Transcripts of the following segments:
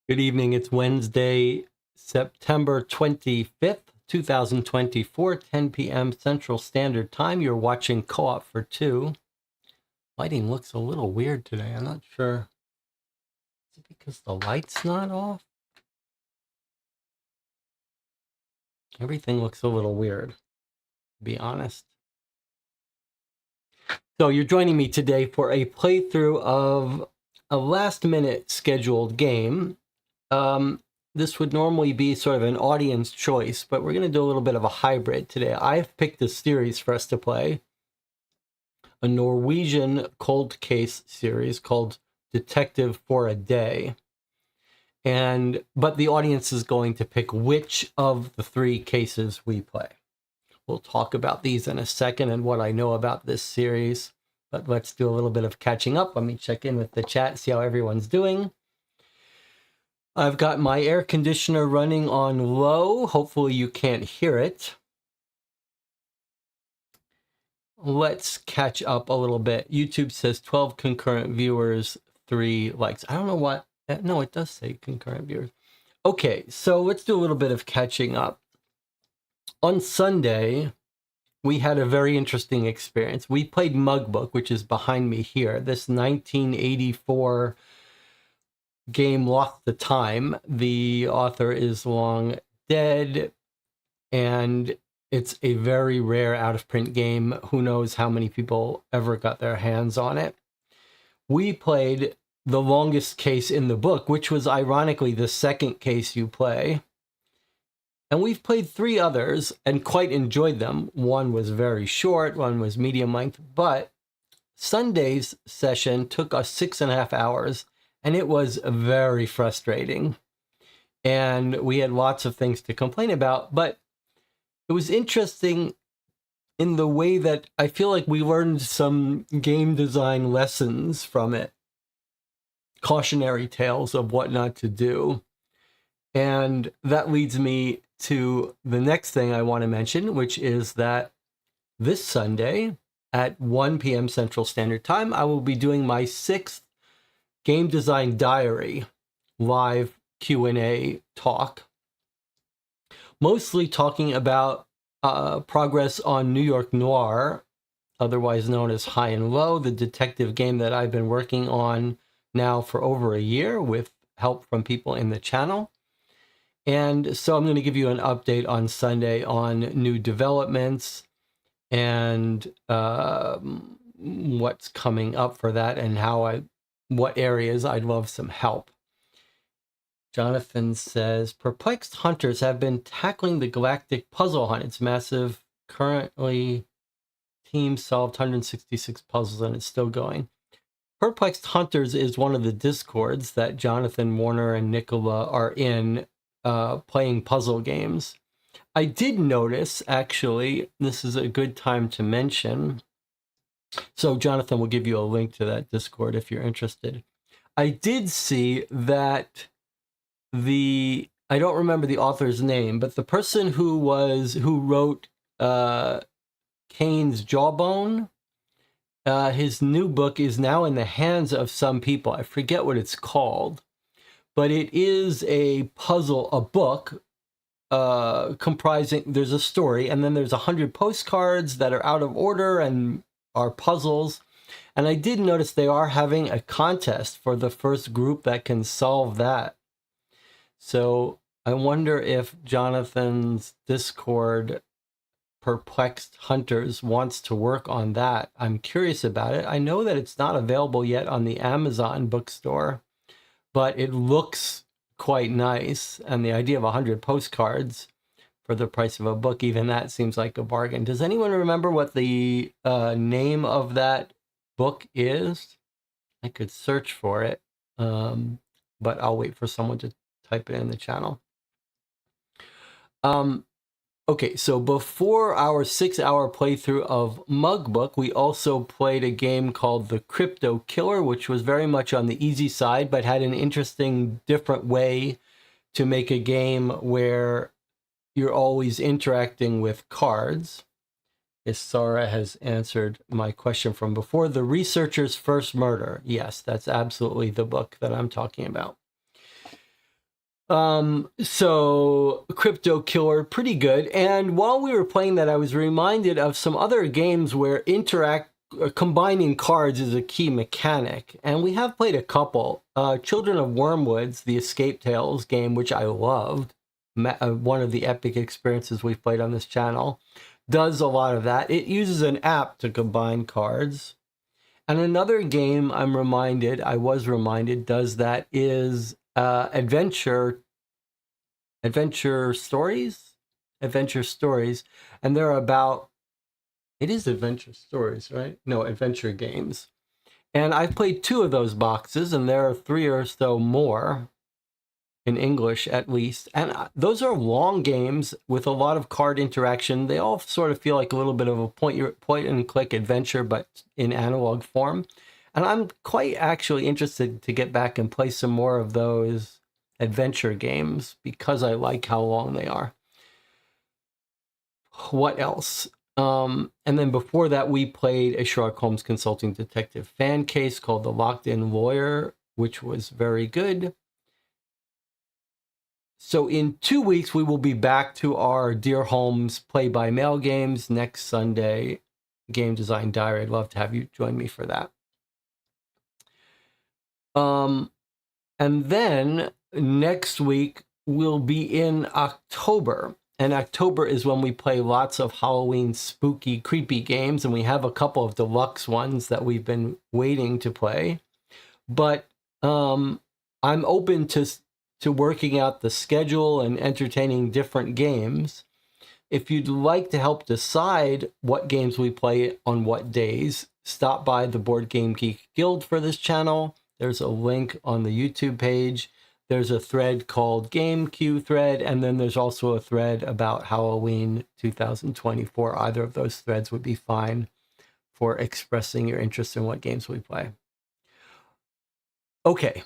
Good evening. It's Wednesday, September 25th, 2024, 10 p.m. Central Standard Time. You're watching Co-op for Two. Lighting looks a little weird today. I'm not sure. Is it because the light's not off? Everything looks a little weird, to be honest. So you're joining me today for a playthrough of a last-minute scheduled game. This would normally be sort of an audience choice, but we're going to do a little bit of a hybrid today. I've picked a series for us to play, a Norwegian cold case series called Detective for a Day. But the audience is going to pick which of the three cases we play. We'll talk about these in a second and what I know about this series, but let's do a little bit of catching up. Let me check in with the chat, see how everyone's doing. I've got my air conditioner running on low. Hopefully you can't hear it. Let's catch up a little bit. YouTube says 12 concurrent viewers, 3 likes. I don't know what. No, it does say concurrent viewers. Okay, so let's do a little bit of catching up. On Sunday, we had a very interesting experience. We played Mugbook, which is behind me here. This 1984 game Lost to Time. The author is long dead, and it's a very rare out-of-print game. Who knows how many people ever got their hands on it. We played the longest case in the book, which was ironically the second case you play. And we've played 3 others and quite enjoyed them. One was very short, one was medium length, but Sunday's session took us 6.5 hours, and it was very frustrating. And we had lots of things to complain about, but it was interesting in the way that I feel like we learned some game design lessons from it. cautionary tales of what not to do. And that leads me to the next thing I want to mention, which is that this Sunday at 1 p.m. Central Standard Time, I will be doing my 6th Game Design Diary live Q&A talk, mostly talking about progress on New York Noir, otherwise known as High and Low, the detective game that I've been working on now for over a year with help from people in the channel. And so I'm going to give you an update on Sunday on new developments and what's coming up for that and what areas I'd love some help. Jonathan says, perplexed hunters have been tackling the galactic puzzle hunt. It's massive. Currently, team solved 166 puzzles and it's still going. Perplexed Hunters is one of the discords that Jonathan, Warner, and Nicola are in, playing puzzle games. I did notice, actually, this is a good time to mention. So Jonathan will give you a link to that Discord if you're interested. I did see that I don't remember the author's name, but the person who wrote Kane's Jawbone, his new book is now in the hands of some people. I forget what it's called, but it is a book comprising, there's a story, and then there's 100 postcards that are out of order and are puzzles. And I did notice they are having a contest for the first group that can solve that. So I wonder if Jonathan's Discord Perplexed Hunters wants to work on that. I'm curious about it. I know that it's not available yet on the Amazon bookstore, but it looks quite nice. And the idea of 100 postcards for the price of a book, even that seems like a bargain. Does anyone remember what the name of that book is? I could search for it, but I'll wait for someone to type it in the channel. Okay, so before our 6-hour playthrough of Mugbook, we also played a game called The Crypto Killer, which was very much on the easy side, but had an interesting, different way to make a game where you're always interacting with cards. Yes, Sarah has answered my question from before. The Researcher's First Murder. Yes, that's absolutely the book that I'm talking about. So Crypto Killer, pretty good. And while we were playing that, I was reminded of some other games where combining cards is a key mechanic. And we have played a couple. Children of Wormwoods, the Escape Tales game, which I loved. One of the epic experiences we've played on this channel, does a lot of that. It uses an app to combine cards. And another game I was reminded does that is Adventure Stories, and they're about, it is Adventure Stories, right? No, Adventure Games. And I've played 2 of those boxes, and there are 3 or so more in English at least. And those are long games with a lot of card interaction. They all sort of feel like a little bit of a point and click adventure, but in analog form. And I'm quite actually interested to get back and play some more of those adventure games because I like how long they are. What else? And then before that, we played a Sherlock Holmes consulting detective fan case called The Locked In Lawyer, which was very good. So in 2 weeks, we will be back to our Dear Holmes play-by-mail games next Sunday, Game Design Diary. I'd love to have you join me for that. And then next week, we'll be in October. And October is when we play lots of Halloween spooky, creepy games. And we have a couple of deluxe ones that we've been waiting to play. But I'm open to working out the schedule and entertaining different games. If you'd like to help decide what games we play on what days, stop by the Board Game Geek Guild for this channel. There's a link on the YouTube page. There's a thread called Game Queue thread, and then there's also a thread about Halloween 2024. Either of those threads would be fine for expressing your interest in what games we play. Okay.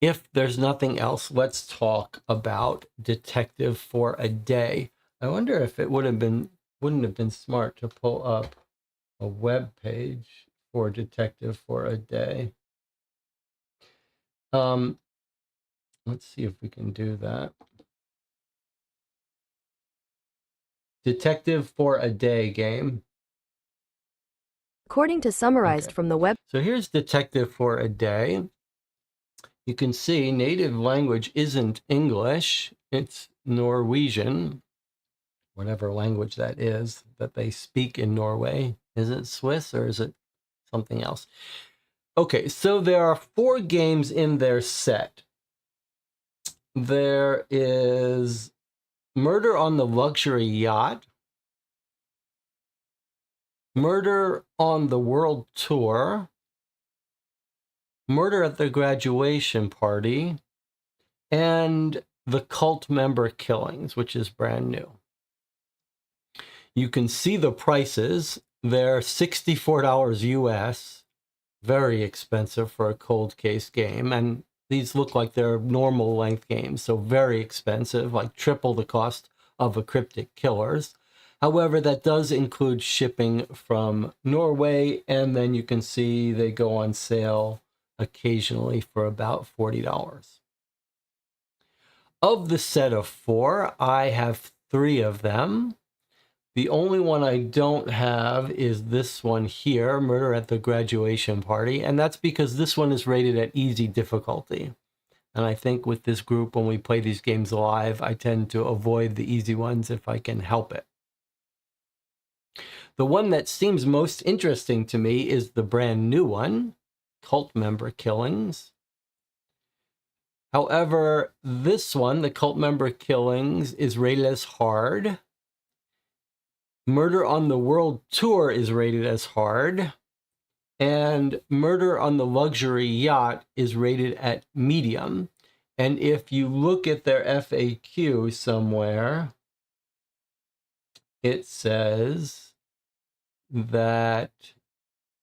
If there's nothing else, let's talk about Detective for a Day. I wonder if it wouldn't have been smart to pull up a web page for Detective for a Day. Let's see if we can do that. Detective for a Day game. According to summarized from the web. So here's Detective for a Day. You can see native language isn't English, it's Norwegian, whatever language that is that they speak in Norway. Is it Swiss or is it something else? Okay, so there are 4 games in their set. There is Murder on the Luxury Yacht, Murder on the World Tour, Murder at the Graduation Party, and the Cult Member Killings, which is brand new. You can see the prices. They're $64 US, very expensive for a cold case game. And these look like they're normal length games, so very expensive, like triple the cost of a Cryptic Killers. However, that does include shipping from Norway, and then you can see they go on sale occasionally for about $40. Of the set of 4, I have 3 of them. The only one I don't have is this one here, Murder at the Graduation Party, and that's because this one is rated at easy difficulty. And I think with this group, when we play these games live, I tend to avoid the easy ones if I can help it. The one that seems most interesting to me is the brand new one, Cult Member Killings. However, this one, the Cult Member Killings, is rated as hard. Murder on the World Tour is rated as hard. And Murder on the Luxury Yacht is rated at medium. And if you look at their FAQ somewhere, it says that,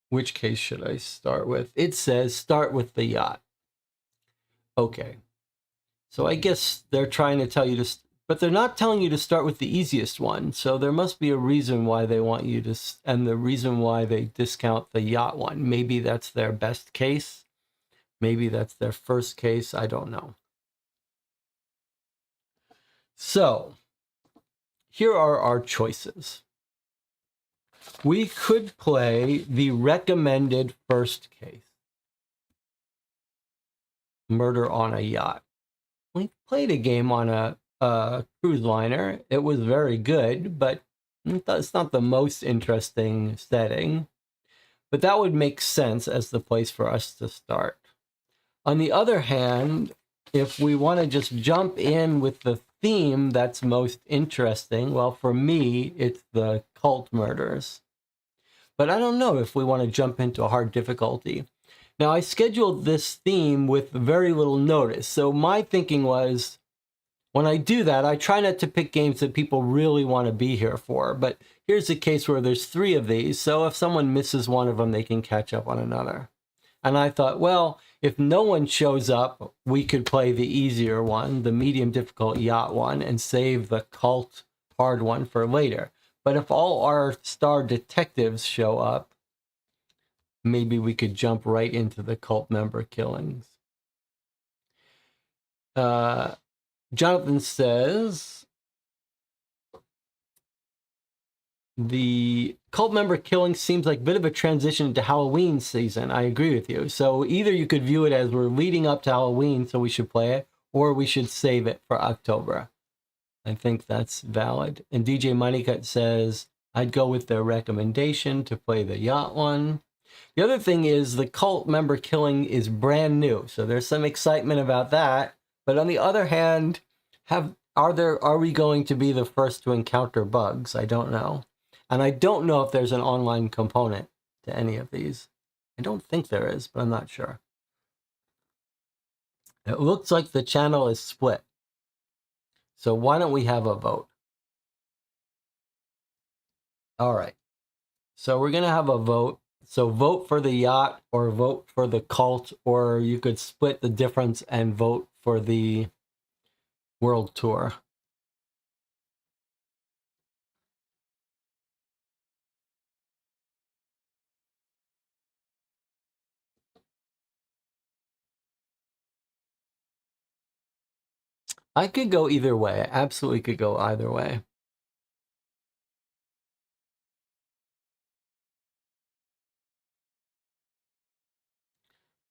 which case should I start with? It says start with the yacht. Okay. So I guess they're trying to tell you to, but they're not telling you to start with the easiest one. So there must be a reason why they want you to, and the reason why they discount the yacht one. Maybe that's their best case. Maybe that's their first case. I don't know. So here are our choices. We could play the recommended first case, Murder on a Yacht. We played a game on a cruise liner. It was very good, but it's not the most interesting setting. But that would make sense as the place for us to start. On the other hand, if we want to just jump in with the theme that's most interesting, well, for me, it's the cult murders. But I don't know if we want to jump into a hard difficulty. Now, I scheduled this theme with very little notice. So my thinking was, when I do that, I try not to pick games that people really want to be here for. But here's a case where there's 3 of these. So if someone misses one of them, they can catch up on another. And I thought, well, if no one shows up, we could play the easier one, the medium difficult yacht one, and save the cult hard one for later. But if all our star detectives show up, maybe we could jump right into the cult member killings. Jonathan says, the cult member killing seems like a bit of a transition to Halloween season. I agree with you. So either you could view it as we're leading up to Halloween, so we should play it, or we should save it for October. I think that's valid. And DJ Moneycut says, I'd go with their recommendation to play the yacht one. The other thing is the cult member killing is brand new. So there's some excitement about that. But on the other hand, are we going to be the first to encounter bugs? I don't know. And I don't know if there's an online component to any of these. I don't think there is, but I'm not sure. It looks like the channel is split. So why don't we have a vote? All right. So we're going to have a vote So vote for the yacht or vote for the cult, or you could split the difference and vote for the world tour. I could go either way. I absolutely could go either way.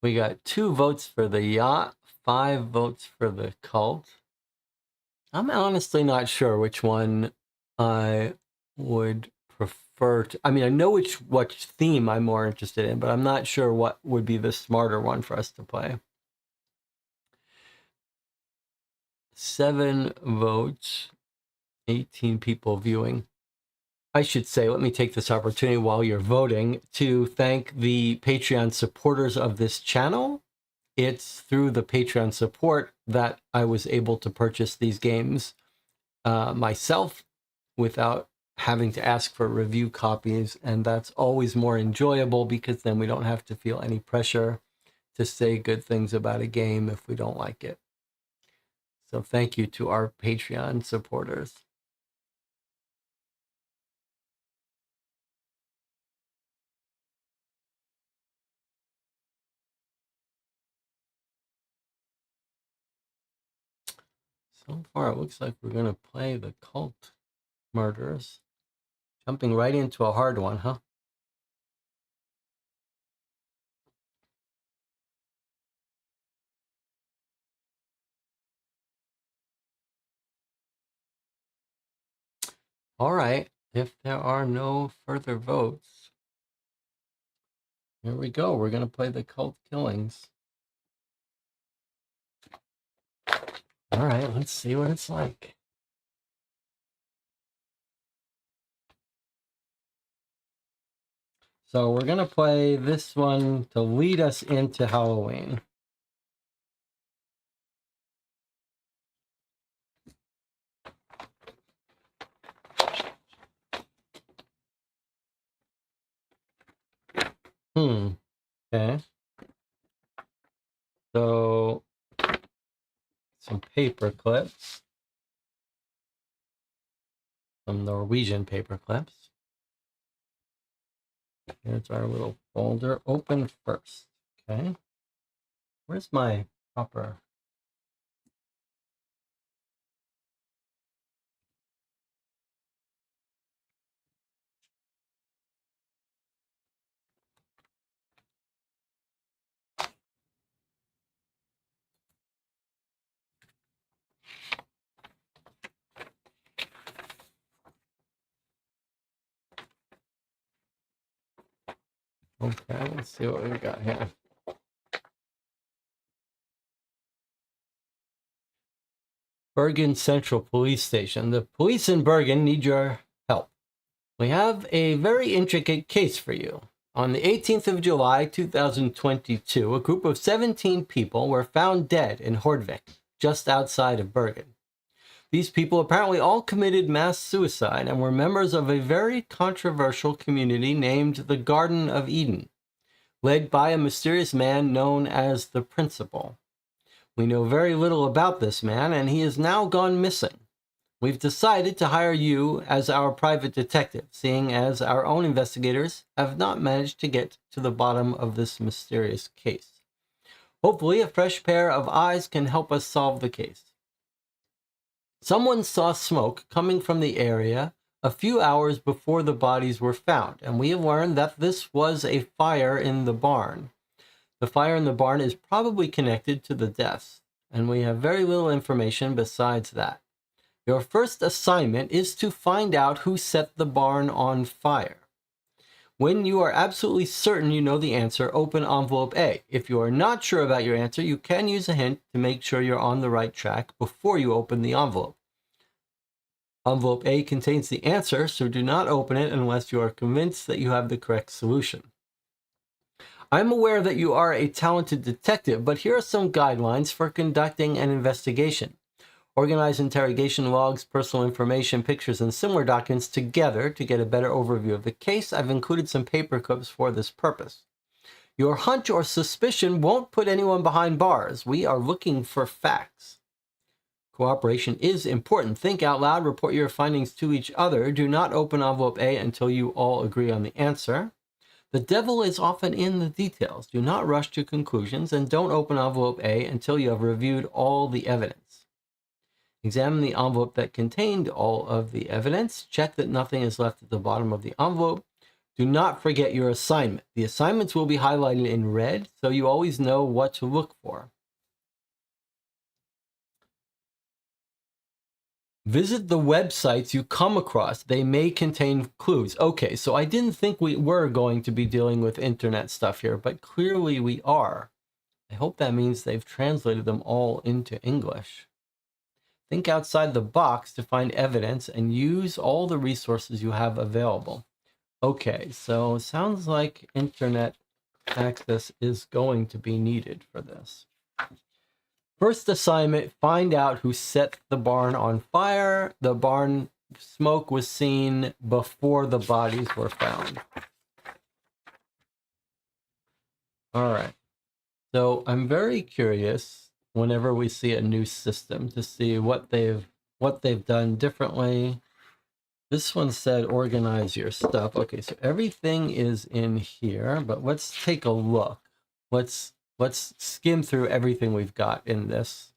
We got 2 votes for the yacht, 5 votes for the cult. I'm honestly not sure which one I would prefer to. I mean, I know which theme I'm more interested in, but I'm not sure what would be the smarter one for us to play. 7 votes, 18 people viewing. I should say, let me take this opportunity while you're voting to thank the Patreon supporters of this channel. It's through the Patreon support that I was able to purchase these games myself without having to ask for review copies. And that's always more enjoyable because then we don't have to feel any pressure to say good things about a game if we don't like it. So thank you to our Patreon supporters. So far, it looks like we're going to play the cult murders. Jumping right into a hard one, huh? All right. If there are no further votes, here we go. We're going to play the cult killings. All right. Let's see what it's like. So we're going to play this one to lead us into Halloween. Okay. So some paper clips. Some Norwegian paper clips. Here's our little folder. Open first. Okay. Where's my proper? Okay, let's see what we got here. Bergen Central Police Station. The police in Bergen need your help. We have a very intricate case for you. On the 18th of July, 2022, a group of 17 people were found dead in Hordvik, just outside of Bergen. These people apparently all committed mass suicide and were members of a very controversial community named the Garden of Eden, led by a mysterious man known as the Principal. We know very little about this man, and he has now gone missing. We've decided to hire you as our private detective, seeing as our own investigators have not managed to get to the bottom of this mysterious case. Hopefully, a fresh pair of eyes can help us solve the case. Someone saw smoke coming from the area a few hours before the bodies were found, and we have learned that this was a fire in the barn. The fire in the barn is probably connected to the deaths, and we have very little information besides that. Your first assignment is to find out who set the barn on fire. When you are absolutely certain you know the answer, open envelope A. If you are not sure about your answer, you can use a hint to make sure you're on the right track before you open the envelope. Envelope A contains the answer, so do not open it unless you are convinced that you have the correct solution. I'm aware that you are a talented detective, but here are some guidelines for conducting an investigation. Organize interrogation logs, personal information, pictures, and similar documents together to get a better overview of the case. I've included some paper clips for this purpose. Your hunch or suspicion won't put anyone behind bars. We are looking for facts. Cooperation is important. Think out loud, report your findings to each other. Do not open envelope A until you all agree on the answer. The devil is often in the details. Do not rush to conclusions, and don't open envelope A until you have reviewed all the evidence. Examine the envelope that contained all of the evidence. Check that nothing is left at the bottom of the envelope. Do not forget your assignment. The assignments will be highlighted in red, so you always know what to look for. Visit the websites you come across. They may contain clues. Okay, so I didn't think we were going to be dealing with internet stuff here, but clearly we are. I hope that means they've translated them all into English. Think outside the box to find evidence and use all the resources you have available. Okay, so sounds like internet access is going to be needed for this. First assignment, find out who set the barn on fire. The barn smoke was seen before the bodies were found. All right. So I'm very curious whenever we see a new system to see what they've done differently. This one said organize your stuff. Okay, so everything is in here, but let's take a look. Let's skim through everything we've got in this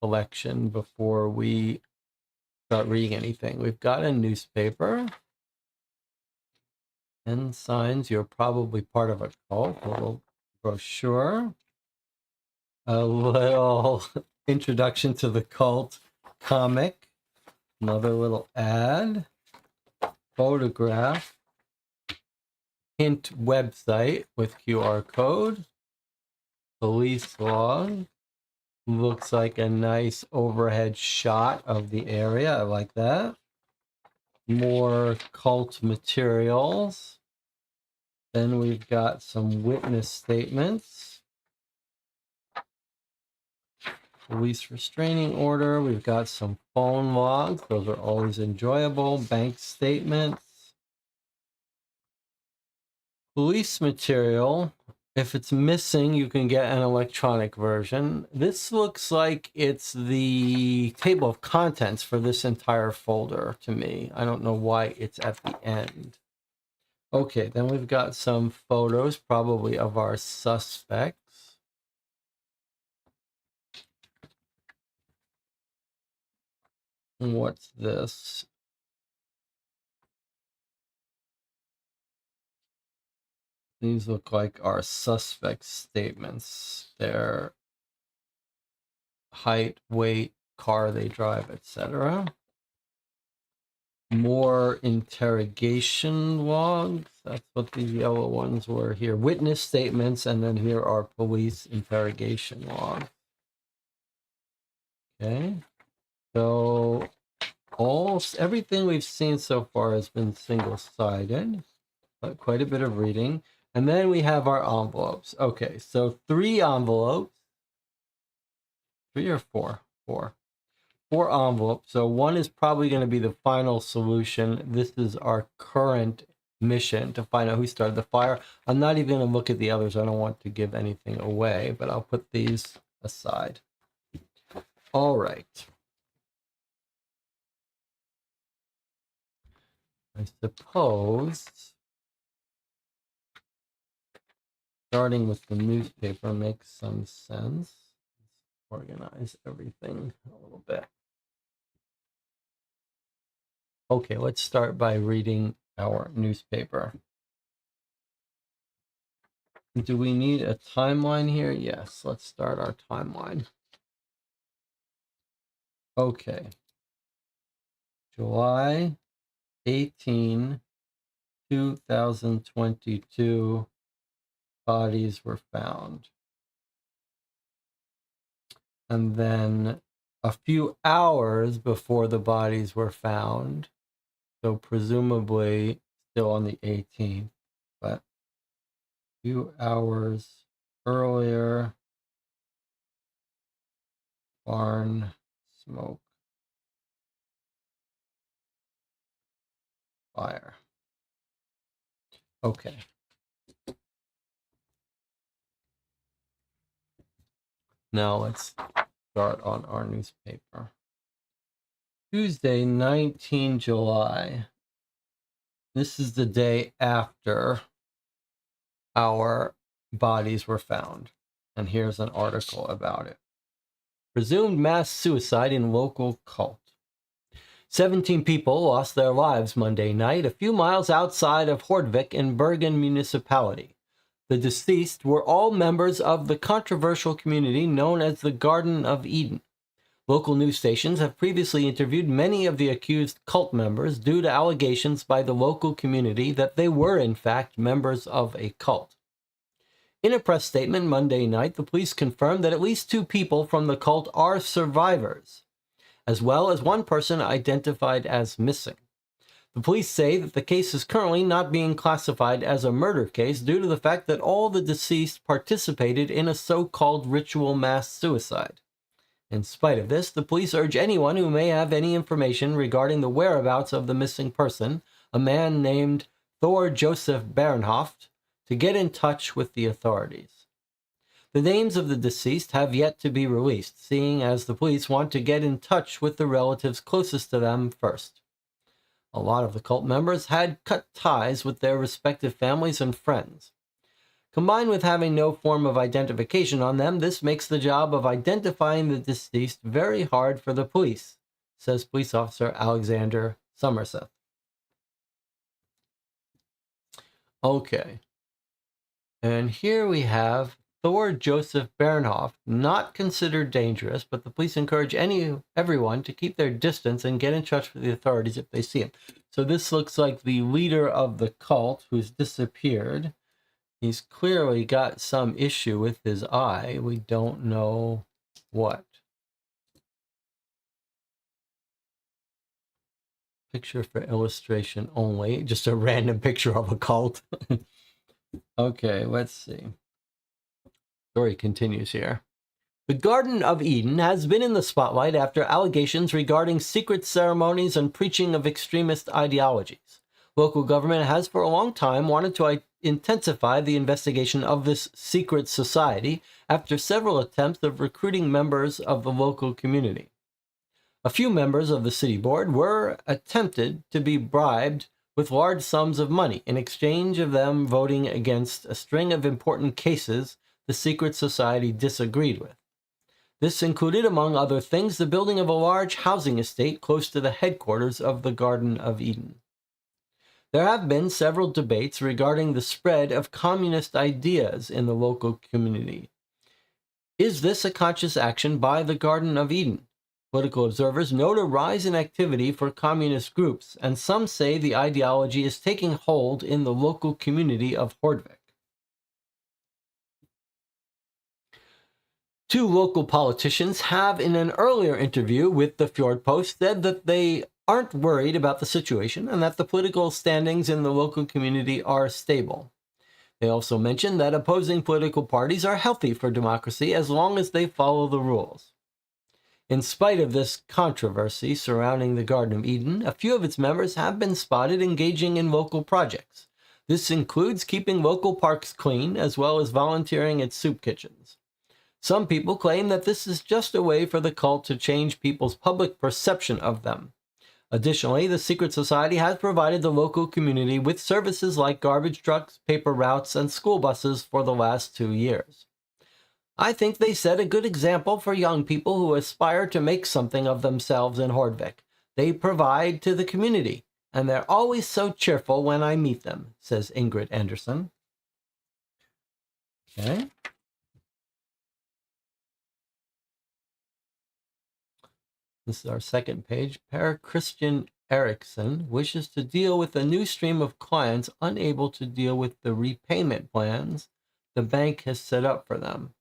collection before we start reading anything. We've got a newspaper and signs. You're probably part of a cult. A little brochure. A little introduction to the cult comic. Another little ad. Photograph. Hint website with QR code. Police log. Looks like a nice overhead shot of the area. I like that. More cult materials. Then we've got some witness statements. Police restraining order. We've got some phone logs. Those are always enjoyable. Bank statements. Police material. If it's missing, you can get an electronic version. This looks like it's the table of contents for this entire folder to me. I don't know why it's at the end. Okay, then we've got some photos, probably of our suspects. What's this? These look like our suspect statements. Their height, weight, car they drive, etc. More interrogation logs. That's what these yellow ones were here. Witness statements, and then here are police interrogation logs. Okay. So everything we've seen so far has been single-sided, but quite a bit of reading. And then we have our envelopes. Okay, so 3 envelopes. 3 or 4? 4. 4 envelopes. So one is probably going to be the final solution. This is our current mission to find out who started the fire. I'm not even going to look at the others. I don't want to give anything away, but I'll put these aside. All right. I suppose starting with the newspaper makes some sense. Let's organize everything a little bit. Okay, let's start by reading our newspaper. Do we need a timeline here? Yes, let's start our timeline. Okay. July 18, 2022, bodies were found. And then a few hours before the bodies were found, so presumably still on the 18th, but a few hours earlier, barn Smoke. Fire. Okay. Now let's start on our newspaper. Tuesday, 19 July. This is the day after our bodies were found. And here's an article about it. Presumed mass suicide in local cult. 17 people lost their lives Monday night, a few miles outside of Hordvik in Bergen municipality. The deceased were all members of the controversial community known as the Garden of Eden. Local news stations have previously interviewed many of the accused cult members due to allegations by the local community that they were, in fact, members of a cult. In a press statement Monday night, the police confirmed that at least 2 people from the cult are survivors, as well as 1 person identified as missing. The police say that the case is currently not being classified as a murder case due to the fact that all the deceased participated in a so-called ritual mass suicide. In spite of this, the police urge anyone who may have any information regarding the whereabouts of the missing person, a man named Thor Joseph Bernhoft, to get in touch with the authorities. The names of the deceased have yet to be released, seeing as the police want to get in touch with the relatives closest to them first. A lot of the cult members had cut ties with their respective families and friends. Combined with having no form of identification on them, this makes the job of identifying the deceased very hard for the police, says police officer Alexander Somerset. Okay. And here we have Thor Joseph Bernhoft, not considered dangerous, but the police encourage everyone to keep their distance and get in touch with the authorities if they see him. So this looks like the leader of the cult who's disappeared. He's clearly got some issue with his eye. We don't know what. Picture for illustration only. Just a random picture of a cult. Okay, let's see. Story continues here. The Garden of Eden has been in the spotlight after allegations regarding secret ceremonies and preaching of extremist ideologies. Local government has for a long time wanted to intensify the investigation of this secret society after several attempts of recruiting members of the local community. A few members of the city board were attempted to be bribed with large sums of money in exchange of them voting against a string of important cases the secret society disagreed with. This included, among other things, the building of a large housing estate close to the headquarters of the Garden of Eden. There have been several debates regarding the spread of communist ideas in the local community. Is this a conscious action by the Garden of Eden? Political observers note a rise in activity for communist groups, and some say the ideology is taking hold in the local community of Hordvik. 2 local politicians have, in an earlier interview with the Fjordpost, said that they aren't worried about the situation and that the political standings in the local community are stable. They also mentioned that opposing political parties are healthy for democracy as long as they follow the rules. In spite of this controversy surrounding the Garden of Eden, a few of its members have been spotted engaging in local projects. This includes keeping local parks clean as well as volunteering at soup kitchens. Some people claim that this is just a way for the cult to change people's public perception of them. Additionally, the secret society has provided the local community with services like garbage trucks, paper routes, and school buses for the last 2 years. I think they set a good example for young people who aspire to make something of themselves in Hordvik. They provide to the community, and they're always so cheerful when I meet them, says Ingrid Anderson. Okay. This is our second page. Per Christian Eriksson wishes to deal with a new stream of clients unable to deal with the repayment plans the bank has set up for them.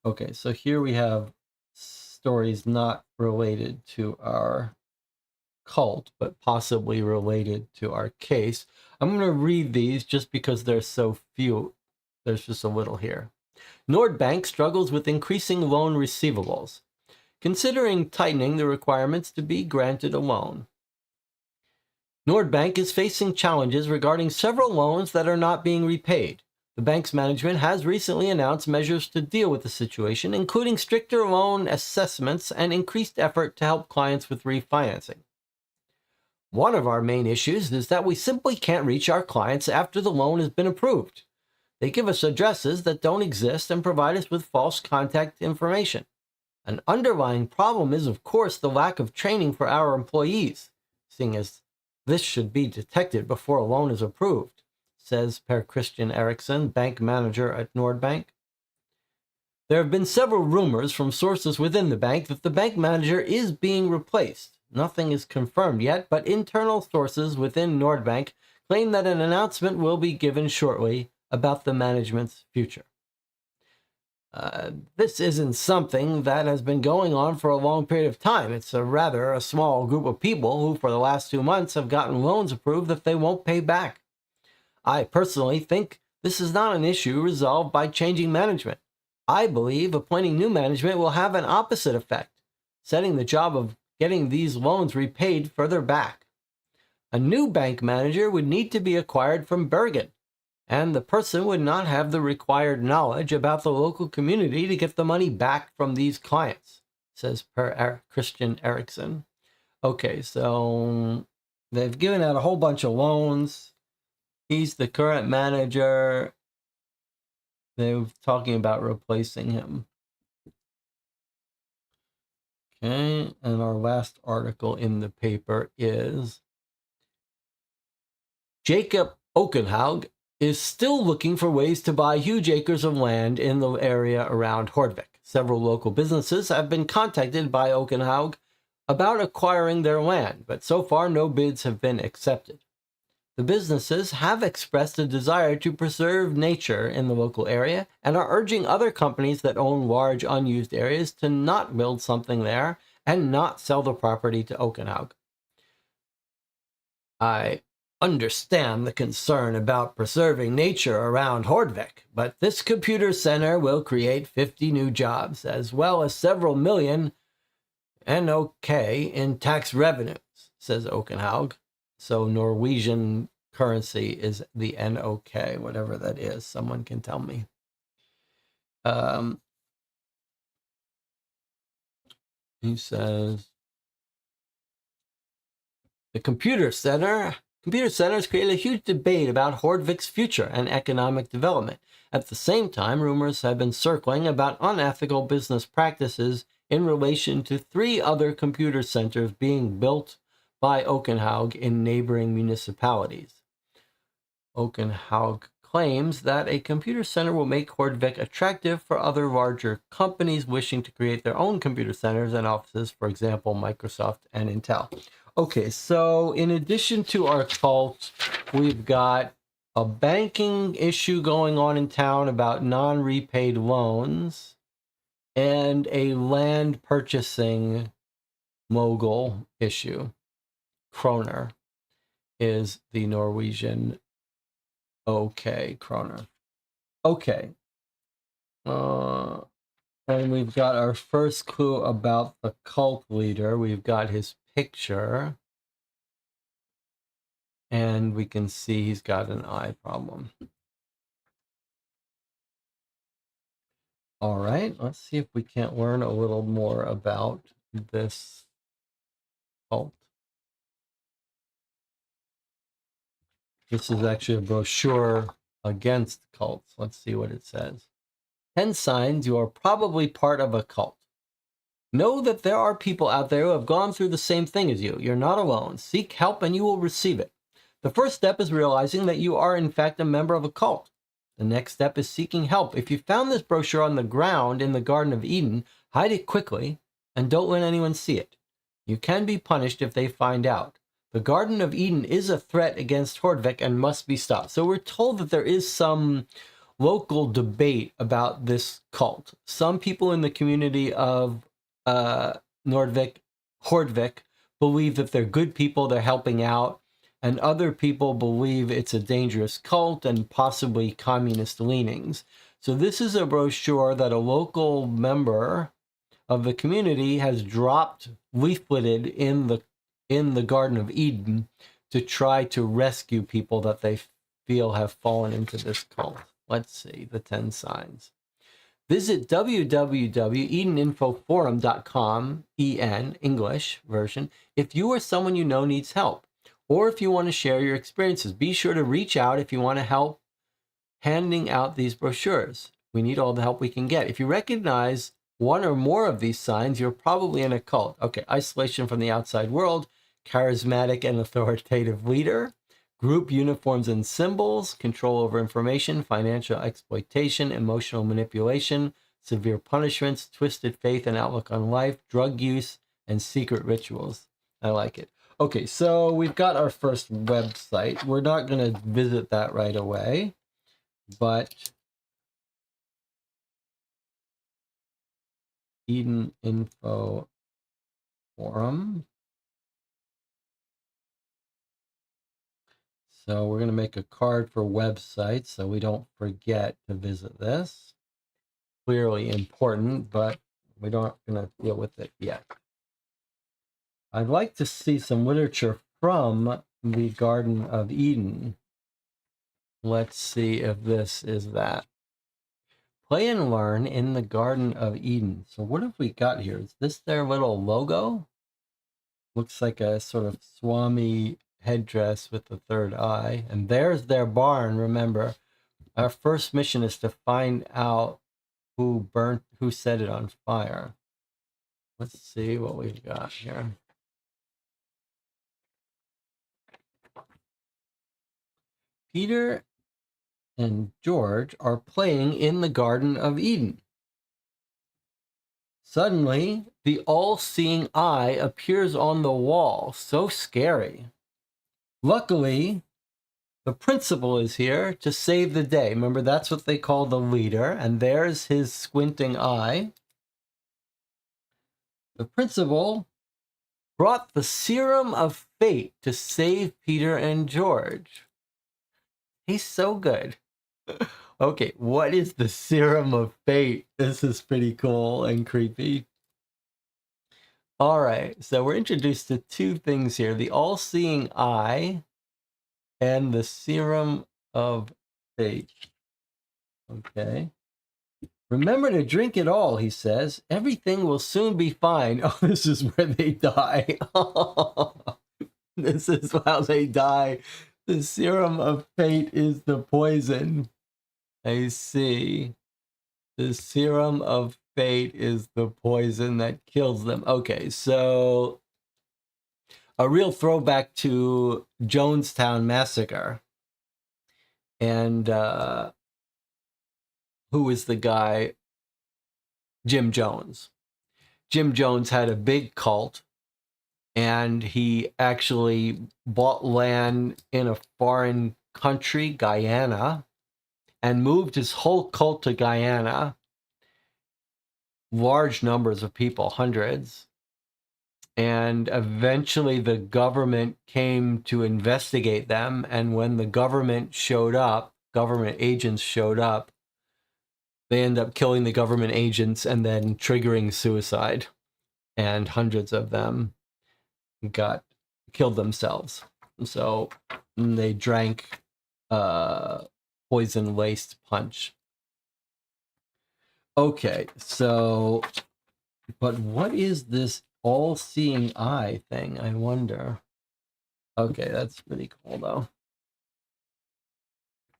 Okay, so here we have stories not related to our cult, but possibly related to our case. I'm going to read these just because there's so few. There's just a little here. Nordbank struggles with increasing loan receivables. considering tightening the requirements to be granted a loan. Nordbank is facing challenges regarding several loans that are not being repaid. The bank's management has recently announced measures to deal with the situation, including stricter loan assessments and increased effort to help clients with refinancing. One of our main issues is that we simply can't reach our clients after the loan has been approved. They give us addresses that don't exist and provide us with false contact information. An underlying problem is, of course, the lack of training for our employees, seeing as this should be detected before a loan is approved, says Per Christian Eriksen, bank manager at Nordbank. There have been several rumors from sources within the bank that the bank manager is being replaced. Nothing is confirmed yet, but internal sources within Nordbank claim that an announcement will be given shortly about the management's future. This isn't something that has been going on for a long period of time. It's rather a small group of people who, for the last 2 months, have gotten loans approved that they won't pay back. I personally think this is not an issue resolved by changing management. I believe appointing new management will have an opposite effect, setting the job of getting these loans repaid further back. A new bank manager would need to be acquired from Bergen, and the person would not have the required knowledge about the local community to get the money back from these clients, says Per Christian Eriksen. Okay, so they've given out a whole bunch of loans. He's the current manager. They're talking about replacing him. Okay, and our last article in the paper is Jacob Okenhaug is still looking for ways to buy huge acres of land in the area around Hordvik. Several local businesses have been contacted by Okenhaug about acquiring their land, but so far no bids have been accepted. The businesses have expressed a desire to preserve nature in the local area and are urging other companies that own large unused areas to not build something there and not sell the property to Okenhaug. I understand the concern about preserving nature around Hordvik, but this computer center will create 50 new jobs, as well as several million NOK in tax revenues, says Okenhaug. So Norwegian currency is the NOK, whatever that is. Someone can tell me. He says, the computer centers created a huge debate about Hordvik's future and economic development. At the same time, rumors have been circling about unethical business practices in relation to 3 other computer centers being built by Okenhaug in neighboring municipalities. Okenhaug claims that a computer center will make Hordvik attractive for other larger companies wishing to create their own computer centers and offices, for example, Microsoft and Intel. Okay, so in addition to our cult, we've got a banking issue going on in town about non-repaid loans and a land purchasing mogul issue. Kroner is the Norwegian kroner. Okay. And we've got our first clue about the cult leader. We've got his picture. And we can see he's got an eye problem. All right, let's see if we can't learn a little more about this cult. This is actually a brochure against cults. Let's see what it says. 10 signs you are probably part of a cult. Know that there are people out there who have gone through the same thing as you. You're not alone. Seek help and you will receive it. The first step is realizing that you are in fact a member of a cult. The next step is seeking help. If you found this brochure on the ground in the Garden of Eden, hide it quickly and don't let anyone see it. You can be punished if they find out. The Garden of Eden is a threat against Hordvik and must be stopped. So we're told that there is some local debate about this cult. Some people in the community of Hordvik believe that they're good people, they're helping out, and other people believe it's a dangerous cult and possibly communist leanings. So this is a brochure that a local member of the community has dropped leafleted in the Garden of Eden to try to rescue people that they feel have fallen into this cult. Let's see the 10 signs. Visit www.edeninfoforum.com, EN, English version, if you or someone you know needs help, or if you want to share your experiences. Be sure to reach out if you want to help handing out these brochures. We need all the help we can get. If you recognize one or more of these signs, you're probably in a cult. Okay, isolation from the outside world, charismatic and authoritative leader, group uniforms and symbols, control over information, financial exploitation, emotional manipulation, severe punishments, twisted faith and outlook on life, drug use, and secret rituals. I like it. Okay, so we've got our first website. We're not going to visit that right away, but Eden Info Forum. So we're going to make a card for websites so we don't forget to visit this. Clearly important, but we don't going to deal with it yet. I'd like to see some literature from the Garden of Eden. Let's see if this is that. Play and learn in the Garden of Eden. So what have we got here? Is this their little logo? Looks like a sort of Swami headdress with the third eye. And there's their barn. Remember, our first mission is to find out who set it on fire. Let's see what we've got here. Peter and George are playing in the Garden of Eden. Suddenly, the all-seeing eye appears on the wall. So scary. Luckily, the principal is here to save the day. Remember, that's what they call the leader. And there's his squinting eye. The principal brought the serum of fate to save Peter and George. He's so good. Okay, what is the serum of fate? This is pretty cool and creepy. All right, so we're introduced to two things here. The all-seeing eye and the serum of fate. Okay. Remember to drink it all, he says. Everything will soon be fine. Oh, this is where they die. This is how they die. The serum of fate is the poison. I see. The serum of fate is the poison that kills them. Okay, so a real throwback to Jonestown Massacre. And who is the guy? Jim Jones. Jim Jones had a big cult, and he actually bought land in a foreign country, Guyana, and moved his whole cult to Guyana. Large numbers of people, hundreds. And eventually the government came to investigate them. And when the government showed up, government agents showed up, they end up killing the government agents and then triggering suicide. And hundreds of them killed themselves. So they drank poison-laced punch. Okay, so, but what is this all-seeing eye thing, I wonder? Okay, that's pretty cool, though.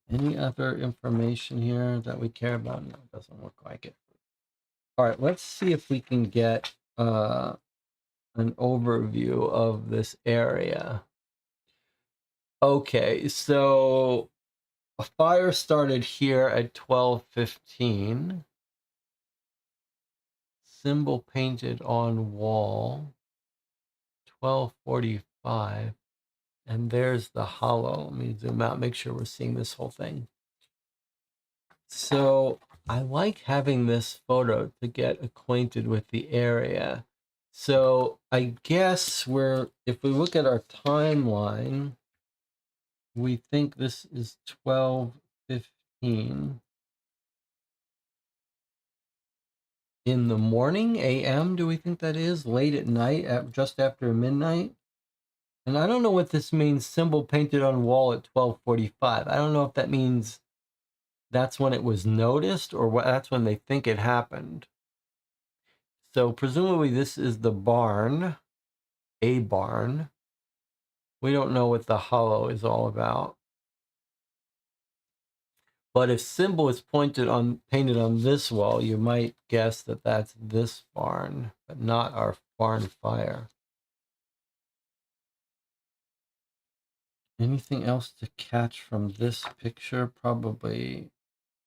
Any other information here that we care about? No, it doesn't look like it. All right, let's see if we can get an overview of this area. Okay, so a fire started here at 12:15. Symbol painted on wall, 12:45. And there's the hollow. Let me zoom out, make sure we're seeing this whole thing. So I like having this photo to get acquainted with the area. So I guess if we look at our timeline, we think this is 12:15. in the morning, AM, do we think that is? Late at night, just after midnight? And I don't know what this means, symbol painted on wall at 12:45. I don't know if that means that's when it was noticed or what, that's when they think it happened. So presumably this is the barn, a barn. We don't know what the hollow is all about. But if symbol is painted on this wall, you might guess that that's this barn, but not our barn fire. Anything else to catch from this picture? Probably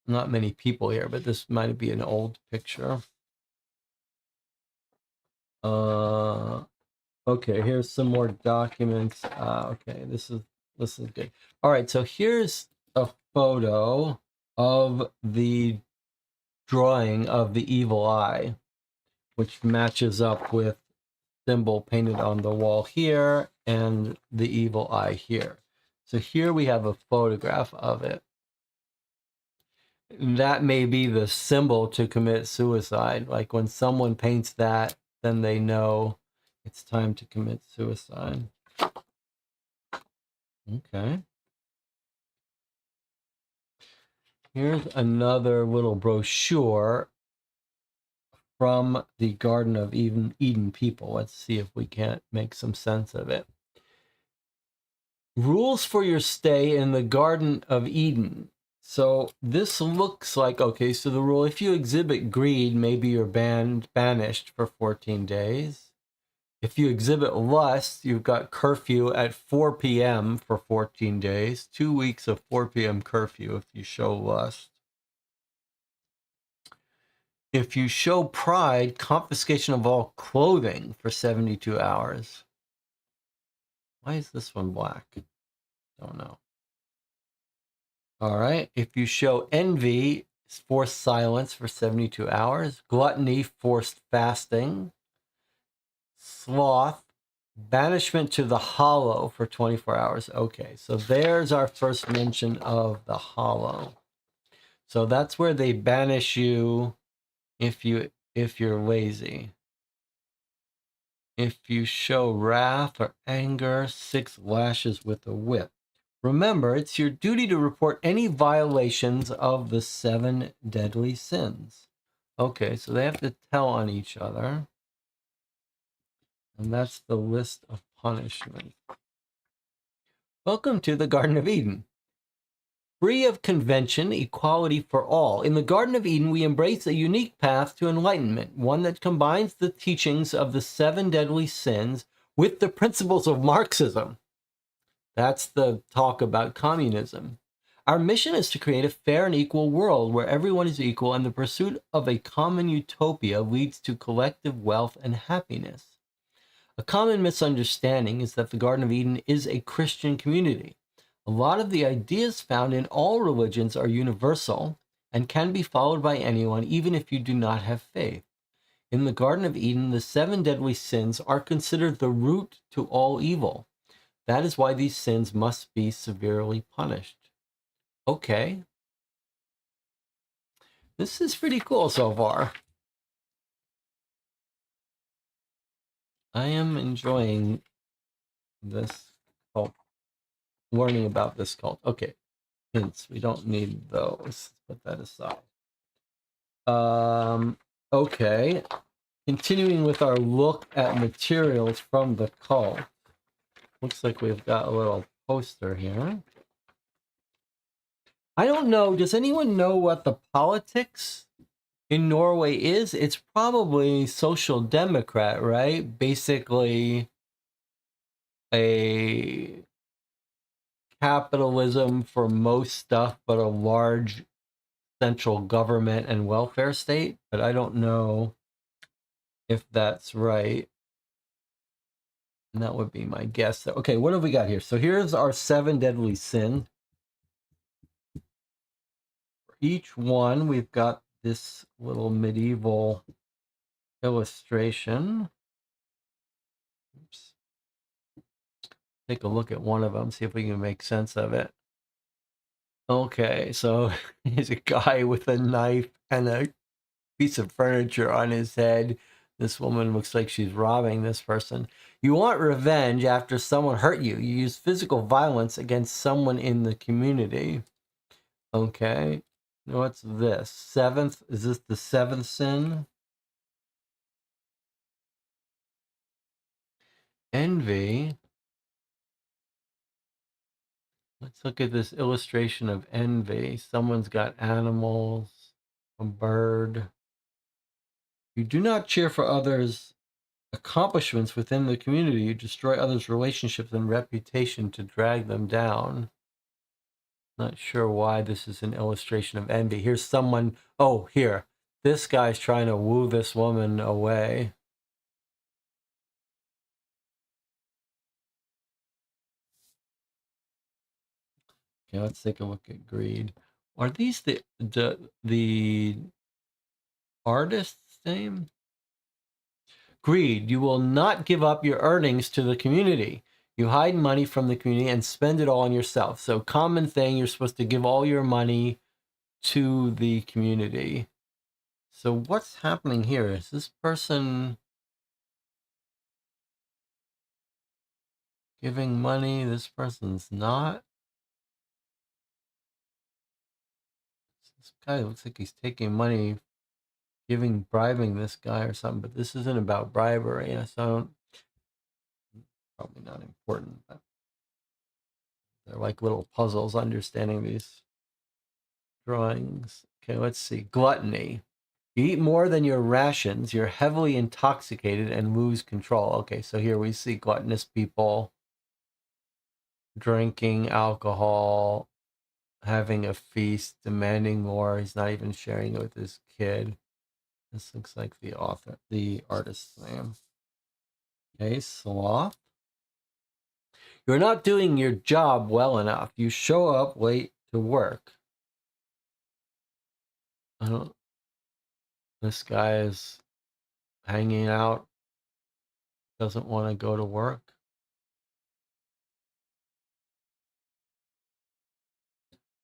not many people here, but this might be an old picture. Okay, here's some more documents. Okay, this is good. All right, so here's a photo of the drawing of the evil eye, which matches up with symbol painted on the wall here and the evil eye here. So here we have a photograph of it. That may be the symbol to commit suicide. Like when someone paints that, then they know it's time to commit suicide. Okay. Here's another little brochure from the Garden of Eden people. Let's see if we can't make some sense of it. Rules for your stay in the Garden of Eden. So this looks like, okay, so the rule, if you exhibit greed, maybe you're banished for 14 days. If you exhibit lust, you've got curfew at 4 p.m. for 14 days, 2 weeks of 4 p.m. curfew if you show lust. If you show pride, confiscation of all clothing for 72 hours. Why is this one black? Don't know. All right. If you show envy, forced silence for 72 hours. Gluttony, forced fasting. Sloth, banishment to the hollow for 24 hours. Okay, so there's our first mention of the hollow. So that's where they banish you if you're lazy. If you show wrath or anger, 6 lashes with a whip. Remember, it's your duty to report any violations of the 7 deadly sins. Okay, so they have to tell on each other. And that's the list of punishments. Welcome to the Garden of Eden. Free of convention, equality for all. In the Garden of Eden, we embrace a unique path to enlightenment, one that combines the teachings of the 7 deadly sins with the principles of Marxism. That's the talk about communism. Our mission is to create a fair and equal world where everyone is equal and the pursuit of a common utopia leads to collective wealth and happiness. A common misunderstanding is that the Garden of Eden is a Christian community. A lot of the ideas found in all religions are universal and can be followed by anyone, even if you do not have faith. In the Garden of Eden, the 7 deadly sins are considered the root to all evil. That is why these sins must be severely punished. Okay. This is pretty cool so far. I am enjoying this cult, learning about this cult. Okay. Hints. We don't need those. Let's put that aside. Okay. Continuing with our look at materials from the cult. Looks like we've got a little poster here. I don't know. Does anyone know what the politics in Norway is? It's probably social democrat, right? Basically a capitalism for most stuff, but a large central government and welfare state. But I don't know if that's right. And that would be my guess. Okay, what have we got here? So here's our 7 deadly sins. For each one, we've got this little medieval illustration. Oops. Take a look at one of them, see if we can make sense of it. Okay, so here's a guy with a knife and a piece of furniture on his head. This woman looks like she's robbing this person. You want revenge after someone hurt you. You use physical violence against someone in the community. Okay. What's this? Seventh? Is this the seventh sin? Envy. Let's look at this illustration of envy. Someone's got animals, a bird. You do not cheer for others' accomplishments within the community. You destroy others' relationships and reputation to drag them down. Not sure why this is an illustration of envy. Here's someone, oh, here. This guy's trying to woo this woman away. Okay, let's take a look at greed. Are these the artist's name? Greed. You will not give up your earnings to the community. You hide money from the community and spend it all on yourself. So common thing, you're supposed to give all your money to the community. So what's happening here? Is this person giving money? This person's not. This guy looks like he's taking money, bribing this guy or something, but this isn't about bribery. So probably not important, but they're like little puzzles understanding these drawings. Okay, let's see. Gluttony. You eat more than your rations. You're heavily intoxicated and lose control. Okay, so here we see gluttonous people drinking alcohol, having a feast, demanding more. He's not even sharing it with his kid. This looks like the artist's name. Okay, sloth. You're not doing your job well enough. You show up late to work. This guy is hanging out, doesn't want to go to work.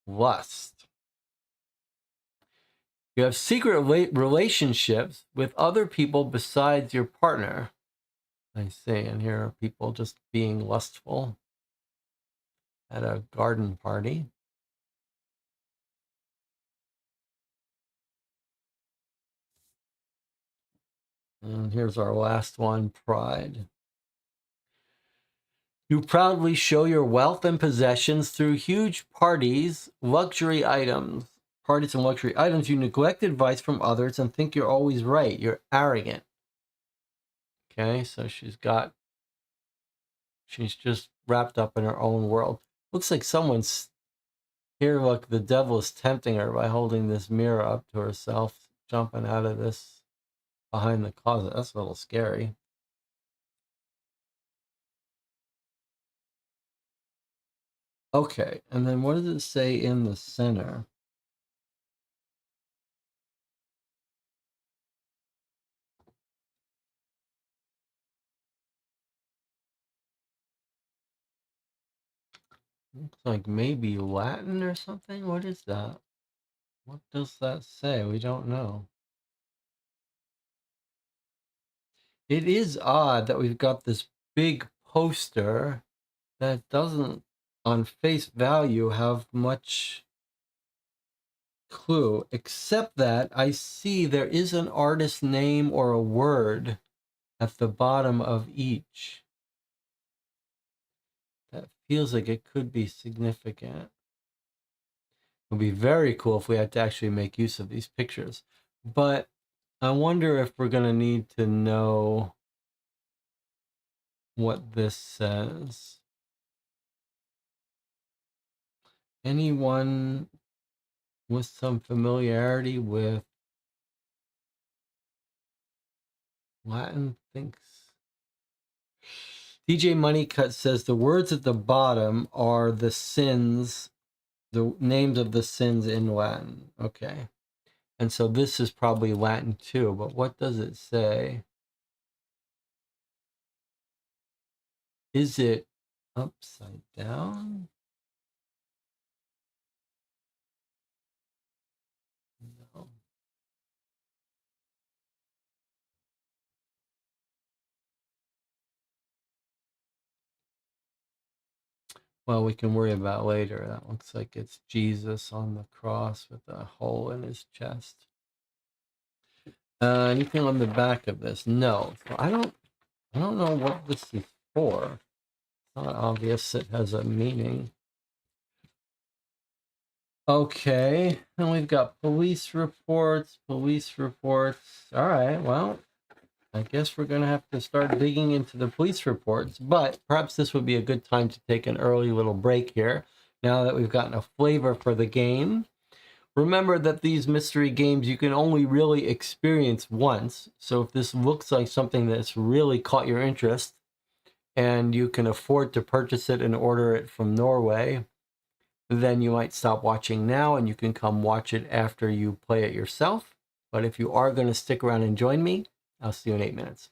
Lust. You have secret relationships with other people besides your partner. I see, and here are people just being lustful at a garden party. And here's our last one, pride. You proudly show your wealth and possessions through huge parties, luxury items. Parties and luxury items. You neglect advice from others and think you're always right. You're arrogant. Okay, so she's just wrapped up in her own world. Looks like someone's here. Look, the devil is tempting her by holding this mirror up to herself, jumping out of this behind the closet. That's a little scary. Okay, and then what does it say in the center? Looks like maybe Latin or something. What is that? What does that say? We don't know. It is odd that we've got this big poster that doesn't, on face value, have much clue, except that I see there is an artist name or a word at the bottom of each. That feels like it could be significant. It would be very cool if we had to actually make use of these pictures. But I wonder if we're going to need to know what this says. Anyone with some familiarity with Latin thinks? DJ Moneycut says the words at the bottom are the sins, the names of the sins in Latin. Okay. And so this is probably Latin too, but what does it say? Is it upside down? No. Well, we can worry about later. That looks like it's Jesus on the cross with a hole in his chest. Anything on the back of this? No. So I don't know what this is for. It's not obvious it has a meaning. Okay, and we've got police reports. All right, well, I guess we're going to have to start digging into the police reports, but perhaps this would be a good time to take an early little break here, now that we've gotten a flavor for the game. Remember that these mystery games you can only really experience once, so if this looks like something that's really caught your interest, and you can afford to purchase it and order it from Norway, then you might stop watching now and you can come watch it after you play it yourself. But if you are going to stick around and join me, I'll see you in 8 minutes.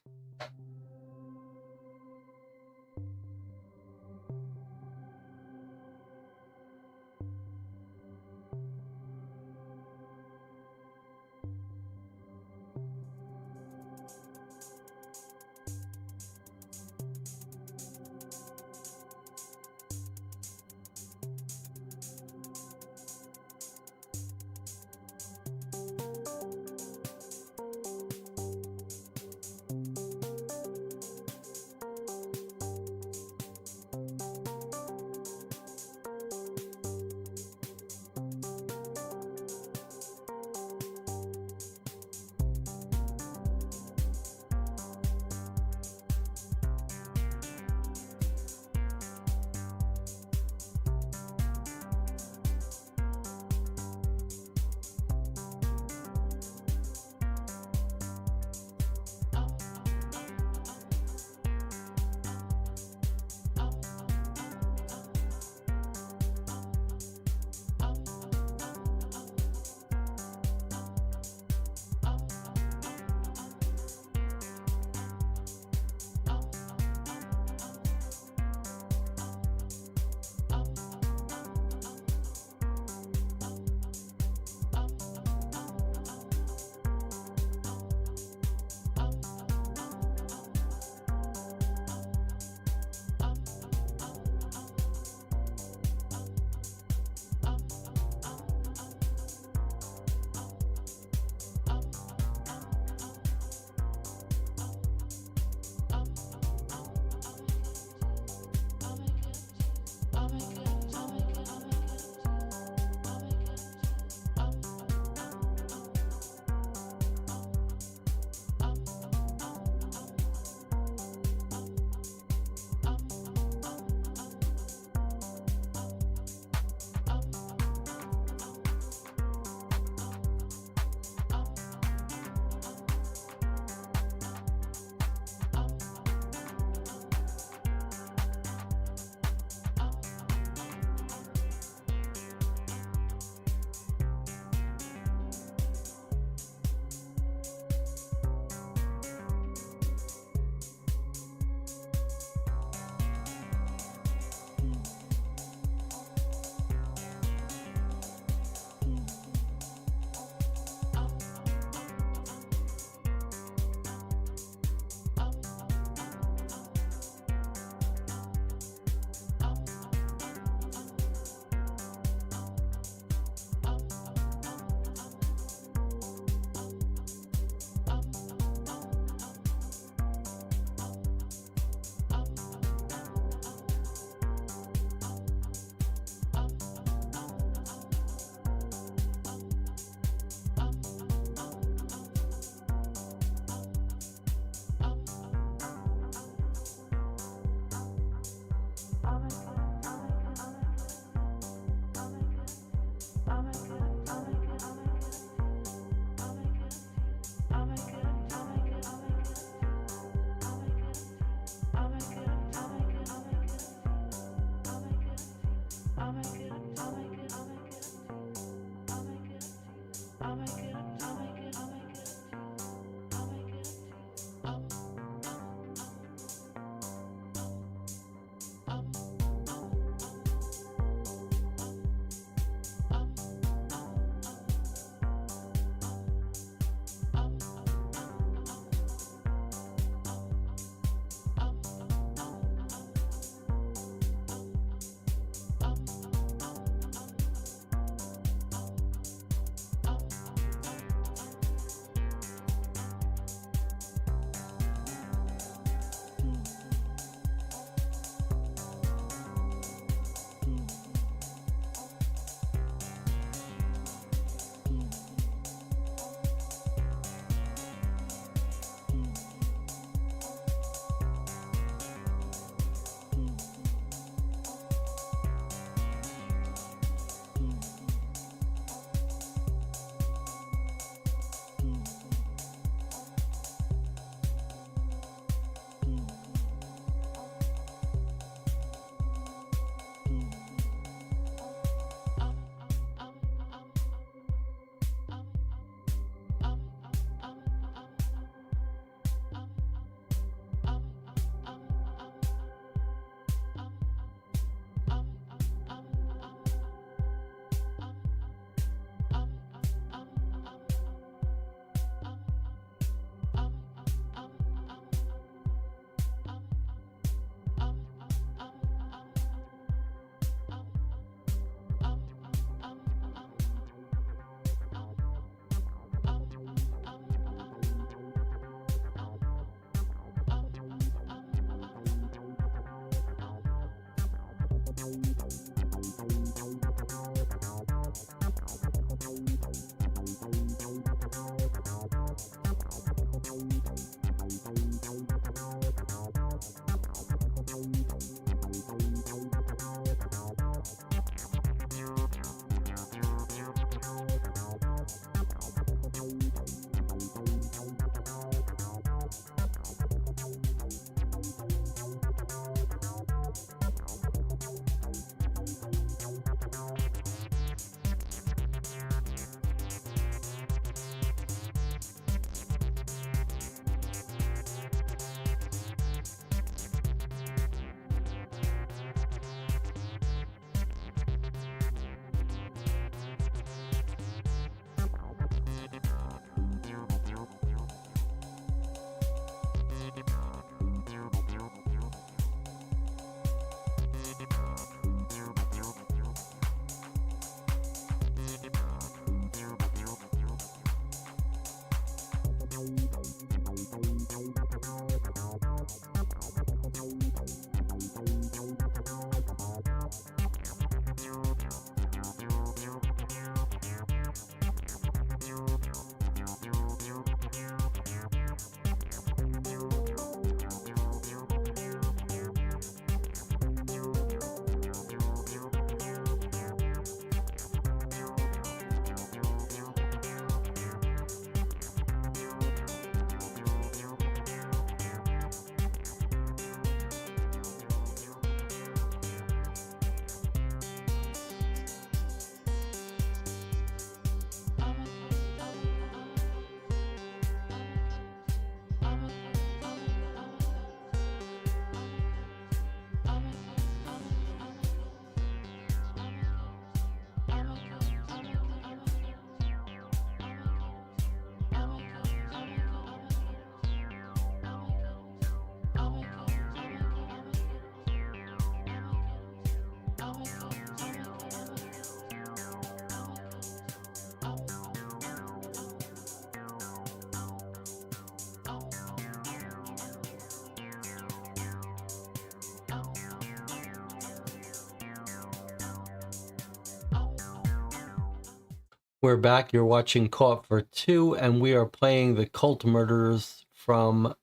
We're back. You're watching Co-op for Two, and we are playing The Cult Murders from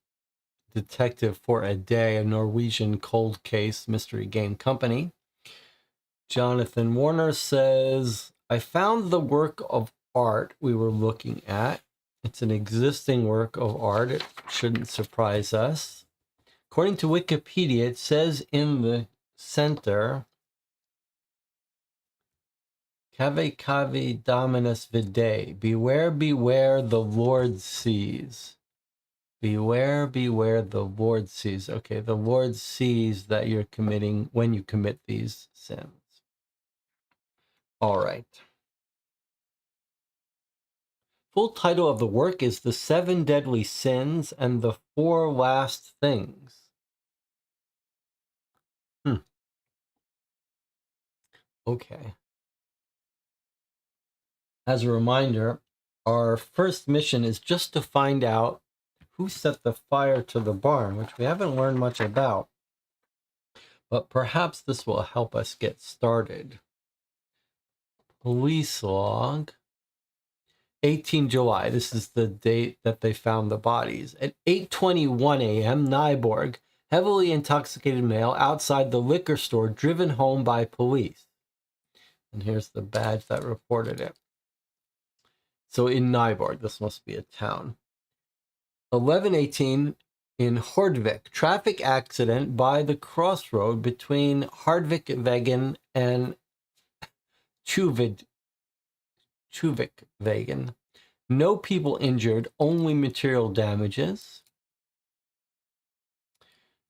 Detective for a Day, a Norwegian cold case mystery game company. Jonathan Warner says, I found the work of art we were looking at. It's an existing work of art. It shouldn't surprise us. According to Wikipedia, it says in the center, Cave cave dominus vide. Beware, beware, the Lord sees. Beware, beware, the Lord sees. Okay, the Lord sees that you're committing when you commit these sins. All right. Full title of the work is The Seven Deadly Sins and the Four Last Things. Okay. As a reminder, our first mission is just to find out who set the fire to the barn, which we haven't learned much about. But perhaps this will help us get started. Police log. 18 July. This is the date that they found the bodies. At 8:21 a.m., Nyborg, heavily intoxicated male outside the liquor store, driven home by police. And here's the badge that reported it. So in Nyborg, this must be a town. 11:18 in Hordvik, traffic accident by the crossroad between Hardvikvägen and Tjuvikvägen. No people injured, only material damages.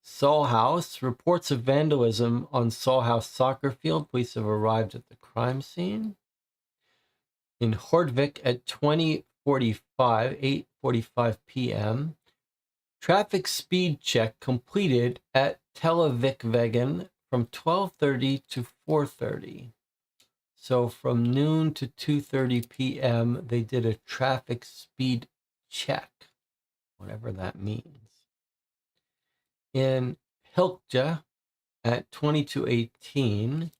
Sawhouse, reports of vandalism on Sawhouse soccer field. Police have arrived at the crime scene. In Hordvik at 8:45 p.m. Traffic speed check completed at Televikvägen from 12:30 to 4:30. So from noon to 2:30 p.m., they did a traffic speed check, whatever that means. In Hilkja at 22:18,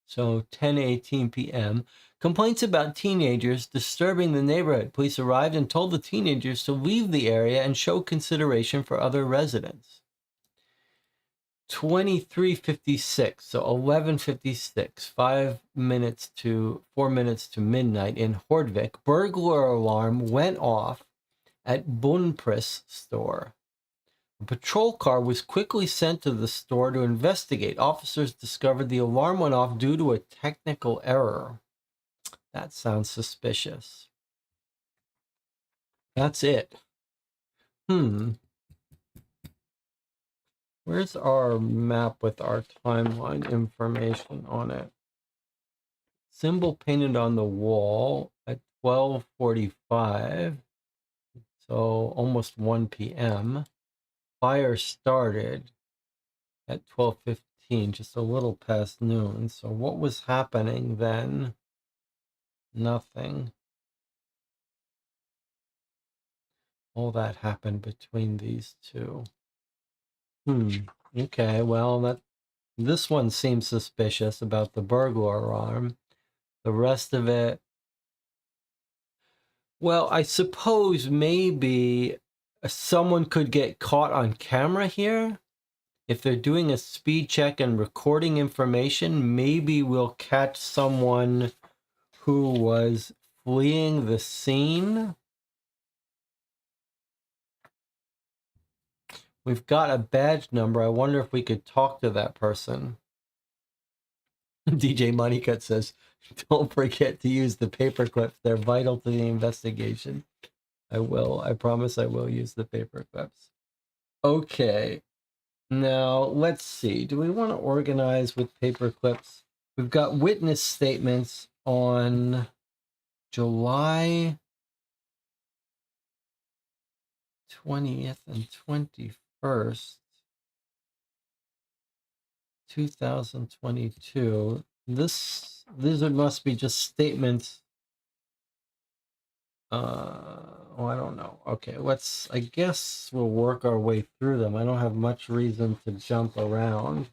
so 10:18 p.m., complaints about teenagers disturbing the neighborhood. Police arrived and told the teenagers to leave the area and show consideration for other residents. 23:56, so 11:56, 4 minutes to midnight in Hordvik, burglar alarm went off at Bunnpris store. A patrol car was quickly sent to the store to investigate. Officers discovered the alarm went off due to a technical error. That sounds suspicious. That's it. Where's our map with our timeline information on it? Symbol painted on the wall at 12:45, so almost 1 p.m. Fire started at 12:15, just a little past noon. So what was happening then? Nothing. All that happened between these two. Okay, well, this one seems suspicious about the burglar alarm. The rest of it, well, I suppose maybe someone could get caught on camera here. If they're doing a speed check and recording information, maybe we'll catch someone who was fleeing the scene. We've got a badge number. I wonder if we could talk to that person. DJ Moneycut says, don't forget to use the paper clips. They're vital to the investigation. I will. I promise I will use the paper clips. Okay. Now, let's see. Do we want to organize with paper clips? We've got witness statements on July 20th and 21st, 2022. These must be just statements. I don't know. Okay, I guess we'll work our way through them. I don't have much reason to jump around.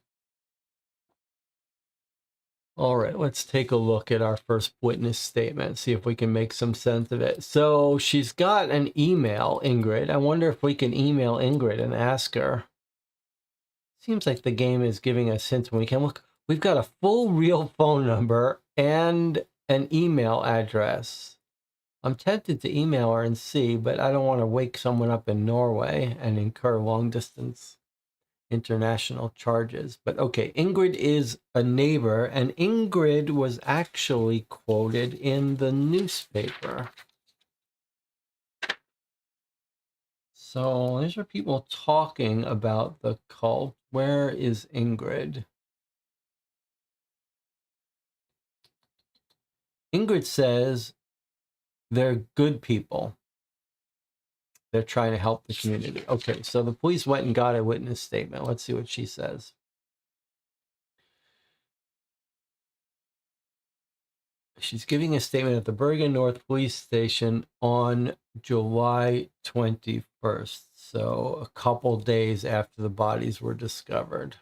All right, let's take a look at our first witness statement, see if we can make some sense of it. So she's got an email, Ingrid. I wonder if we can email Ingrid and ask her. Seems like the game is giving us hints when we can. Look, we've got a full real phone number and an email address. I'm tempted to email her and see, but I don't want to wake someone up in Norway and incur long-distance international charges. But okay, Ingrid is a neighbor, and Ingrid was actually quoted in the newspaper. So these are people talking about the cult. Where is Ingrid? Ingrid says they're good people. They're trying to help the community. Okay, so the police went and got a witness statement. Let's see what she says. She's giving a statement at the Bergen North Police Station on July 21st, so a couple days after the bodies were discovered.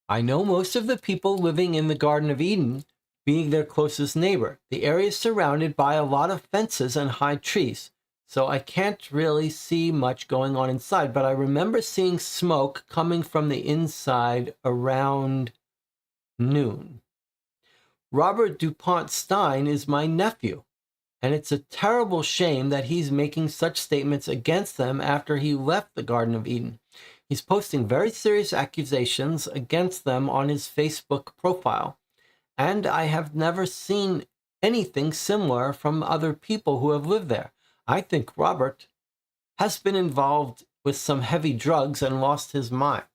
I know most of the people living in the Garden of Eden, being their closest neighbor. The area is surrounded by a lot of fences and high trees, so I can't really see much going on inside, but I remember seeing smoke coming from the inside around noon. Robert DuPont Stein is my nephew, and it's a terrible shame that he's making such statements against them after he left the Garden of Eden. He's posting very serious accusations against them on his Facebook profile, and I have never seen anything similar from other people who have lived there. I think Robert has been involved with some heavy drugs and lost his mind.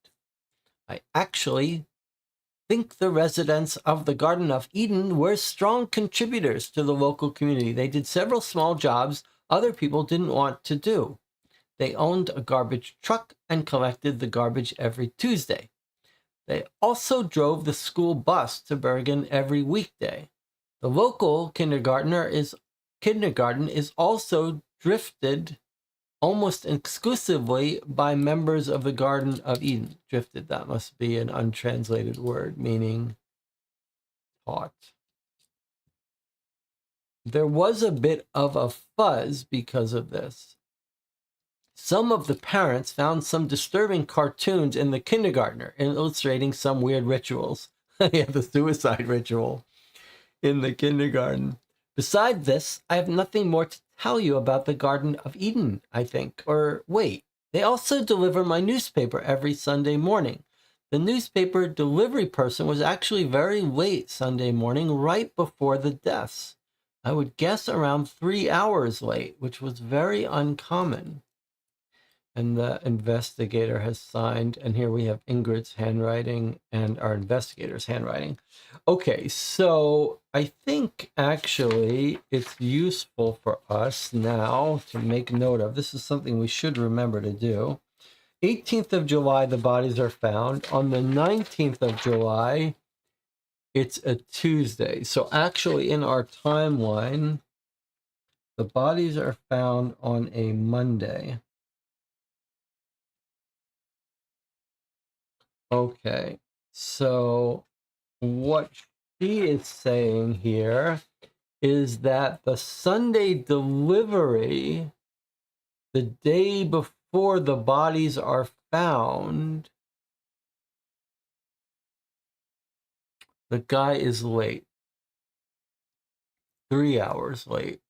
I actually think the residents of the Garden of Eden were strong contributors to the local community. They did several small jobs other people didn't want to do. They owned a garbage truck and collected the garbage every Tuesday. They also drove the school bus to Bergen every weekday. The local kindergarten is also drifted almost exclusively by members of the Garden of Eden. Drifted, that must be an untranslated word, meaning taught. There was a bit of a fuzz because of this. Some of the parents found some disturbing cartoons in the kindergartner illustrating some weird rituals. Yeah, the suicide ritual in the kindergarten. Besides this, I have nothing more to tell you about the Garden of Eden, I think. Or wait, they also deliver my newspaper every Sunday morning. The newspaper delivery person was actually very late Sunday morning, right before the deaths. I would guess around 3 hours late, which was very uncommon. And the investigator has signed, and here we have Ingrid's handwriting and our investigator's handwriting. Okay, so I think actually it's useful for us now to make note of. This is something we should remember to do. 18th of July, the bodies are found. On the 19th of July, it's a Tuesday. So actually in our timeline, the bodies are found on a Monday. Okay, so what she is saying here is that the Sunday delivery, the day before the bodies are found, the guy is late, 3 hours late.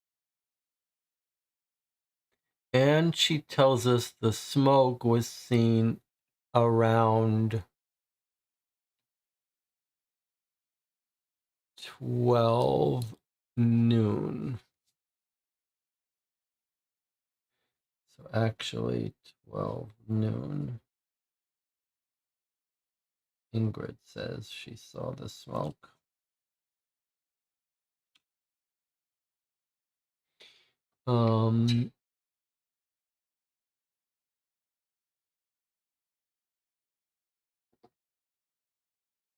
And she tells us the smoke was seen around 12 noon. So actually 12 noon. Ingrid says she saw the smoke.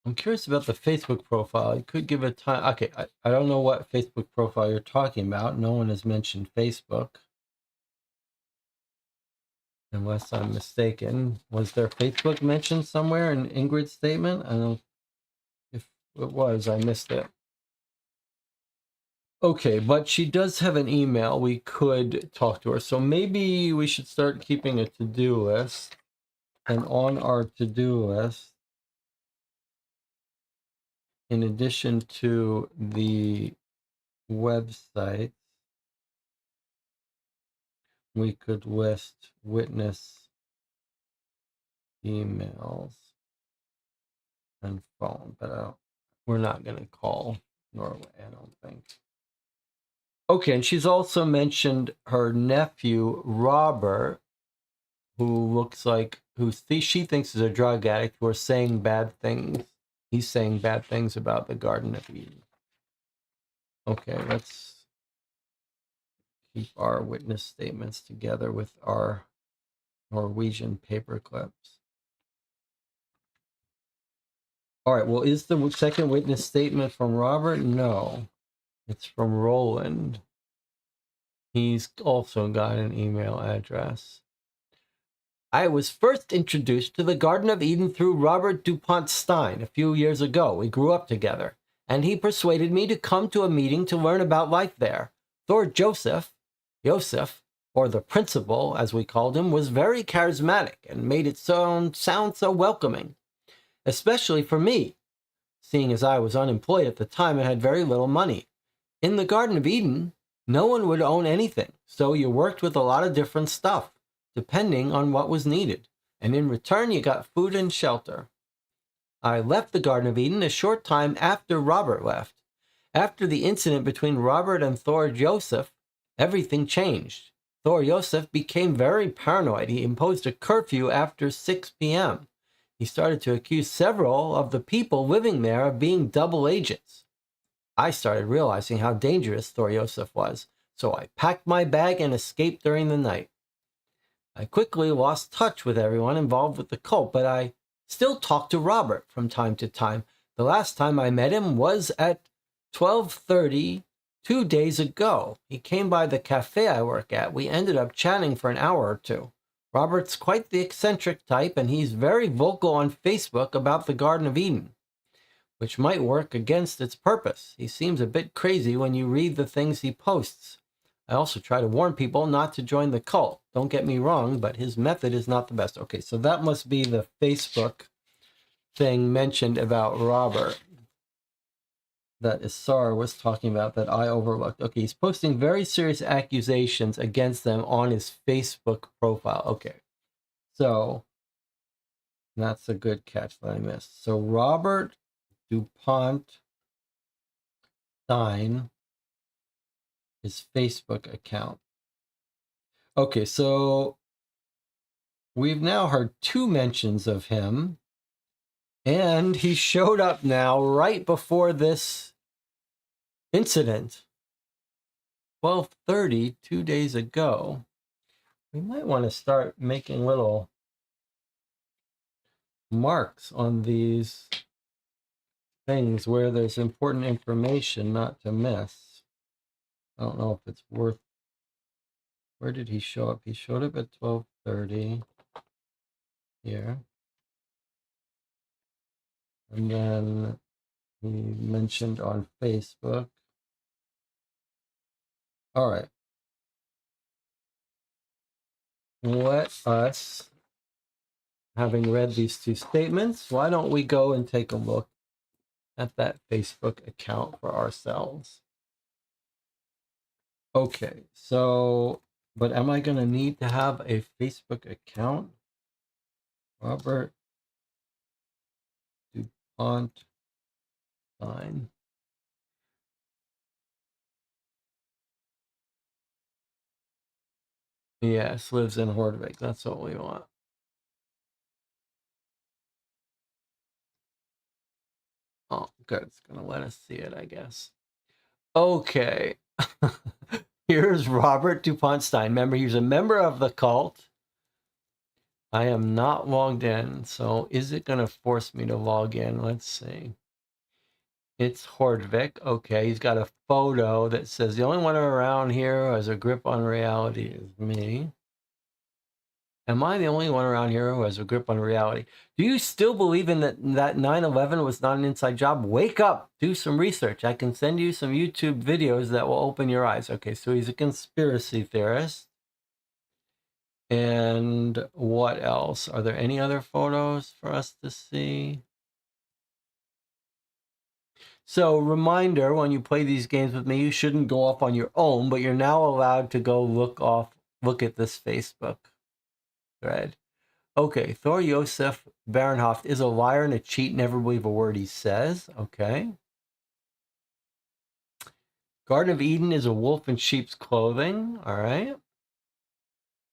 I'm curious about the Facebook profile. You could give a time. Okay, I don't know what Facebook profile you're talking about. No one has mentioned Facebook. Unless I'm mistaken. Was there Facebook mentioned somewhere in Ingrid's statement? I don't know if it was. I missed it. Okay, but she does have an email. We could talk to her. So maybe we should start keeping a to-do list. And on our to-do list, in addition to the website, we could list witness emails and phone, but we're not going to call Norway, I don't think. Okay, and she's also mentioned her nephew, Robert, who looks like, she thinks is a drug addict, who are saying bad things. He's saying bad things about the Garden of Eden. Okay, let's keep our witness statements together with our Norwegian paper clips. All right, well, is the second witness statement from Robert? No, it's from Roland. He's also got an email address. I was first introduced to the Garden of Eden through Robert DuPont Stein a few years ago. We grew up together, and he persuaded me to come to a meeting to learn about life there. Thor Joseph, or the principal, as we called him, was very charismatic and made it sound so welcoming, especially for me, seeing as I was unemployed at the time and had very little money. In the Garden of Eden, no one would own anything, so you worked with a lot of different stuff, depending on what was needed, and in return you got food and shelter. I left the Garden of Eden a short time after Robert left. After the incident between Robert and Thor Joseph, everything changed. Thor Joseph became very paranoid. He imposed a curfew after 6 p.m. He started to accuse several of the people living there of being double agents. I started realizing how dangerous Thor Joseph was, so I packed my bag and escaped during the night. I quickly lost touch with everyone involved with the cult, but I still talked to Robert from time to time. The last time I met him was at 12:30 2 days ago. He came by the cafe I work at. We ended up chatting for an hour or two. Robert's quite the eccentric type, and he's very vocal on Facebook about the Garden of Eden, which might work against its purpose. He seems a bit crazy when you read the things he posts. I also try to warn people not to join the cult. Don't get me wrong, but his method is not the best. Okay, so that must be the Facebook thing mentioned about Robert that Isar was talking about that I overlooked. Okay, he's posting very serious accusations against them on his Facebook profile. Okay, so that's a good catch that I missed. So Robert DuPont Stein, his Facebook account. Okay, so we've now heard 2 mentions of him, and he showed up now right before this incident. 12:30, 2 days ago. We might want to start making little marks on these things where there's important information not to miss. I don't know if it's worth. Where did he show up? He showed up at 12:30 here. And then he mentioned on Facebook. All right. Let us, having read these 2 statements, why don't we go and take a look at that Facebook account for ourselves? Okay, so, but am I going to need to have a Facebook account? Robert DuPont Stein. Yes, lives in Hordvik. That's what we want. Oh, good. It's going to let us see it, I guess. Okay. Here's Robert DuPont Stein. Remember, he was a member of the cult. I am not logged in, so is it going to force me to log in? Let's see. It's Hordvik. Okay, he's got a photo that says the only one around here who has a grip on reality is me. Am I the only one around here who has a grip on reality? Do you still believe in that 9/11 was not an inside job? Wake up, do some research. I can send you some YouTube videos that will open your eyes. Okay, so he's a conspiracy theorist. And what else? Are there any other photos for us to see? So, reminder, when you play these games with me, you shouldn't go off on your own, but you're now allowed to go look at this Facebook thread. Okay, Thor Josef Barenhoft is a liar and a cheat, never believe a word he says. Okay. Garden of Eden is a wolf in sheep's clothing. All right.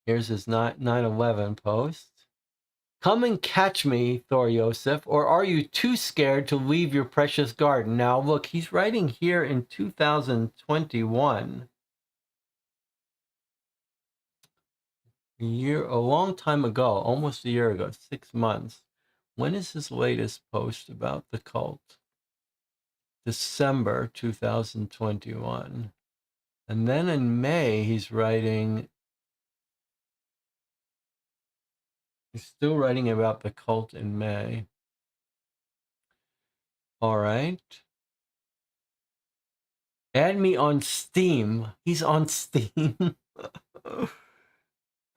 Here's his 9/11 post. Come and catch me, Thor Josef, or are you too scared to leave your precious garden? Now, look, he's writing here in 2021. A long time ago, almost a year ago, 6 months. When is his latest post about the cult? December 2021. And then in May, he's still writing about the cult in May. All right. Add me on Steam. He's on Steam.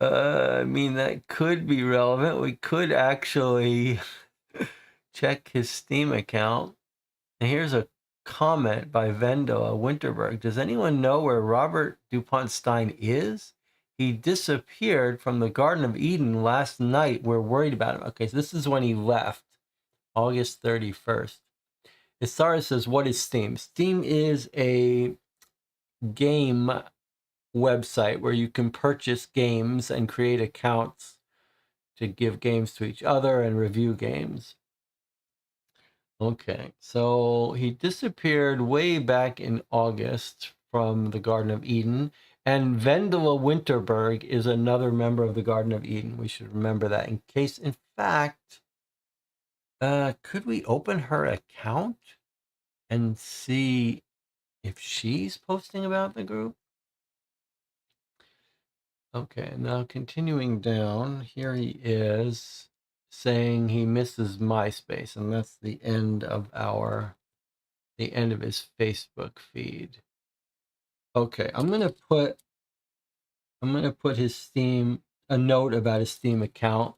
I mean, that could be relevant. We could actually check his Steam account. And here's a comment by Vendela Winterberg. Does anyone know where Robert DuPont Stein is? He disappeared from the Garden of Eden last night. We're worried about him. Okay, so this is when he left, August 31st. Isara says, what is Steam? Steam is a game website where you can purchase games and create accounts to give games to each other and review games. Okay, so he disappeared way back in August from the Garden of Eden, and Vendela Winterberg is another member of the Garden of Eden. We should remember that in case, in fact, could we open her account and see if she's posting about the group. Okay, now continuing down, here he is saying he misses MySpace, and that's the end of his Facebook feed. Okay, I'm gonna put his Steam, a note about his Steam account.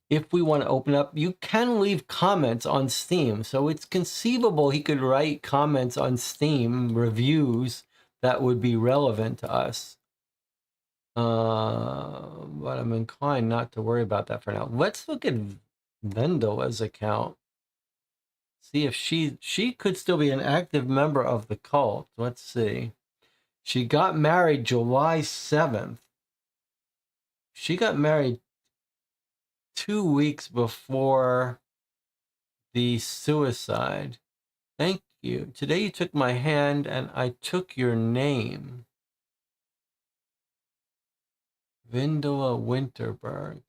If we want to open up, you can leave comments on Steam. So it's conceivable he could write comments on Steam, reviews that would be relevant to us. But I'm inclined not to worry about that for now. Let's look at Vendela's account. See if she could still be an active member of the cult. Let's see. She got married July 7th. She got married 2 weeks before the suicide. Thank you. Today you took my hand and I took your name. Vendela Winterberg.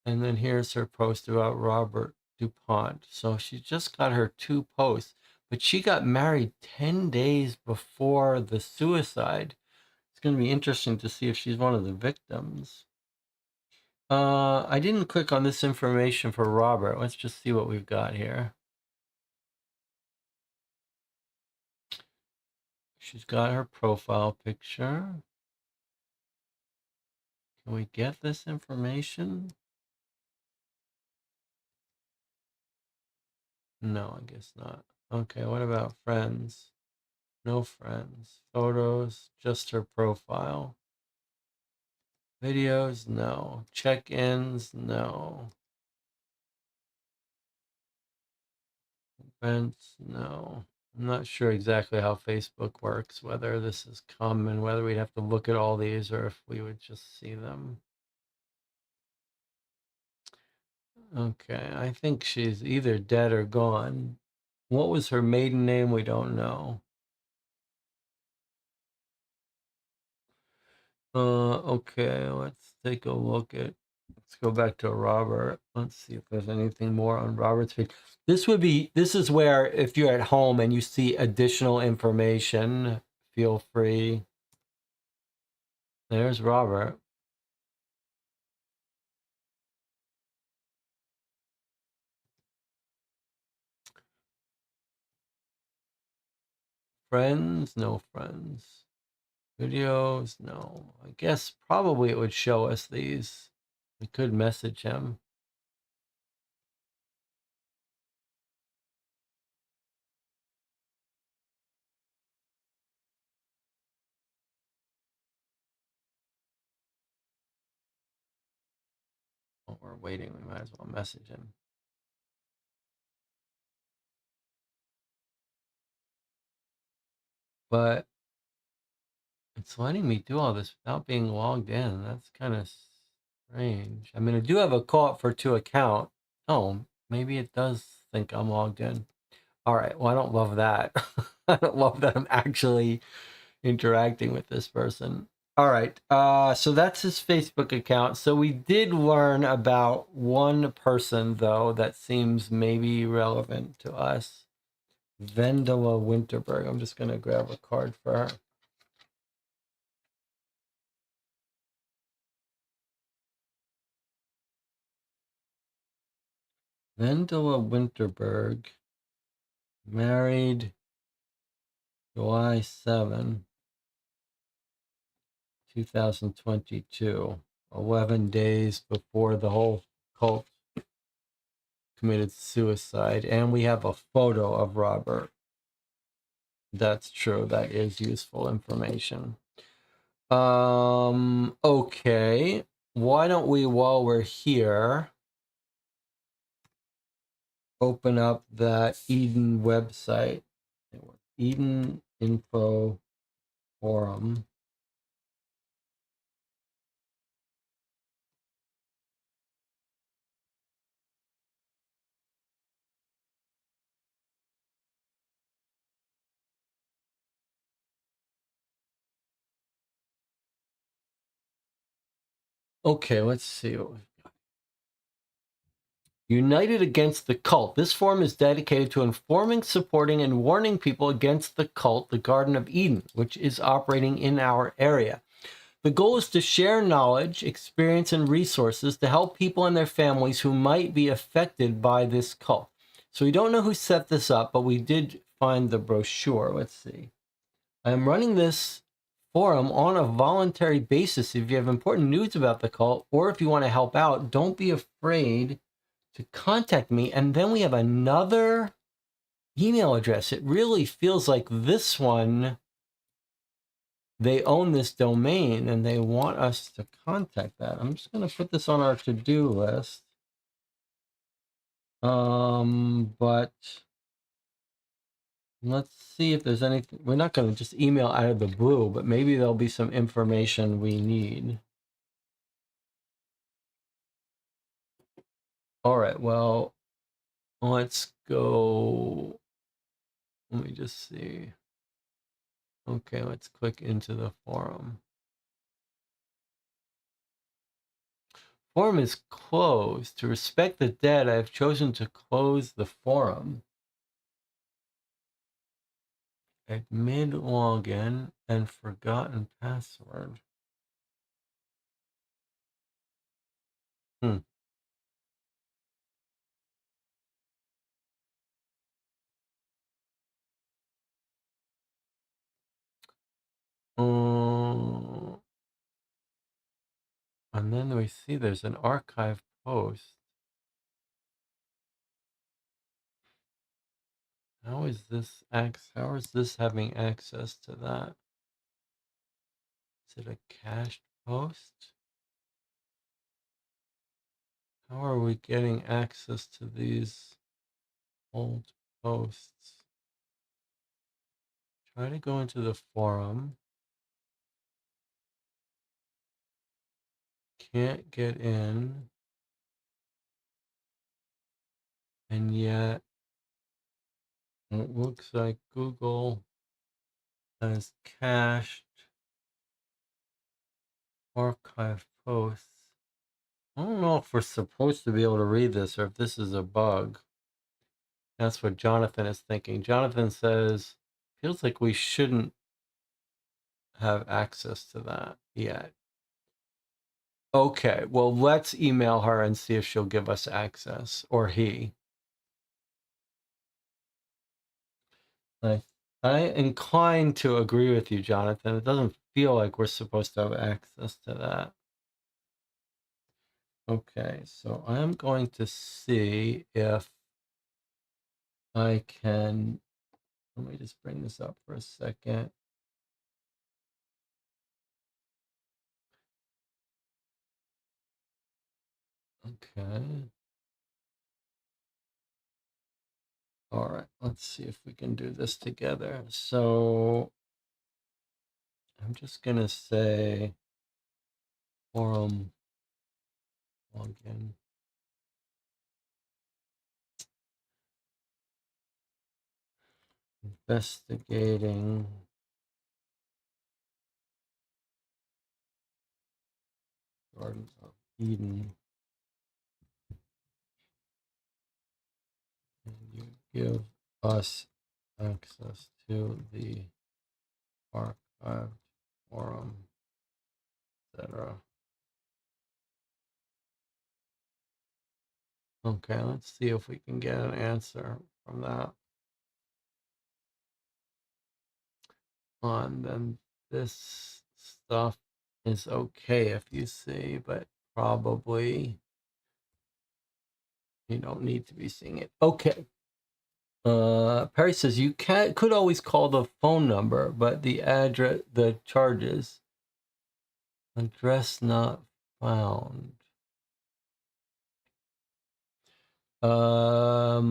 And then here's her post about Robert DuPont. So she just got her 2 posts, but she got married 10 days before the suicide. It's going to be interesting to see if she's one of the victims. I didn't click on this information for Robert. Let's just see what we've got here. She's got her profile picture. Can we get this information? No, I guess not. Okay, what about friends? No friends. Photos, just her profile. Videos, no. Check-ins, no. Events, no. I'm not sure exactly how Facebook works, whether this is common, whether we'd have to look at all these or if we would just see them. Okay, I think she's either dead or gone. What was her maiden name? We don't know. Okay, let's take a look at, let's go back to Robert. Let's see if there's anything more on Robert's page. This is where if you're at home and you see additional information, feel free. There's Robert. Friends, no friends. Videos, no. I guess probably it would show us these. We could message him. While we're waiting, we might as well message him. But it's letting me do all this without being logged in. That's kind of strange. I mean, I do have a call for 2 account. Oh, maybe it does think I'm logged in. All right. Well, I don't love that. I don't love that I'm actually interacting with this person. All right. So that's his Facebook account. So we did learn about one person, though, that seems maybe relevant to us. Vendela Winterberg. I'm just going to grab a card for her. Vendela Winterberg, married July 7, 2022, 11 days before the whole cult committed suicide. And we have a photo of Robert. That's true. That is useful information. Okay. Why don't we, while we're here, open up that Eden website. Eden Info Forum. Okay, let's see what we've got. United Against the Cult. This forum is dedicated to informing, supporting, and warning people against the cult, the Garden of Eden, which is operating in our area. The goal is to share knowledge, experience, and resources to help people and their families who might be affected by this cult. So we don't know who set this up, but we did find the brochure. Let's see. I am running this forum on a voluntary basis. If you have important news about the cult, or if you want to help out, don't be afraid to contact me. And then we have another email address. It really feels like this one, they own this domain and they want us to contact that. I'm just going to put this on our to-do list. But let's see if there's anything. We're not going to just email out of the blue, but maybe there'll be some information we need. All right, well, let's go. Let me just see. Okay, let's click into the forum. Forum is closed. To respect the dead, I have chosen to close the forum. Admin login and forgotten password. And then we see there's an archive post. How is this having access to that? Is it a cached post? How are we getting access to these old posts? Try to go into the forum. Can't get in. And yet, it looks like Google has cached archive posts. I don't know if we're supposed to be able to read this or if this is a bug. That's what Jonathan is thinking. Jonathan says, feels like we shouldn't have access to that yet. Okay, well, let's email her and see if she'll give us access, or he. I incline to agree with you, Jonathan. It doesn't feel like we're supposed to have access to that. Okay, so I'm going to see if I can, let me just bring this up for a second. Okay. All right, let's see if we can do this together. So I'm just gonna say forum login. Investigating Garden of Eden. Can you give us access to the archived forum, etc.? Okay, let's see if we can get an answer from that. And then this stuff is okay if you see, but probably you don't need to be seeing it. Okay. Perry says you could always call the phone number, but the address, the charges, address not found. Well,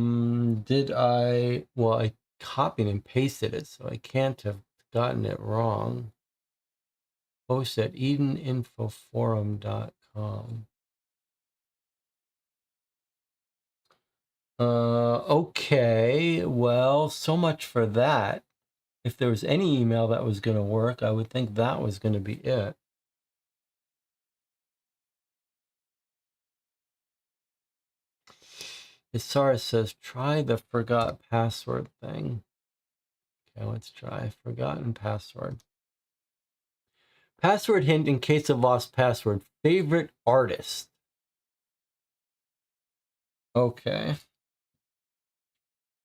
I copied and pasted it, so I can't have gotten it wrong. Post at edeninfoforum.com. Okay, well, so much for that. If there was any email that was going to work, I would think that was going to be it. Isara says, try the forgot password thing. Okay, let's try forgotten password. Password hint in case of lost password. Favorite artist. Okay.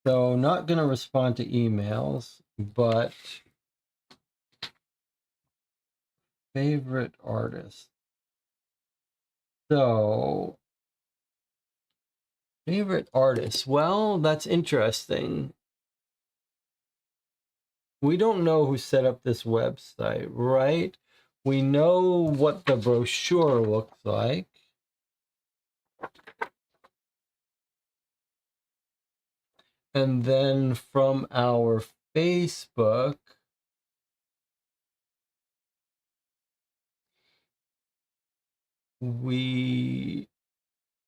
So not going to respond to emails, but favorite artist. So favorite artist. Well, that's interesting. We don't know who set up this website, right? We know what the brochure looks like. And then from our Facebook, we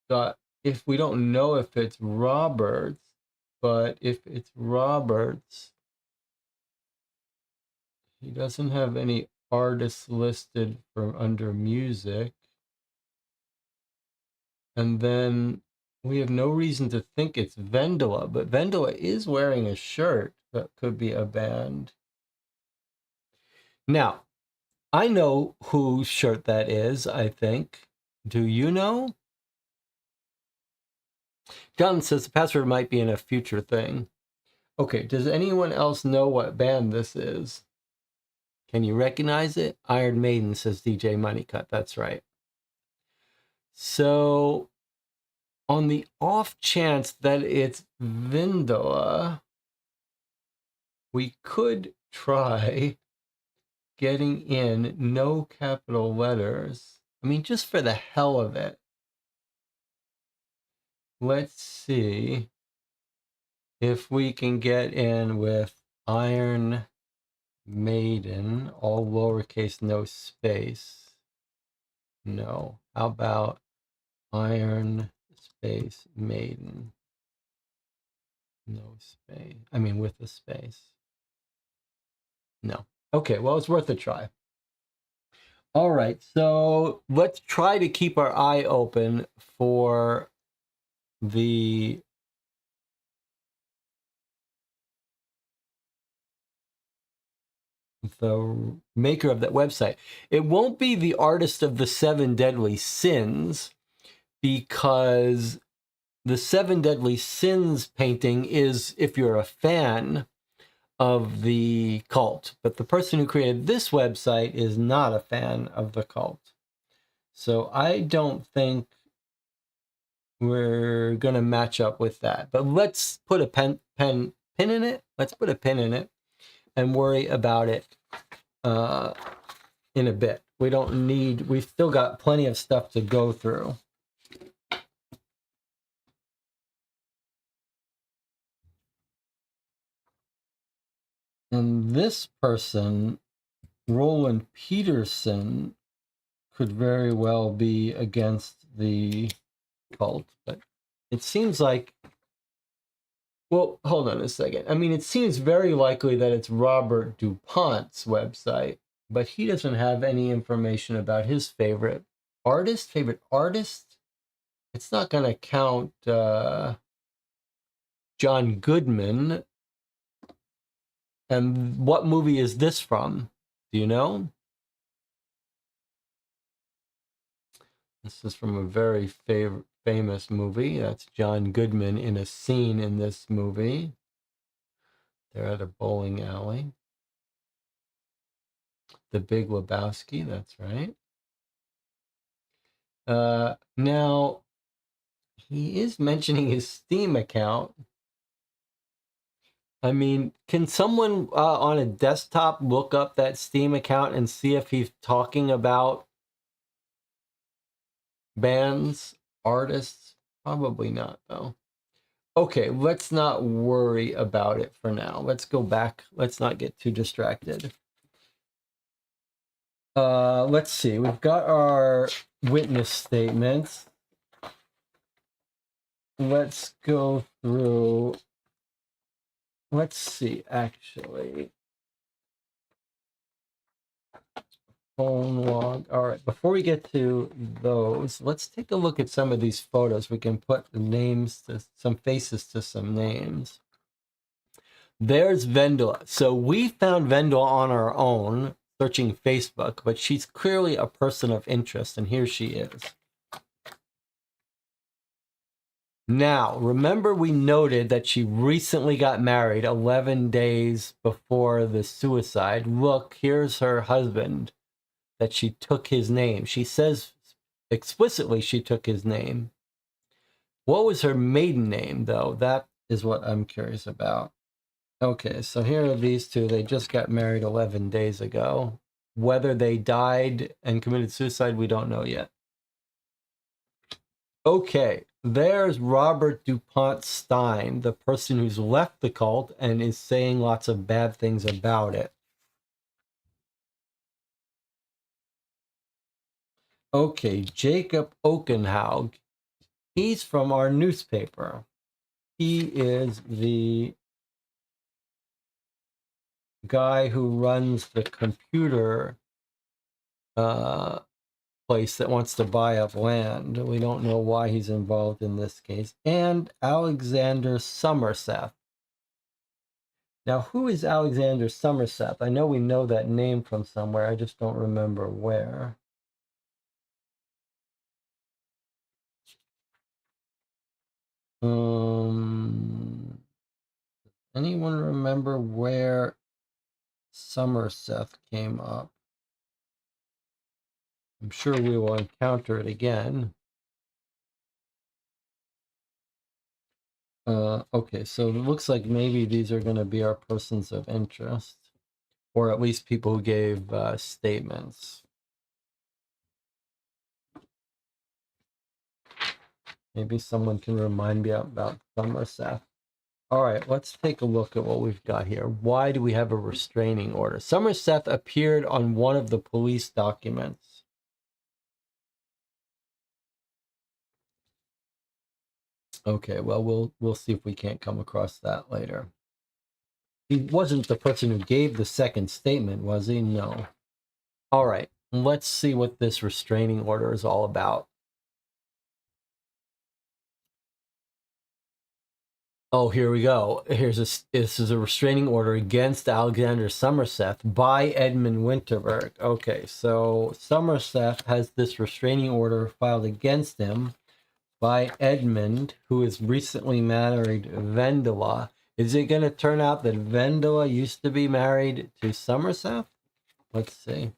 got, if we don't know if it's Roberts, but if it's Roberts, he doesn't have any artists listed for under music. And then we have no reason to think it's Vendela, but Vendela is wearing a shirt that could be a band. Now, I know whose shirt that is, I think. Do you know? John says the password might be in a future thing. Okay, does anyone else know what band this is? Can you recognize it? Iron Maiden, says DJ Moneycut. That's right. So, on the off chance that it's Vendela, we could try getting in no capital letters. I mean, just for the hell of it. Let's see if we can get in with Iron Maiden, all lowercase, no space. No. How about Iron space Maiden? No space. I mean, with a space. No. Okay, well, it's worth a try. All right, so let's try to keep our eye open for the maker of that website. It won't be the artist of the 7 Deadly Sins, because the 7 Deadly Sins painting is if you're a fan of the cult, but the person who created this website is not a fan of the cult. So I don't think we're going to match up with that. But let's put a pin in it. Let's put a pin in it and worry about it in a bit. We've still got plenty of stuff to go through. And this person, Roland Peterson, could very well be against the cult, but it seems like, well, hold on a second. I mean, it seems very likely that it's Robert DuPont's website, but he doesn't have any information about his favorite artist. It's not going to count John Goodman. And what movie is this from? Do you know? This is from a very famous movie. That's John Goodman in a scene in this movie. They're at a bowling alley. The Big Lebowski, that's right. Now, he is mentioning his Steam account. I mean, can someone on a desktop look up that Steam account and see if he's talking about bands, artists? Probably not, though. Okay, let's not worry about it for now. Let's go back. Let's not get too distracted. Let's see. We've got our witness statements. Let's go through. Let's see, actually. phone log. All right, before we get to those, let's take a look at some of these photos. We can put the names to some faces to some names. There's Vendela. So we found Vendela on our own, searching Facebook, but she's clearly a person of interest, and here she is. Now, remember we noted that she recently got married 11 days before the suicide. Look, here's her husband, that she took his name. She says explicitly she took his name. What was her maiden name, though? That is what I'm curious about. Okay, so here are these two. They just got married 11 days ago. Whether they died and committed suicide, we don't know yet. Okay, there's Robert DuPont Stein, the person who's left the cult and is saying lots of bad things about it. Okay, Jacob Okenhaug. He's from our newspaper. He is the guy who runs the computer place that wants to buy up land. We don't know why he's involved in this case. And Alexander Somerset. Now, who is Alexander Somerset? I know we know that name from somewhere. I just don't remember where. Anyone remember where Somerset came up? I'm sure we will encounter it again. Okay, so it looks like maybe these are going to be our persons of interest, or at least people who gave statements. Maybe someone can remind me about Somerset. All right, let's take a look at what we've got here. Why do we have a restraining order? Somerset appeared on one of the police documents. Okay, well, we'll see if we can't come across that later. He wasn't the person who gave the second statement, was he? No. All right, let's see what this restraining order is all about. Oh, here we go. This is a restraining order against Alexander Somerset by Edmund Winterberg. Okay, so Somerset has this restraining order filed against him by Edmund, who is recently married Vendela. Is it going to turn out that Vendela used to be married to Somerset? Let's see.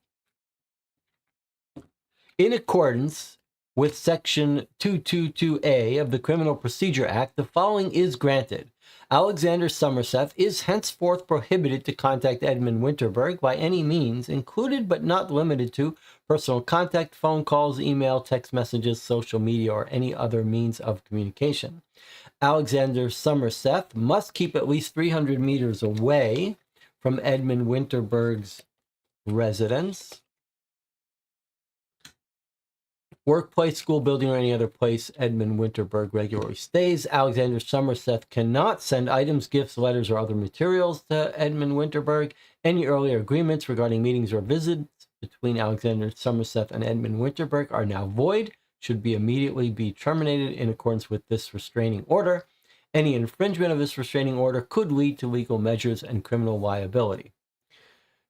In accordance with Section 222A of the Criminal Procedure Act, the following is granted. Alexander Somerset is henceforth prohibited to contact Edmund Winterberg by any means, included but not limited to personal contact, phone calls, email, text messages, social media, or any other means of communication. Alexander Somerset must keep at least 300 meters away from Edmund Winterberg's residence, workplace, school building, or any other place Edmund Winterberg regularly stays. Alexander Somerset cannot send items, gifts, letters, or other materials to Edmund Winterberg. Any earlier agreements regarding meetings or visits between Alexander Somerset and Edmund Winterberg are now void, should be immediately be terminated in accordance with this restraining order. Any infringement of this restraining order could lead to legal measures and criminal liability.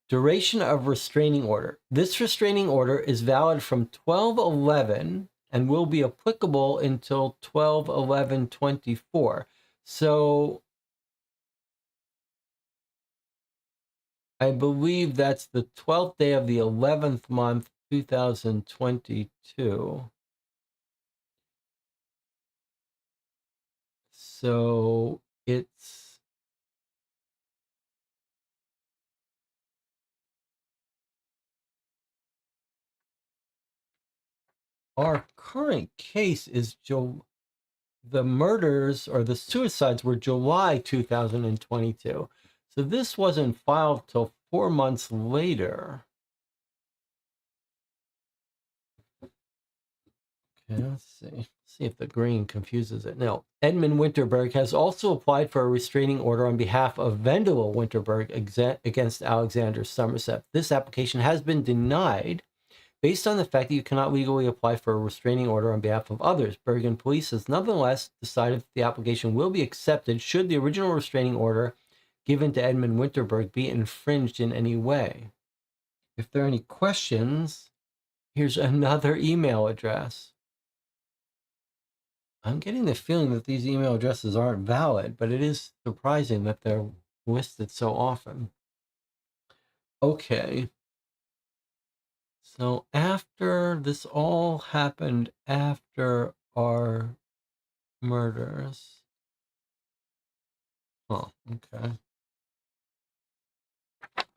Duration of restraining order. This restraining order is valid from 12/11 and will be applicable until 12/11/24. So I believe that's the 12th day of the 11th month, 2022. So it's our current case is the murders or the suicides were July 2022. So this wasn't filed till 4 months later. Okay, let's see. See if the green confuses it. No. Edmund Winterberg has also applied for a restraining order on behalf of Vendela Winterberg against Alexander Somerset. This application has been denied based on the fact that you cannot legally apply for a restraining order on behalf of others. Bergen Police has nonetheless decided that the application will be accepted should the original restraining order given to Edmund Winterberg be infringed in any way. If there are any questions, here's another email address. I'm getting the feeling that these email addresses aren't valid, but it is surprising that they're listed so often. Okay. So after this all happened after our murders. Oh, okay.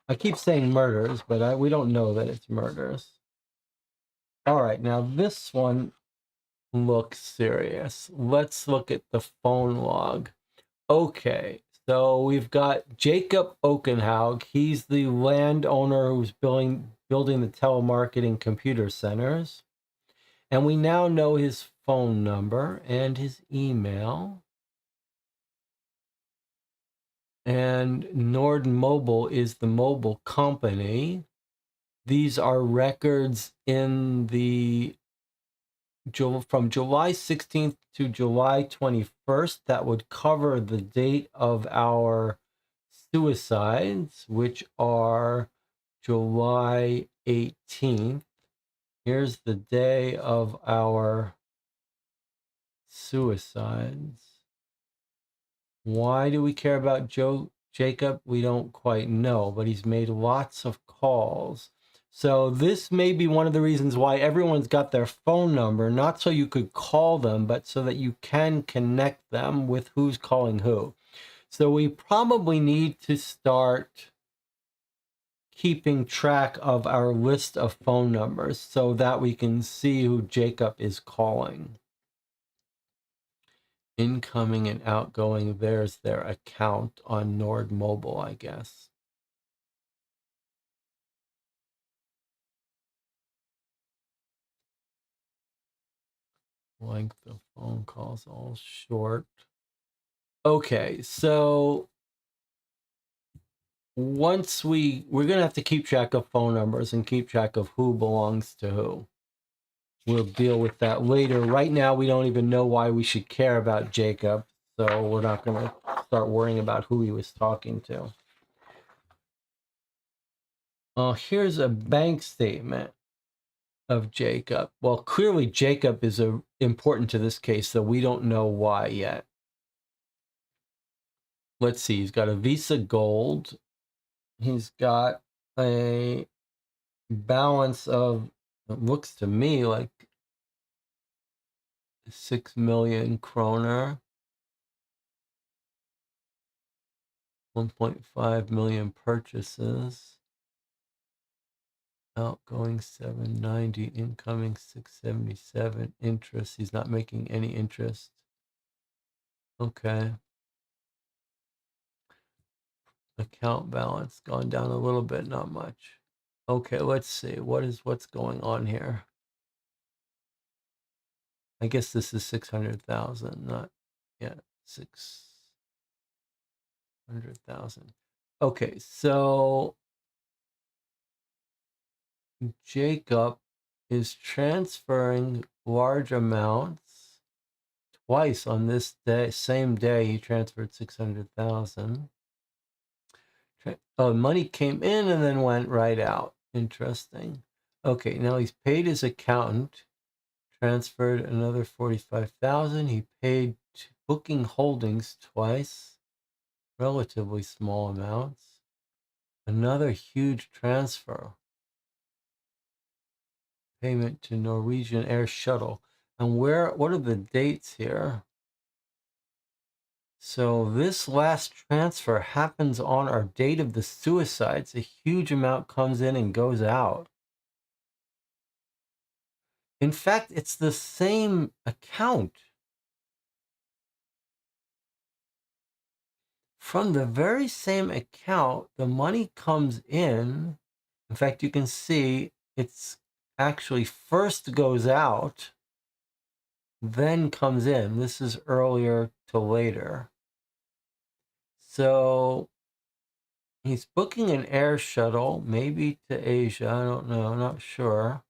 I keep saying murders, but we don't know that it's murders. All right, now this one looks serious. Let's look at the phone log. Okay, so we've got Jacob Okenhaug. He's the landowner who's building the telemarketing computer centers. And we now know his phone number and his email. And Nord Mobile is the mobile company. These are records in the from July 16th to July 21st that would cover the date of our suicides, which are July 18th. Here's the day of our suicides. Why do we care about Jacob? We don't quite know, but he's made lots of calls. So this may be one of the reasons why everyone's got their phone number, not so you could call them, but so that you can connect them with who's calling who. So we probably need to start keeping track of our list of phone numbers so that we can see who Jacob is calling. Incoming and outgoing, there's their account on Nord Mobile, I guess. Length of phone calls, all short. Okay, so once we're going to have to keep track of phone numbers and keep track of who belongs to who. We'll deal with that later. Right now, we don't even know why we should care about Jacob, so we're not going to start worrying about who he was talking to. Here's a bank statement of Jacob. Well, clearly Jacob is important to this case, so we don't know why yet. Let's see. He's got a Visa Gold. He's got a balance of, it looks to me like 6 million kroner. 1.5 million purchases. Outgoing 790, incoming 677. Interest, he's not making any interest. Okay. Account balance gone down a little bit, not much. Okay, let's see. What's going on here? I guess this is 600,000, not yet. 600,000. Okay, so Jacob is transferring large amounts twice on this day. Same day he transferred 600,000. Money came in and then went right out. Interesting. Okay, now he's paid his accountant, transferred another 45,000. He paid Booking Holdings twice, relatively small amounts. Another huge transfer. Payment to Norwegian Air Shuttle. And what are the dates here? So this last transfer happens on our date of the suicides. A huge amount comes in and goes out. In fact, it's the same account. From the very same account, the money comes in. In fact, you can see it's actually first goes out, then comes in. This is earlier to later. So he's booking an air shuttle, maybe to Asia. I don't know. I'm not sure.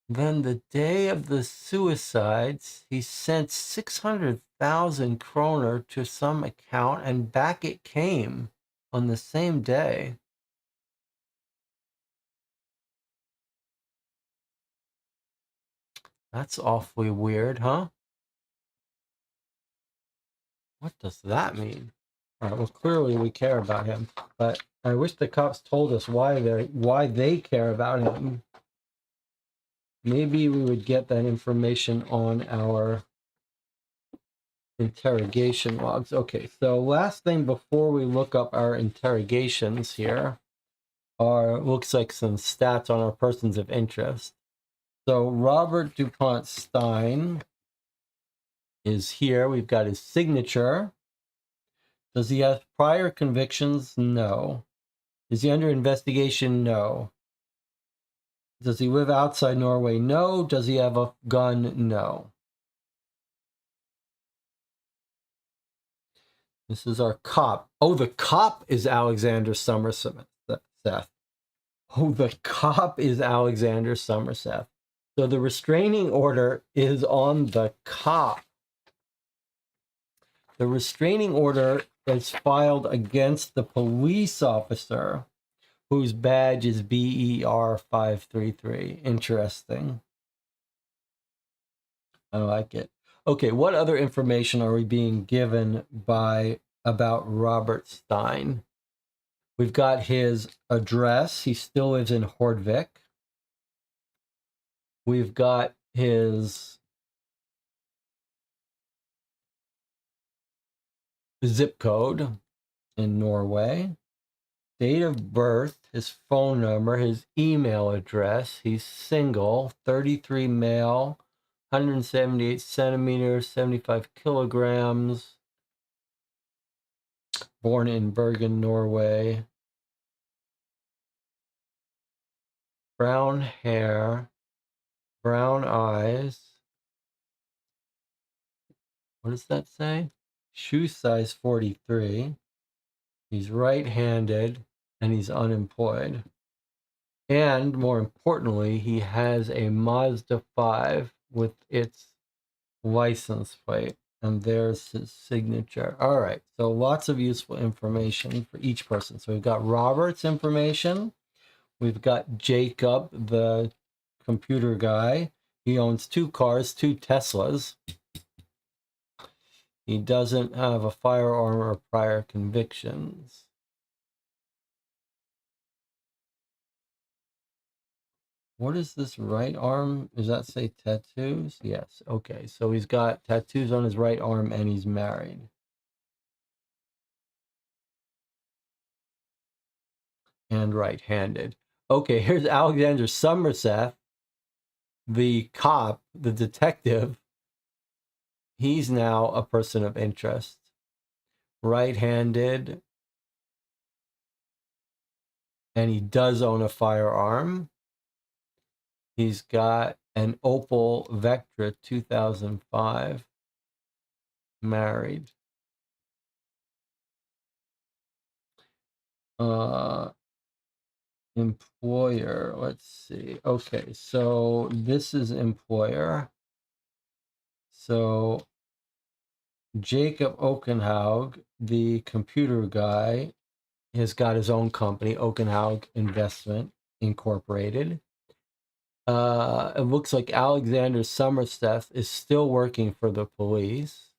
Then the day of the suicides, he sent 600,000 kroner to some account, and back it came on the same day. That's awfully weird, huh? What does that mean? All right, well, clearly we care about him, but I wish the cops told us why they care about him. Maybe we would get that information on our interrogation logs. Okay, so last thing before we look up our interrogations here are, looks like some stats on our persons of interest. So Robert DuPont Stein is here. We've got his signature. Does he have prior convictions? No. Is he under investigation? No. Does he live outside Norway? No. Does he have a gun? No. This is our cop. Oh, the cop is Alexander Somerset. Oh, the cop is Alexander Somerset. So the restraining order is on the cop. The restraining order is filed against the police officer whose badge is BER 533. Interesting. I like it. Okay, what other information are we being given about Robert Stein? We've got his address. He still lives in Hordvik. We've got his zip code in Norway, date of birth, his phone number, his email address. He's single, 33 male, 178 centimeters, 75 kilograms, born in Bergen, Norway. Brown hair, brown eyes. What does that say? Shoe size 43. He's right-handed and he's unemployed. And more importantly, he has a Mazda 5 with its license plate. And there's his signature. All right, so lots of useful information for each person. So we've got Robert's information. We've got Jacob, the computer guy. He owns 2 cars, 2 Teslas. He doesn't have a firearm or prior convictions. What is this right arm? Does that say tattoos? Yes. Okay. So he's got tattoos on his right arm and he's married. And right-handed. Okay, here's Alexander Somerset, the cop, the detective. He's now a person of interest. Right-handed. And he does own a firearm. He's got an Opel Vectra 2005. Married. Employer, let's see. Okay, so this is employer. So Jacob Okenhaug, the computer guy, has got his own company, Okenhaug Investment Incorporated. It looks like Alexander Somerset is still working for the police,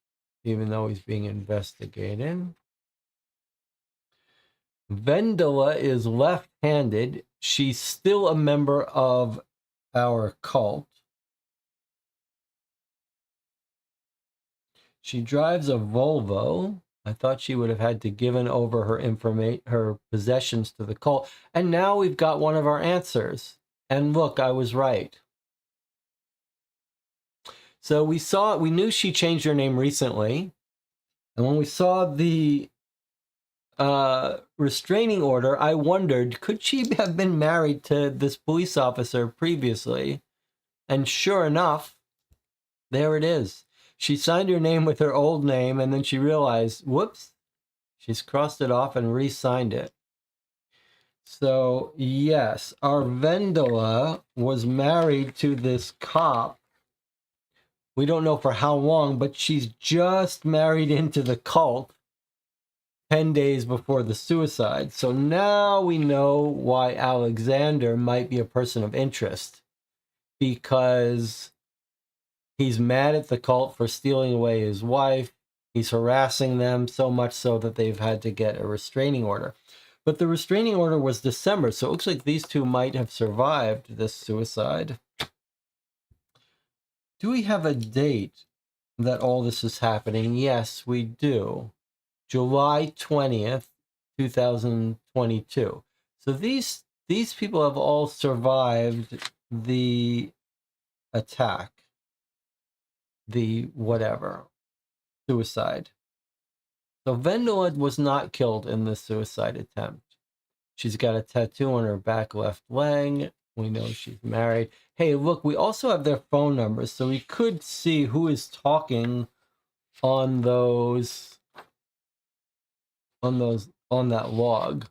even though he's being investigated. Vendela is left-handed. She's still a member of our cult. She drives a Volvo. I thought she would have had to given over her possessions to the cult. And now we've got one of our answers. And look, I was right. So we knew she changed her name recently. And when we saw the restraining order, I wondered, could she have been married to this police officer previously? And sure enough, There it is. She signed her name with her old name, and then she realized, whoops, she's crossed it off and re-signed it. So, yes, our Vendela was married to this cop. We don't know for how long, but she's just married into the cult 10 days before the suicide. So now we know why Alexander might be a person of interest, because he's mad at the cult for stealing away his wife. He's harassing them so much so that they've had to get a restraining order. But the restraining order was December, so it looks like these two might have survived this suicide. Do we have a date that all this is happening? Yes, we do. July 20th, 2022. So these people have all survived the attack, the whatever, suicide. So Vendela was not killed in this suicide attempt. She's got a tattoo on her back left leg. We know she's married. Hey, look, we also have their phone numbers, so we could see who is talking on that log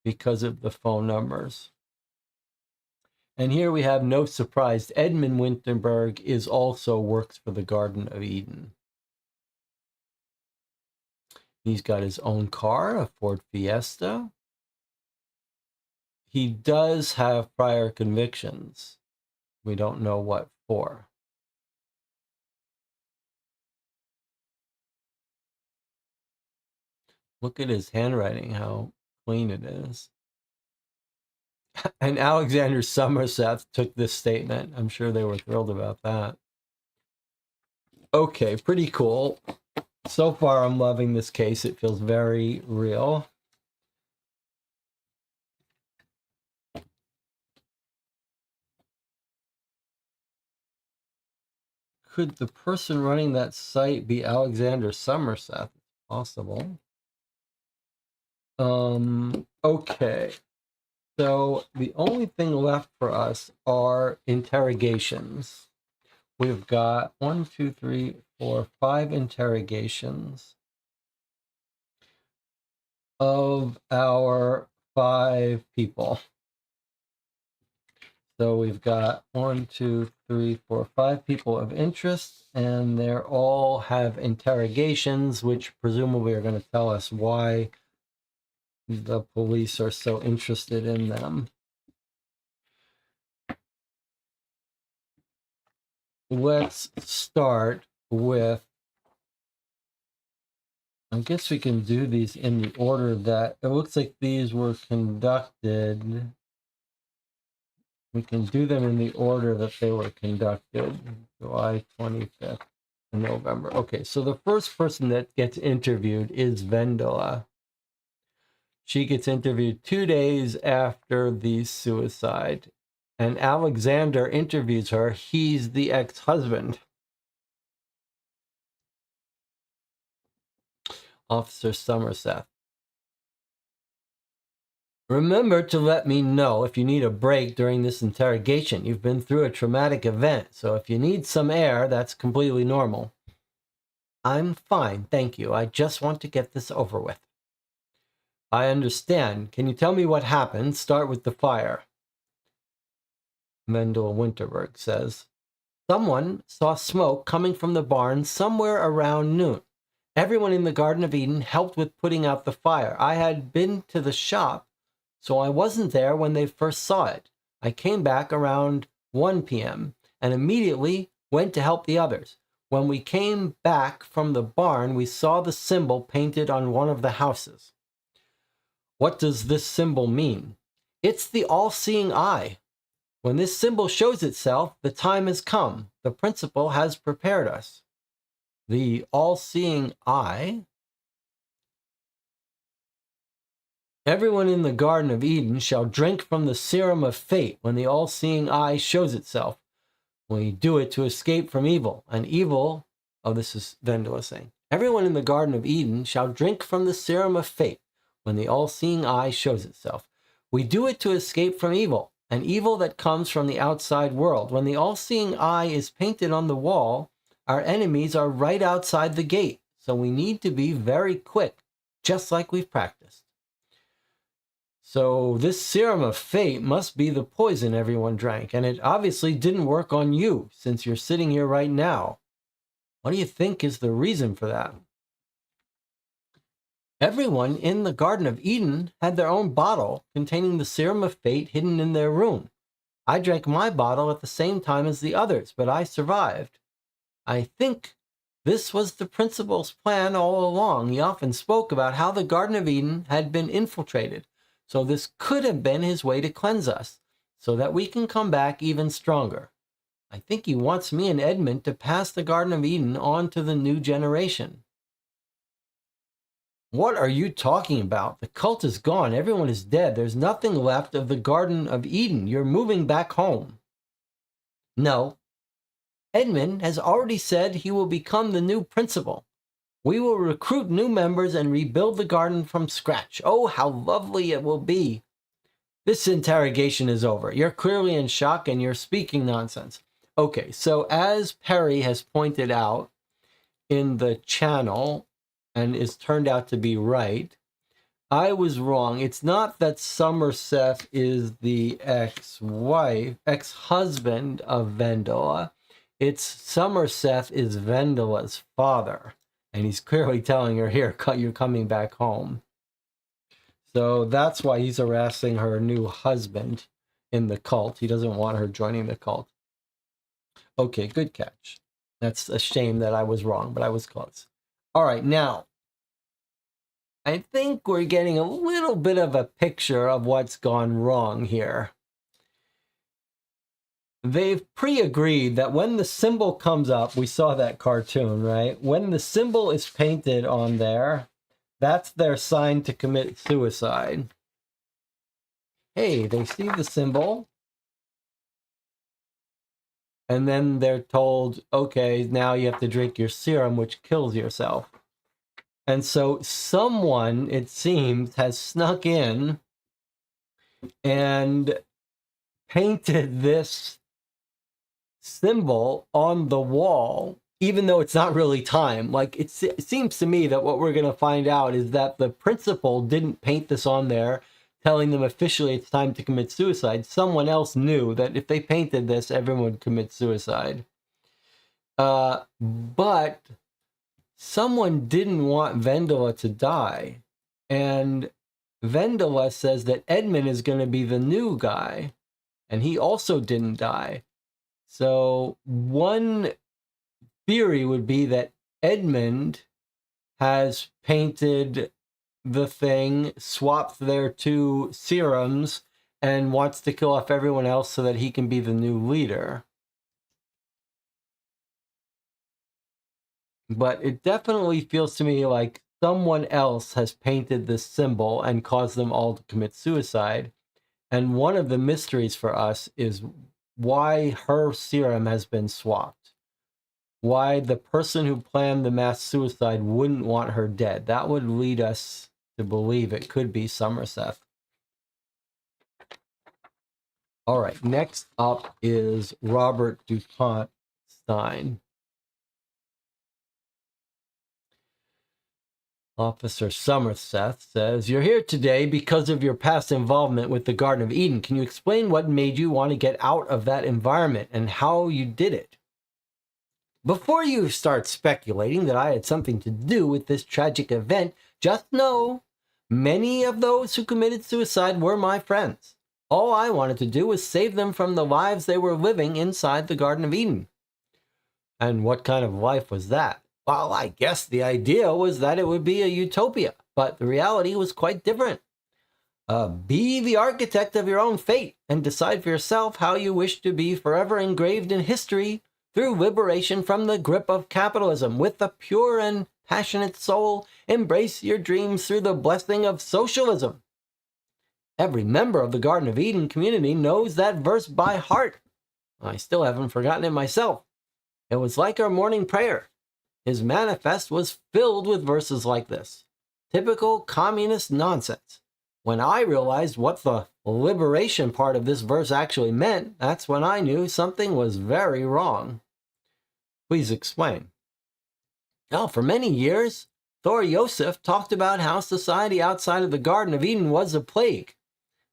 because of the phone numbers. And here we have, no surprise, Edmund Winterberg also works for the Garden of Eden. He's got his own car, a Ford Fiesta. He does have prior convictions. We don't know what for. Look at his handwriting, how clean it is. And Alexander Somerset took this statement. I'm sure they were thrilled about that. Okay, pretty cool. So far, I'm loving this case. It feels very real. Could the person running that site be Alexander Somerset? Possible. Okay. So the only thing left for us are interrogations. We've got 1, 2, 3, 4, 5 interrogations of our 5 people. So we've got 1, 2, 3, 4, 5 people of interest, and they all have interrogations, which presumably are going to tell us why the police are so interested in them. Let's start with, I guess we can do these in the order that it looks like these were conducted. We can do them in the order that they were conducted. July 25th and November. Okay, so the first person that gets interviewed is Vendela. She gets interviewed 2 days after the suicide. And Alexander interviews her. He's the ex-husband. Officer Somerset. Remember to let me know if you need a break during this interrogation. You've been through a traumatic event, so if you need some air, that's completely normal. I'm fine, thank you. I just want to get this over with. I understand. Can you tell me what happened? Start with the fire. Mendel Winterberg says, someone saw smoke coming from the barn somewhere around noon. Everyone in the Garden of Eden helped with putting out the fire. I had been to the shop, so I wasn't there when they first saw it. I came back around 1 p.m. and immediately went to help the others. When we came back from the barn, we saw the symbol painted on one of the houses. What does this symbol mean? It's the all-seeing eye. When this symbol shows itself, the time has come. The principle has prepared us. The all-seeing eye. Everyone in the Garden of Eden shall drink from the serum of fate when the all-seeing eye shows itself. We do it to escape from evil. And evil, this is Vendela saying, everyone in the Garden of Eden shall drink from the serum of fate when the all-seeing eye shows itself. We do it to escape from evil, an evil that comes from the outside world. When the all-seeing eye is painted on the wall, Our enemies are right outside the gate, so we need to be very quick, just like we've practiced. So this serum of fate must be the poison everyone drank, and it obviously didn't work on you, since you're sitting here right now. What do you think is the reason for that? Everyone in the Garden of Eden had their own bottle containing the serum of fate hidden in their room. I drank my bottle at the same time as the others, but I survived. I think this was the principal's plan all along. He often spoke about how the Garden of Eden had been infiltrated, so this could have been his way to cleanse us, so that we can come back even stronger. I think he wants me and Edmund to pass the Garden of Eden on to the new generation. What are you talking about? The cult is gone. Everyone is dead. There's nothing left of the Garden of Eden. You're moving back home. No. Edmund has already said he will become the new principal. We will recruit new members and rebuild the garden from scratch. Oh, how lovely it will be. This interrogation is over. You're clearly in shock and you're speaking nonsense. Okay, so as Perry has pointed out in the channel, and is turned out to be right, I was wrong. It's not that Somerset is the ex-husband of Vendela. It's Somerset is Vendela's father. And he's clearly telling her, here, you're coming back home. So that's why he's harassing her new husband in the cult. He doesn't want her joining the cult. Okay, good catch. That's a shame that I was wrong, but I was close. All right, now, I think we're getting a little bit of a picture of what's gone wrong here. They've pre-agreed that when the symbol comes up, we saw that cartoon, right? When the symbol is painted on there, that's their sign to commit suicide. Hey, they see the symbol. And then they're told, okay, now you have to drink your serum, which kills yourself. And so someone, it seems, has snuck in and painted this symbol on the wall, even though it's not really time. Like, it seems to me that what we're going to find out is that the principal didn't paint this on there, telling them officially it's time to commit suicide. Someone else knew that if they painted this, everyone would commit suicide. But someone didn't want Vendela to die. And Vendela says that Edmund is going to be the new guy. And he also didn't die. So one theory would be that Edmund has painted the thing, swapped their two serums, and wants to kill off everyone else so that he can be the new leader. But it definitely feels to me like someone else has painted this symbol and caused them all to commit suicide. And one of the mysteries for us is why her serum has been swapped. Why the person who planned the mass suicide wouldn't want her dead. That would lead us to believe it could be Somerset. All right, next up is Robert DuPont Stein. Officer Somerset says, you're here today because of your past involvement with the Garden of Eden. Can you explain what made you want to get out of that environment and how you did it? Before you start speculating that I had something to do with this tragic event, just know many of those who committed suicide were my friends. All I wanted to do was save them from the lives they were living inside the Garden of Eden. And what kind of life was that? Well, I guess the idea was that it would be a utopia, but the reality was quite different. Be the architect of your own fate and decide for yourself how you wish to be forever engraved in history through liberation from the grip of capitalism. With a pure and passionate soul, embrace your dreams through the blessing of socialism. Every member of the Garden of Eden community knows that verse by heart. I still haven't forgotten it myself. It was like our morning prayer. His manifest was filled with verses like this. Typical communist nonsense. When I realized what the liberation part of this verse actually meant, that's when I knew something was very wrong. Please explain. Now, for many years, Thor Yosef talked about how society outside of the Garden of Eden was a plague,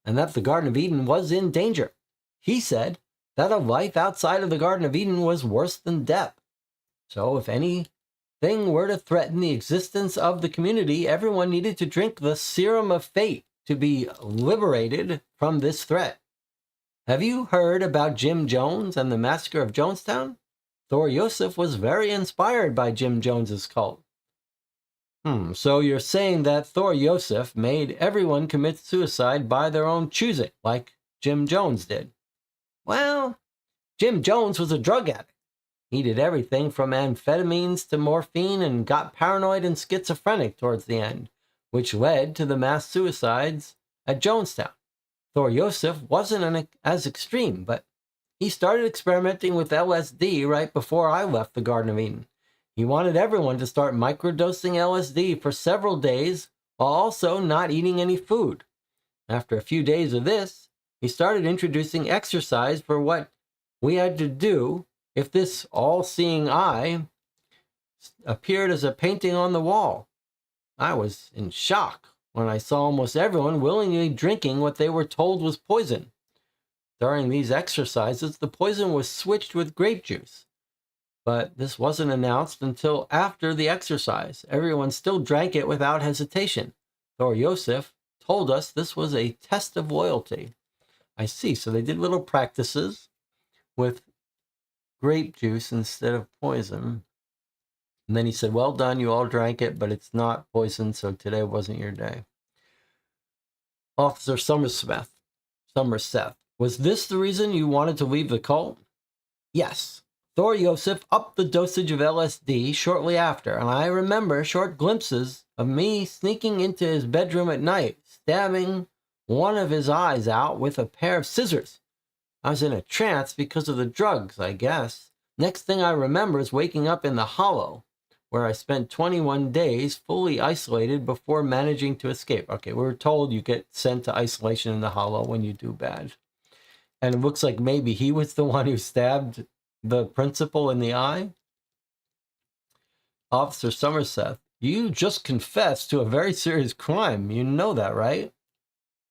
and that the Garden of Eden was in danger. He said that a life outside of the Garden of Eden was worse than death. So if anything were to threaten the existence of the community, everyone needed to drink the serum of fate to be liberated from this threat. Have you heard about Jim Jones and the massacre of Jonestown? Thor Yosef was very inspired by Jim Jones's cult. So you're saying that Thor Yosef made everyone commit suicide by their own choosing, like Jim Jones did? Well, Jim Jones was a drug addict. He did everything from amphetamines to morphine and got paranoid and schizophrenic towards the end, which led to the mass suicides at Jonestown. Thor Yosef wasn't as extreme, but he started experimenting with LSD right before I left the Garden of Eden. He wanted everyone to start microdosing LSD for several days while also not eating any food. After a few days of this, he started introducing exercise for what we had to do if this all-seeing eye appeared as a painting on the wall. I was in shock when I saw almost everyone willingly drinking what they were told was poison. During these exercises, the poison was switched with grape juice. But this wasn't announced until after the exercise. Everyone still drank it without hesitation. Thor Yosef told us this was a test of loyalty. I see. So they did little practices with grape juice instead of poison. And then he said, well done, you all drank it, but it's not poison, so today wasn't your day. Officer Somerset, was this the reason you wanted to leave the cult? Yes. Thor Yosef upped the dosage of LSD shortly after, and I remember short glimpses of me sneaking into his bedroom at night, stabbing one of his eyes out with a pair of scissors. I was in a trance because of the drugs, I guess. Next thing I remember is waking up in the Hollow, where I spent 21 days fully isolated before managing to escape. Okay, we were told you get sent to isolation in the Hollow when you do bad. And it looks like maybe he was the one who stabbed the principal in the eye. Officer Somerset, you just confessed to a very serious crime. You know that, right?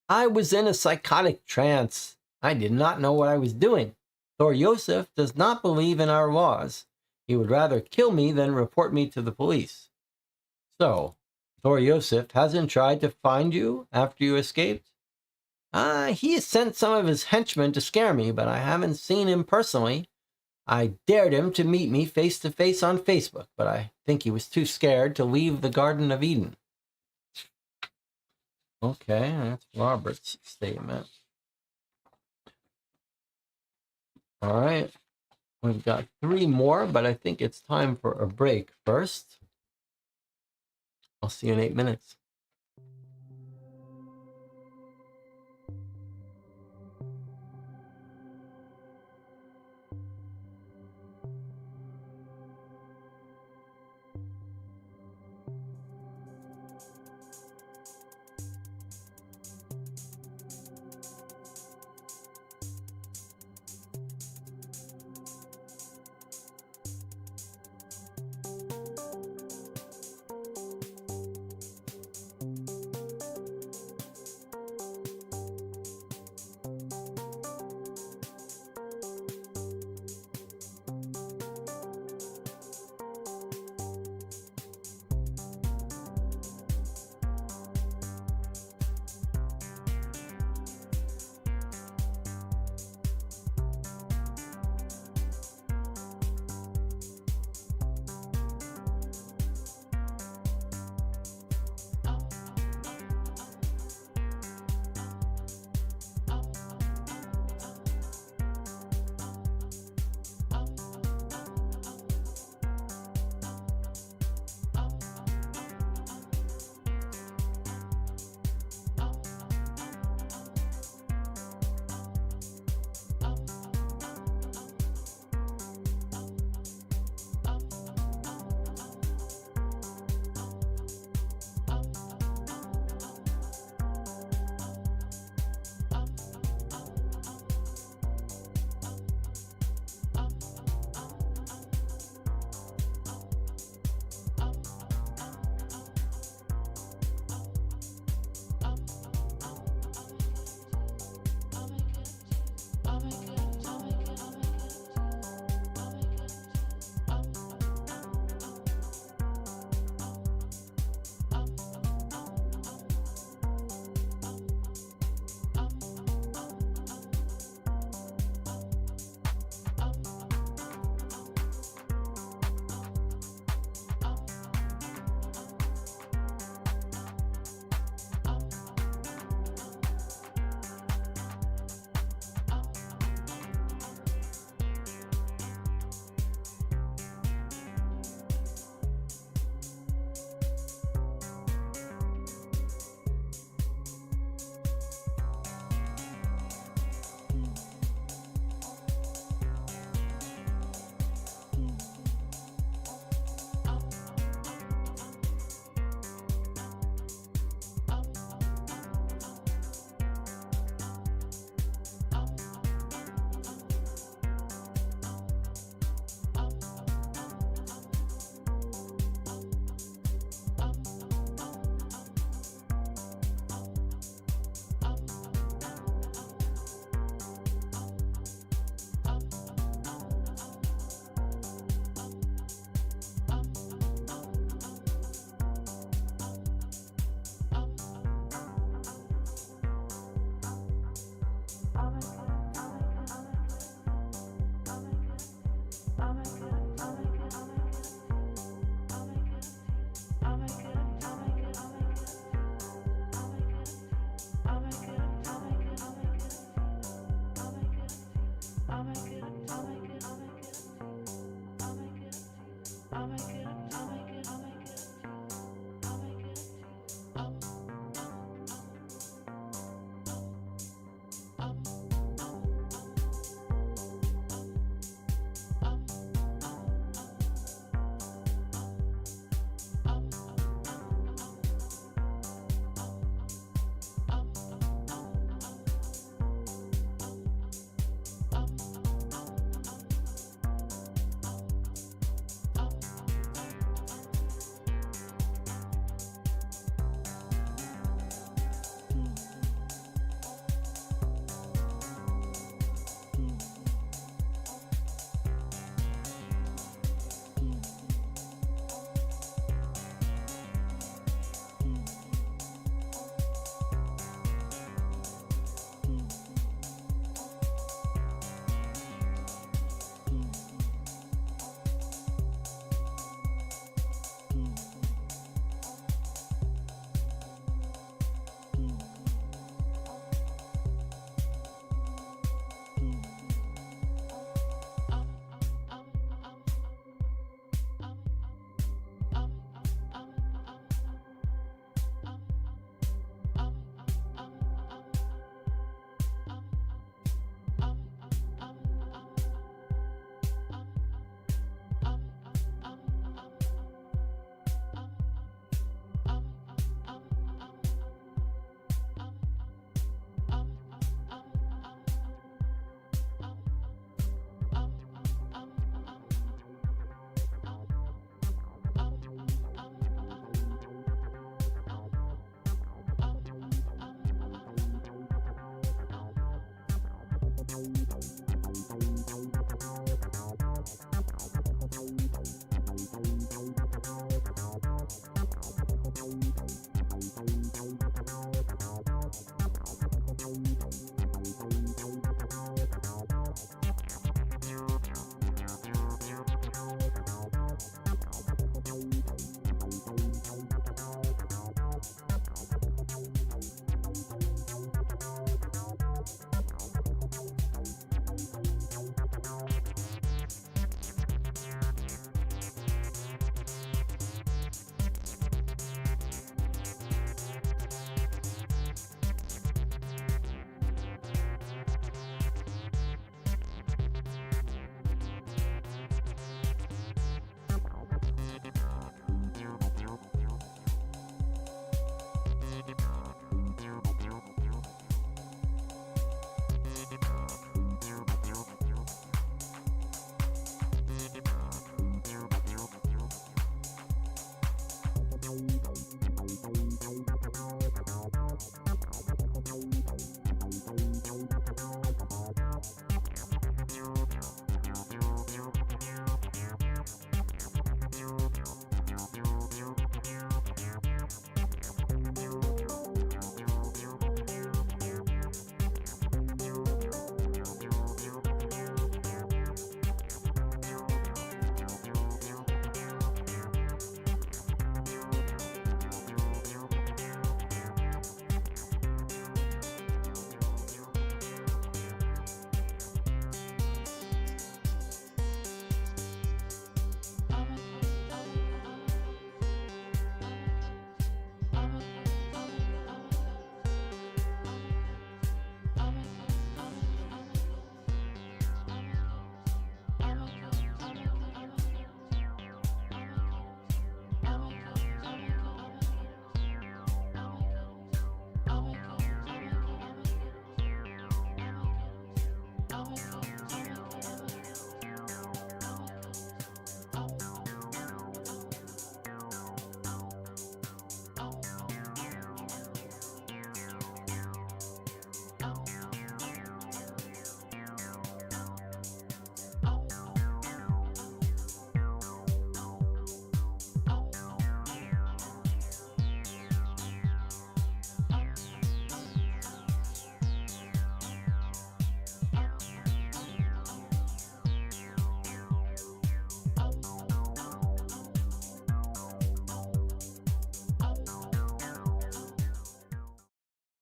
I was in a psychotic trance. I did not know what I was doing. Thor Yosef does not believe in our laws. He would rather kill me than report me to the police. So, Thor Yosef hasn't tried to find you after you escaped? He has sent some of his henchmen to scare me, but I haven't seen him personally. I dared him to meet me face to face on Facebook, but I think he was too scared to leave the Garden of Eden. Okay, that's Robert's statement. All right, we've got 3 more, but I think it's time for a break first. I'll see you in 8 minutes.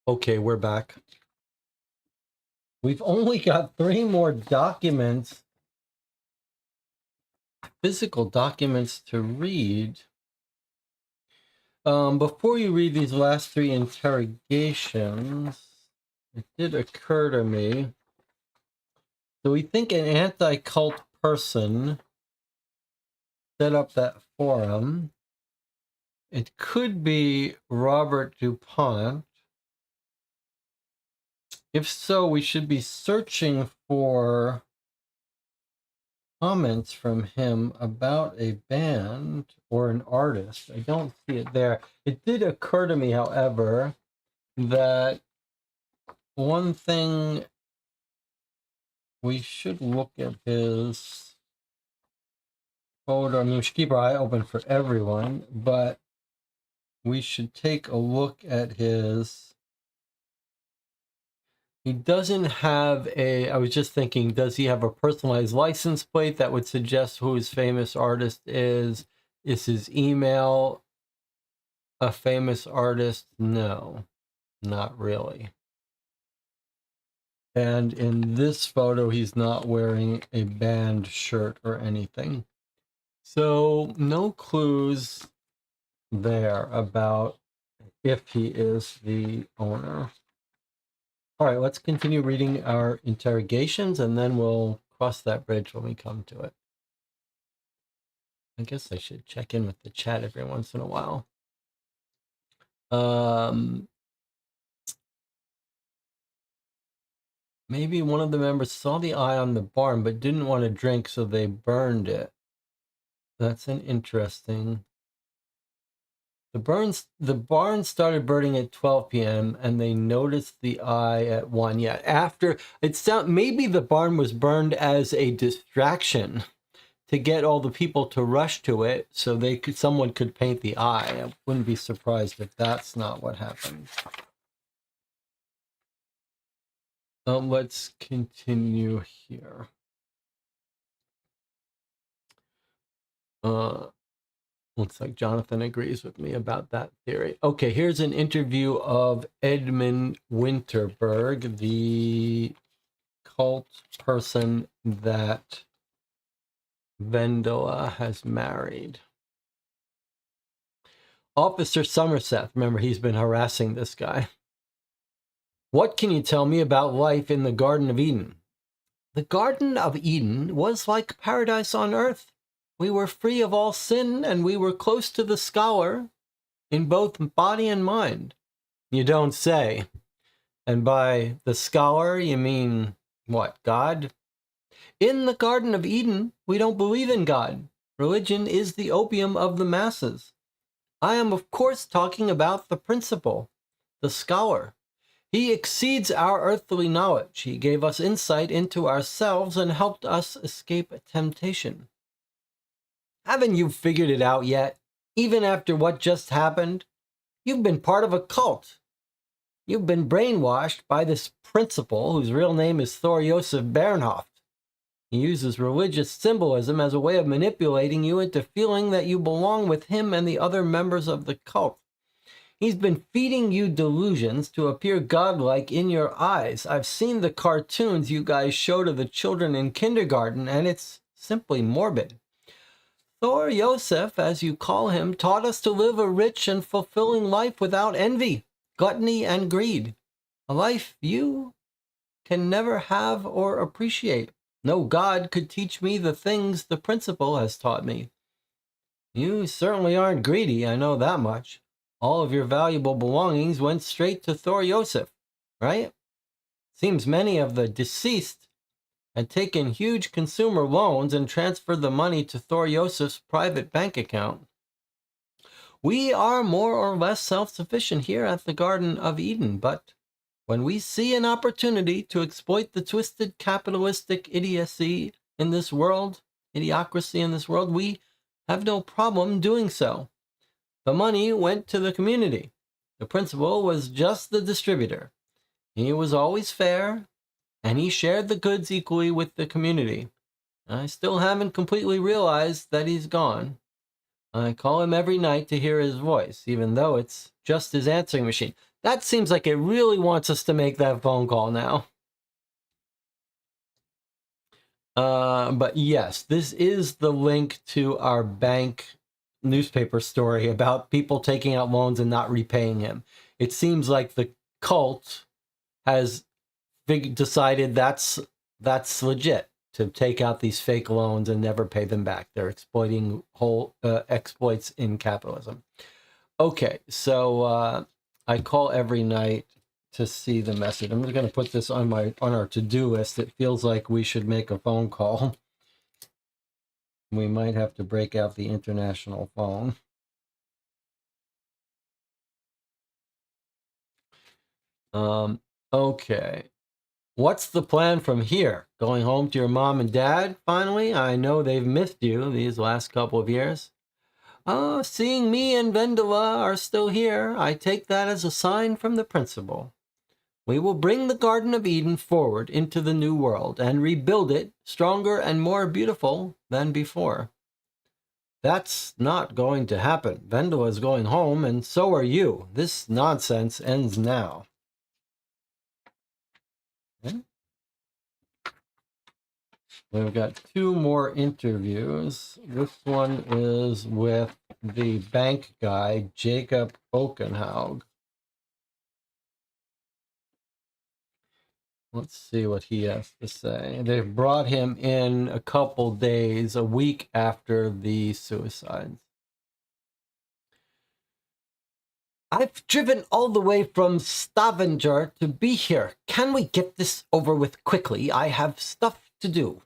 Okay, we're back. We've only got 3 more documents, physical documents to read. Before you read these last 3 interrogations, it did occur to me. So we think an anti-cult person set up that forum. It could be Robert DuPont. If so, we should be searching for comments from him about a band or an artist. I don't see it there. It did occur to me, however, that one thing we should look at his photo. I mean, we should keep our eye open for everyone, but we should take a look at his. He doesn't have a, I was just thinking, does he have a personalized license plate that would suggest who his famous artist is? Is his email a famous artist? No, not really. And in this photo, he's not wearing a band shirt or anything. So no clues there about if he is the owner. All right, let's continue reading our interrogations, and then we'll cross that bridge when we come to it. I guess I should check in with the chat every once in a while. Maybe one of the members saw the eye on the barn, but didn't want to drink, so they burned it. That's an interesting... The barn started burning at 12 p.m. and they noticed the eye at 1. Yeah, after maybe the barn was burned as a distraction to get all the people to rush to it, so someone could paint the eye. I wouldn't be surprised if that's not what happened. Let's continue here. Looks like Jonathan agrees with me about that theory. Okay, here's an interview of Edmund Winterberg, the cult person that Vendela has married. Officer Somerset, remember, he's been harassing this guy. What can you tell me about life in the Garden of Eden? The Garden of Eden was like paradise on earth. We were free of all sin, and we were close to the scholar in both body and mind. You don't say. And by the scholar, you mean what, God? In the Garden of Eden, we don't believe in God. Religion is the opium of the masses. I am, of course, talking about the principal, the scholar. He exceeds our earthly knowledge. He gave us insight into ourselves and helped us escape temptation. Haven't you figured it out yet? Even after what just happened? You've been part of a cult. You've been brainwashed by this principal whose real name is Thor Josef Bernhoft. He uses religious symbolism as a way of manipulating you into feeling that you belong with him and the other members of the cult. He's been feeding you delusions to appear godlike in your eyes. I've seen the cartoons you guys show to the children in kindergarten, and it's simply morbid. Thor Josef, as you call him, taught us to live a rich and fulfilling life without envy, gluttony, and greed. A life you can never have or appreciate. No God could teach me the things the principal has taught me. You certainly aren't greedy, I know that much. All of your valuable belongings went straight to Thor Josef, right? Seems many of the deceased had taken huge consumer loans and transferred the money to Thor Josef's private bank account. We are more or less self-sufficient here at the Garden of Eden, but when we see an opportunity to exploit the twisted capitalistic idiocracy in this world, we have no problem doing so. The money went to the community. The principal was just the distributor. He was always fair, and he shared the goods equally with the community. I still haven't completely realized that he's gone. I call him every night to hear his voice, even though it's just his answering machine. That seems like it really wants us to make that phone call now. But yes, this is the link to our bank newspaper story about people taking out loans and not repaying him. It seems like the cult has decided that's legit to take out these fake loans and never pay them back. They're exploiting whole exploits in capitalism. Okay, so I call every night to see the message. I'm just going to put this on our to-do list. It feels like we should make a phone call. We might have to break out the international phone. Okay. What's the plan from here? Going home to your mom and dad, finally? I know they've missed you these last couple of years. Oh, seeing me and Vendela are still here, I take that as a sign from the principal. We will bring the Garden of Eden forward into the new world and rebuild it stronger and more beautiful than before. That's not going to happen. Vendela is going home, and so are you. This nonsense ends now. Okay. We've got 2 more interviews. This one is with the bank guy, Jacob Okenhaug. Let's see what he has to say. They've brought him in a couple days, a week after the suicides. I've driven all the way from Stavanger to be here. Can we get this over with quickly? I have stuff to do.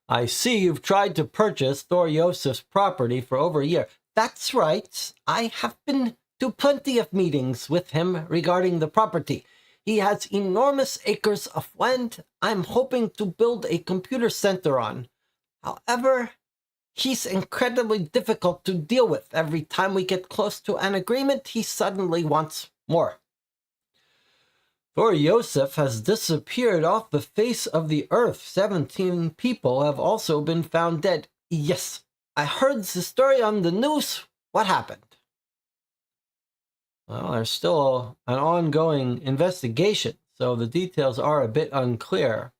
I see you've tried to purchase Thor Josef's property for over a year. That's right. I have been to plenty of meetings with him regarding the property. He has enormous acres of land I'm hoping to build a computer center on. However, he's incredibly difficult to deal with. Every time we get close to an agreement, he suddenly wants more. Thor Josef has disappeared off the face of the earth. 17 people have also been found dead. Yes, I heard the story on the news. What happened? Well, there's still an ongoing investigation, so the details are a bit unclear.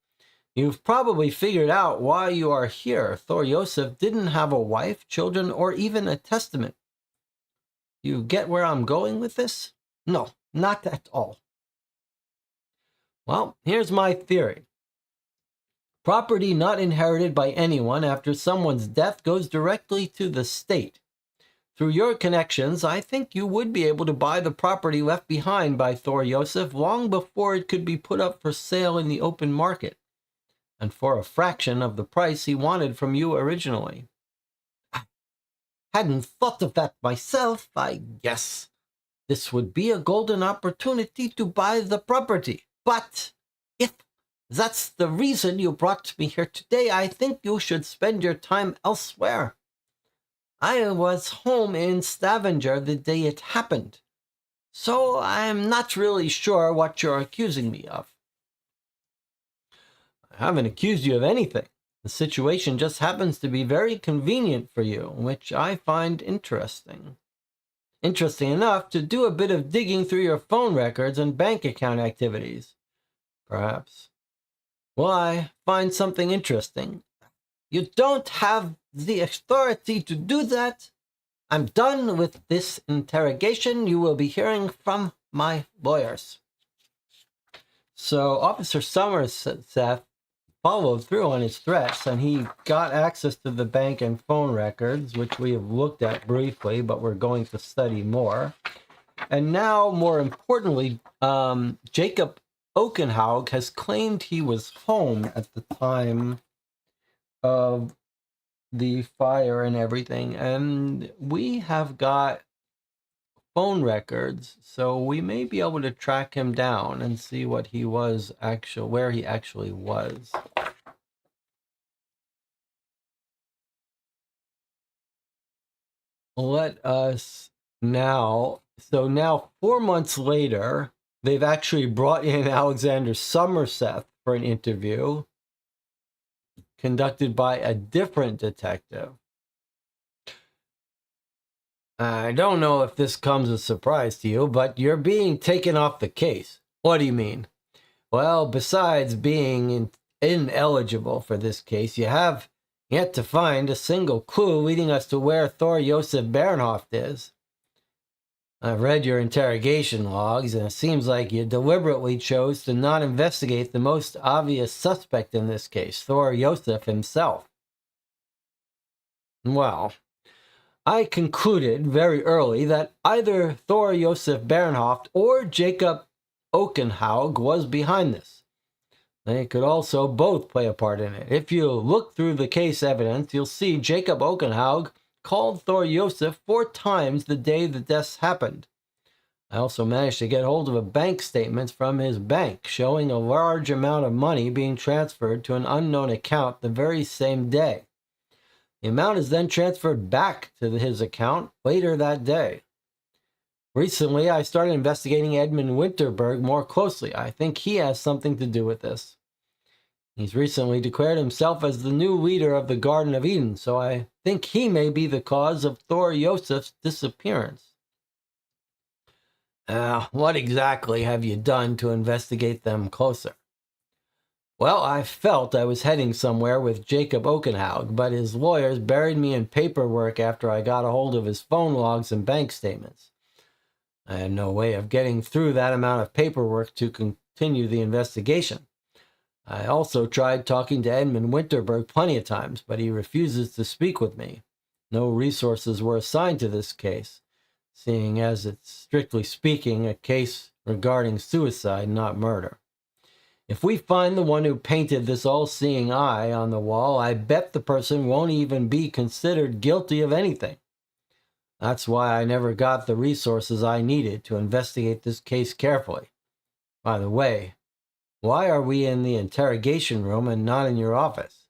You've probably figured out why you are here. Thor Josef didn't have a wife, children, or even a testament. You get where I'm going with this? No, not at all. Well, here's my theory. Property not inherited by anyone after someone's death goes directly to the state. Through your connections, I think you would be able to buy the property left behind by Thor Josef long before it could be put up for sale in the open market, and for a fraction of the price he wanted from you originally. I hadn't thought of that myself. I guess this would be a golden opportunity to buy the property. But if that's the reason you brought me here today, I think you should spend your time elsewhere. I was home in Stavanger the day it happened, so I'm not really sure what you're accusing me of. I haven't accused you of anything. The situation just happens to be very convenient for you, which I find interesting. Interesting enough to do a bit of digging through your phone records and bank account activities. Perhaps. Well, I find something interesting. You don't have the authority to do that. I'm done with this interrogation. You will be hearing from my lawyers. So Officer Somerset followed through on his threats, and he got access to the bank and phone records, which we have looked at briefly, but we're going to study more. And now, more importantly, Jacob Okenhaug has claimed he was home at the time of the fire and everything, and we have got phone records, so we may be able to track him down and see what he was where he actually was. Let us now, so now 4 months later, they've actually brought in Alexander Somerset for an interview conducted by a different detective. I don't know if this comes as a surprise to you, but you're being taken off the case. What do you mean? Well, besides being ineligible for this case, you have yet to find a single clue leading us to where Thor Josef Bernhoft is. I've read your interrogation logs, and it seems like you deliberately chose to not investigate the most obvious suspect in this case, Thor Josef himself. Well, I concluded very early that either Thor Josef Bernhoft or Jacob Okenhaug was behind this. They could also both play a part in it. If you look through the case evidence, you'll see Jacob Okenhaug called Thor Josef 4 times the day the deaths happened. I also managed to get hold of a bank statement from his bank showing a large amount of money being transferred to an unknown account the very same day. The amount is then transferred back to his account later that day. Recently, I started investigating Edmund Winterberg more closely. I think he has something to do with this. He's recently declared himself as the new leader of the Garden of Eden, so I think he may be the cause of Thor Josef's disappearance. What exactly have you done to investigate them closer? Well, I felt I was heading somewhere with Jacob Okenhaug, but his lawyers buried me in paperwork after I got a hold of his phone logs and bank statements. I had no way of getting through that amount of paperwork to continue the investigation. I also tried talking to Edmund Winterberg plenty of times, but he refuses to speak with me. No resources were assigned to this case, seeing as it's, strictly speaking, a case regarding suicide, not murder. If we find the one who painted this all-seeing eye on the wall, I bet the person won't even be considered guilty of anything. That's why I never got the resources I needed to investigate this case carefully. By the way, why are we in the interrogation room and not in your office?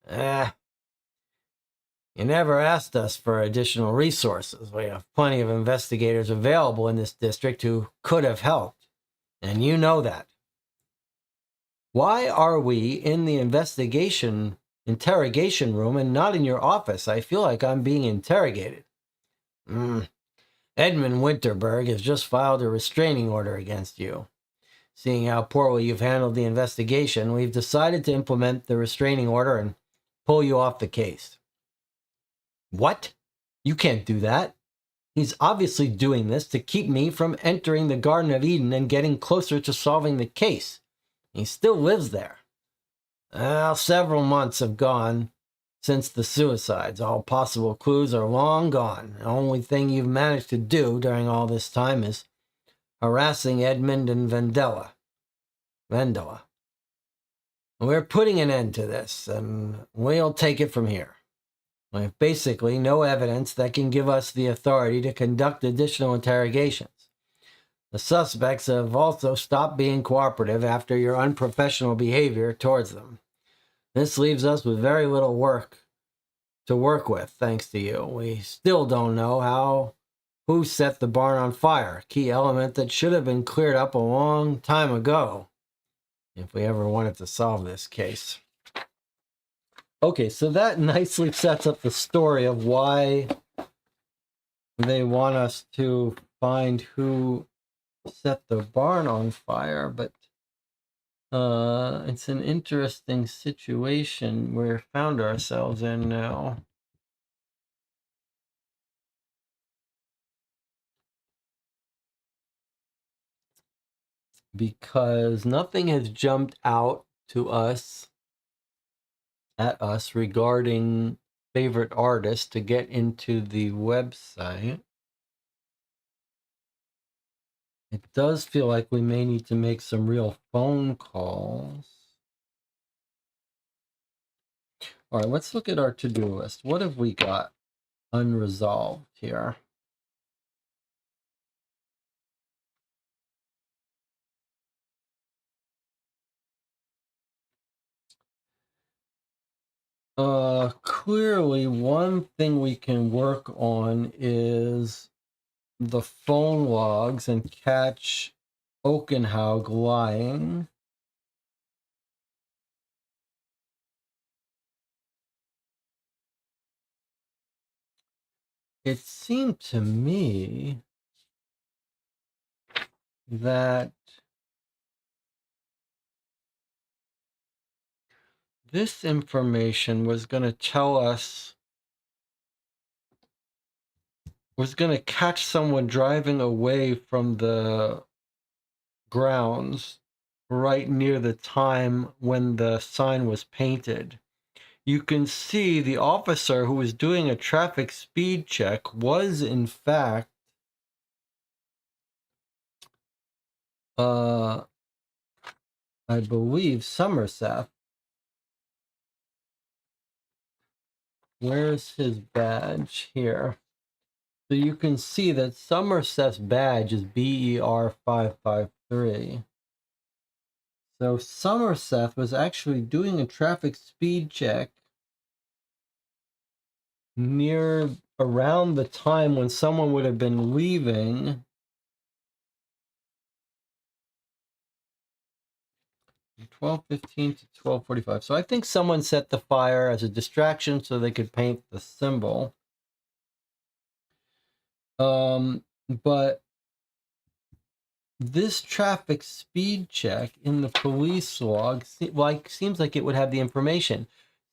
You never asked us for additional resources. We have plenty of investigators available in this district who could have helped, and you know that. Why are we in the interrogation room and not in your office? I feel like I'm being interrogated. Edmund Winterberg has just filed a restraining order against you. Seeing how poorly you've handled the investigation, we've decided to implement the restraining order and pull you off the case. What? You can't do that. He's obviously doing this to keep me from entering the Garden of Eden and getting closer to solving the case. He still lives there. Well, several months have gone since the suicides. All possible clues are long gone. The only thing you've managed to do during all this time is harassing Edmund and Vendela. We're putting an end to this, and we'll take it from here. We have basically no evidence that can give us the authority to conduct additional interrogations. The suspects have also stopped being cooperative after your unprofessional behavior towards them. This leaves us with very little work to work with, thanks to you. We still don't know who set the barn on fire, a key element that should have been cleared up a long time ago, if we ever wanted to solve this case. Okay, so that nicely sets up the story of why they want us to find who set the barn on fire, but it's an interesting situation we found ourselves in now. Because nothing has jumped out at us regarding favorite artists to get into the website. It does feel like we may need to make some real phone calls. All right, let's look at our to-do list. What have we got unresolved here? Clearly one thing we can work on is the phone logs and catch Okenhaug lying. it seemed to me that this information was going to tell us, was going to catch someone driving away from the grounds right near the time when the sign was painted. You can see the officer who was doing a traffic speed check was in fact I believe Somerset. Where's his badge here? So you can see that Somerset's badge is BER 553. So Somerset was actually doing a traffic speed check near around the time when someone would have been leaving 12:15 to 12:45. So I think someone set the fire as a distraction so they could paint the symbol. But this traffic speed check in the police log seems like it would have the information.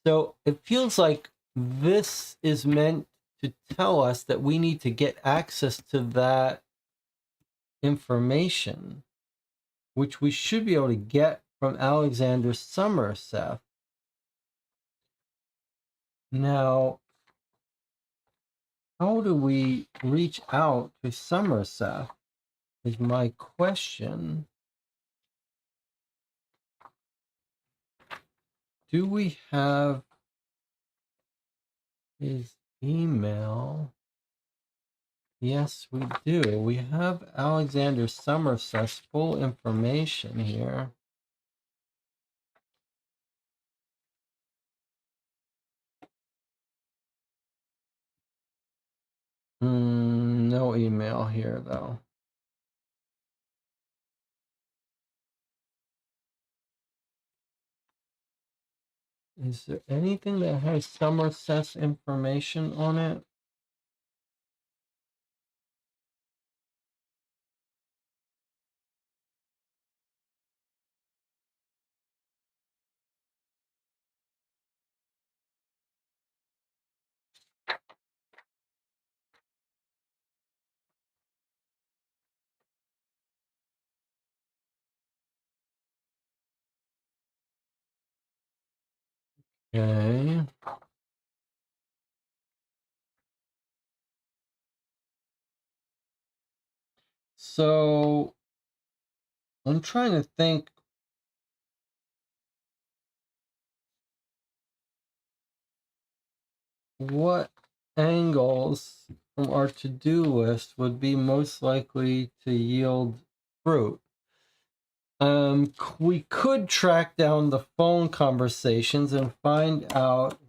So it feels like this is meant to tell us that we need to get access to that information, which we should be able to get from Alexander Somerset. Now, how do we reach out to Somerset is my question. Do we have his email? Yes, we do. We have Alexander Somerset's full information here. No email here, though. Is there anything that has Somerset's information on it? Okay. So I'm trying to think what angles from our to-do list would be most likely to yield fruit. We could track down the phone conversations and find out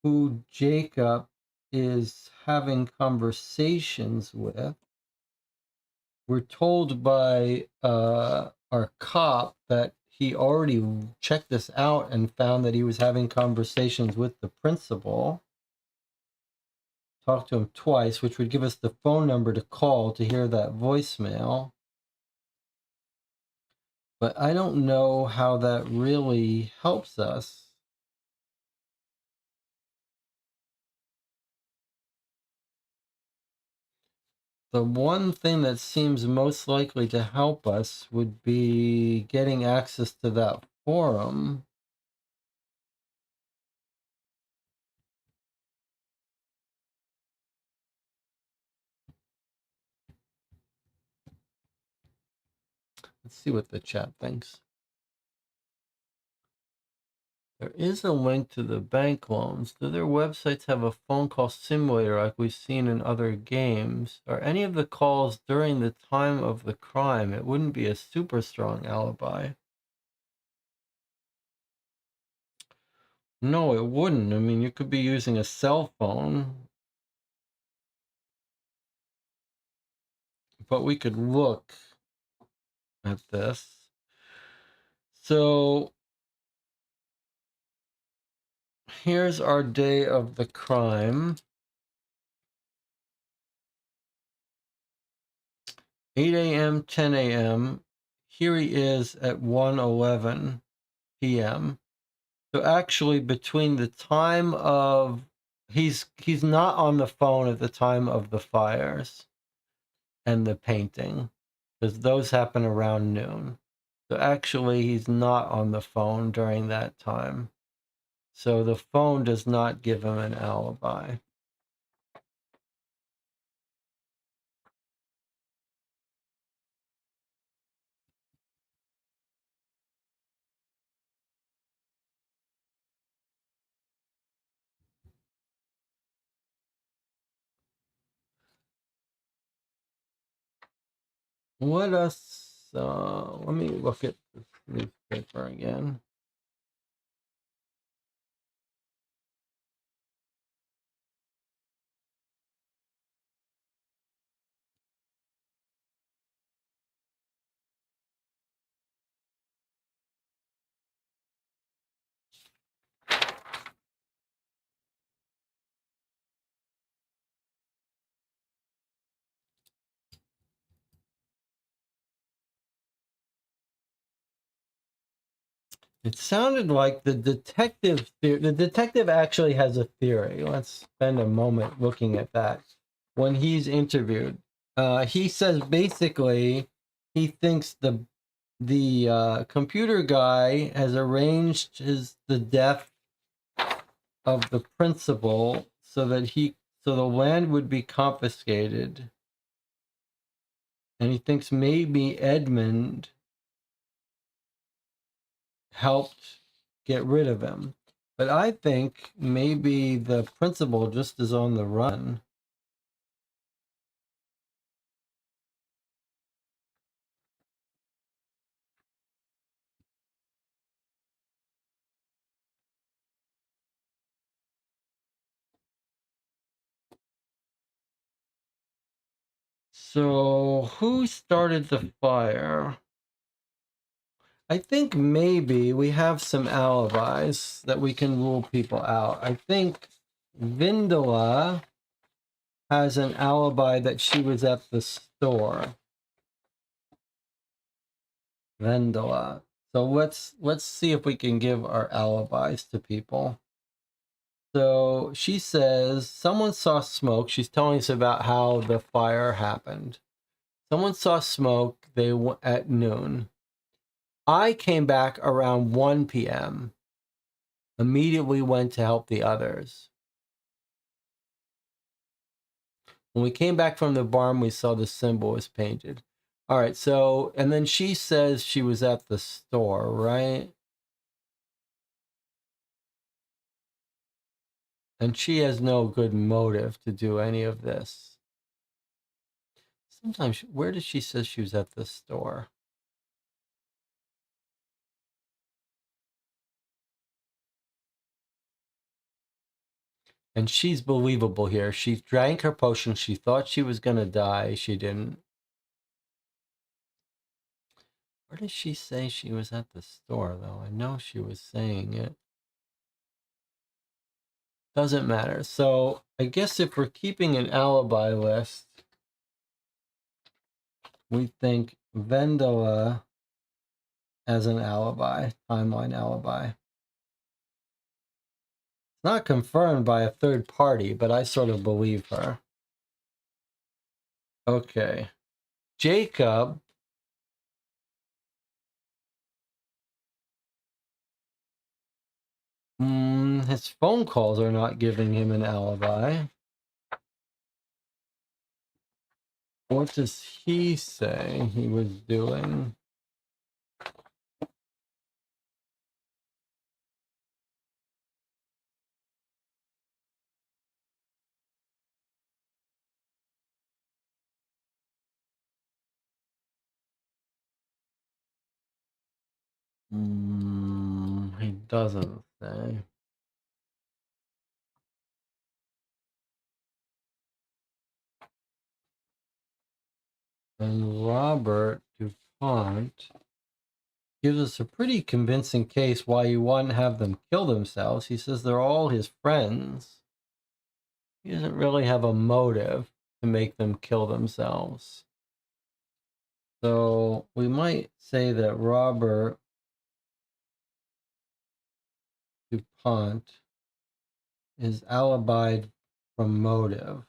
who Jacob is having conversations with. We're told by our cop that he already checked this out and found that he was having conversations with the principal. Talked to him twice, which would give us the phone number to call to hear that voicemail. But I don't know how that really helps us. The one thing that seems most likely to help us would be getting access to that forum. Let's see what the chat thinks. There is a link to the bank loans. Do their websites have a phone call simulator like we've seen in other games? Are any of the calls during the time of the crime? It wouldn't be a super strong alibi. No, it wouldn't. I mean, you could be using a cell phone, but we could look at this. So here's our day of the crime. 8 a.m., 10 a.m. Here he is at 1:11 p.m. So actually between the time of he's not on the phone at the time of the fires and the painting, because those happen around noon. So actually he's not on the phone during that time. So the phone does not give him an alibi. What else? Let me look at this newspaper again. It sounded like the detective actually has a theory. Let's spend a moment looking at that. When he's interviewed, he says basically he thinks the computer guy has arranged the death of the principal so that the land would be confiscated, and he thinks maybe Edmund helped get rid of him. But I think maybe the principal just is on the run. So who started the fire? I think maybe we have some alibis that we can rule people out. I think Vindala has an alibi that she was at the store. Vendela. So let's see if we can give our alibis to people. So she says someone saw smoke. She's telling us about how the fire happened. Someone saw smoke. They at noon. I came back around 1 p.m. Immediately went to help the others. When we came back from the barn, we saw the symbol was painted. All right, so, and then she says she was at the store, right? And she has no good motive to do any of this. Sometimes, where does she say she was at the store? And she's believable here. She drank her potion. She thought she was going to die. She didn't. Where does she say she was at the store, though? I know she was saying it. Doesn't matter. So I guess if we're keeping an alibi list, we think Vendela as an alibi, timeline alibi. It's not confirmed by a third party, but I sort of believe her. Okay. Jacob. His phone calls are not giving him an alibi. What does he say he was doing? He doesn't say. And Robert DuPont gives us a pretty convincing case why you wouldn't have them kill themselves. He says they're all his friends. He doesn't really have a motive to make them kill themselves. So we might say that Robert DuPont is alibied from motive,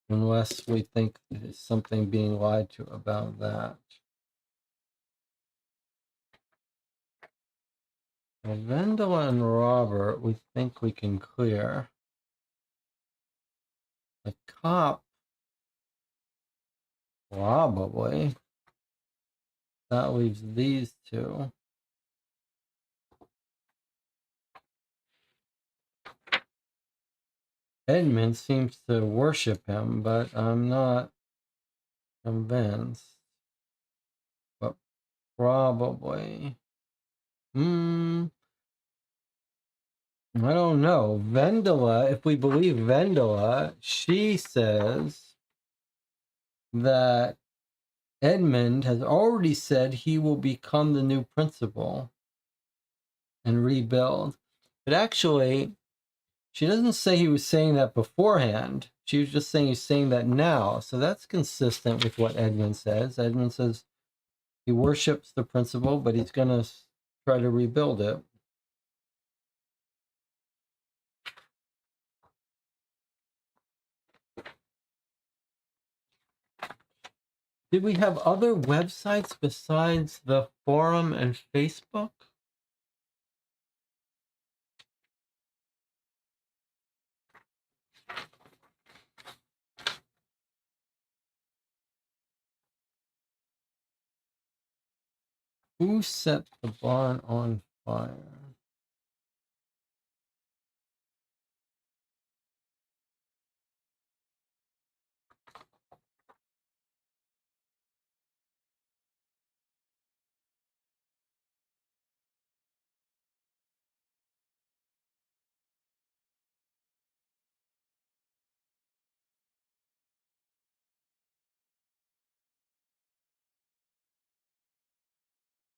unless we think there's something being lied to about that. Well, Vendela and Robert, we think we can clear. The cop, probably. That leaves these two. Edmund seems to worship him, but I'm not convinced. But probably. I don't know. Vendela, if we believe Vendela, she says that Edmund has already said he will become the new principal and rebuild. But actually, she doesn't say he was saying that beforehand. She was just saying he's saying that now. So that's consistent with what Edmund says. Edmund says he worships the principal, but he's going to try to rebuild it. Did we have other websites besides the forum and Facebook? Who set the barn on fire?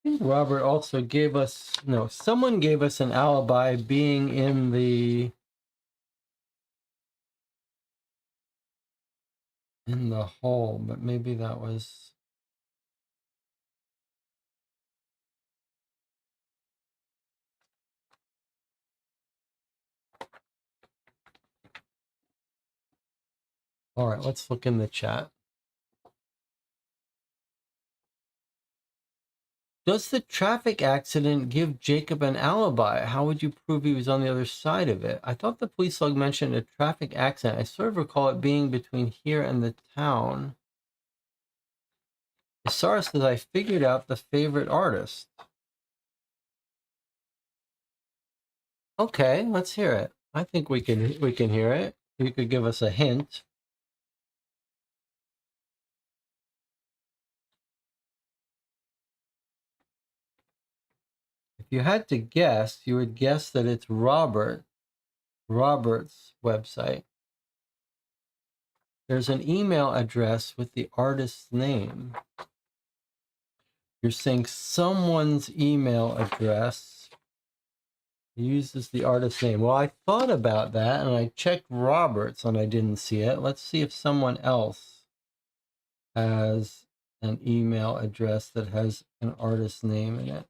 I think Robert also gave us, no, someone gave us an alibi being in the hole, but maybe that was. All right, let's look in the chat. Does the traffic accident give Jacob an alibi? How would you prove he was on the other side of it? I thought the police log mentioned a traffic accident. I sort of recall it being between here and the town. Sarah says, I figured out the favorite artist. Okay, let's hear it. I think we can hear it. You could give us a hint. If you had to guess, you would guess that it's Robert's website. There's an email address with the artist's name. You're saying someone's email address uses the artist's name. Well, I thought about that and I checked Robert's and I didn't see it. Let's see if someone else has an email address that has an artist's name in it.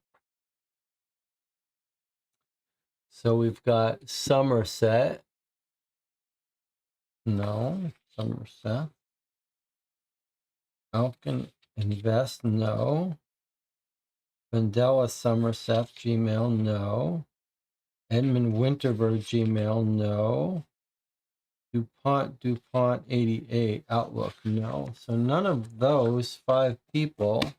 So we've got Somerset. No, Somerset. Falcon Invest, no. Vandella Somerset, Gmail, no. Edmund Winterberg, Gmail, no. DuPont 88, Outlook, no. So none of those 5 people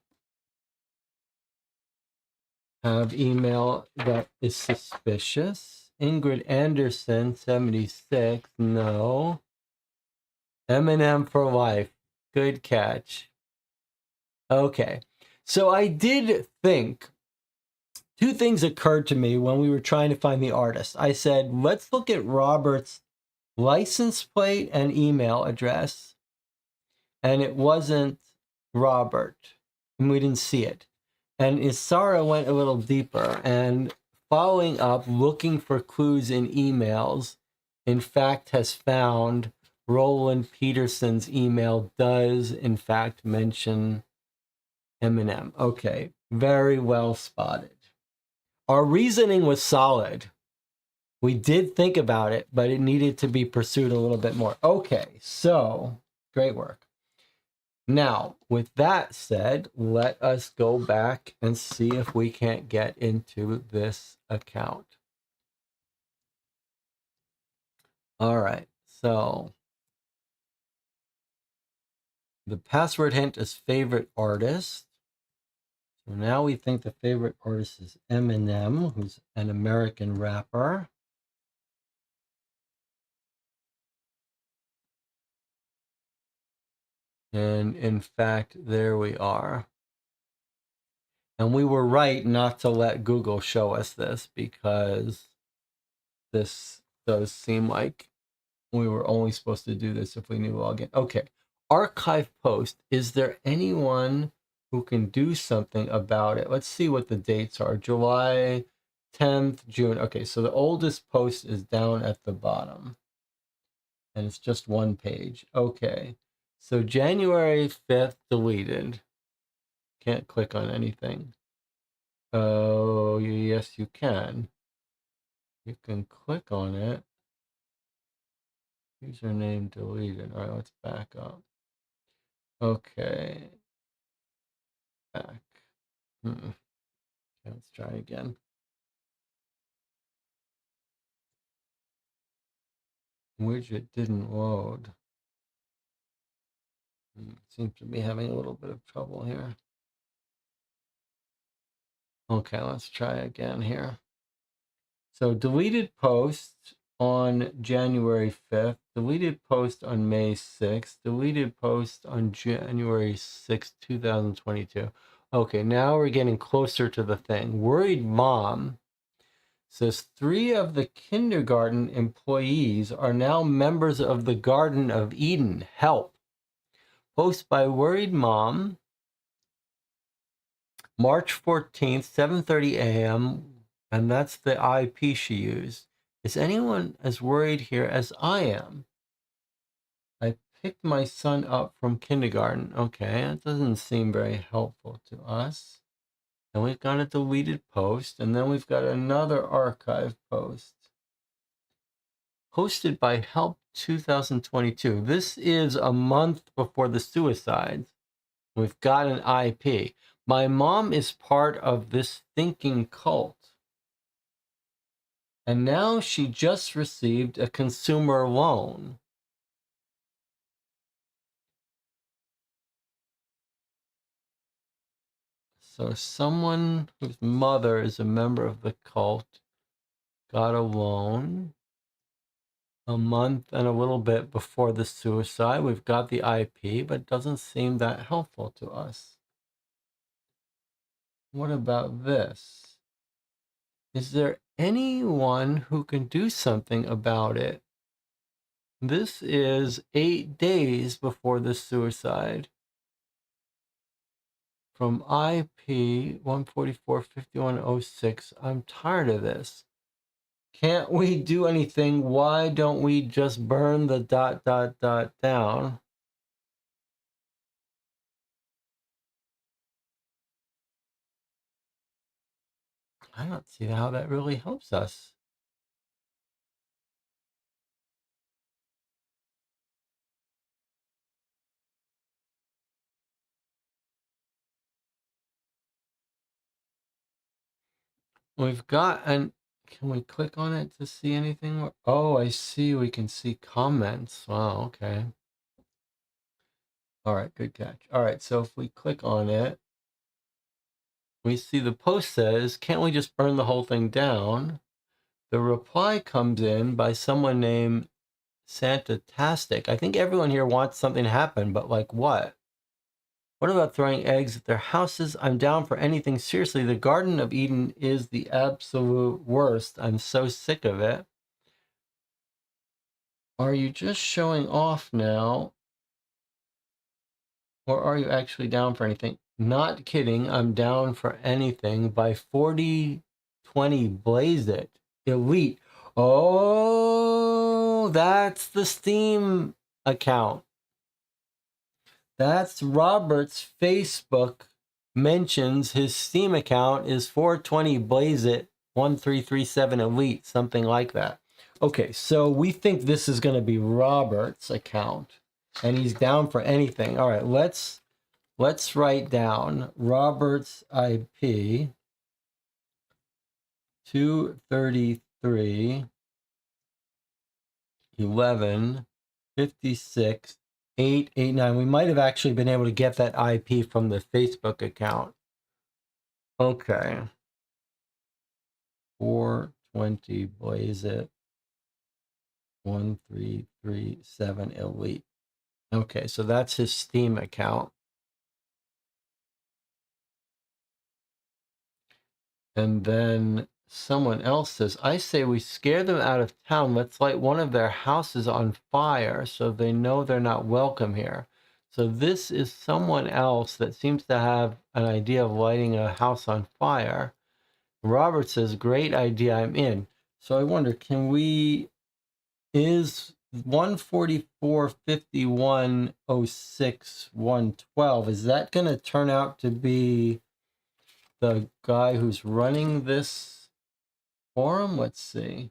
have email that is suspicious. Ingrid Anderson, 76, no. M&M for life, good catch. Okay, so I did think, 2 things occurred to me when we were trying to find the artist. I said, let's look at Robert's license plate and email address. And it wasn't Robert. And we didn't see it. And Isara went a little deeper and following up, looking for clues in emails, in fact, has found Roland Peterson's email does, in fact, mention Eminem. Okay, very well spotted. Our reasoning was solid. We did think about it, but it needed to be pursued a little bit more. Okay, so great work. Now, with that said, let us go back and see if we can't get into this account. All right, so the password hint is favorite artist. So now we think the favorite artist is Eminem, who's an American rapper. And in fact, there we are. And we were right not to let Google show us this, because this does seem like we were only supposed to do this if we knew login. Okay, archive post. Is there anyone who can do something about it? Let's see what the dates are. July 10th, June. Okay, so the oldest post is down at the bottom. And it's just one page. Okay, so January 5th deleted. Can't click on anything. Oh, yes, you can. You can click on it. Username deleted. All right, let's back up. Okay. Back. Okay, let's try again. Widget didn't load. Seems to be having a little bit of trouble here. Okay, let's try again here. So deleted post on January 5th, deleted post on May 6th, deleted post on January 6th, 2022. Okay, now we're getting closer to the thing. Worried mom says 3 of the kindergarten employees are now members of the Garden of Eden. Help. Post by Worried Mom, March 14th, 7:30 a.m. And that's the IP she used. Is anyone as worried here as I am? I picked my son up from kindergarten. Okay, that doesn't seem very helpful to us. And we've got a deleted post, and then we've got another archive post. Posted by Help 2022. This is a month before the suicides. We've got an IP. My mom is part of this thinking cult. And now she just received a consumer loan. So someone whose mother is a member of the cult got a loan a month and a little bit before the suicide. We've got the IP, but it doesn't seem that helpful to us. What about this? Is there anyone who can do something about it? This is 8 days before the suicide. From IP 144-5106. I'm tired of this. Can't we do anything? Why don't we just burn the ... down? I don't see how that really helps us. We've got an... Can we click on it to see anything? Oh, I see. We can see comments. Wow, okay. All right, good catch. All right, so if we click on it, we see the post says, can't we just burn the whole thing down? The reply comes in by someone named Santatastic. I think everyone here wants something to happen, but like what? What about throwing eggs at their houses? I'm down for anything. Seriously, the Garden of Eden is the absolute worst. I'm so sick of it. Are you just showing off now? Or are you actually down for anything? Not kidding. I'm down for anything. By 4020 Blaze It. Elite. Oh, that's the Steam account. That's Robert's Facebook mentions his Steam account is 420 Blaze It 1337 Elite, something like that. Okay, so we think this is going to be Robert's account, and he's down for anything. All right, let's write down Robert's IP 233 11 56 889. We might have actually been able to get that IP from the Facebook account. Okay. 420 Blaze It 1337 Elite. Okay, so that's his Steam account. And then someone else says, I say we scare them out of town. Let's light one of their houses on fire so they know they're not welcome here. So this is someone else that seems to have an idea of lighting a house on fire. Robert says, great idea, I'm in. So I wonder, can we, is 144-51-06-112, is that going to turn out to be the guy who's running this forum? Let's see.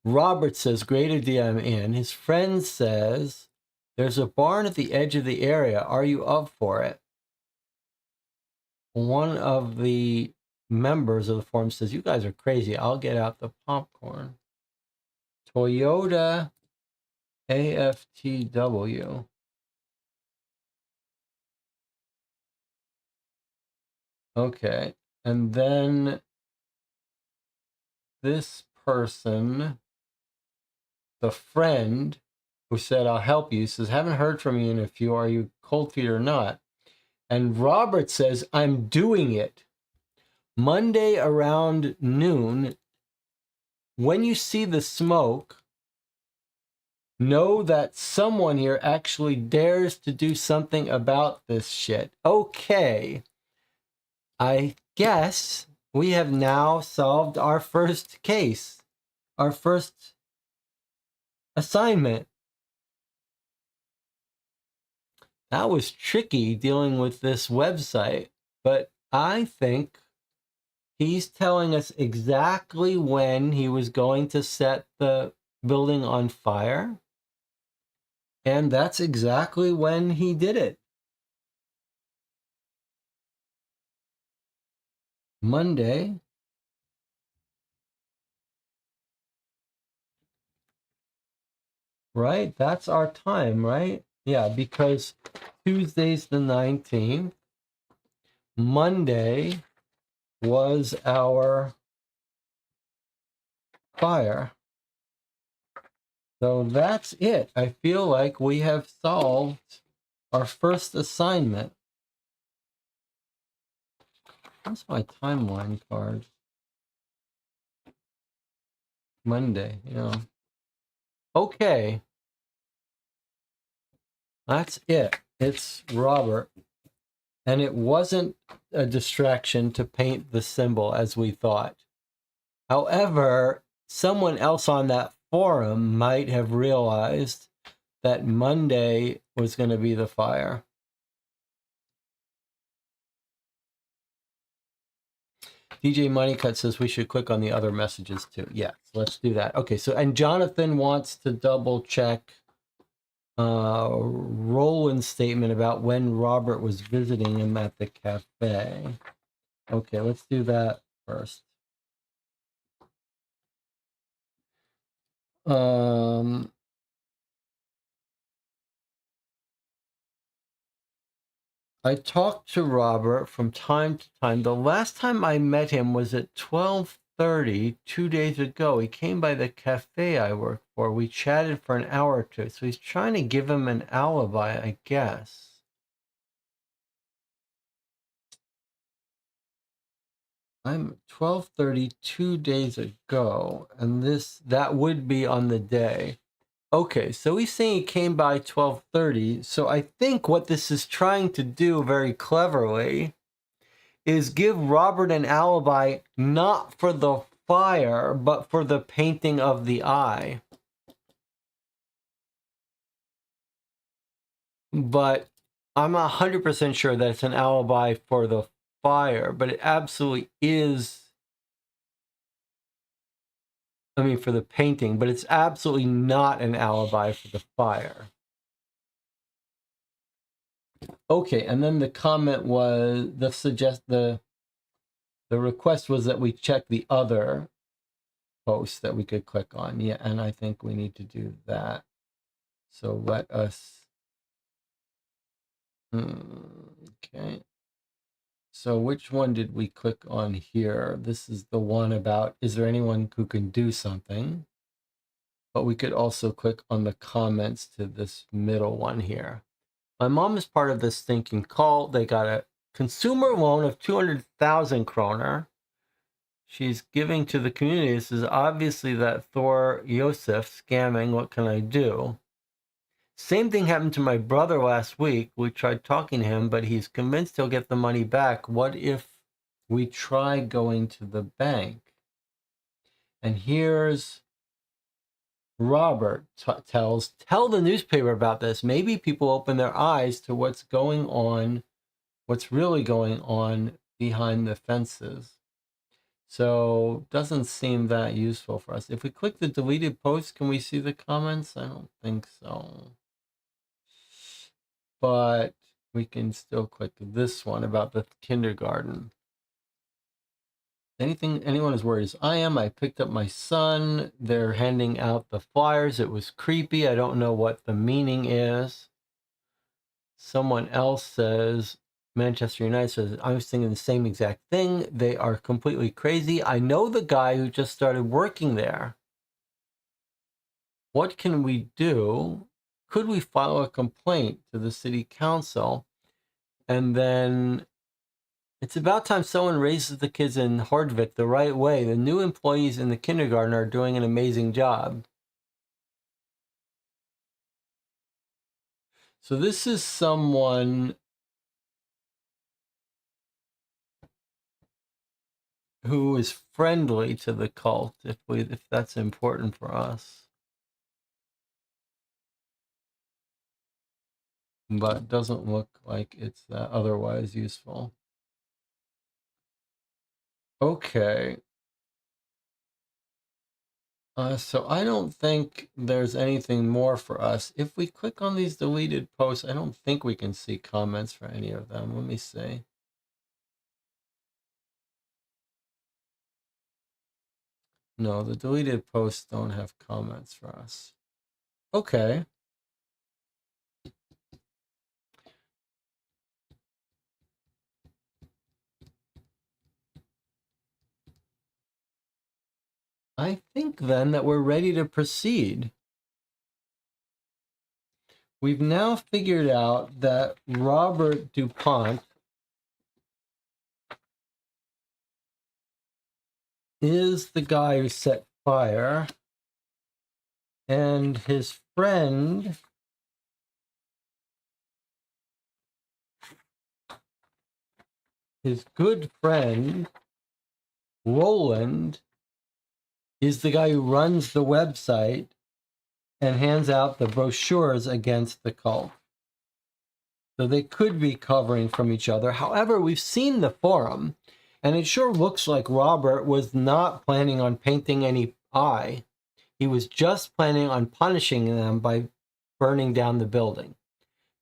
Robert says, great idea, I'm in. His friend says, there's a barn at the edge of the area. Are you up for it? One of the members of the forum says, you guys are crazy. I'll get out the popcorn. Toyota AFTW. Okay. And then this person, the friend who said, I'll help you, says, haven't heard from you in a few. Are you cold feet or not? And Robert says, I'm doing it. Monday around noon, when you see the smoke, know that someone here actually dares to do something about this shit. Okay. I guess we have now solved our first case, our first assignment. That was tricky dealing with this website, but I think he's telling us exactly when he was going to set the building on fire, and that's exactly when he did it. Monday. Right? That's our time, right? Yeah, because Tuesday's the 19th. Monday was our fire. So that's it. I feel like we have solved our first assignment. What's my timeline card? Monday, yeah. Okay. That's it. It's Robert. And it wasn't a distraction to paint the symbol as we thought. However, someone else on that forum might have realized that Monday was going to be the fire. DJ Moneycut says we should click on the other messages too. Yes, let's do that. Okay, so, and Jonathan wants to double check Roland's statement about when Robert was visiting him at the cafe. Okay, let's do that first. I talked to Robert from time to time. The last time I met him was at 12:30 2 days ago. He came by the cafe I work for. We chatted for an hour or two. So he's trying to give him an alibi, I guess. I'm 12:30 2 days ago, and that would be on the day. Okay, so he's saying he came by 12:30. So I think what this is trying to do very cleverly is give Robert an alibi not for the fire, but for the painting of the eye. but I'm 100% sure that it's an alibi for the fire, but it absolutely is. I mean, for the painting, but it's absolutely not an alibi for the fire. Okay, and then the comment was the request was that we check the other post that we could click on. Yeah, and I think we need to do that. So let us. Okay. So which one did we click on here? This is the one about, is there anyone who can do something? But we could also click on the comments to this middle one here. My mom is part of this thinking cult. They got a consumer loan of 200,000 kroner. She's giving to the community. This is obviously that Thor Josef scamming. What can I do? Same thing happened to my brother last week. We tried talking to him, but he's convinced he'll get the money back. What if we try going to the bank? And here's Robert tell the newspaper about this. Maybe people open their eyes to what's going on, what's really going on behind the fences. So doesn't seem that useful for us. If we click the deleted post, can we see the comments? I don't think so. But we can still click this one about the kindergarten. Anyone is worried as I am. I picked up my son. They're handing out the flyers. It was creepy. I don't know what the meaning is. Someone else says, Manchester United says, I was thinking the same exact thing. They are completely crazy. I know the guy who just started working there. What can we do? Could we file a complaint to the city council? And then it's about time someone raises the kids in Hordvik the right way. The new employees in the kindergarten are doing an amazing job. So this is someone who is friendly to the cult, if that's important for us. But doesn't look like it's that otherwise useful. Okay. So I don't think there's anything more for us. If we click on these deleted posts, I don't think we can see comments for any of them. Let me see. No, the deleted posts don't have comments for us. Okay. I think then that we're ready to proceed. We've now figured out that Robert DuPont is the guy who set fire, and his friend his good friend Roland is the guy who runs the website and hands out the brochures against the cult. So they could be covering from each other. However, we've seen the forum, and it sure looks like Robert was not planning on painting any eye. He was just planning on punishing them by burning down the building.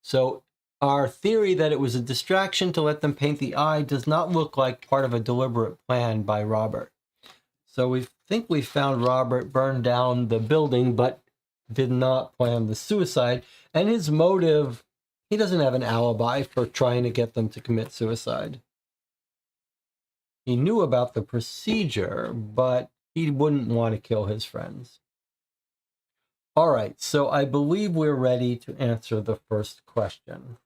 So our theory that it was a distraction to let them paint the eye does not look like part of a deliberate plan by Robert. So we think we found Robert burned down the building, but did not plan the suicide. And his motive, he doesn't have an alibi for trying to get them to commit suicide. He knew about the procedure, but he wouldn't want to kill his friends. All right, so I believe we're ready to answer the first question.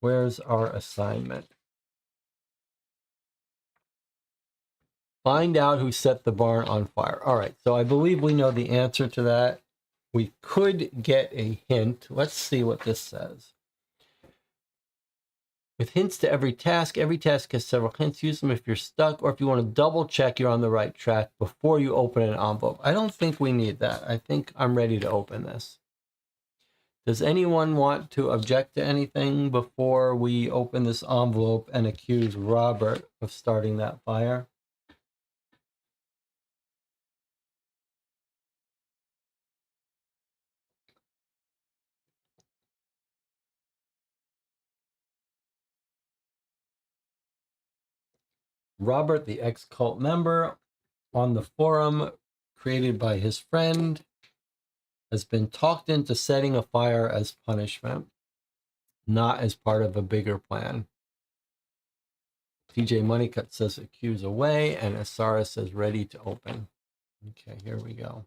Where's our assignment? Find out who set the barn on fire. All right, so I believe we know the answer to that. We could get a hint. Let's see what this says. With hints to every task has several hints. Use them if you're stuck or if you want to double check you're on the right track before you open an envelope. I don't think we need that. I think I'm ready to open this. Does anyone want to object to anything before we open this envelope and accuse Robert of starting that fire? Robert, the ex-cult member on the forum created by his friend, has been talked into setting a fire as punishment, not as part of a bigger plan. TJ Moneycut says accuse away, and Asara says ready to open. Okay, here we go.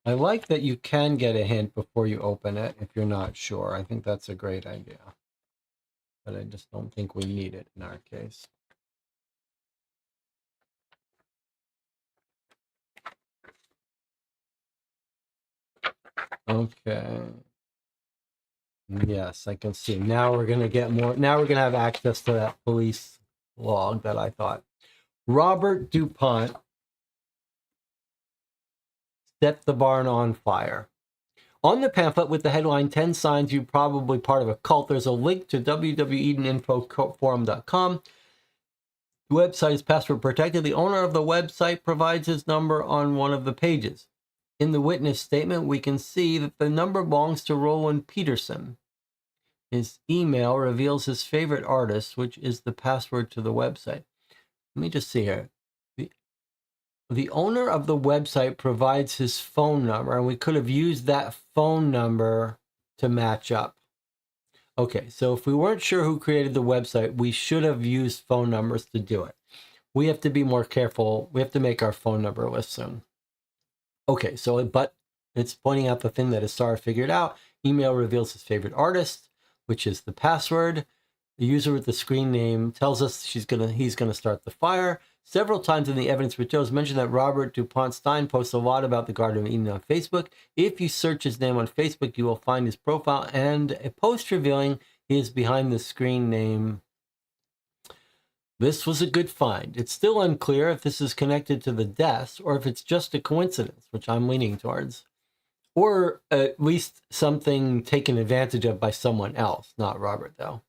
I like that you can get a hint before you open it if you're not sure. I think that's a great idea. But I just don't think we need it in our case. Okay. Yes, I can see. Now we're going to get more. Now we're going to have access to that police log that I thought. Robert DuPont set the barn on fire. On the pamphlet with the headline 10 signs you're probably part of a cult, there's a link to www.edeninfoforum.com. The website is password protected. The owner of the website provides his number on one of the pages. In the witness statement, we can see that the number belongs to Roland Peterson. His email reveals his favorite artist, which is the password to the website. Let me just see here. The owner of the website provides his phone number, and we could have used that phone number to match up. Okay, so if we weren't sure who created the website, we should have used phone numbers to do it. We have to be more careful. We have to make our phone number list soon. Okay, so but it's pointing out the thing that Asara figured out. Email reveals his favorite artist, which is the password. The user with the screen name tells us he's gonna start the fire. Several times in the evidence videos mentioned that Robert DuPont Stein posts a lot about the Garden of Eden on Facebook. If you search his name on Facebook, you will find his profile and a post revealing he is behind the screen name. This was a good find. It's still unclear if this is connected to the deaths or if it's just a coincidence, which I'm leaning towards, or at least something taken advantage of by someone else, not Robert, though.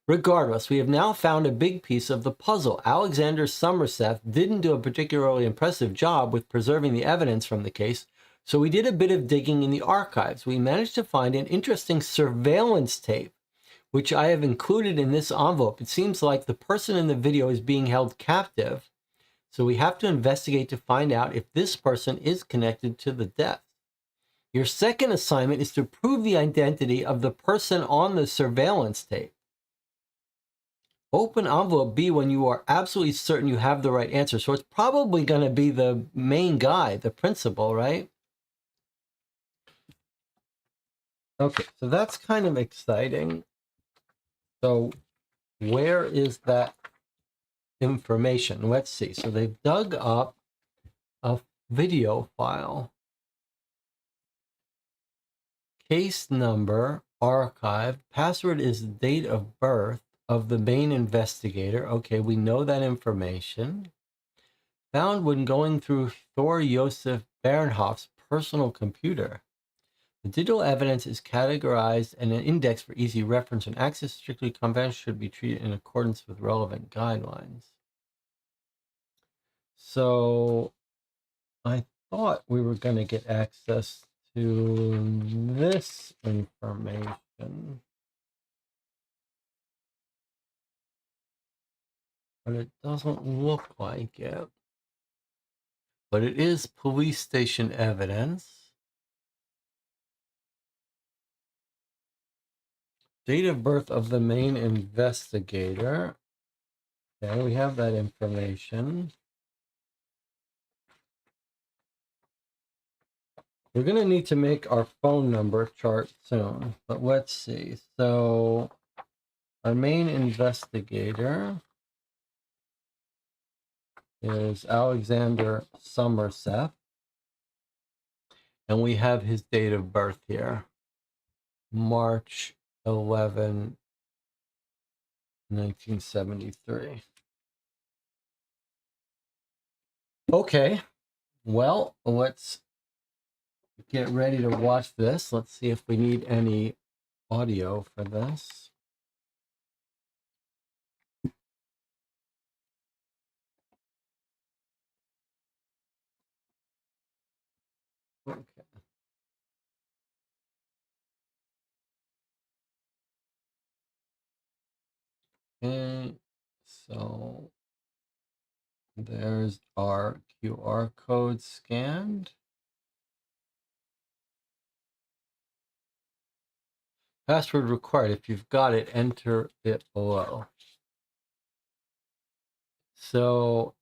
Regardless, we have now found a big piece of the puzzle. Alexander Somerset didn't do a particularly impressive job with preserving the evidence from the case, so we did a bit of digging in the archives. We managed to find an interesting surveillance tape, which I have included in this envelope. It seems like the person in the video is being held captive, so we have to investigate to find out if this person is connected to the death. Your second assignment is to prove the identity of the person on the surveillance tape. Open envelope B when you are absolutely certain you have the right answer. So it's probably going to be the main guy, the principal, right? Okay, so that's kind of exciting. So where is that information? Let's see. So they've dug up a video file. Case number, archive, password is date of birth of the main investigator. Okay, we know that information. Found when going through Thor Josef Bernhoft's personal computer. The digital evidence is categorized and an index for easy reference, and access strictly confidential should be treated in accordance with relevant guidelines. So I thought we were going to get access to this information, but it doesn't look like it. But it is police station evidence. Date of birth of the main investigator. Okay, we have that information. We're going to need to make our phone number chart soon, but let's see. So our main investigator is Alexander Somerset, and we have his date of birth here, March 11, 1973. Okay, well, let's get ready to watch this. Let's see if we need any audio for this. Okay. Okay. So there's our QR code scanned. Password required. If you've got it, enter it below. So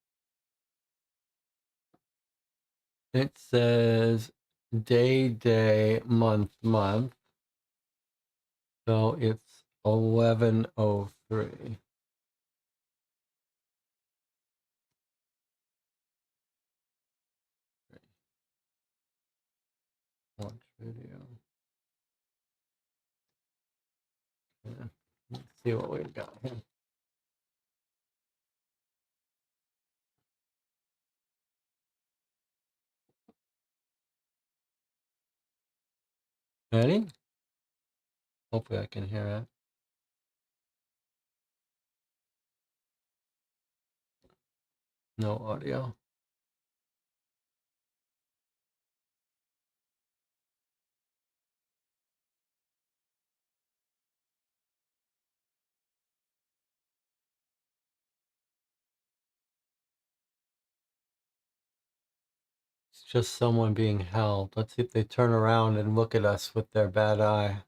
it says day, month. So it's 11:03. Watch video. Yeah. Let's see what we've got here. Ready? Hopefully I can hear it. No audio. It's just someone being held. Let's see if they turn around and look at us with their bad eye.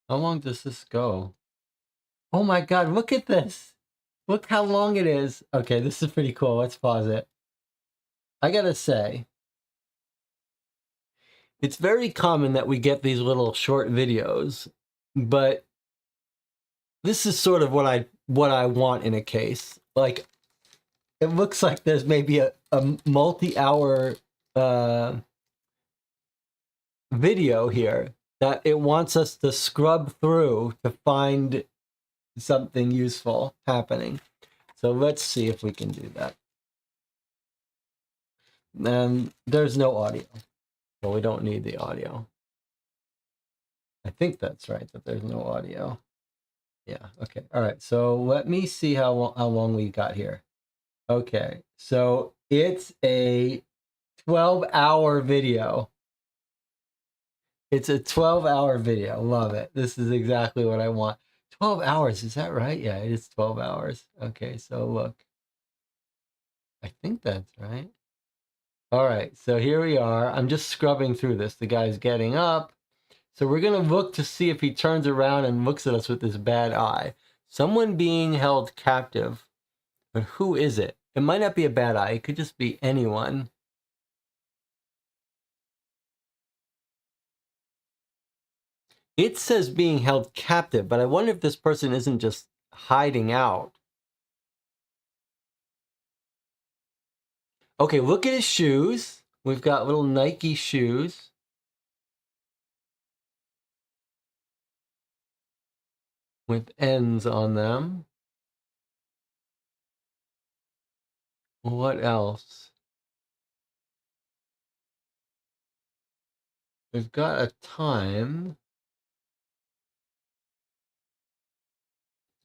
How long does this go? Oh my God, look at this. Look how long it is. Okay, this is pretty cool. Let's pause it. I gotta say, it's very common that we get these little short videos, but this is sort of what I want in a case. Like, it looks like there's maybe a multi-hour video here that it wants us to scrub through to find something useful happening. So let's see if we can do that. And there's no audio. So we don't need the audio. I think that's right, that there's no audio. Yeah, okay. All right, so let me see how long we got here. Okay, so it's a 12-hour video. It's a 12-hour video. Love it. This is exactly what I want. 12 hours, is that right? Yeah, it is 12 hours. Okay, so look. I think that's right. All right, so here we are. I'm just scrubbing through this. The guy's getting up. So we're going to look to see if he turns around and looks at us with this bad eye. Someone being held captive. But who is it? It might not be a bad eye. It could just be anyone. It says being held captive, but I wonder if this person isn't just hiding out. Okay, look at his shoes. We've got little Nike shoes with ends on them. What else? We've got a time.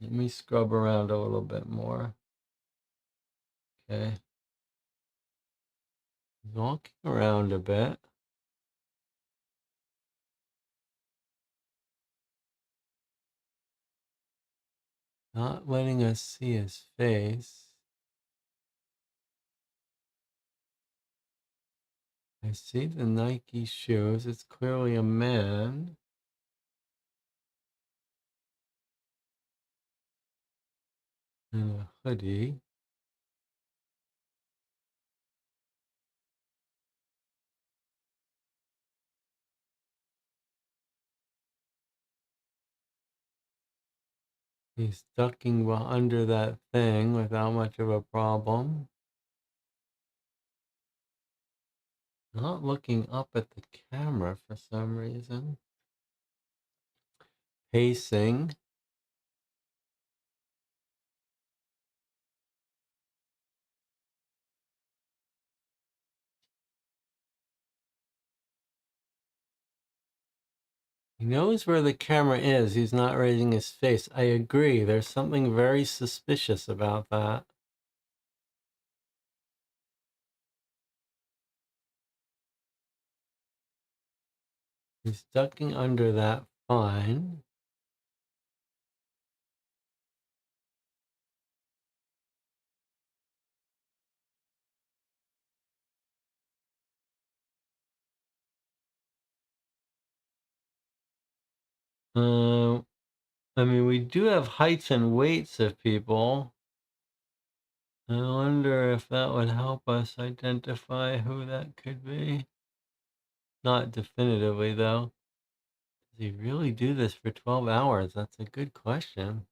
Let me scrub around a little bit more. Okay. Walking around a bit. Not letting us see his face. I see the Nike shoes. It's clearly a man. In a hoodie. He's ducking under that thing without much of a problem. Not looking up at the camera for some reason. Pacing. He knows where the camera is. He's not raising his face. I agree. There's something very suspicious about that. He's ducking under that fine. I mean, we do have heights and weights of people. I wonder if that would help us identify who that could be. Not definitively, though. Does he really do this for 12 hours? That's a good question.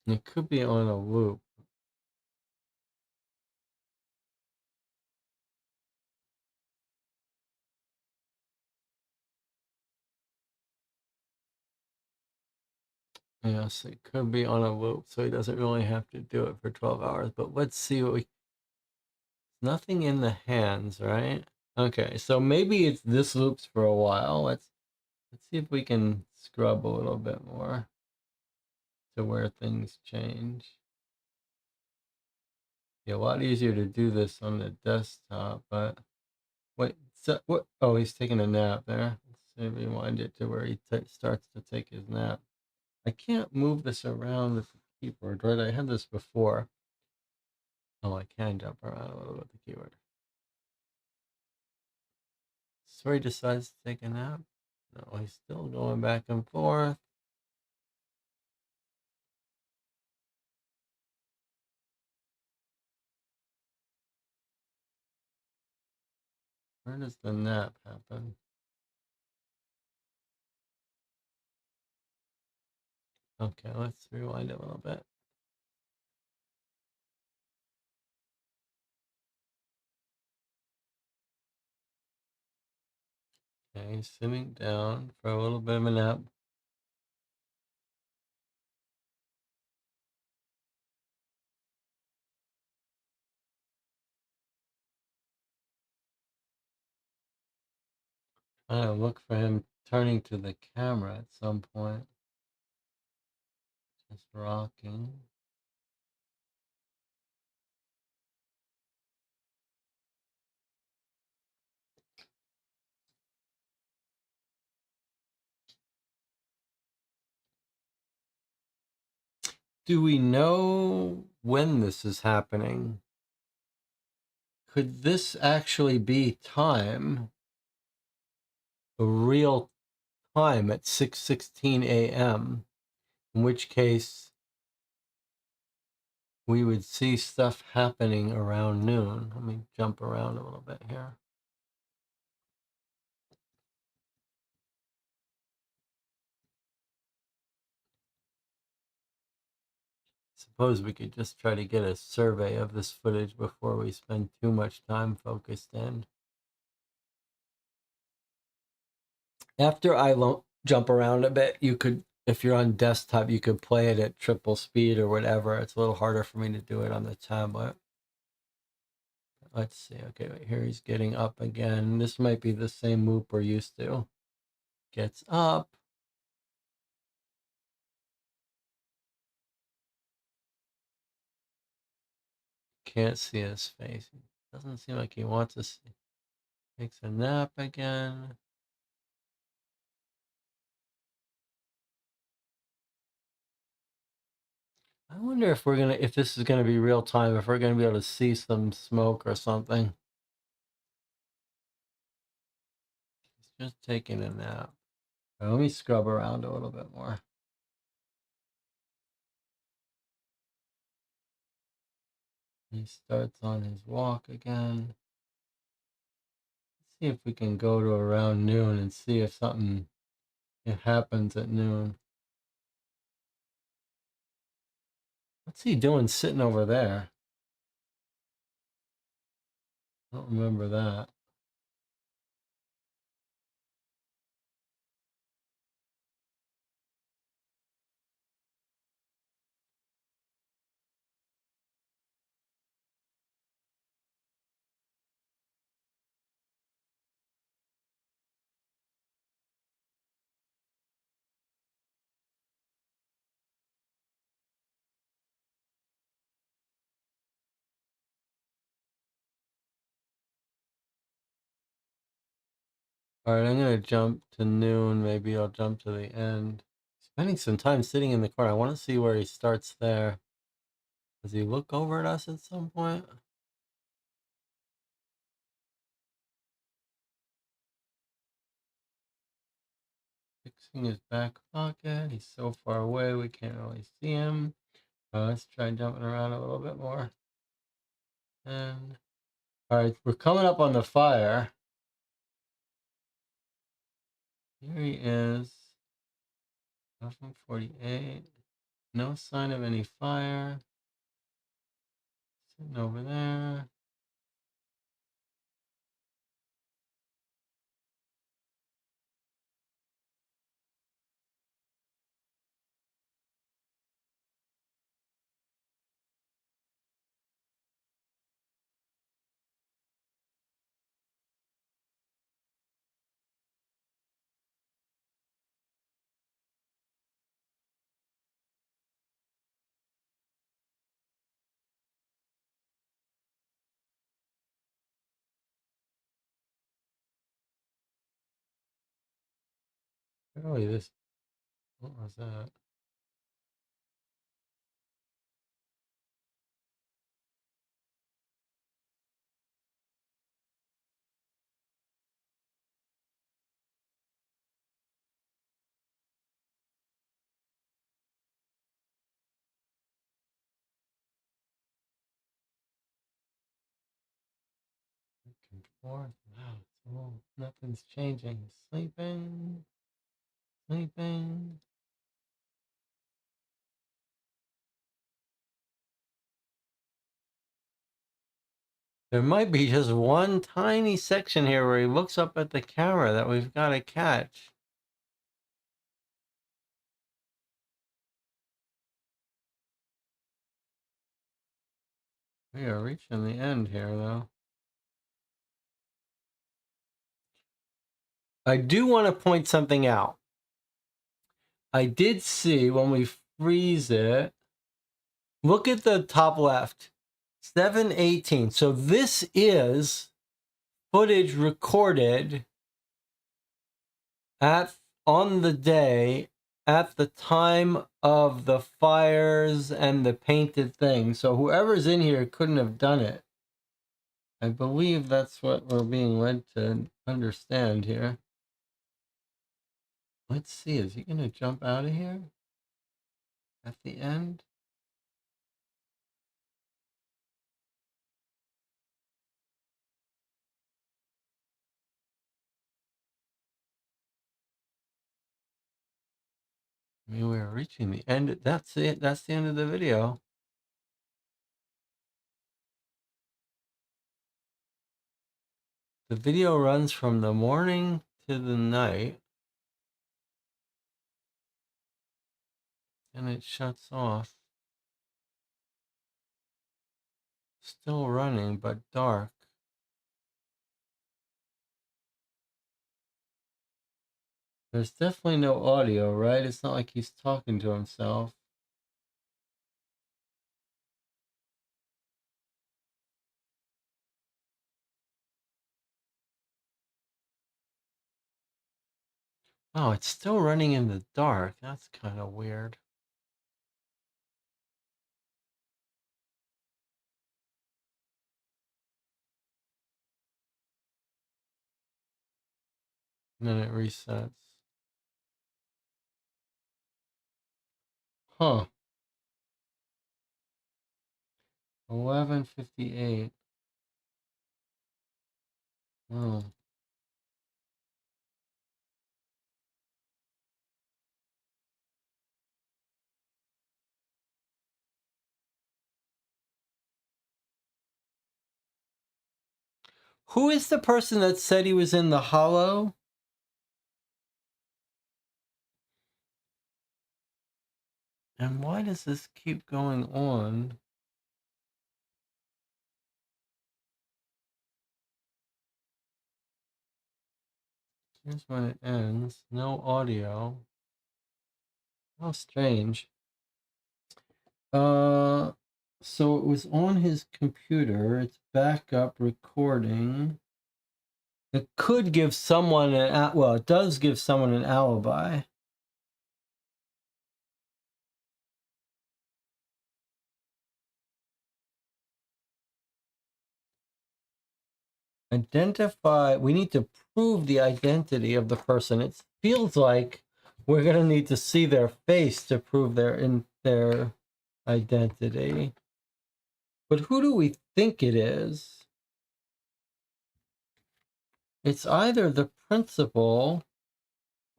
It could be on a loop. Yes, it could be on a loop, so he doesn't really have to do it for 12 hours. But let's see what we... Nothing in the hands, right? Okay, so maybe it's this loops for a while. Let's see if we can scrub a little bit more to where things change. Yeah, a lot easier to do this on the desktop, but wait, so, what? Oh, he's taking a nap there. Let's rewind it to where he starts to take his nap. I can't move this around with the keyboard, right? I had this before. Oh, I can jump around a little with the keyboard. So he decides to take a nap. No, he's still going back and forth. Where does the nap happen? Okay, let's rewind it a little bit. Okay, he's sitting down for a little bit of a nap. I look for him turning to the camera at some point. Just rocking. Do we know when this is happening? Could this actually be time, a real time at 6:16 a.m.? In which case, we would see stuff happening around noon. Let me jump around a little bit here. Suppose we could just try to get a survey of this footage before we spend too much time focused in. After I jump around a bit, you could, if you're on desktop, you could play it at triple speed or whatever. It's a little harder for me to do it on the tablet. Let's see. Okay, wait, here he's getting up again. This might be the same move we're used to. Gets up. Can't see his face. Doesn't seem like he wants to see. Takes a nap again. I wonder if if this is gonna be real time, if we're gonna be able to see some smoke or something. He's just taking a nap. Let me scrub around a little bit more. He starts on his walk again. Let's see if we can go to around noon and see if something happens at noon. What's he doing sitting over there? I don't remember that. All right, I'm going to jump to noon. Maybe I'll jump to the end. Spending some time sitting in the corner. I want to see where he starts there. Does he look over at us at some point? Fixing his back pocket. He's so far away, we can't really see him. Let's try jumping around a little bit more. And all right, we're coming up on the fire. Here he is. 11:48. No sign of any fire. Sitting over there. Really, this. What was that? Back and forth. Wow, nothing's changing. Sleeping. Sleeping. There might be just one tiny section here where he looks up at the camera that we've got to catch. We are reaching the end here, though. I do want to point something out. I did see when we freeze it, look at the top left, 7:18. So this is footage recorded on the day at the time of the fires and the painted thing. So whoever's in here couldn't have done it. I believe that's what we're being led to understand here. Let's see, is he going to jump out of here at the end? I mean, we're reaching the end. That's it. That's the end of the video. The video runs from the morning to the night. And it shuts off. Still running, but dark. There's definitely no audio, right? It's not like he's talking to himself. Oh, it's still running in the dark. That's kind of weird. And then it resets. Huh. 11:58. Oh. Who is the person that said he was in the hollow? And why does this keep going on? Here's when it ends. No audio. How strange. So it was on his computer. It's backup recording. It could give someone well, it does give someone an alibi. Identify. We need to prove the identity of the person. It feels like we're gonna need to see their face to prove their identity. But who do we think it is? It's either the principal.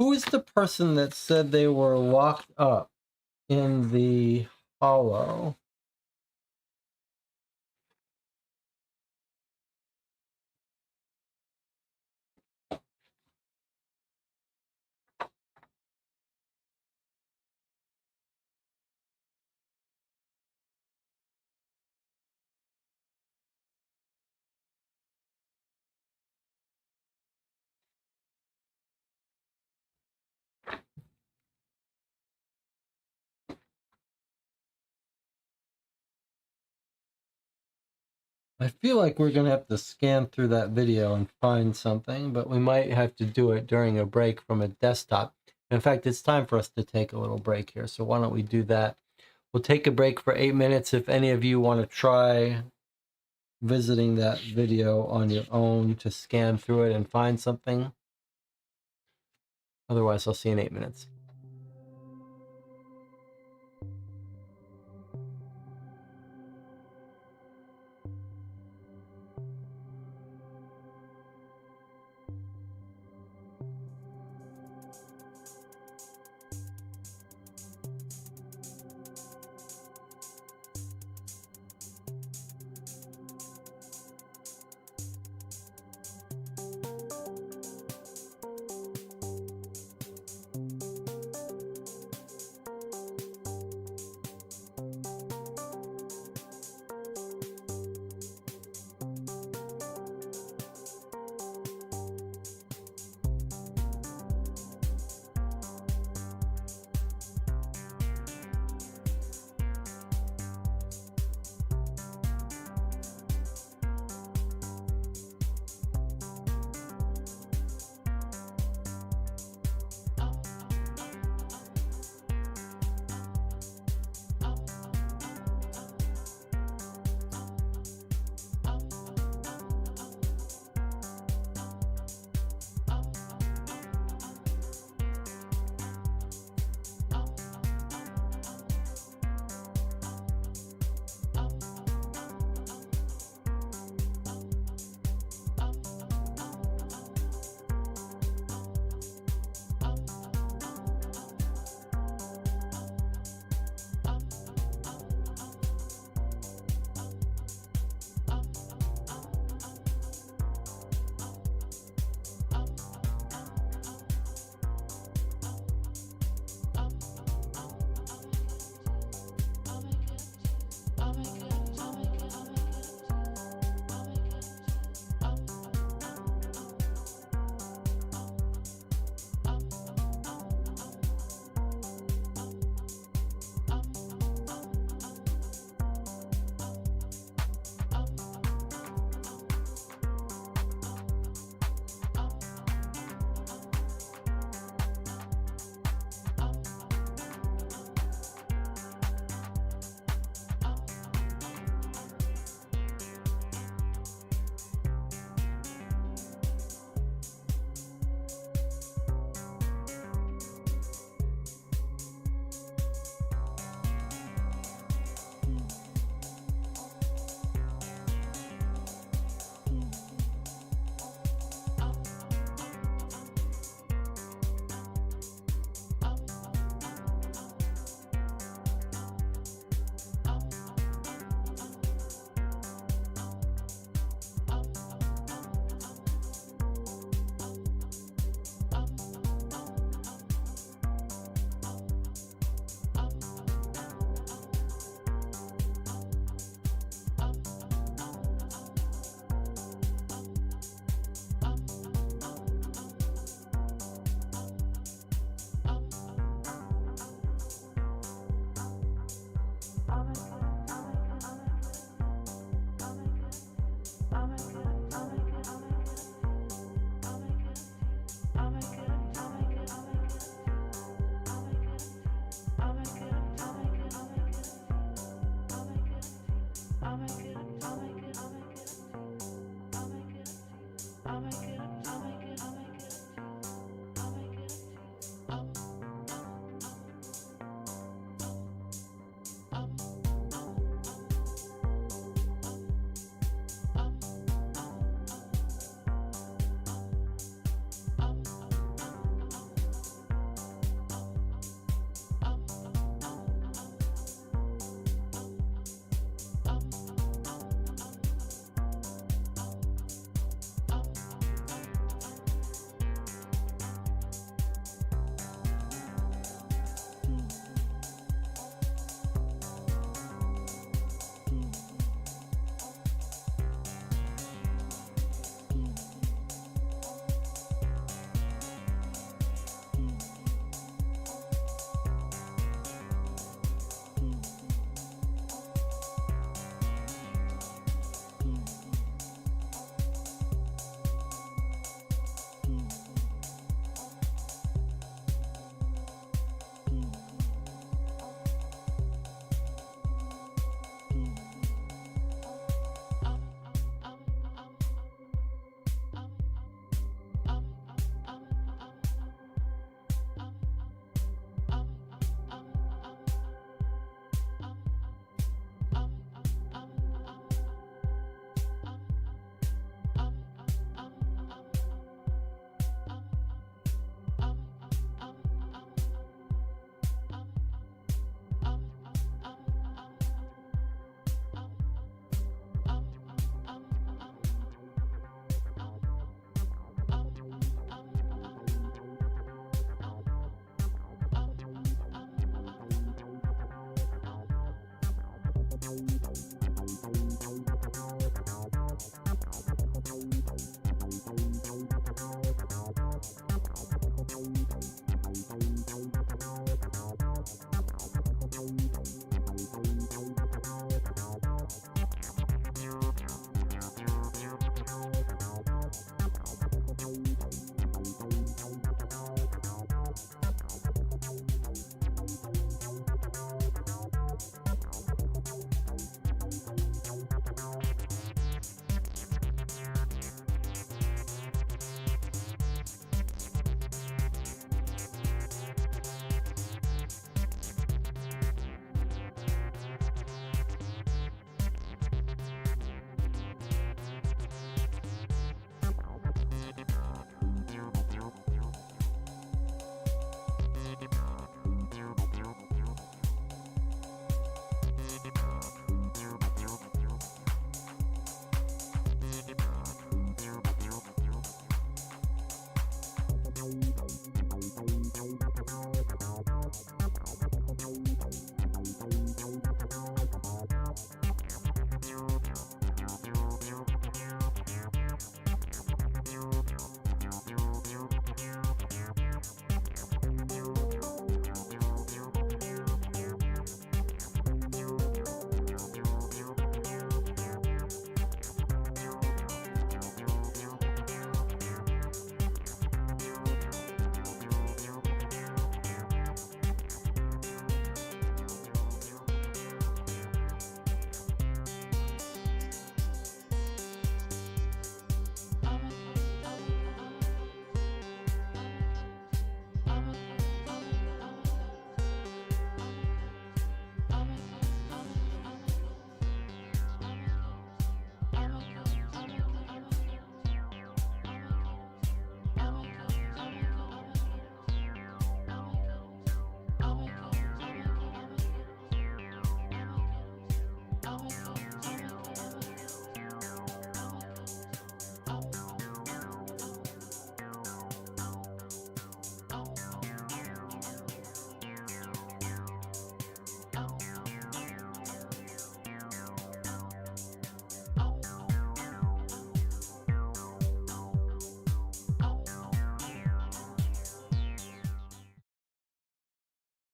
Who is the person that said they were locked up in the hollow? I feel like we're gonna have to scan through that video and find something, but we might have to do it during a break from a desktop. In fact, it's time for us to take a little break here, so why don't we do that? We'll take a break for 8 minutes. If any of you want to try visiting that video on your own to scan through it and find something. Otherwise, I'll see you in 8 minutes.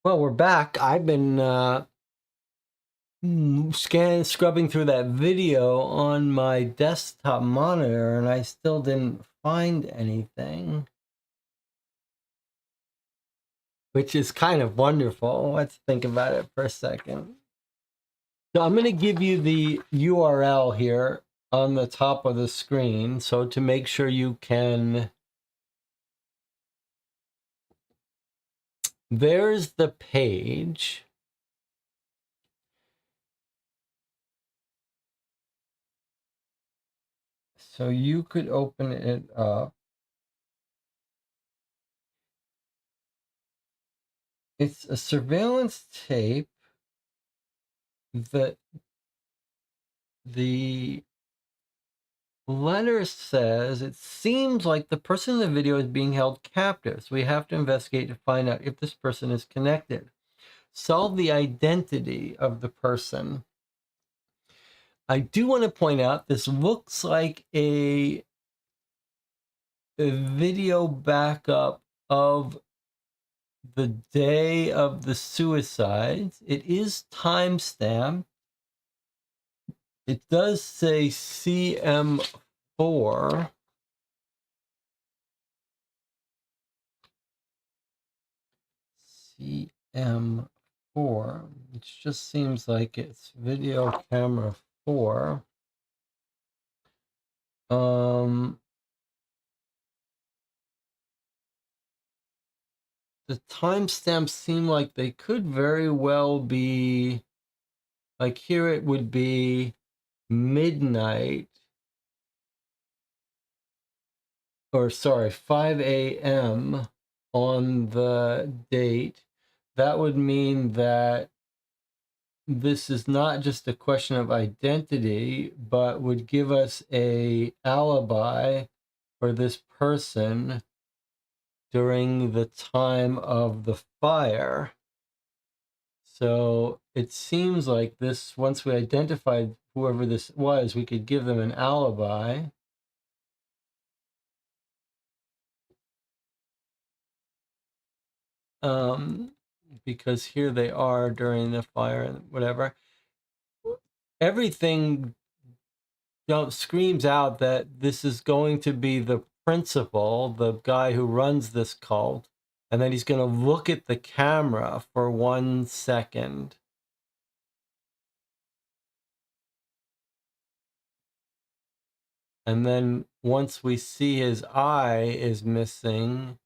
Well, we're back. I've been scrubbing through that video on my desktop monitor, and I still didn't find anything, which is kind of wonderful. Let's think about it for a second. So I'm going to give you the URL here on the top of the screen. So to make sure you can, there's the page. So you could open it up. It's a surveillance tape that the letter says it seems like the person in the video is being held captive. So we have to investigate to find out if this person is connected. Solve the identity of the person. I do want to point out this looks like a video backup of the day of the suicides. It is timestamped. It does say CM4. CM4, which just seems like it's video camera 4. The timestamps seem like they could very well be, like here it would be midnight, or sorry, 5 a.m. on the date. That would mean that this is not just a question of identity, but would give us a alibi for this person during the time of the fire. So it seems like this, once we identified whoever this was, we could give them an alibi. Because here they are during the fire and whatever. Everything screams out that this is going to be the principal, the guy who runs this cult, and then he's going to look at the camera for 1 second. And then once we see his eye is missing,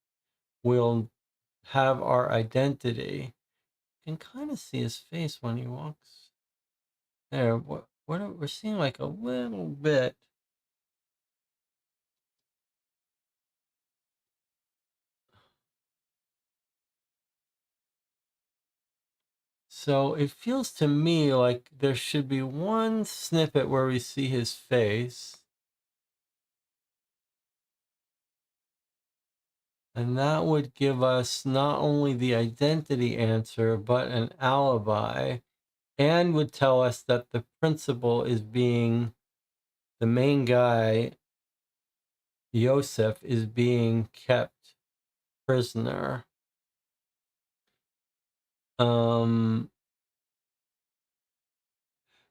we'll have our identity. You can kind of see his face when he walks. There, we're seeing like a little bit. So it feels to me like there should be one snippet where we see his face. And that would give us not only the identity answer, but an alibi, and would tell us that the principal is being, the main guy, Yosef, is being kept prisoner.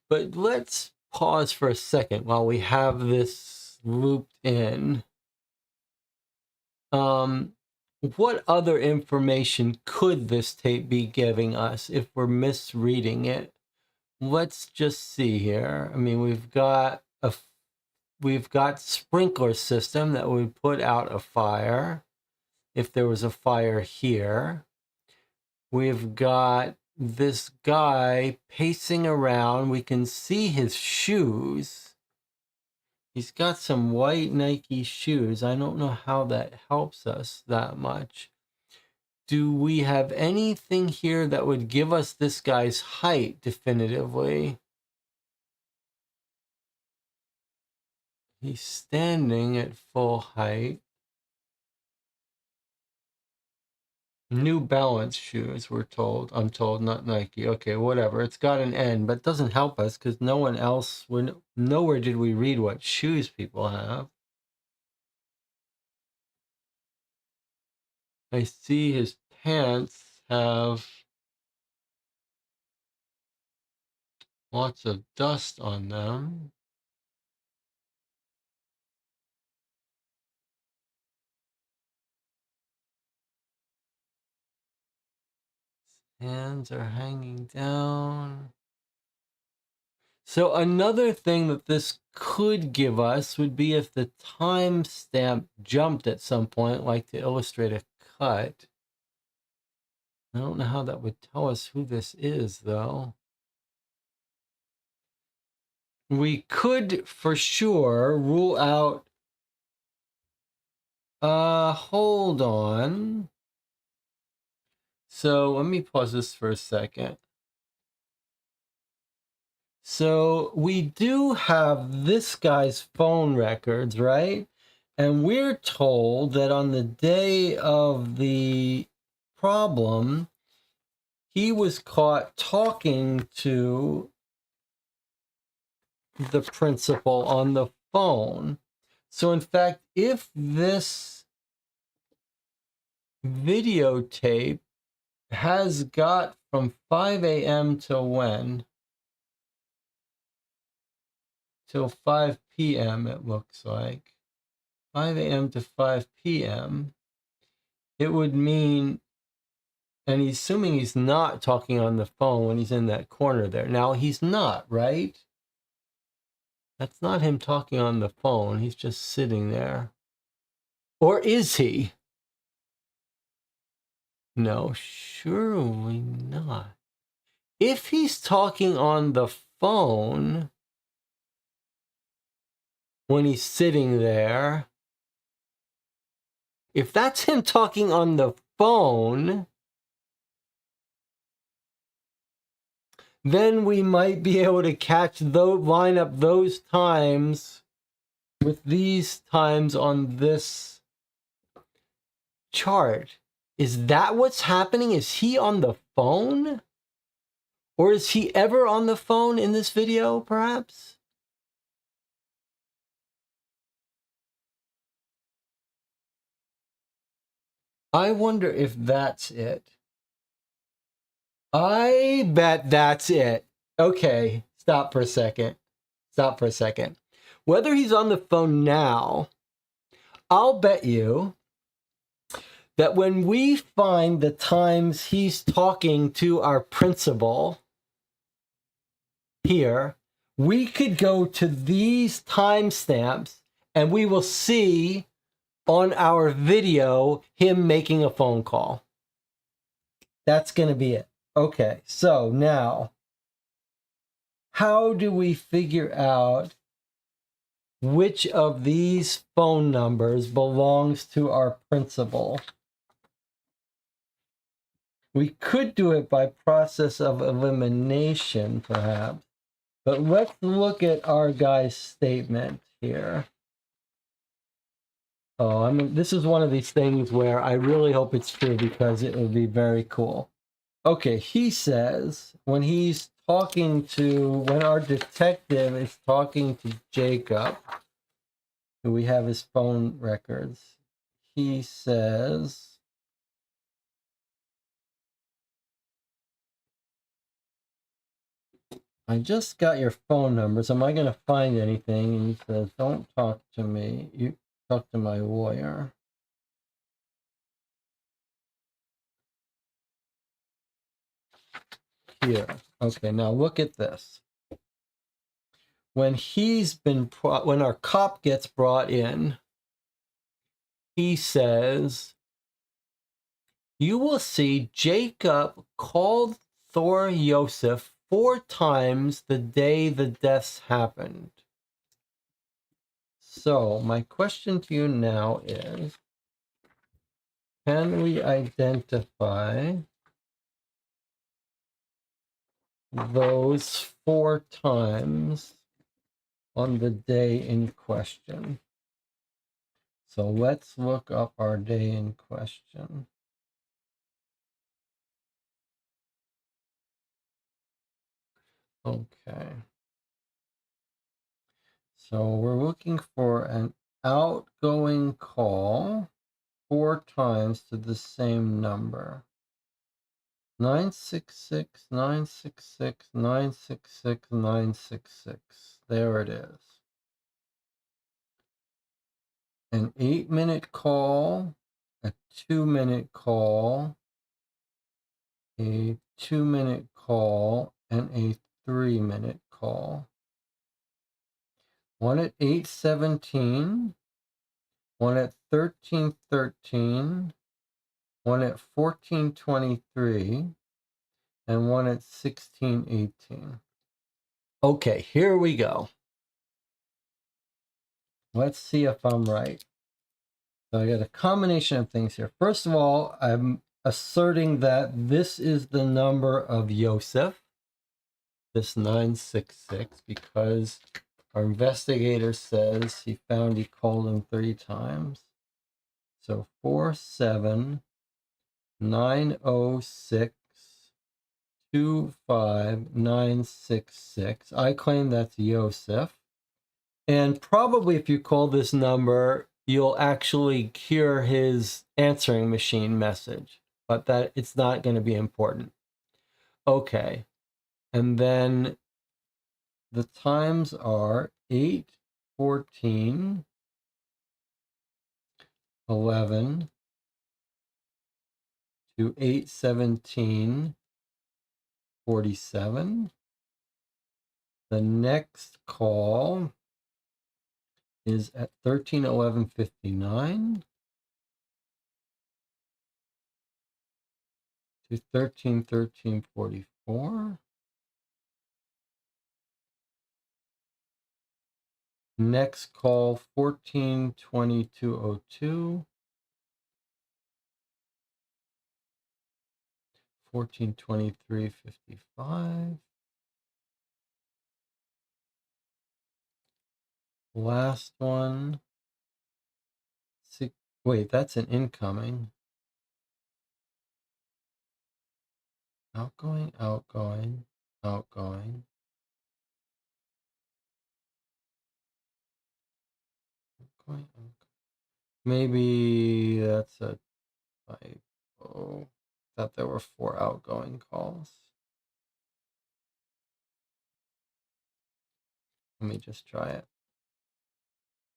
But let's pause for a second while we have this looped in. What other information could this tape be giving us if we're misreading it? Let's just see here. I mean, we've got sprinkler system that would put out a fire if there was a fire here. We've got this guy pacing around. We can see his shoes. He's got some white Nike shoes. I don't know how that helps us that much. Do we have anything here that would give us this guy's height definitively? He's standing at full height. New Balance shoes, we're told. I'm told, not Nike. Okay, whatever. It's got an N, but it doesn't help us because no one else, nowhere did we read what shoes people have. I see his pants have Lots of dust on them. Hands are hanging down. So another thing that this could give us would be if the timestamp jumped at some point, like to illustrate a cut. I don't know how that would tell us who this is, though. We could for sure rule out. Hold on. So let me pause this for a second. So we do have this guy's phone records, right? And we're told that on the day of the problem, he was caught talking to the principal on the phone. So in fact, if this videotape has got from 5 a.m. till when? Till 5 p.m. it looks like. 5 a.m. to 5 p.m. It would mean, and he's assuming he's not talking on the phone when he's in that corner there. Now, he's not, right? That's not him talking on the phone. He's just sitting there. Or is he? No, surely not. If he's talking on the phone when he's sitting there, if that's him talking on the phone, then we might be able to line up those times with these times on this chart. Is that what's happening? Is he on the phone? Or is he ever on the phone in this video, perhaps? I wonder if that's it. I bet that's it. Okay, stop for a second. Stop for a second. Whether he's on the phone now, I'll bet you that when we find the times he's talking to our principal here, we could go to these timestamps and we will see on our video him making a phone call. That's going to be it. Okay, so now, how do we figure out which of these phone numbers belongs to our principal? We could do it by process of elimination, perhaps. But let's look at our guy's statement here. Oh, I mean, this is one of these things where I really hope it's true because it would be very cool. Okay, he says when our detective is talking to Jacob, and we have his phone records, he says, I just got your phone numbers. Am I going to find anything? And he says, don't talk to me. You talk to my lawyer. Here. Okay, now look at this. When our cop gets brought in, he says, you will see Jacob called Thor Yosef 4 times the day the deaths happened. So my question to you now is, can we identify those 4 times on the day in question? So let's look up our day in question. Okay. So we're looking for an outgoing call 4 times to the same number. 966, 966, 966, 966. There it is. An 8-minute call, a 2-minute call, a 2-minute call, and a 3-minute call. One at 8:17, one at 13:13, one at 14:23, and one at 16:18. Okay, here we go. Let's see if I'm right. So I got a combination of things here. First of all, I'm asserting that this is the number of Yosef, this 966, because our investigator says he found he called him 3 times. So 479062596. I claim that's Yosef. And probably if you call this number, you'll actually hear his answering machine message, but that it's not going to be important. Okay. And then the times are 8, 14, 11 to 8, 17, 47. The next call is at 13, 11, 59 to 13, 13, 44. Next call 14:22:02, 14:23:55. Last one. Wait, that's an incoming. Outgoing, outgoing, outgoing. Outgoing, outgoing. Maybe that's a typo. Thought there were 4 outgoing calls. Let me just try it.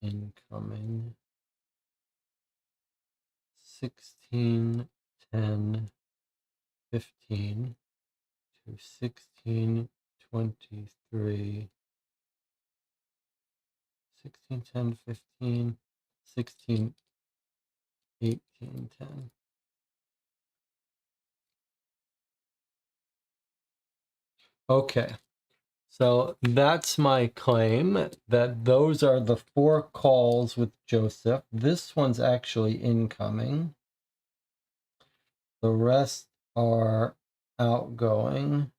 Incoming 16, 10, 15 to 16, 23, 16, 10, 15, 16, 18, 10. Okay, so that's my claim that those are the 4 calls with Joseph. This one's actually incoming. The rest are outgoing.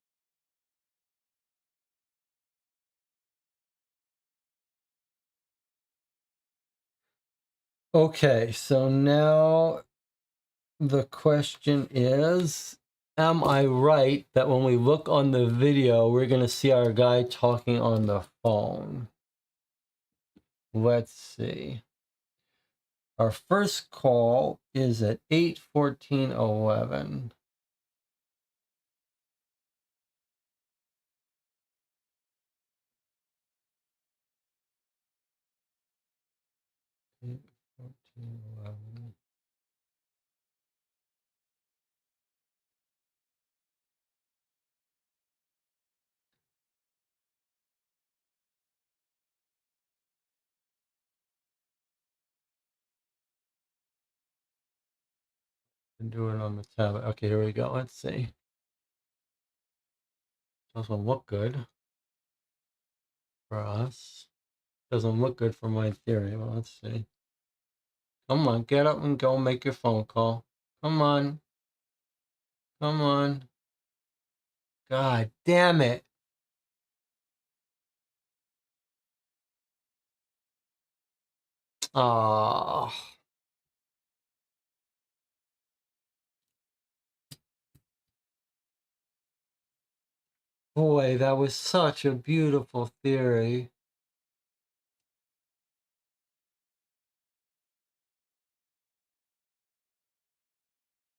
Okay, so now the question is, am I right that when we look on the video, we're going to see our guy talking on the phone? Let's see. Our first call is at 8:14:11. And do it on the tablet. Okay, here we go. Let's see. Doesn't look good for us. Doesn't look good for my theory. Well, let's see. Come on, get up and go make your phone call. Come on. Come on. God damn it. Oh, boy, that was such a beautiful theory.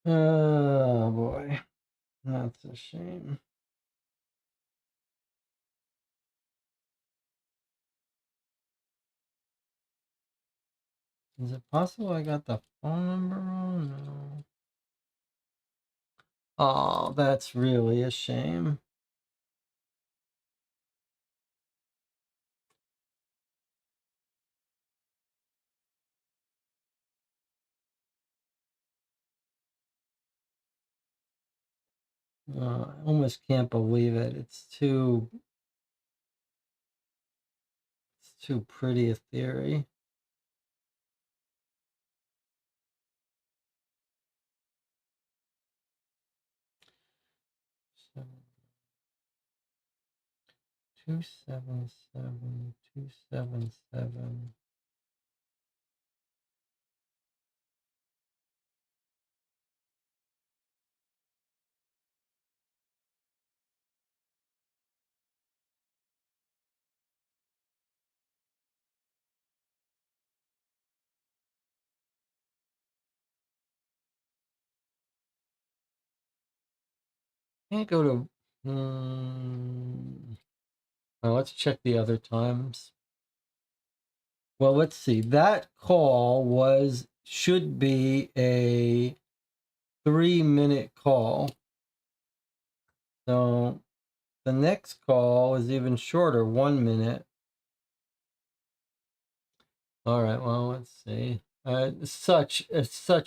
Oh, boy. That's a shame. Is it possible I got the phone number wrong? No. Oh, that's really a shame. I almost can't believe it. It's too pretty a theory. So 277, 277. Can't go to. Oh, let's check the other times. Well, let's see. That call should be a 3-minute call. So the next call is even shorter, 1 minute. All right, well, let's see. It's such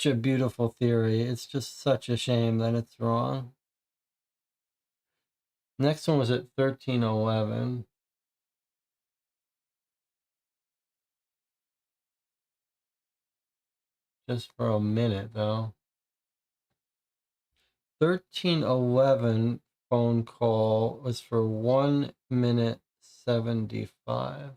a beautiful theory. It's just such a shame that it's wrong. Next one was at 13:11. Just for a minute, though. 13:11 phone call was for 1 minute 75.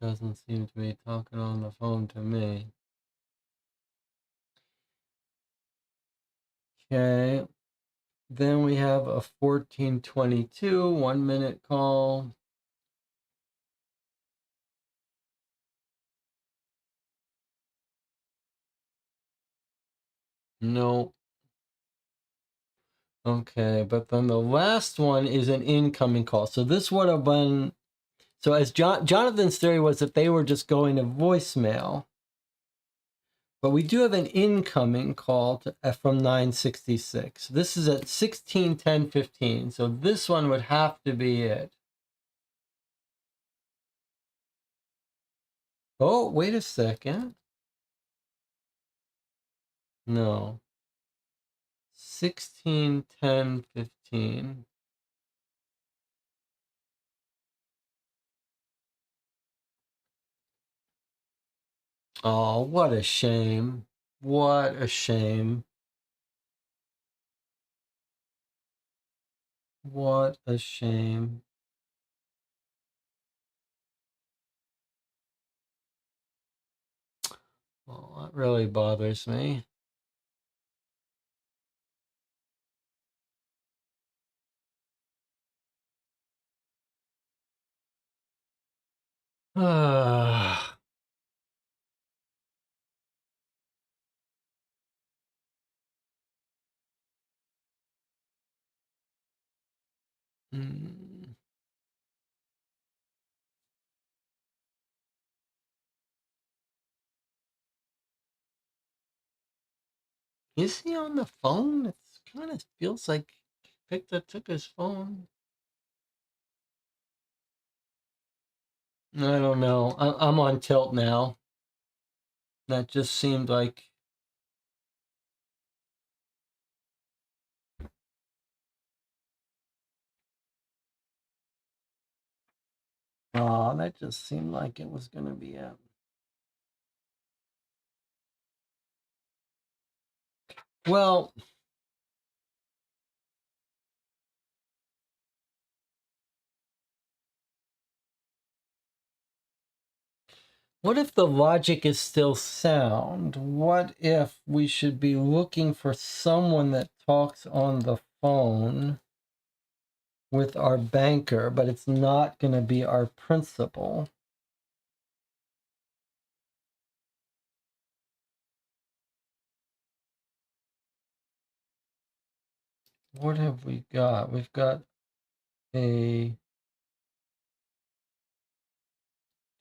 Doesn't seem to be talking on the phone to me. Okay. Then we have a 14:22 1-minute call. No. Okay, but then the last one is an incoming call. So this would have been, so as Jonathan's theory was that they were just going to voicemail. But we do have an incoming call from 966. This is at 16:10:15. So this one would have to be it. Oh, wait a second. No. 16:10:15. Oh, what a shame. What a shame. What a shame. Oh, that really bothers me. Ah. Hmm. Is he on the phone? It kind of feels like took his phone. I don't know. I'm on tilt now. That just seemed like. Oh, that just seemed like it was going to be it. Well, what if the logic is still sound? What if we should be looking for someone that talks on the phone? with our banker, but it's not going to be our principal. What have we got? We've got a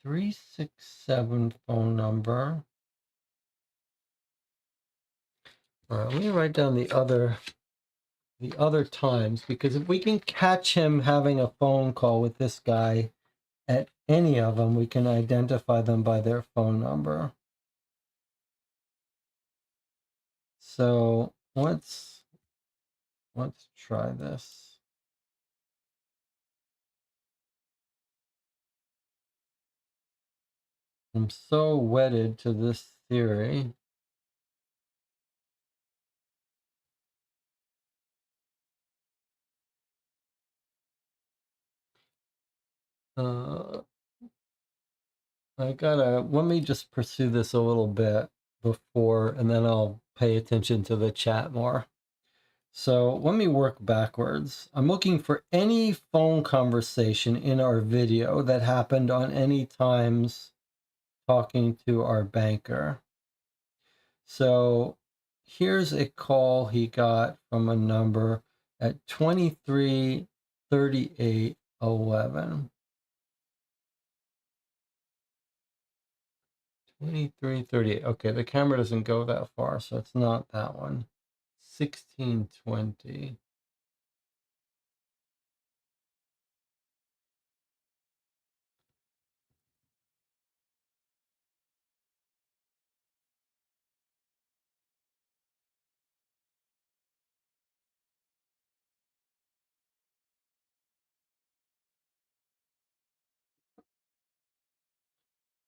367 phone number. All right, let me write down the other times, because if we can catch him having a phone call with this guy at any of them, we can identify them by their phone number. So let's try this. I'm so wedded to this theory. Let me just pursue this a little bit before, and then I'll pay attention to the chat more. So let me work backwards. I'm looking for any phone conversation in our video that happened on any times talking to our banker. So here's a call he got from a number at 233811. 2338. Okay, the camera doesn't go that far, so it's not that one. 1620.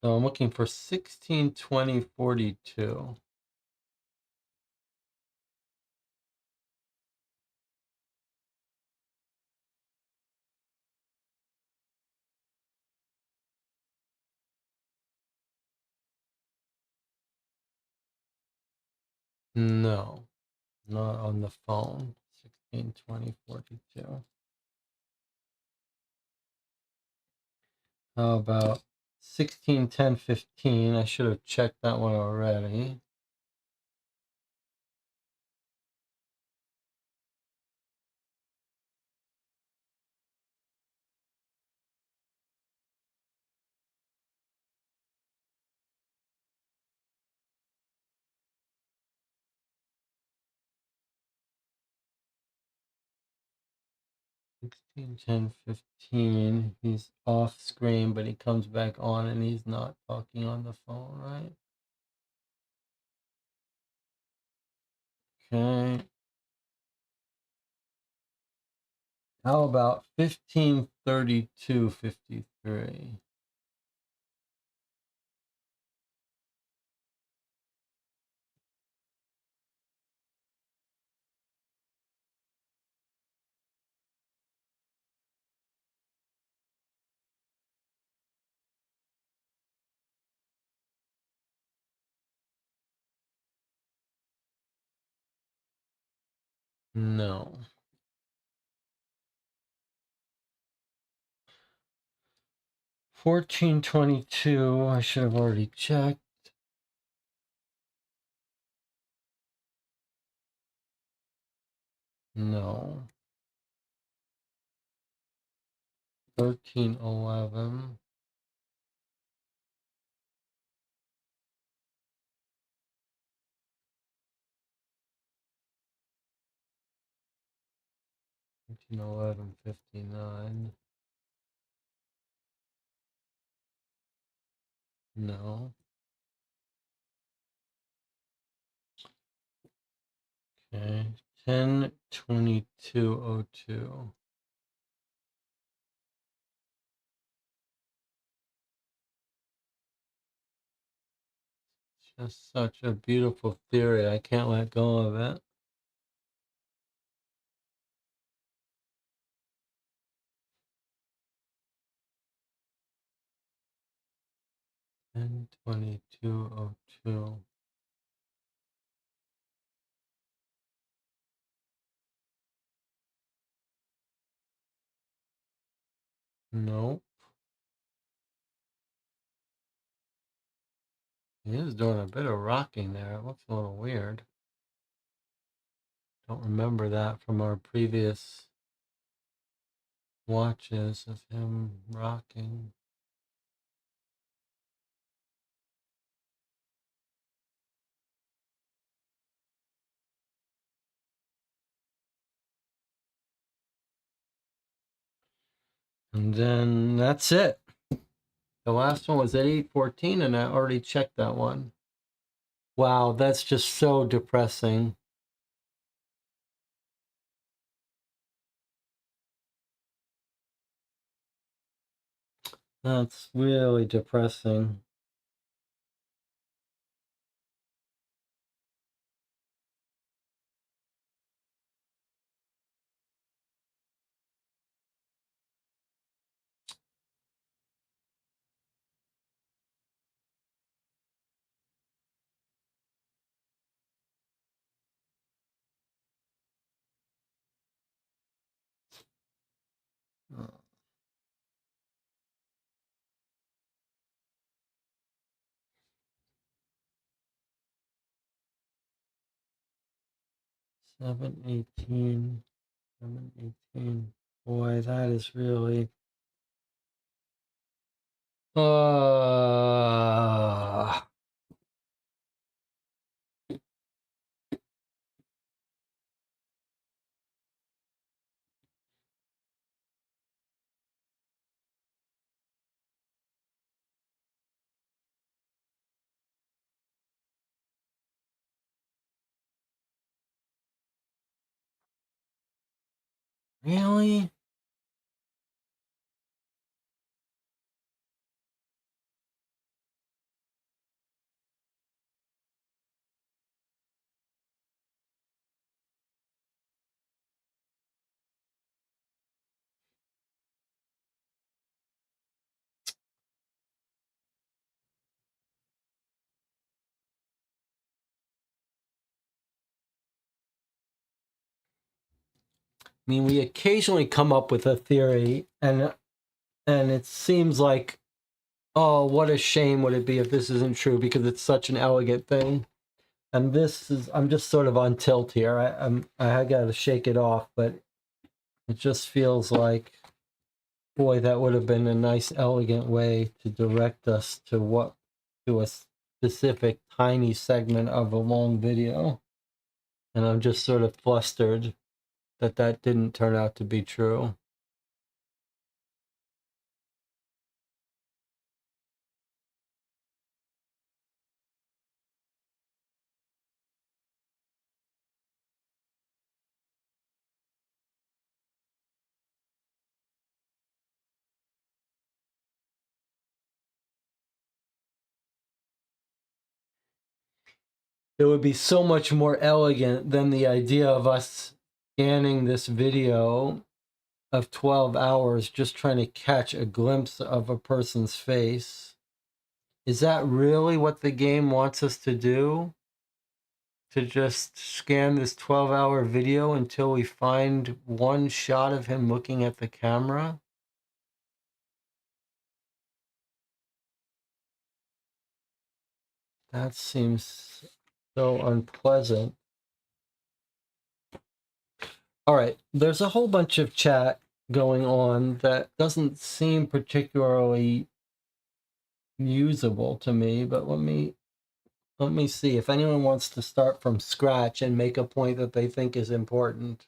So I'm looking for 162042. No, not on the phone. 162042. How about 161015? I should have checked that one already. Sixteen, 10, 15. He's off screen, but he comes back on and he's not talking on the phone, right? Okay. How about 153253? No. 1422. I should have already checked. No. 1311. Fifteen 1159. No. Okay. 102202. Just such a beautiful theory. I can't let go of it. 102202. Nope. He is doing a bit of rocking there. It looks a little weird. Don't remember that from our previous watches of him rocking. And then that's it. The last one was at 8:14, and I already checked that one. Wow, that's just so depressing. That's really depressing. Uh, 7:18, 7:18. Boy, that is really. Uh, really? I mean, we occasionally come up with a theory, and it seems like, oh, what a shame would it be if this isn't true because it's such an elegant thing. And this is, I'm just sort of on tilt here. I got to shake it off, but it just feels like, boy, that would have been a nice, elegant way to direct us to a specific tiny segment of a long video. And I'm just sort of flustered that that didn't turn out to be true. It would be so much more elegant than the idea of us scanning this video of 12 hours just trying to catch a glimpse of a person's face. Is that really what the game wants us to do? To just scan this 12-hour video until we find one shot of him looking at the camera? That seems so unpleasant. All right, there's a whole bunch of chat going on that doesn't seem particularly usable to me, but let me see if anyone wants to start from scratch and make a point that they think is important.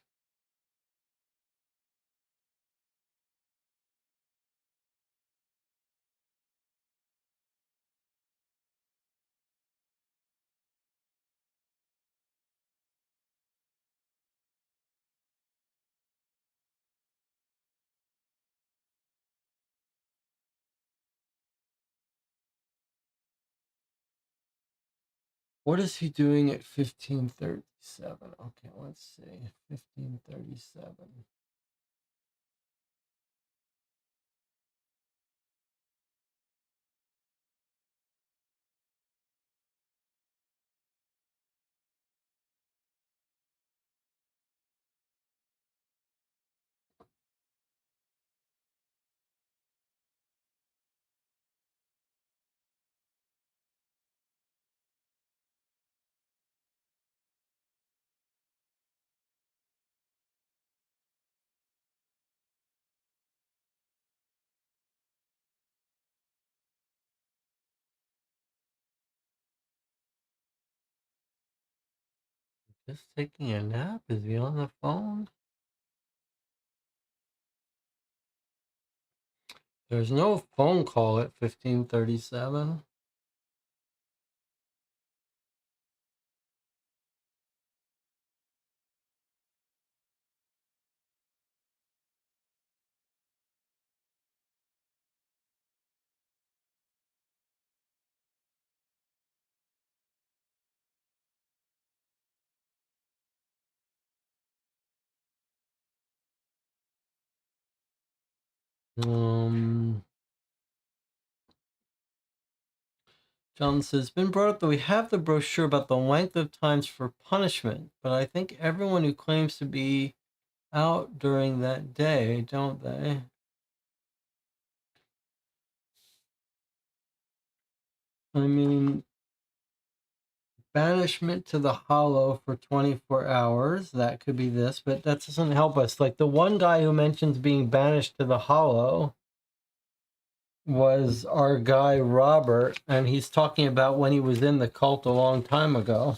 What is he doing at 15:37? Okay, let's see. 15:37. Just taking a nap? Is he on the phone? There's no phone call at 15:37. John says, been brought up that we have the brochure about the length of times for punishment, but I think everyone who claims to be out during that day, don't they? I mean, banishment to the hollow for 24 hours, that could be this, but that doesn't help us. Like the one guy who mentions being banished to the hollow was our guy Robert, and he's talking about when he was in the cult a long time ago.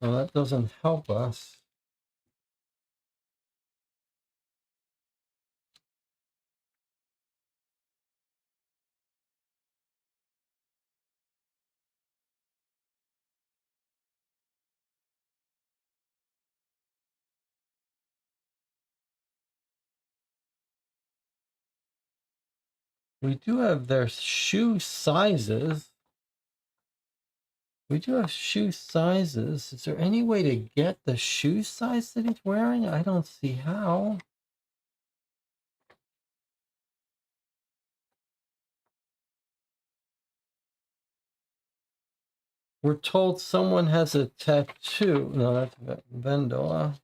So that doesn't help us. We do have their shoe sizes. We do have shoe sizes. Is there any way to get the shoe size that he's wearing? I don't see how. We're told someone has a tattoo. No, that's Vendola.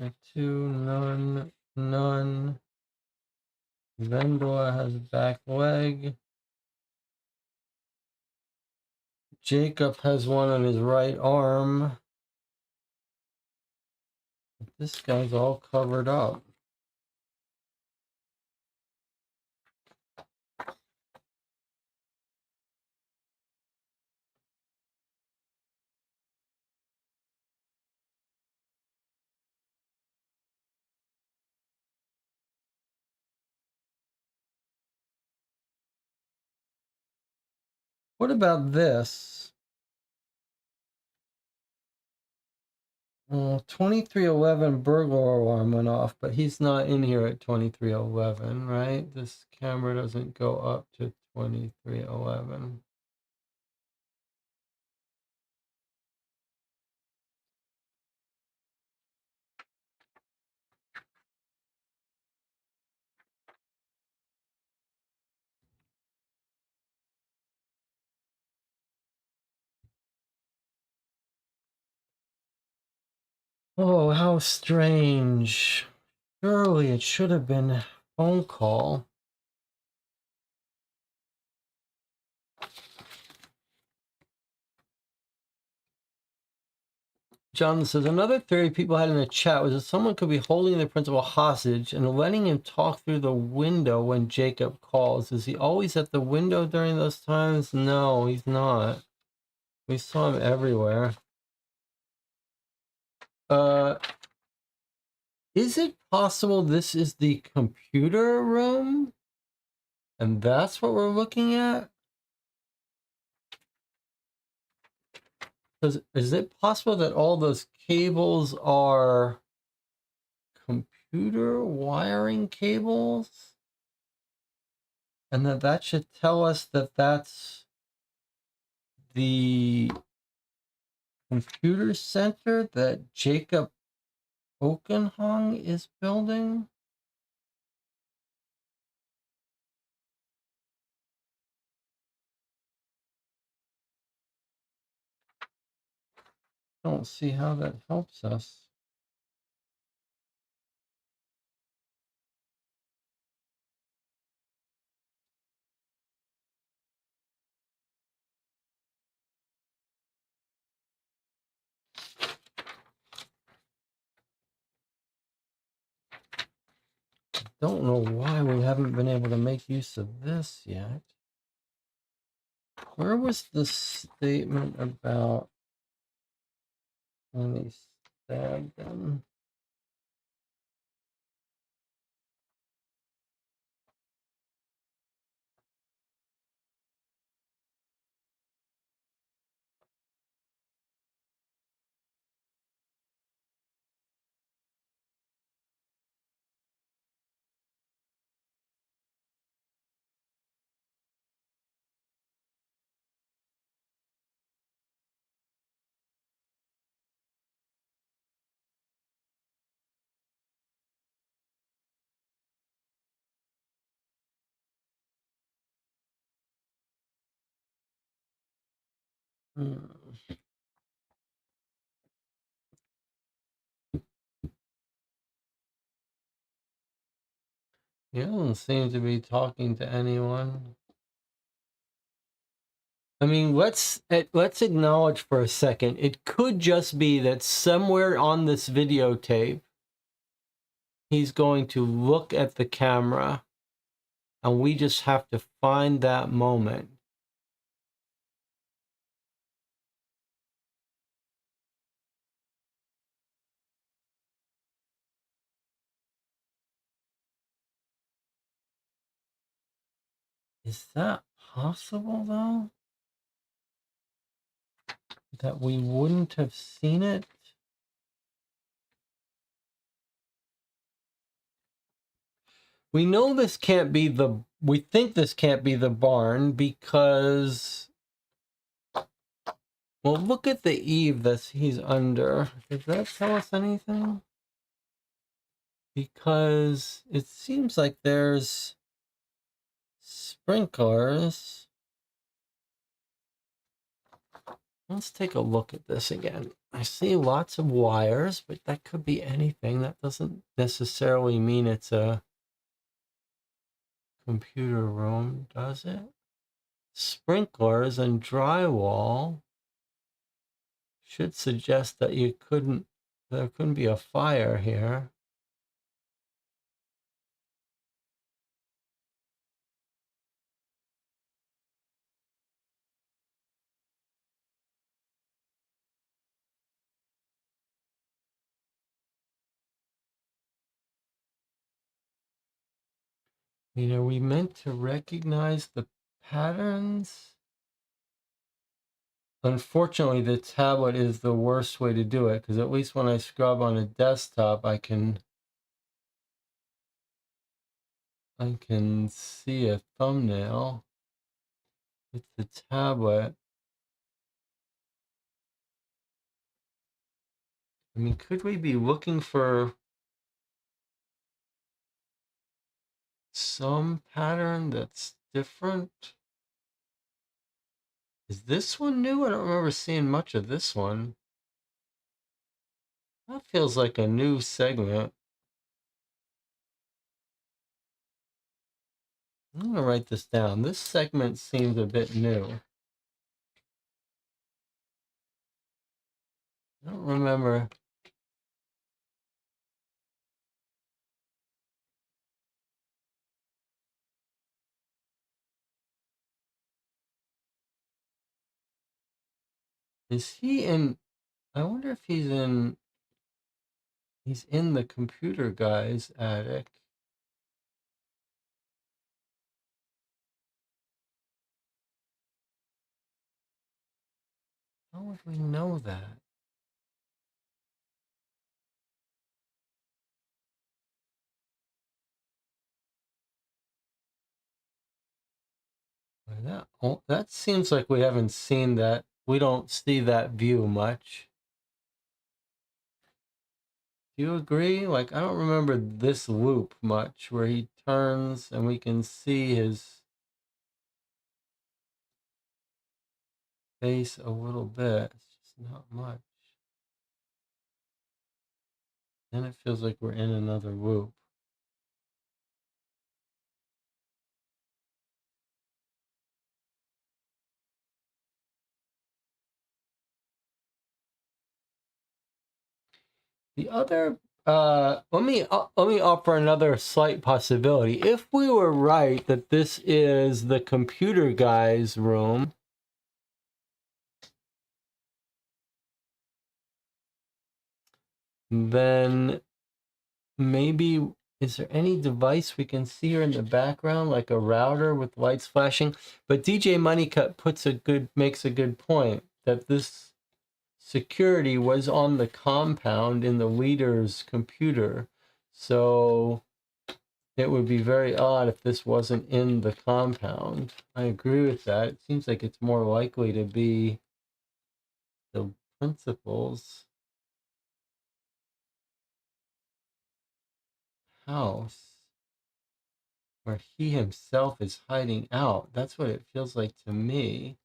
Tattoo, none. Vendola has back leg. Jacob has one on his right arm. This guy's all covered up. What about this? 2311 burglar alarm went off, but he's not in here at 2311, right? This camera doesn't go up to 2311. Oh, how strange. Surely it should have been a phone call. John says, another theory people had in the chat was that someone could be holding the principal hostage and letting him talk through the window when Jacob calls. Is he always at the window during those times? No, he's not. We saw him everywhere. Is it possible this is the computer room? And that's what we're looking at? Is it possible that all those cables are computer wiring cables? And that should tell us that that's the computer center that Jacob Okenhong is building? Don't see how that helps us. Don't know why we haven't been able to make use of this yet. Where was the statement about when he stabbed them? Hmm. He doesn't seem to be talking to anyone. I mean, let's acknowledge for a second. It could just be that somewhere on this videotape, he's going to look at the camera, and we just have to find that moment. Is that possible, though? That we wouldn't have seen it? We know this can't be the... We think this can't be the barn because... Well, look at the eave that he's under. Does that tell us anything? Because it seems like there's sprinklers. Let's take a look at this again. I see lots of wires, but that could be anything. That doesn't necessarily mean it's a computer room, does it? Sprinklers and drywall should suggest that there couldn't be a fire here. You know, we meant to recognize the patterns. Unfortunately, the tablet is the worst way to do it, because at least when I scrub on a desktop, I can see a thumbnail. It's the tablet. I mean, could we be looking for some pattern that's different? Is this one new? I don't remember seeing much of this one. That feels like a new segment. I'm gonna write this down. This segment seems a bit new. I don't remember. Is he in? I wonder if he's in the computer guy's attic. How would we know that? That seems like we haven't seen that. We don't see that view much. Do you agree? Like, I don't remember this loop much where he turns and we can see his face a little bit. It's just not much. Then it feels like we're in another loop. The other, let me offer another slight possibility. If we were right that this is the computer guy's room, Then maybe, is there any device we can see here in the background, like a router with lights flashing? But DJ Moneycut makes a good point that this security was on the compound in the leader's computer. So it would be very odd if this wasn't in the compound. I agree with that. It seems like it's more likely to be the principal's house where he himself is hiding out. That's what it feels like to me.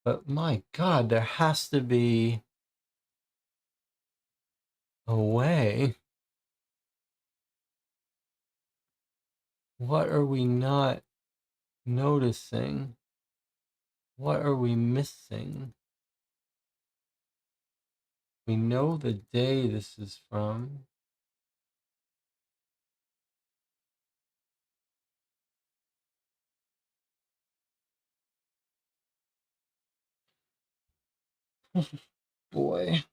But my God, there has to be a way. What are we not noticing? What are we missing? We know the day this is from. Boy.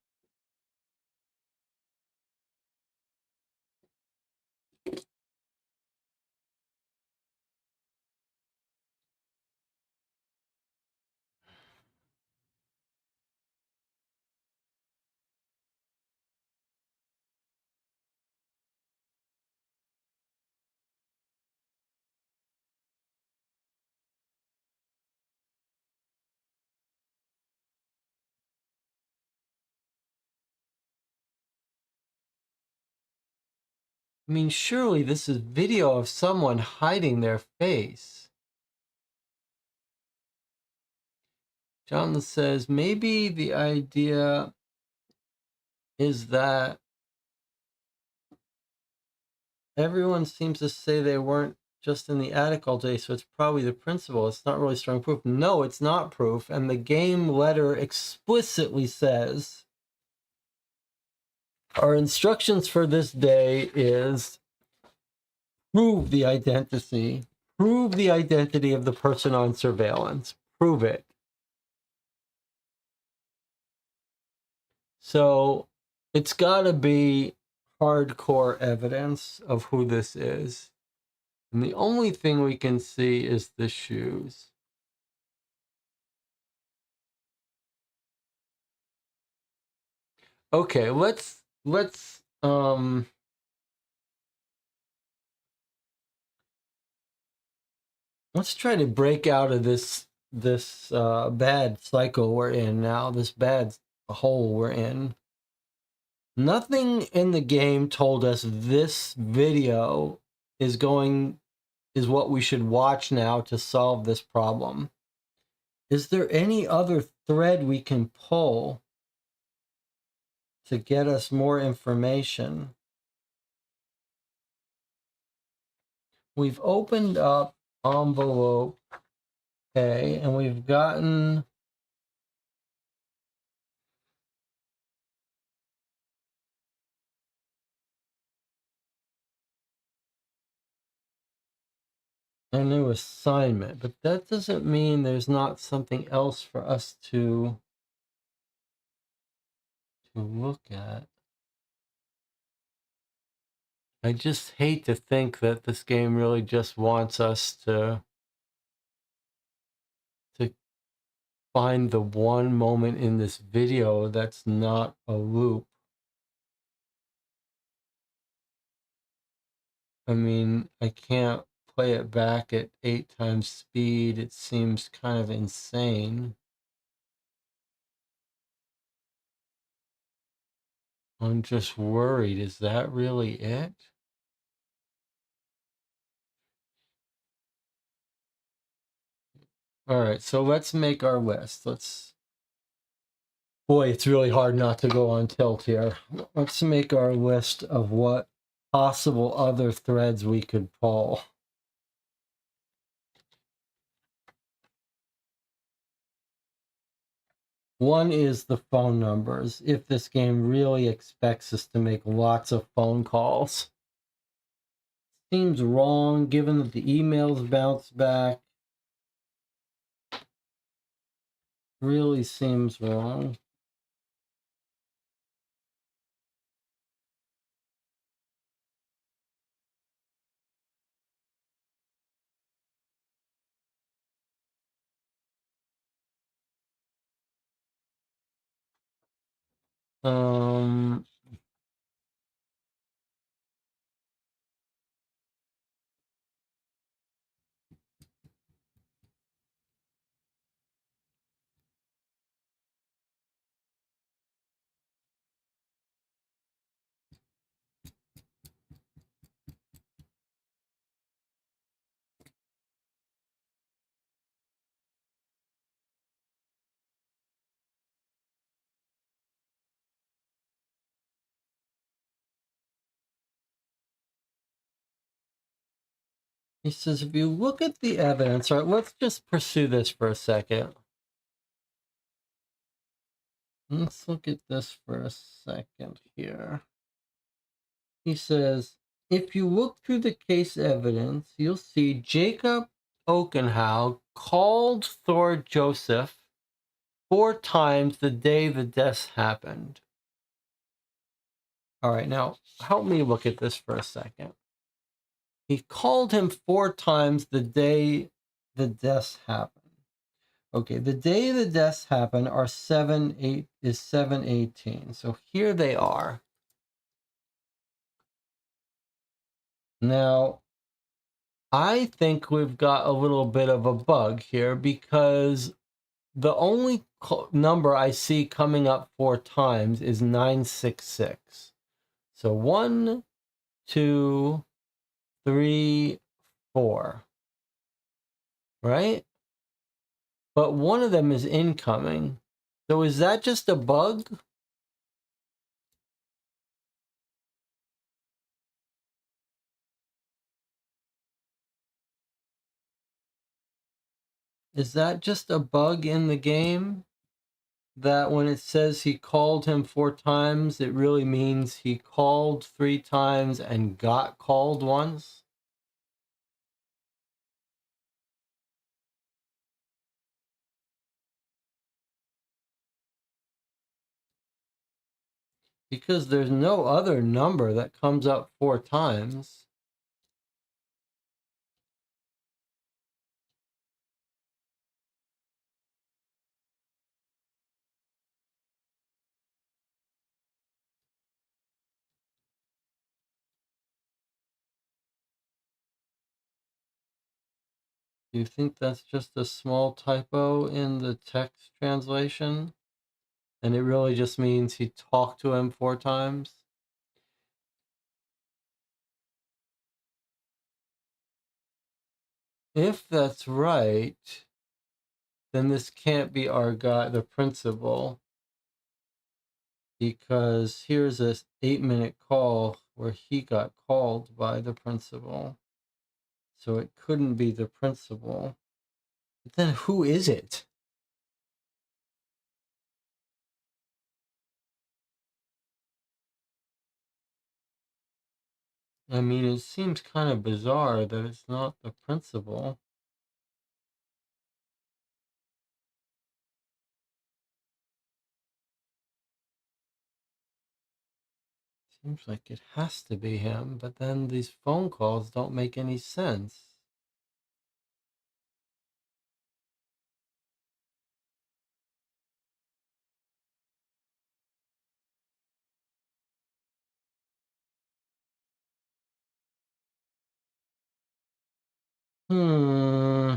I mean, surely this is video of someone hiding their face. Jonathan says, maybe the idea is that everyone seems to say they weren't just in the attic all day, so it's probably the principal. It's not really strong proof. No, it's not proof. And the game letter explicitly says, our instructions for this day is prove the identity. Prove the identity of the person on surveillance. Prove it. So it's got to be hardcore evidence of who this is. And the only thing we can see is the shoes. Okay, let's try to break out of this bad cycle we're in now, this bad hole we're in. Nothing in the game told us this video is what we should watch now to solve this problem. Is there any other thread we can pull to get us more information? We've opened up envelope A and we've gotten a new assignment, but that doesn't mean there's not something else for us to look at. I just hate to think that this game really just wants us to find the one moment in this video that's not a loop. I mean, I can't play it back at 8 times speed. It seems kind of insane. I'm just worried. Is that really it? All right, so let's make our list. Boy, it's really hard not to go on tilt here. Let's make our list of what possible other threads we could pull. One is the phone numbers, if this game really expects us to make lots of phone calls. Seems wrong given that the emails bounce back. Really seems wrong. Um, he says, if you look at the evidence, all right, let's just pursue this for a second. Let's look at this for a second here. He says, if you look through the case evidence, you'll see Jacob Okenhow called Thor Joseph 4 times the day the deaths happened. All right, now help me look at this for a second. He called him 4 times the day the deaths happened. Okay, the day the deaths happen are 7/18. So here they are. Now, I think we've got a little bit of a bug here because the only number I see coming up 4 times is 966. So 1, 2, 3, 4. Right? But one of them is incoming. So is that just a bug? Is that just a bug in the game? That when it says he called him 4 times, it really means he called 3 times and got called once? Because there's no other number that comes up 4 times. Do you think that's just a small typo in the text translation? And it really just means he talked to him 4 times? If that's right, then this can't be our guy, the principal, because here's a 8-minute call where he got called by the principal. So it couldn't be the principal. But then who is it? I mean, it seems kind of bizarre that it's not the principal. Seems like it has to be him, but then these phone calls don't make any sense. Hmm.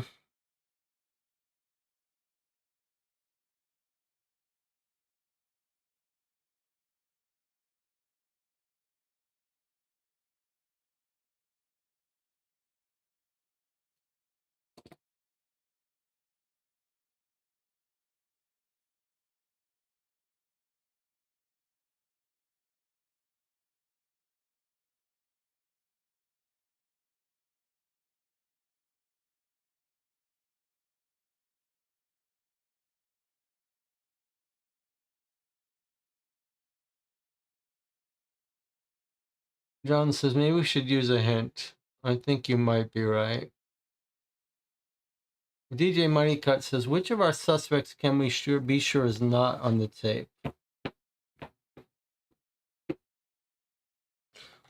John says maybe we should use a hint. I think you might be right. DJ Money Cut says, which of our suspects can we be sure is not on the tape?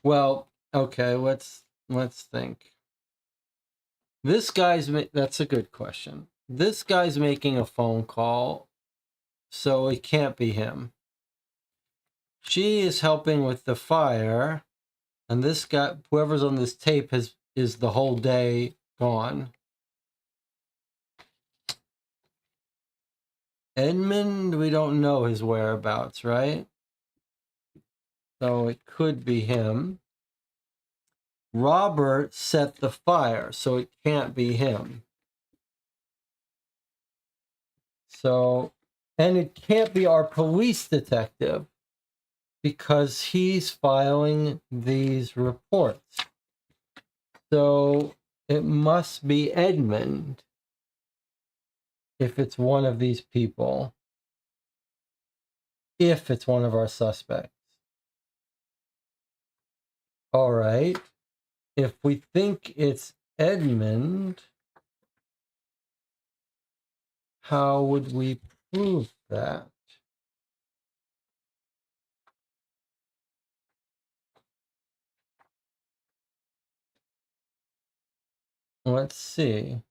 Well, okay, let's think. This guy's that's a good question. This guy's making a phone call, so it can't be him. She is helping with the fire, and this guy, whoever's on this tape, is the whole day gone. Edmund, we don't know his whereabouts, right? So it could be him. Robert set the fire, so it can't be him. So, and it can't be our police detective because he's filing these reports. So it must be Edmund if it's one of these people, if it's one of our suspects. All right. If we think it's Edmund, how would we prove that? Let's see.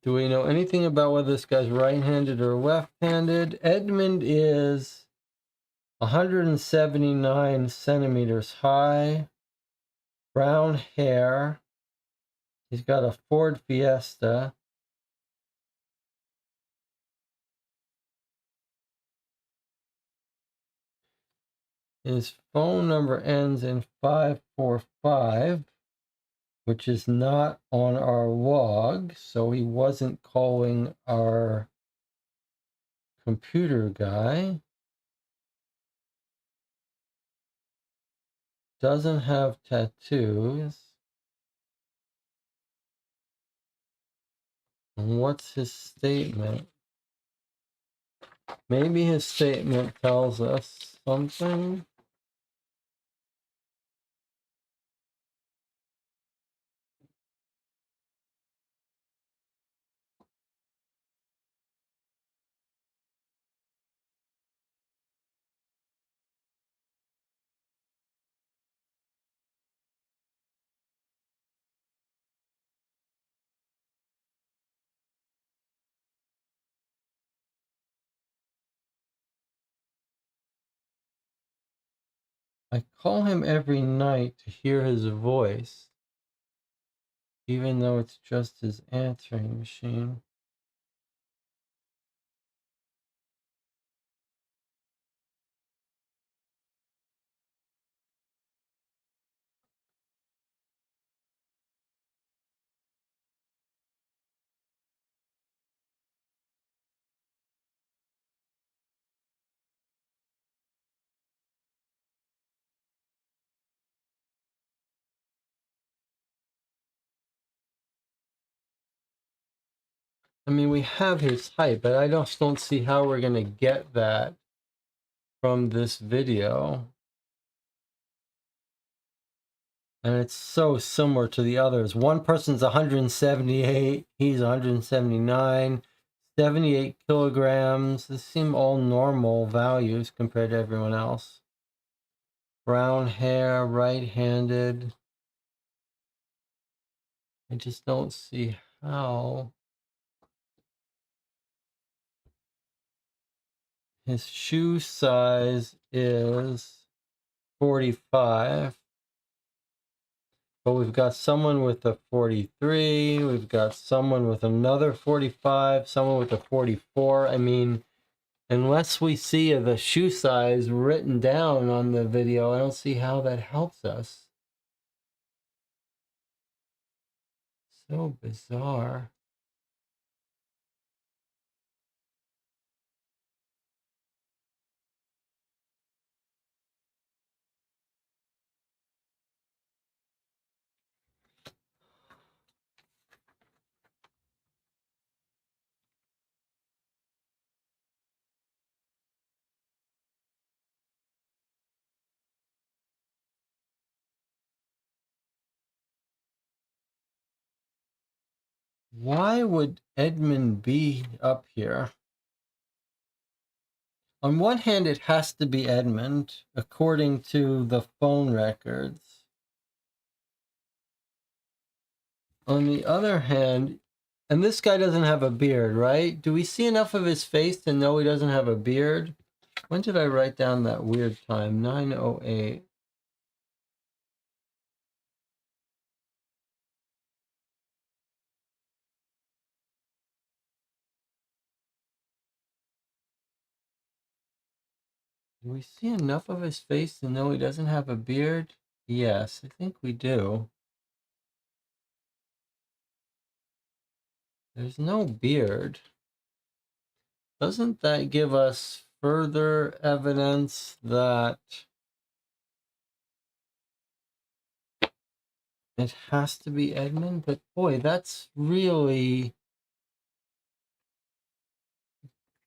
Do we know anything about whether this guy's right-handed or left-handed? Edmund is 179 centimeters high, brown hair. He's got a Ford Fiesta. His phone number ends in 545, which is not on our log, so he wasn't calling our computer guy. Doesn't have tattoos. And what's his statement? Maybe his statement tells us something. I call him every night to hear his voice, even though it's just his answering machine. I mean, we have his height, but I just don't see how we're going to get that from this video. And it's so similar to the others. One person's 178, he's 179, 78 kilograms. These seem all normal values compared to everyone else. Brown hair, right-handed. I just don't see how. His shoe size is 45. But we've got someone with a 43. We've got someone with another 45. Someone with a 44. I mean, unless we see the shoe size written down on the video, I don't see how that helps us. So bizarre. Why would Edmund be up here? On one hand, it has to be Edmund, according to the phone records. On the other hand, And this guy doesn't have a beard, right? Do we see enough of his face to know he doesn't have a beard? When did I write down that weird time? 9:08. Do we see enough of his face to know he doesn't have a beard? Yes, I think we do. There's no beard. Doesn't that give us further evidence that it has to be Edmund? But boy, that's really...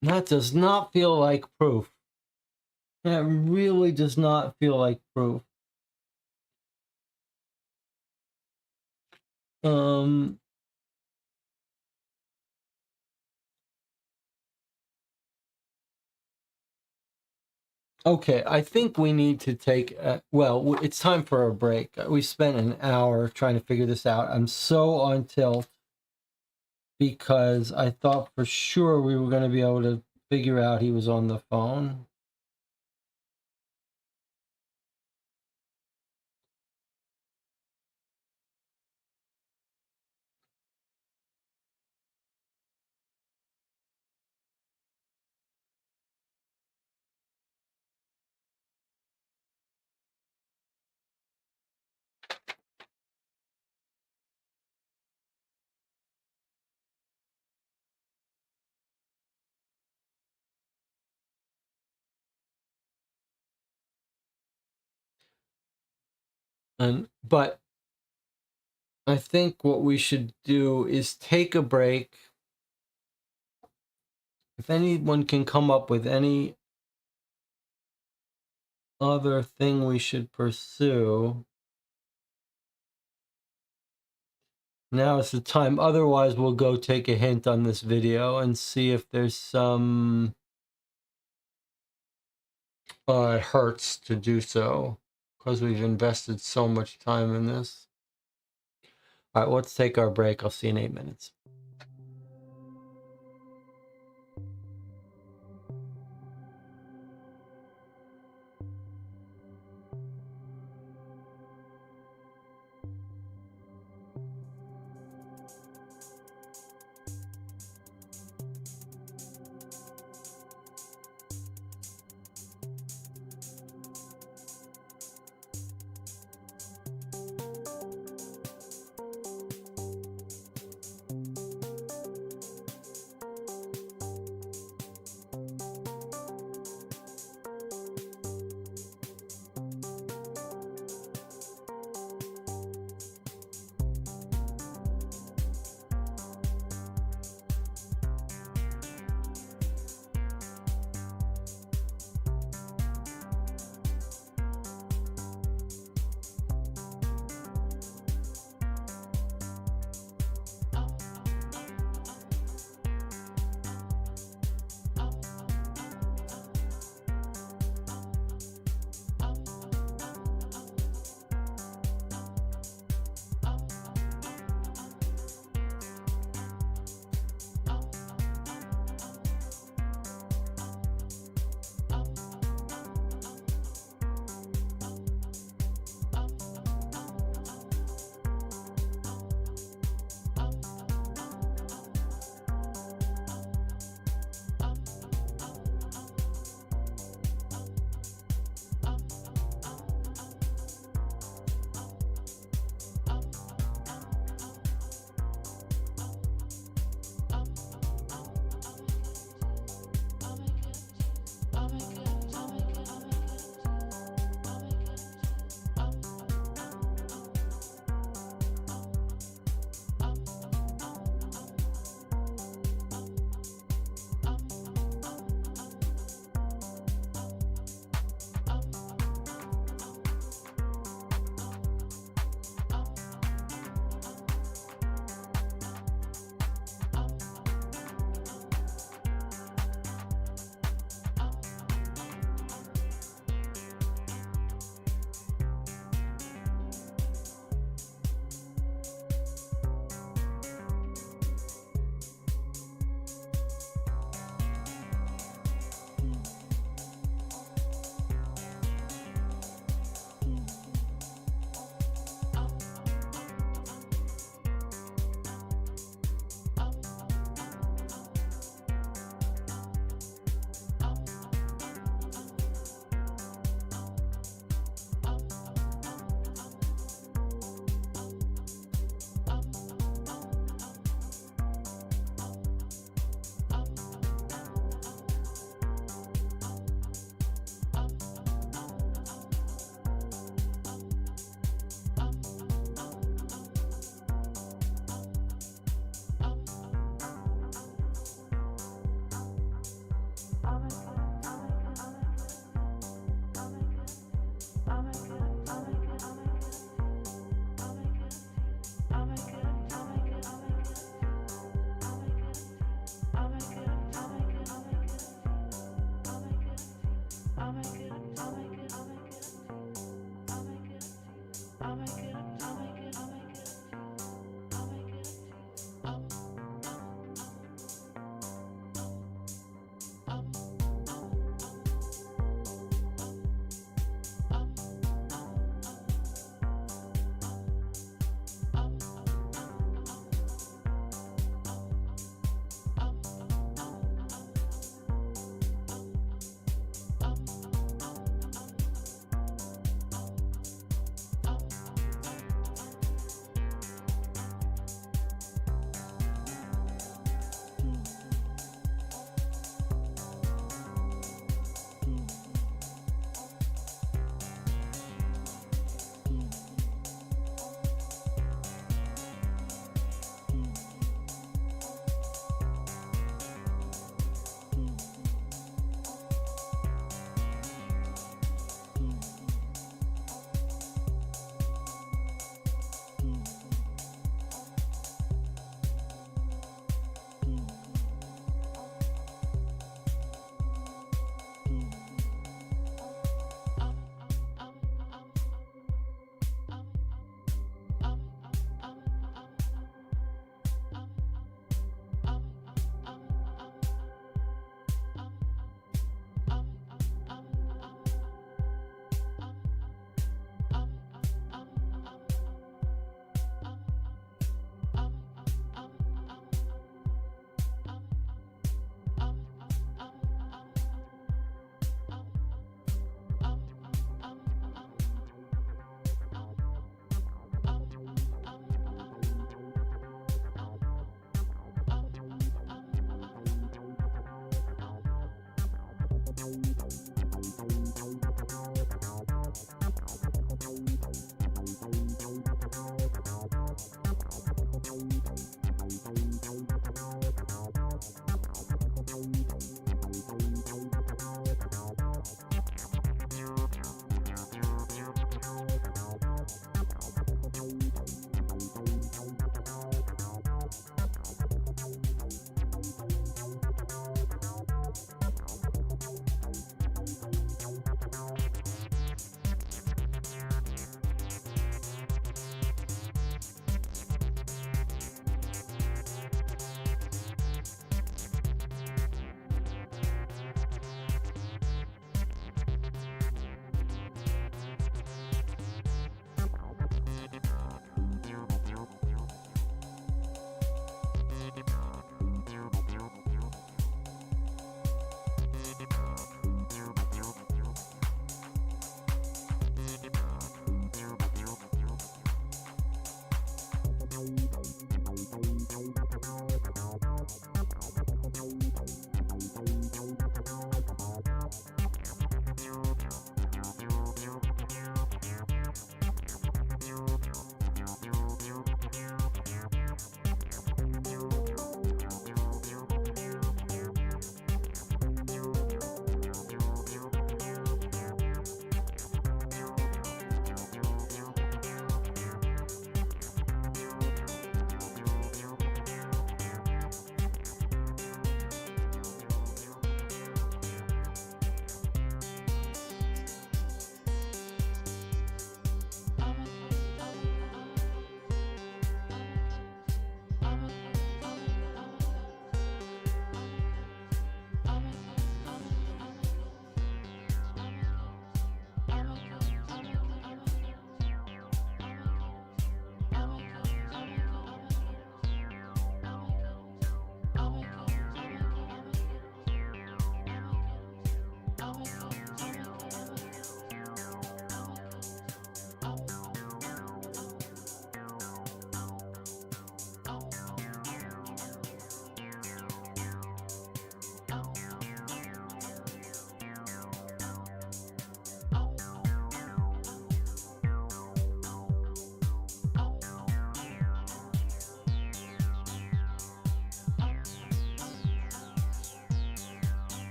That does not feel like proof. That really does not feel like proof. Okay, I think we need to take, well, it's time for a break. We spent an hour trying to figure this out. I'm so on tilt because I thought for sure we were going to be able to figure out he was on the phone. But I think what we should do is take a break. If anyone can come up with any other thing we should pursue, now is the time. Otherwise, we'll go take a hint on this video and see if there's some... it hurts to do so because we've invested so much time in this. All right, let's take our break. I'll see you in 8 minutes.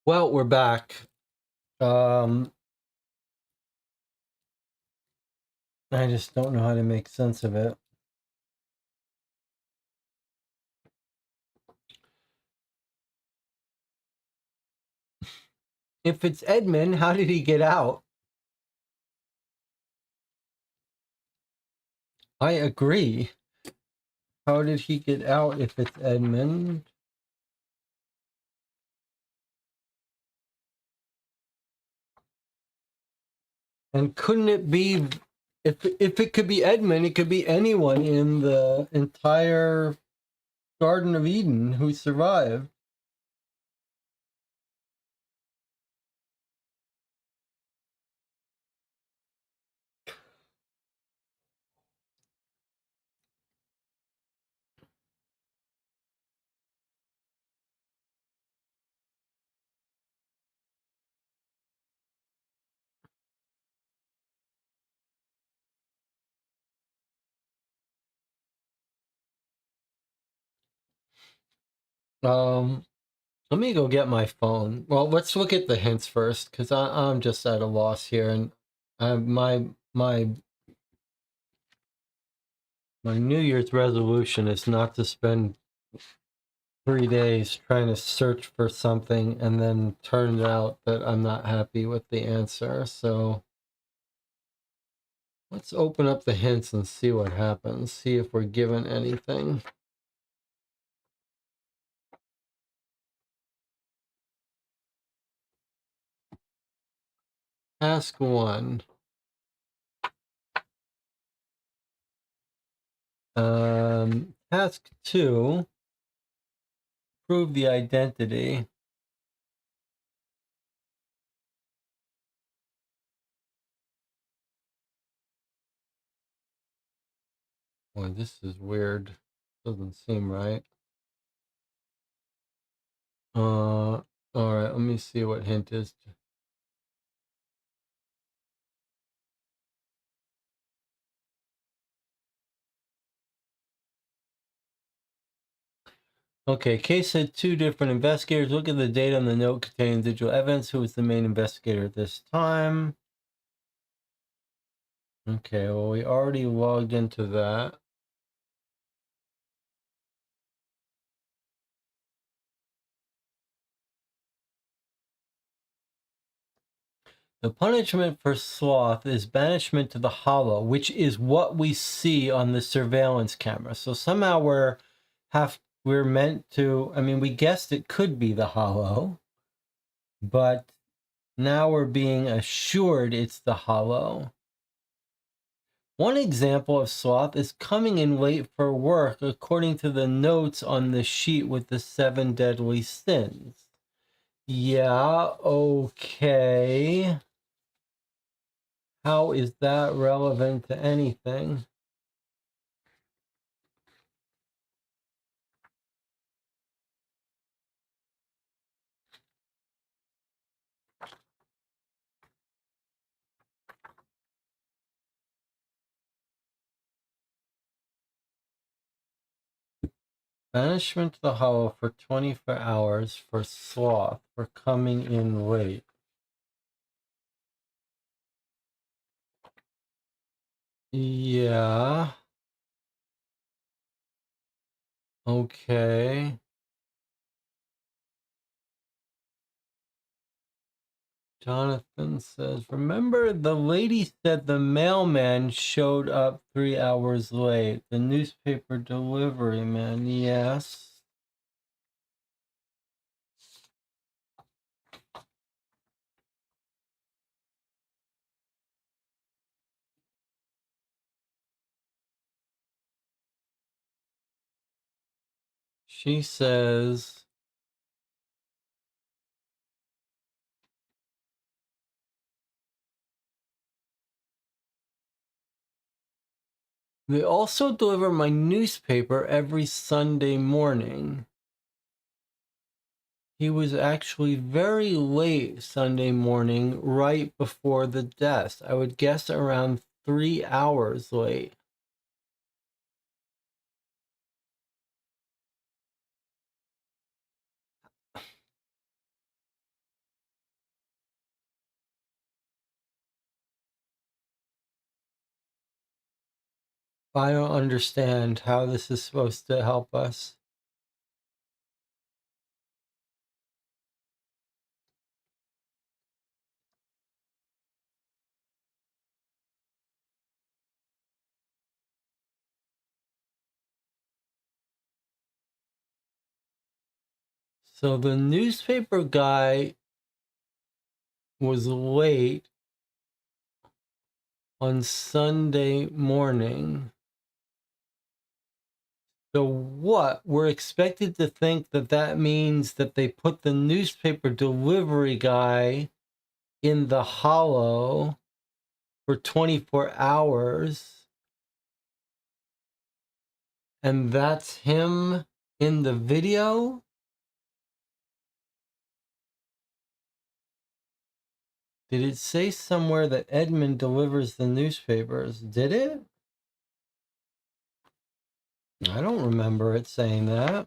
Well, we're back. I just don't know how to make sense of it. If it's Edmund, how did he get out? I agree. How did he get out if it's Edmund? And couldn't it be, if it could be Edmund, it could be anyone in the entire Garden of Eden who survived. Let me go get my phone. Well, let's look at the hints first, because I'm just at a loss here, and my New Year's resolution is not to spend 3 days trying to search for something and then turn out that I'm not happy with the answer. So let's open up the hints and see what happens. See if we're given anything. Task 1. Task 2. Prove the identity. Boy, this is weird. Doesn't seem right. All right, let me see what hint is. Okay, case had 2 different investigators. Look at the data on the note containing digital evidence. Who was the main investigator at this time? Okay, well, we already logged into that. The punishment for sloth is banishment to the hollow, which is what we see on the surveillance camera. So somehow we're meant to, I mean, we guessed it could be the hollow, but now we're being assured it's the hollow. One example of sloth is coming in late for work, according to the notes on the sheet with the 7 deadly sins. Yeah, okay. How is that relevant to anything? Banishment to the hollow for 24 hours for sloth for coming in late. Yeah. Okay. Jonathan says, remember the lady said the mailman showed up 3 hours late. The newspaper delivery man, yes. She says, they also deliver my newspaper every Sunday morning. He was actually very late Sunday morning, right before the death. I would guess around 3 hours late. I don't understand how this is supposed to help us. So the newspaper guy was late on Sunday morning. So what? We're expected to think that that means that they put the newspaper delivery guy in the hollow for 24 hours. And that's him in the video? Did it say somewhere that Edmund delivers the newspapers? Did it? I don't remember it saying that.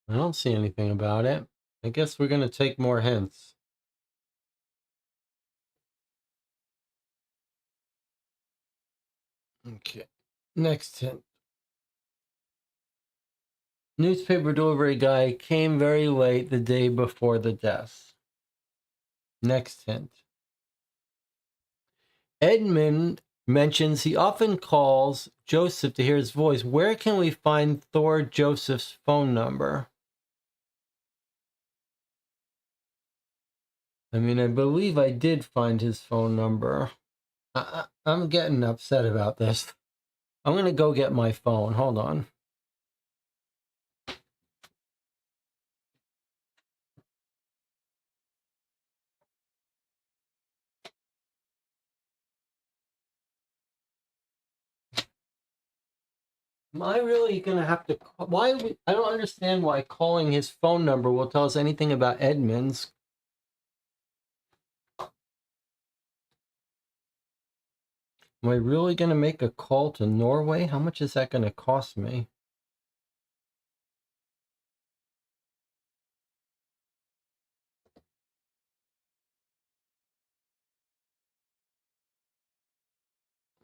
I don't see anything about it. I guess we're going to take more hints. Okay. Next hint. Newspaper delivery guy came very late the day before the death. Next hint. Edmund mentions he often calls Joseph to hear his voice. Where can we find Thor Joseph's phone number? I mean, I believe I did find his phone number. I'm getting upset about this. I'm going to go get my phone. Hold on. Am I really going to have to call? Why? I don't understand why calling his phone number will tell us anything about Edmund's. Am I really going to make a call to Norway? How much is that going to cost me?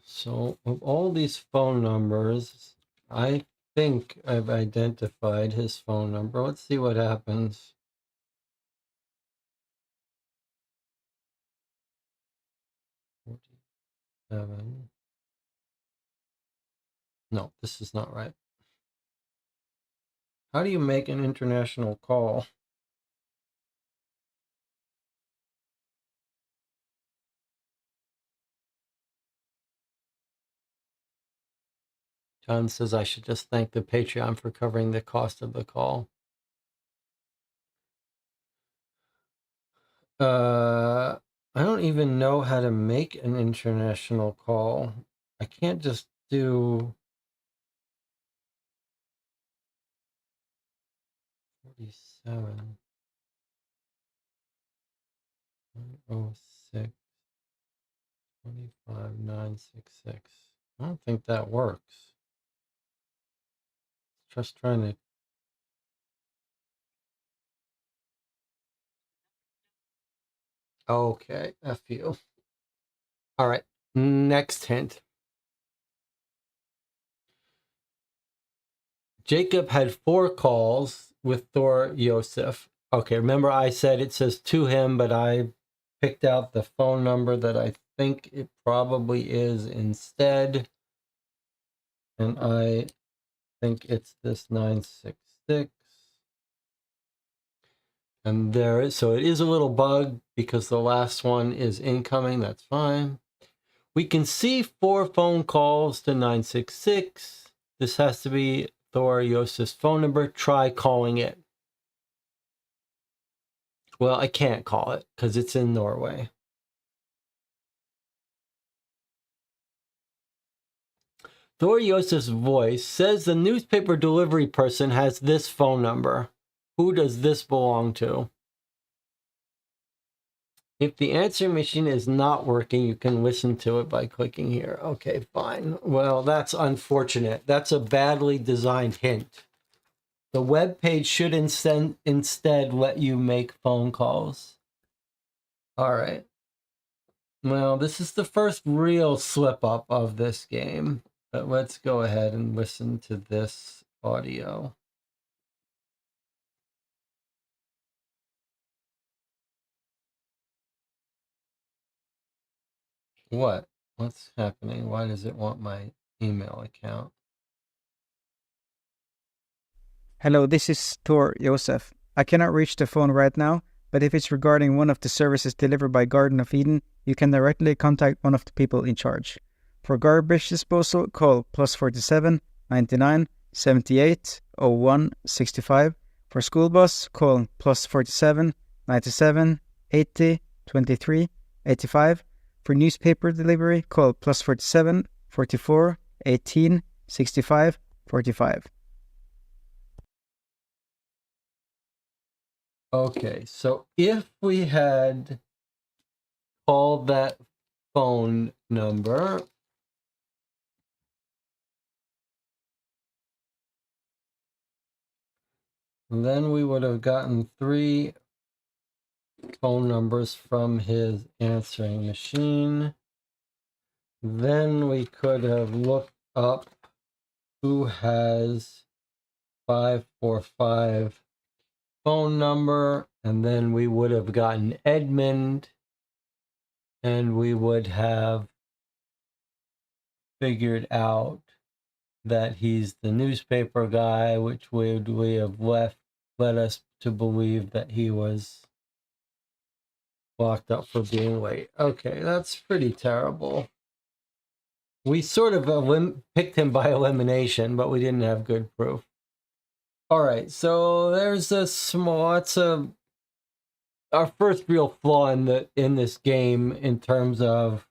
So, of all these phone numbers, I think I've identified his phone number. Let's see what happens. Seven. No, this is not right. How do you make an international call? John says I should just thank the Patreon for covering the cost of the call. I don't even know how to make an international call. I can't just do 47 106 25966. I don't think that works. Just trying to. Okay, F you. All right, next hint. Jacob had 4 calls with Thor Joseph. Okay, remember I said it says to him, but I picked out the phone number that I think it probably is instead. And I think it's this 966. And there is, so it is a little bug because the last one is incoming. That's fine. We can see 4 phone calls to 966. This has to be Thor Joseph's phone number. Try calling it. Well, I can't call it because it's in Norway. Thor Yosef's voice says the newspaper delivery person has this phone number. Who does this belong to? If the answering machine is not working, you can listen to it by clicking here. Okay, fine. Well, that's unfortunate. That's a badly designed hint. The web page should instead let you make phone calls. All right. Well, this is the first real slip up of this game. But let's go ahead and listen to this audio. What? What's happening? Why does it want my email account? Hello, this is Thor Josef. I cannot reach the phone right now, but if it's regarding one of the services delivered by Garden of Eden, you can directly contact one of the people in charge. For garbage disposal, call +47 99 78 01 65. For school bus, call +47 97 80 23 85. For newspaper delivery, call +47 44 18 65 45. Okay, so if we had called that phone number, then we would have gotten 3 phone numbers from his answering machine. Then we could have looked up who has 545 phone number, and then we would have gotten Edmund, and we would have figured out that he's the newspaper guy, which would we have led us to believe that he was locked up for being late. Okay, that's pretty terrible. We sort of picked him by elimination, but we didn't have good proof. All right, so there's a small. It's our first real flaw in this game in terms of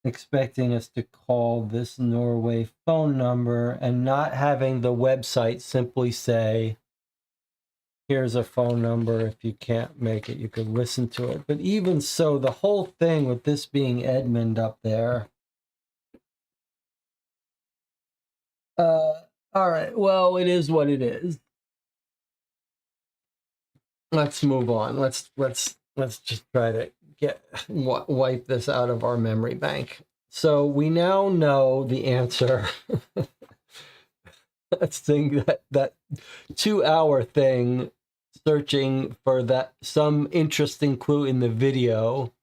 expecting us to call this Norway phone number and not having the website simply say, here's a phone number. If you can't make it, you could listen to it. But even so, the whole thing with this being Edmund up there. All right. Well, it is what it is. Let's move on. Let's just try to wipe this out of our memory bank. So we now know the answer. Let's think that 2-hour thing, searching for some interesting clue in the video.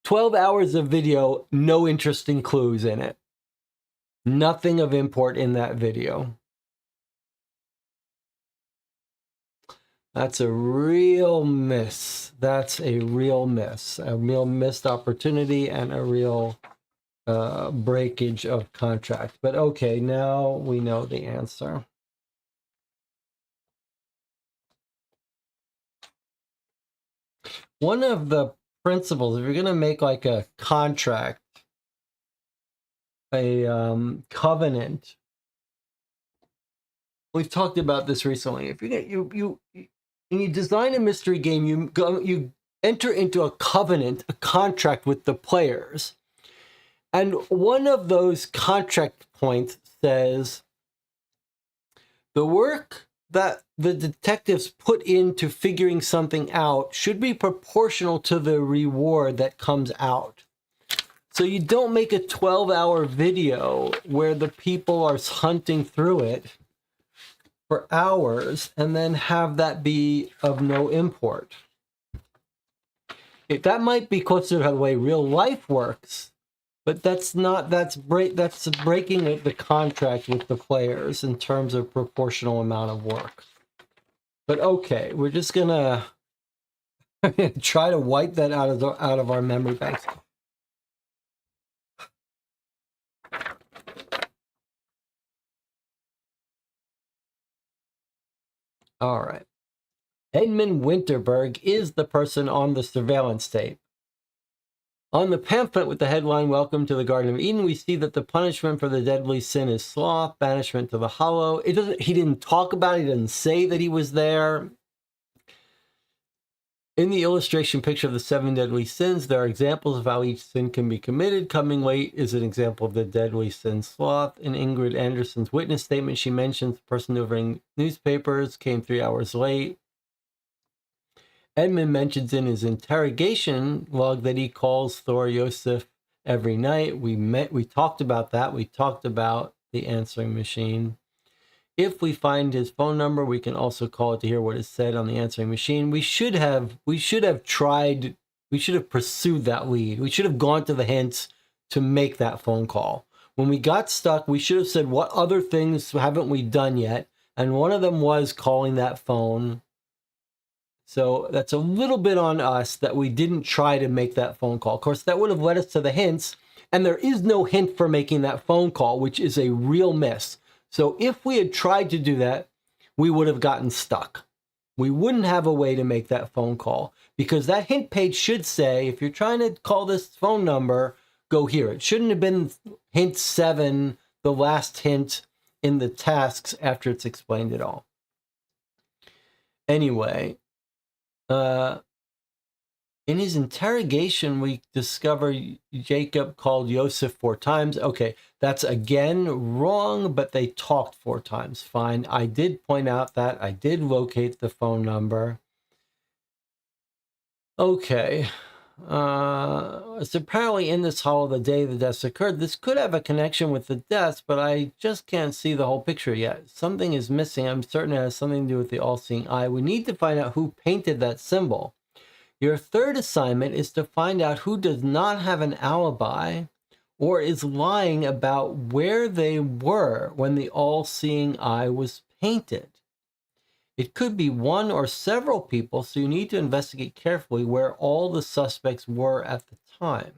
12 hours of video, no interesting clues in it. Nothing of import in that video. That's a real miss. That's a real miss. A real missed opportunity and a real breakage of contract. But okay, now we know the answer. One of the principles, if you're going to make like a contract, a covenant, we've talked about this recently. If you when you design a mystery game, you enter into a covenant, a contract with the players. And one of those contract points says the work that the detectives put into figuring something out should be proportional to the reward that comes out. So you don't make a 12-hour video where the people are hunting through it for hours and then have that be of no import. That might be closer to the way real life works, but that's breaking the contract with the players in terms of proportional amount of work. But okay, we're just gonna try to wipe that out of our memory banks. All right. Edmund Winterberg is the person on the surveillance tape. On the pamphlet with the headline, Welcome to the Garden of Eden, we see that the punishment for the deadly sin is sloth, banishment to the hollow. He didn't talk about it, he didn't say that he was there. In the illustration picture of the 7 deadly sins, there are examples of how each sin can be committed. Coming late is an example of the deadly sin sloth. In Ingrid Anderson's witness statement, she mentions the person delivering newspapers came 3 hours late. Edmund mentions in his interrogation log that he calls Thor Josef every night. We talked about that. We talked about the answering machine. If we find his phone number, we can also call it to hear what is said on the answering machine. We should have pursued that lead. We should have gone to the hints to make that phone call. When we got stuck, we should have said, what other things haven't we done yet? And one of them was calling that phone. So that's a little bit on us that we didn't try to make that phone call. Of course, that would have led us to the hints. And there is no hint for making that phone call, which is a real miss. So if we had tried to do that, we would have gotten stuck. We wouldn't have a way to make that phone call because that hint page should say, if you're trying to call this phone number, go here. It shouldn't have been hint 7, the last hint in the tasks after it's explained it all. Anyway, in his interrogation, we discover Jacob called Joseph 4 times. Okay, that's again wrong, but they talked 4 times. Fine. I did point out that. I did locate the phone number. Okay. It's apparently in this hall the day the deaths occurred. This could have a connection with the deaths, but I just can't see the whole picture yet. Something is missing. I'm certain it has something to do with the all-seeing eye. We need to find out who painted that symbol. Your third assignment is to find out who does not have an alibi or is lying about where they were when the all-seeing eye was painted. It could be one or several people, so you need to investigate carefully where all the suspects were at the time.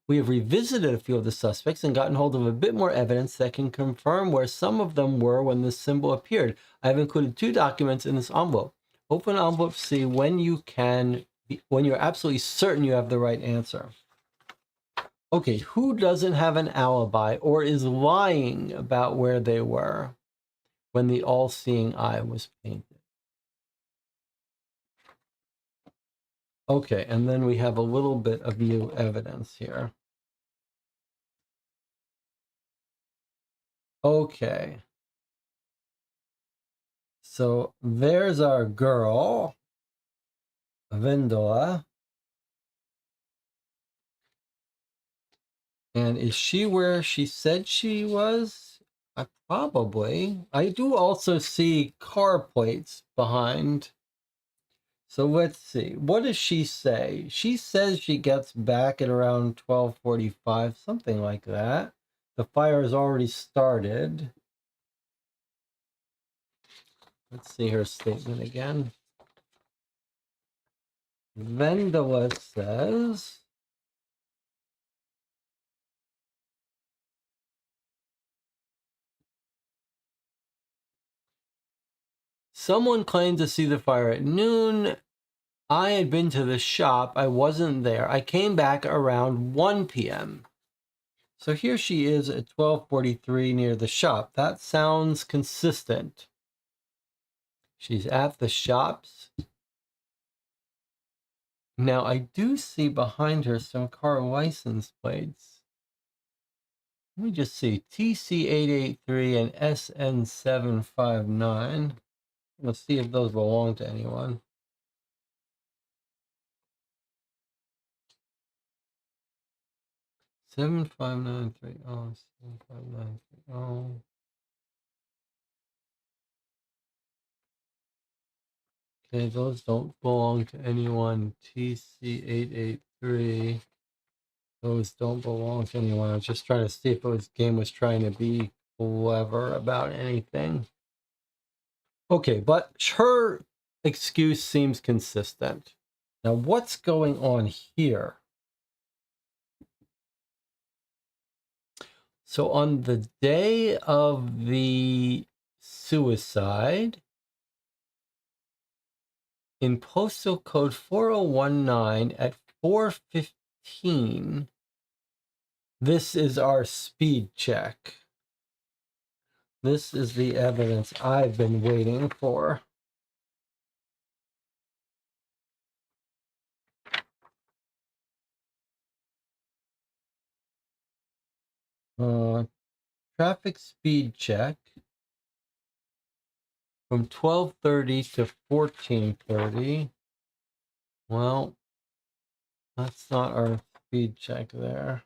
We have revisited a few of the suspects and gotten hold of a bit more evidence that can confirm where some of them were when the symbol appeared. I have included 2 documents in this envelope. Open envelope C when you're absolutely certain you have the right answer. Okay, who doesn't have an alibi or is lying about where they were when the all-seeing eye was painted? Okay, and then we have a little bit of new evidence here. Okay. So there's our girl, Vendola. And is she where she said she was? Probably. I do also see car plates behind. So let's see. What does she say? She says she gets back at around 12:45, something like that. The fire has already started. Let's see her statement again. Vendola says, someone claimed to see the fire at noon. I had been to the shop. I wasn't there. I came back around 1 p.m. So here she is at 12:43 near the shop. That sounds consistent. She's at the shops. Now, I do see behind her some car license plates. Let me just see. TC883 and SN759. Let's see if those belong to anyone. Seven 75930. Okay, those don't belong to anyone. TC883. Those don't belong to anyone. I was just trying to see if this game was trying to be clever about anything. Okay, but her excuse seems consistent. Now, what's going on here? So on the day of the suicide, in postal code 4019 at 4:15 15. This is our speed check. This is the evidence I've been waiting for. Traffic speed check from 12:30 to 14:30. Well, that's not our speed check there.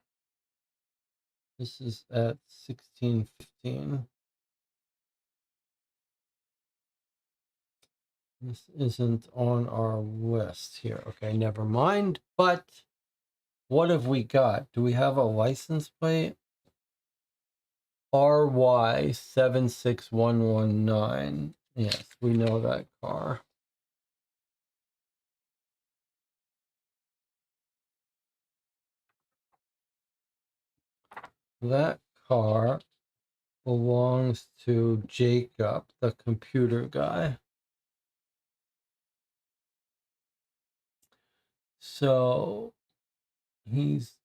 This is at 16:15. This isn't on our list here. Okay, never mind. But what have we got? Do we have a license plate? RY76119. Yes, we know that car. That car belongs to Jacob, the computer guy. So he's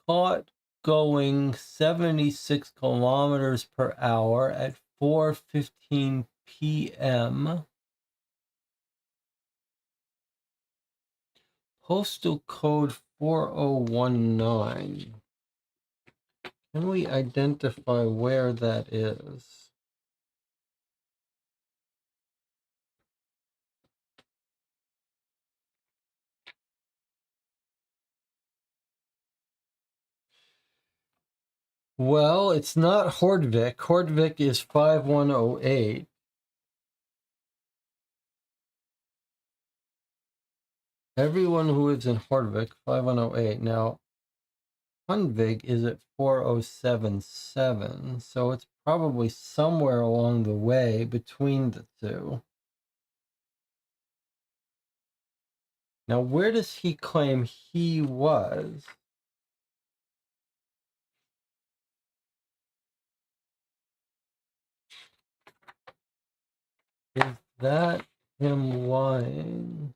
caught going 76 kilometers per hour at 4:15 p.m. Postal code 4019. Can we identify where that is? Well, it's not Hordvik. Hordvik is 5108. Everyone who lives in Hordvik, 5108. Now, Hundvig is at 4077, so it's probably somewhere along the way between the two. Now, where does he claim he was? Is that him lying?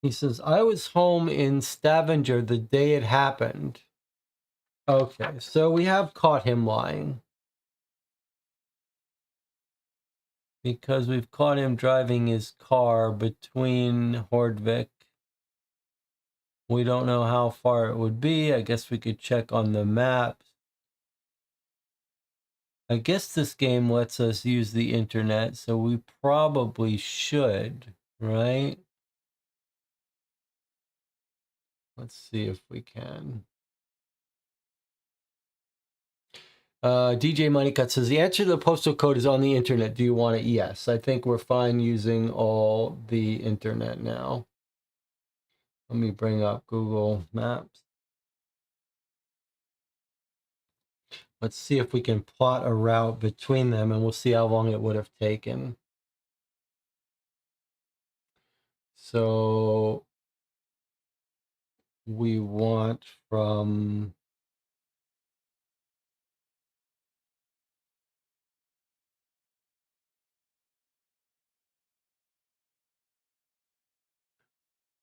He says, I was home in Stavanger the day it happened. Okay, so we have caught him lying. Because we've caught him driving his car between Hordvik. We don't know how far it would be. I guess we could check on the maps. I guess this game lets us use the internet, so we probably should, right? Let's see if we can. DJ Moneycut says, the answer to the postal code is on the internet. Do you want it? Yes, I think we're fine using all the internet now. Let me bring up Google Maps. Let's see if we can plot a route between them, and we'll see how long it would have taken. So we want from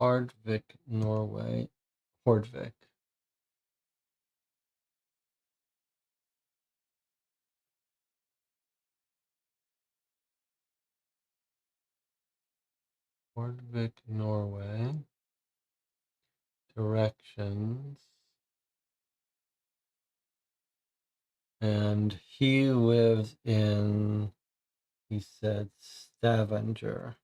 Hordvik, Norway, Hordvik. Hordvik, Norway. Directions. And he lives in, he said, Stavanger.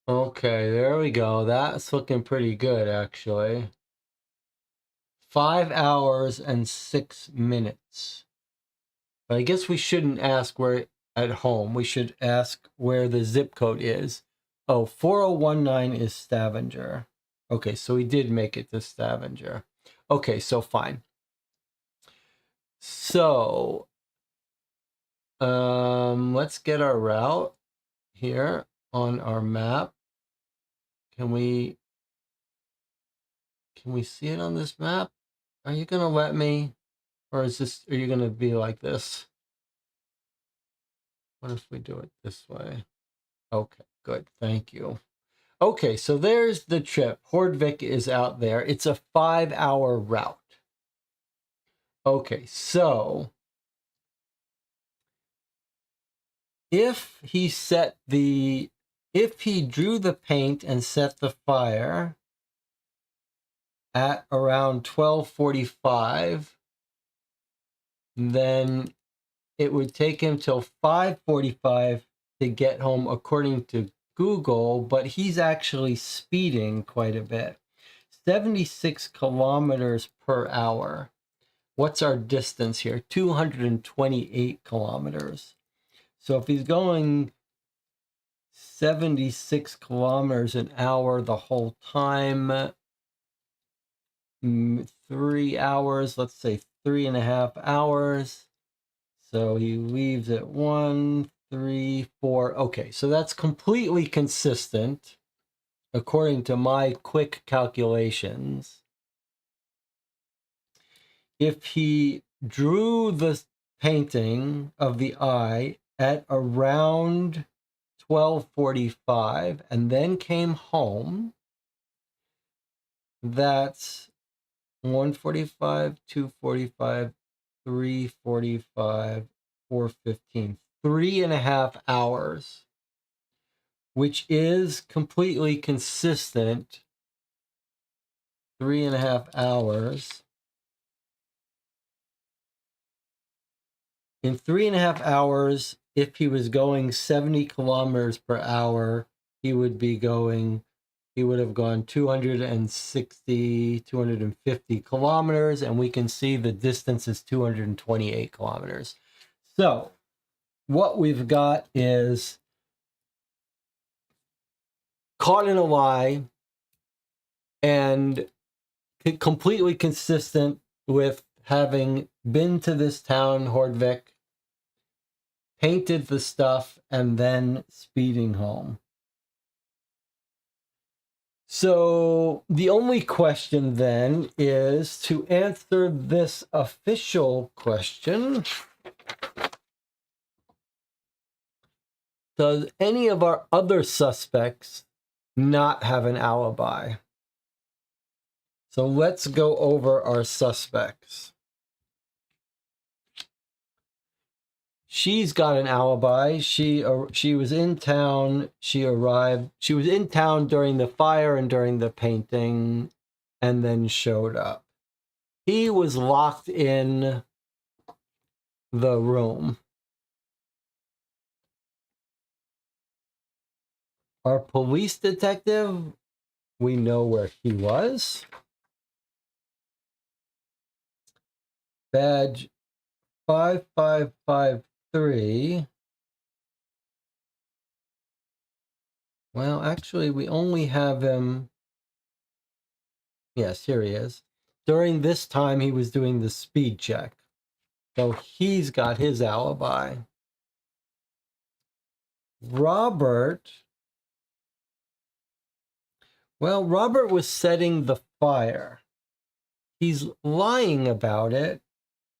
Okay, there we go. That's looking pretty good, actually. 5 hours and 6 minutes. But I guess we shouldn't ask where at home. We should ask where the zip code is. Oh, 4019 is Stavanger. Okay, so he did make it to Stavanger. Okay, so fine. So, let's get our route here on our map. Can we see it on this map? Are you gonna let me? Or are you gonna be like this? What if we do it this way? Okay, good, thank you. Okay, so there's the trip. Hordvik is out there. It's a 5-hour route. Okay, so if he drew the paint and set the fire at around 12:45, then it would take him till 5:45 to get home according to Google, but he's actually speeding quite a bit. 76 kilometers per hour. What's our distance here? 228 kilometers. So if he's going 76 kilometers an hour the whole time, 3 hours, let's say 3.5 hours. So he leaves at 1, 3, 4. Okay, so that's completely consistent according to my quick calculations. If he drew the painting of the eye at around 12:45 and then came home, that's 1:45, 2:45, 3:45, 4:15, 3.5 hours, which is completely consistent. 3.5 hours. In 3.5 hours, if he was going 70 kilometers per hour, he would have gone 260, 250 kilometers, and we can see the distance is 228 kilometers. So what we've got is caught in a lie and completely consistent with having been to this town, Hordvik, painted the stuff, and then speeding home. So the only question then is to answer this official question. Does any of our other suspects not have an alibi? So let's go over our suspects. She's got an alibi. She was in town. She was in town during the fire and during the painting, and then showed up. He was locked in the room. Our police detective, we know where he was. Badge 5553. Well, actually, we only have him. Yes, here he is. During this time, he was doing the speed check. So he's got his alibi. Robert. Well, Robert was setting the fire. He's lying about it.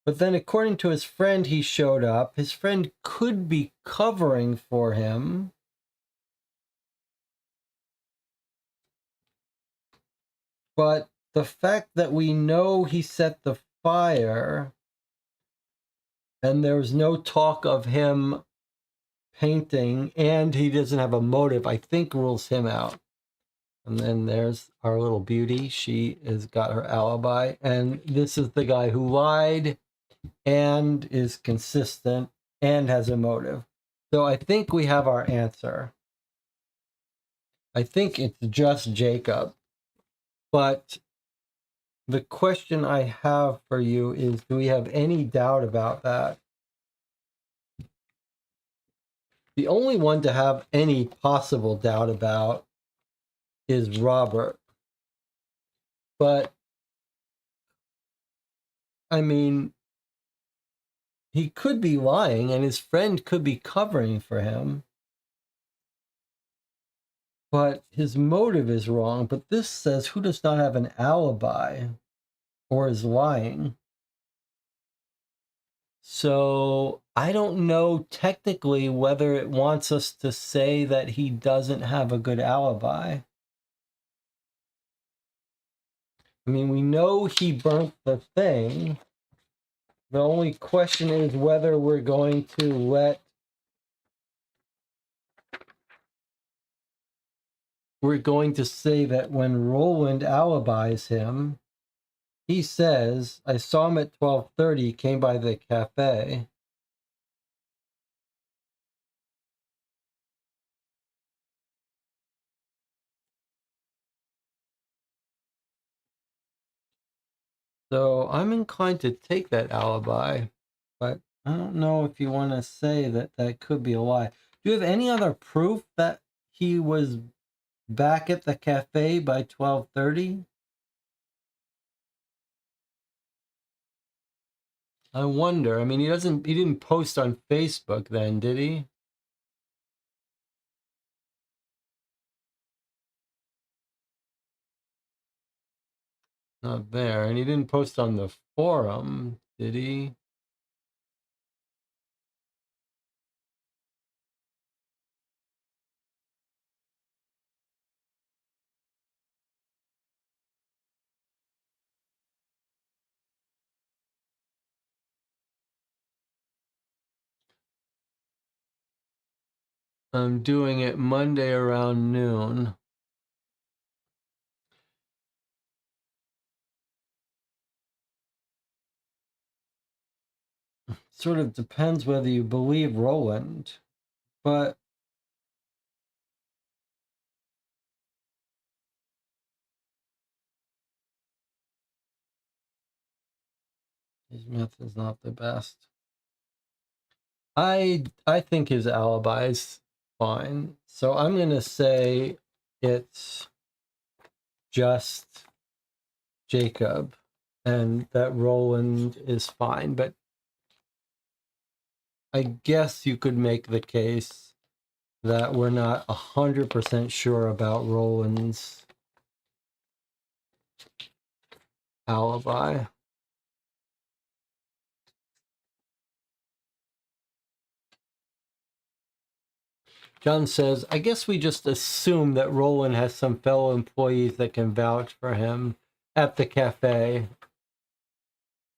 But then according to his friend, he showed up. His friend could be covering for him. But the fact that we know he set the fire and there's no talk of him painting and he doesn't have a motive, I think rules him out. And then there's our little beauty. She has got her alibi. And this is the guy who lied and is consistent and has a motive. So I think we have our answer. I think it's just Jacob. But the question I have for you is, do we have any doubt about that? The only one to have any possible doubt about is Robert. But, I mean, he could be lying and his friend could be covering for him. But his motive is wrong. But this says who does not have an alibi or is lying. So I don't know technically whether it wants us to say that he doesn't have a good alibi. I mean, we know he burnt the thing. The only question is whether we're going to say that when Roland alibis him, he says, I saw him at 12:30, came by the cafe. So I'm inclined to take that alibi, but I don't know if you want to say that that could be a lie. Do you have any other proof that he was back at the cafe by 12:30? I wonder. I mean, he didn't post on Facebook then, did he? Not there. And he didn't post on the forum, did he? I'm doing it Monday around noon. Sort of depends whether you believe Roland, but his math is not the best. I think his alibi is fine. So I'm going to say it's just Jacob and that Roland is fine, but I guess you could make the case that we're not 100% sure about Roland's alibi. John says, I guess we just assume that Roland has some fellow employees that can vouch for him at the cafe.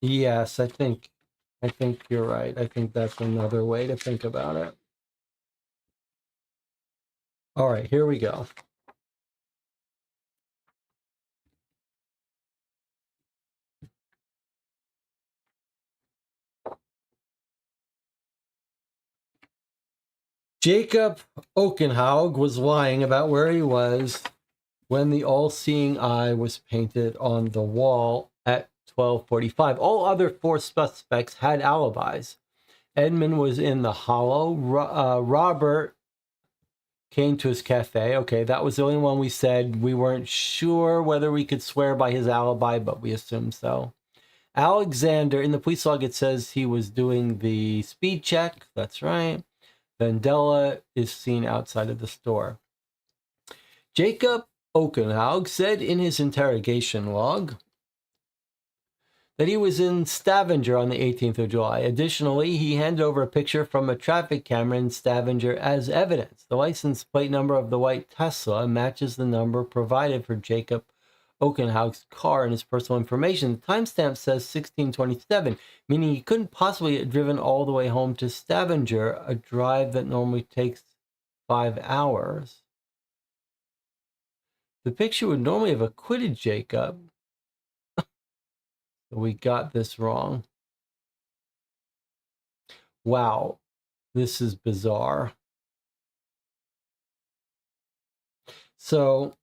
Yes, I think you're right. I think that's another way to think about it. All right, here we go. Jacob Okenhaug was lying about where he was when the all-seeing eye was painted on the wall at 12:45. All other four suspects had alibis. Edmund was in the hollow. Robert came to his cafe. Okay, that was the only one we said we weren't sure whether we could swear by his alibi, but we assumed so. Alexander, in the police log, it says he was doing the speed check. That's right. Vandella is seen outside of the store. Jacob Okenhaug said in his interrogation log that he was in Stavanger on the 18th of July. Additionally, he handed over a picture from a traffic camera in Stavanger as evidence. The license plate number of the white Tesla matches the number provided for Jacob Okenhaug's car in his personal information. The timestamp says 1627, meaning he couldn't possibly have driven all the way home to Stavanger, a drive that normally takes 5 hours. The picture would normally have acquitted Jacob. We got this wrong. Wow, this is bizarre. So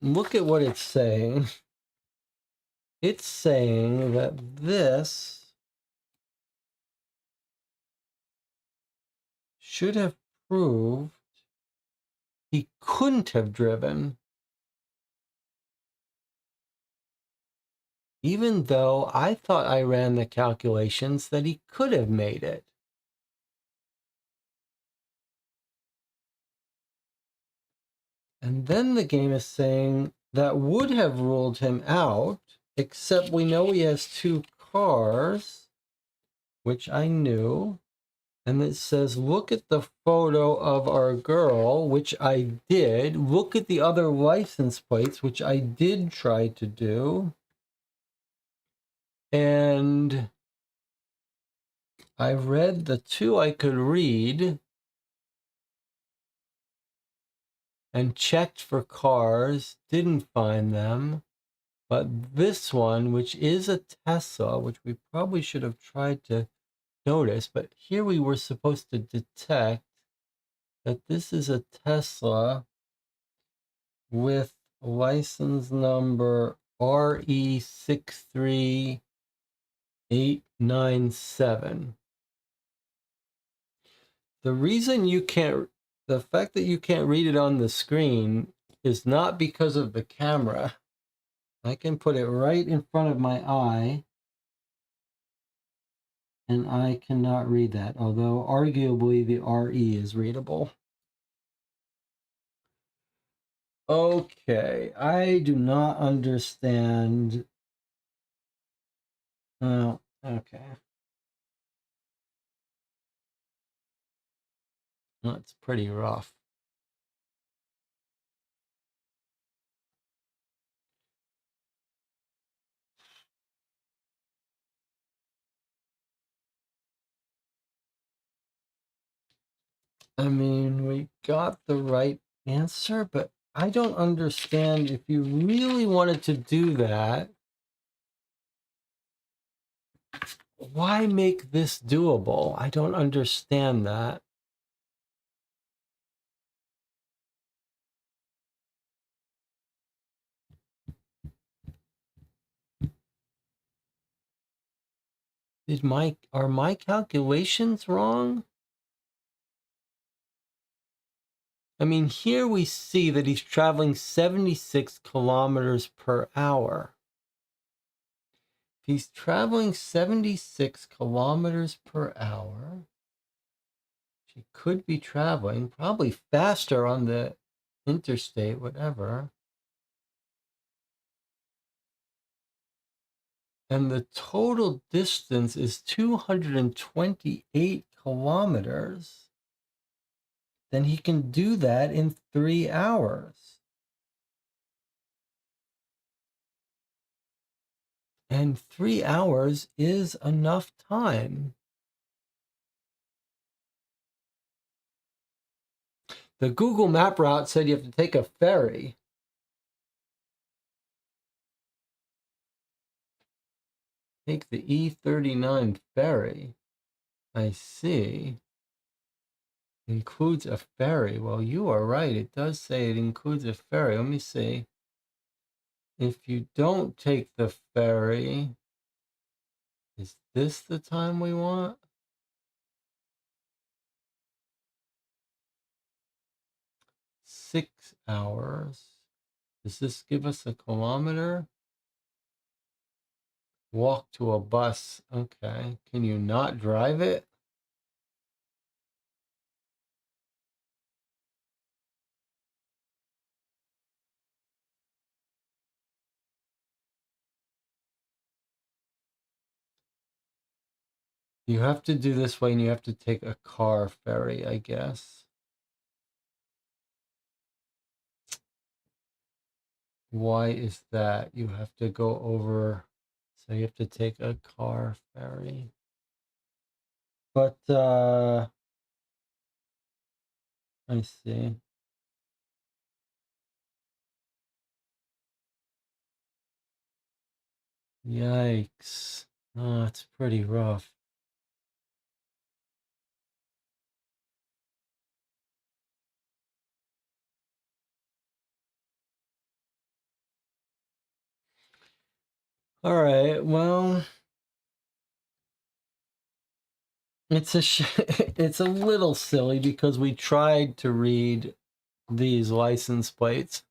look at what it's saying. It's saying that this should have proved he couldn't have driven, even though I thought I ran the calculations that he could have made it. And then the game is saying that would have ruled him out, except we know he has 2 cars, which I knew. And it says, look at the photo of our girl, which I did. Look at the other license plates, which I did try to do. And I read the 2 I could read and checked for cars, didn't find them. But this one, which is a Tesla, which we probably should have tried to notice, but here we were supposed to detect that this is a Tesla with license number RE63897. The fact that you can't read it on the screen is not because of the camera. I can put it right in front of my eye, and I cannot read that, although arguably the RE is readable. Okay, I do not understand. Oh, okay. That's pretty rough. I mean, we got the right answer, but I don't understand if you really wanted to do that. Why make this doable? I don't understand that. Are my calculations wrong? I mean, here we see that he's traveling 76 kilometers per hour. If he's traveling 76 kilometers per hour, he could be traveling probably faster on the interstate, whatever. And the total distance is 228 kilometers. Then he can do that in 3 hours. And 3 hours is enough time. The Google Map route said you have to take a ferry. Take the E39 ferry. I see. Includes a ferry. Well, you are right. It does say it includes a ferry. Let me see. If you don't take the ferry, is this the time we want? 6 hours. Does this give us a kilometer? Walk to a bus. Okay. Can you not drive it? You have to do this way and you have to take a car ferry, I guess. Why is that? You have to go over, so you have to take a car ferry. But, I see. Yikes. Oh, it's pretty rough. All right, well, It's it's a little silly because we tried to read these license plates.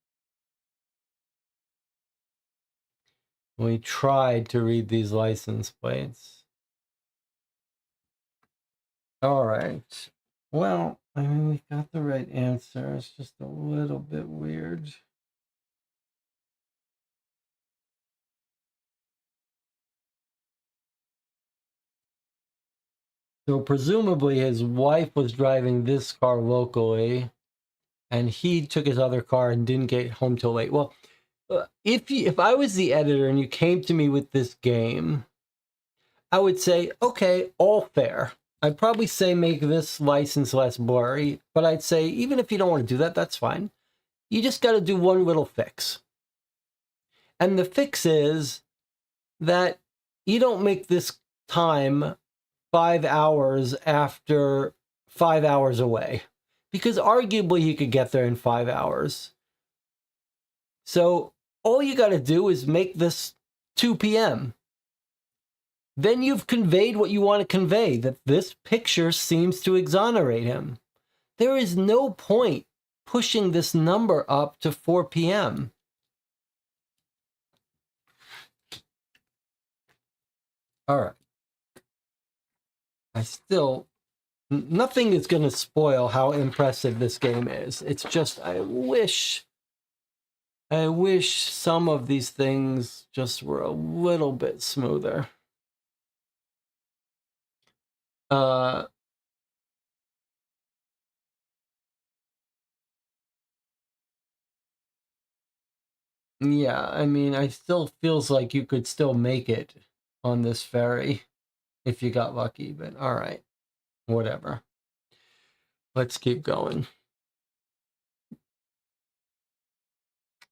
We tried to read these license plates. All right. Well, I mean, we got the right answer. It's just a little bit weird. So presumably his wife was driving this car locally, and he took his other car and didn't get home till late. Well, if I was the editor and you came to me with this game, I would say, okay, all fair. I'd probably say make this license less blurry, but I'd say even if you don't want to do that, that's fine. You just got to do one little fix. And the fix is that you don't make this time 5 hours after 5 hours away, because arguably you could get there in 5 hours. So all you got to do is make this 2 p.m. Then you've conveyed what you want to convey, that this picture seems to exonerate him. There is no point pushing this number up to 4 p.m. All right. Nothing is going to spoil how impressive this game is. It's just, I wish some of these things just were a little bit smoother. Yeah, I mean, I still feels like you could still make it on this ferry if you got lucky, but all right, whatever. Let's keep going.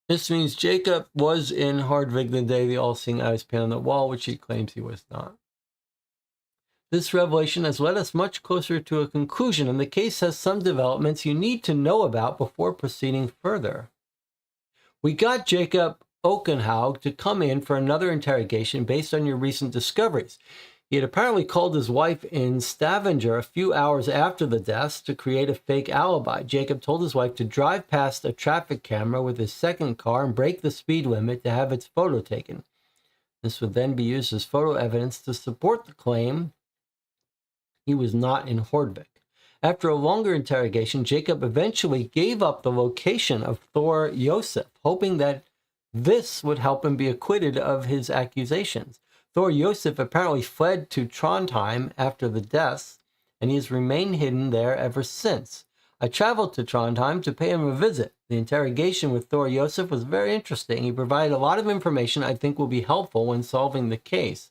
This means Jacob was in Hardvig the day the all-seeing eyes painted on the wall, which he claims he was not. This revelation has led us much closer to a conclusion, and the case has some developments you need to know about before proceeding further. We got Jacob Okenhaug to come in for another interrogation based on your recent discoveries. He had apparently called his wife in Stavanger a few hours after the deaths to create a fake alibi. Jacob told his wife to drive past a traffic camera with his second car and break the speed limit to have its photo taken. This would then be used as photo evidence to support the claim he was not in Hordvik. After a longer interrogation, Jacob eventually gave up the location of Thor Josef, hoping that this would help him be acquitted of his accusations. Thor Josef apparently fled to Trondheim after the deaths, and he has remained hidden there ever since. I traveled to Trondheim to pay him a visit. The interrogation with Thor Josef was very interesting. He provided a lot of information I think will be helpful when solving the case.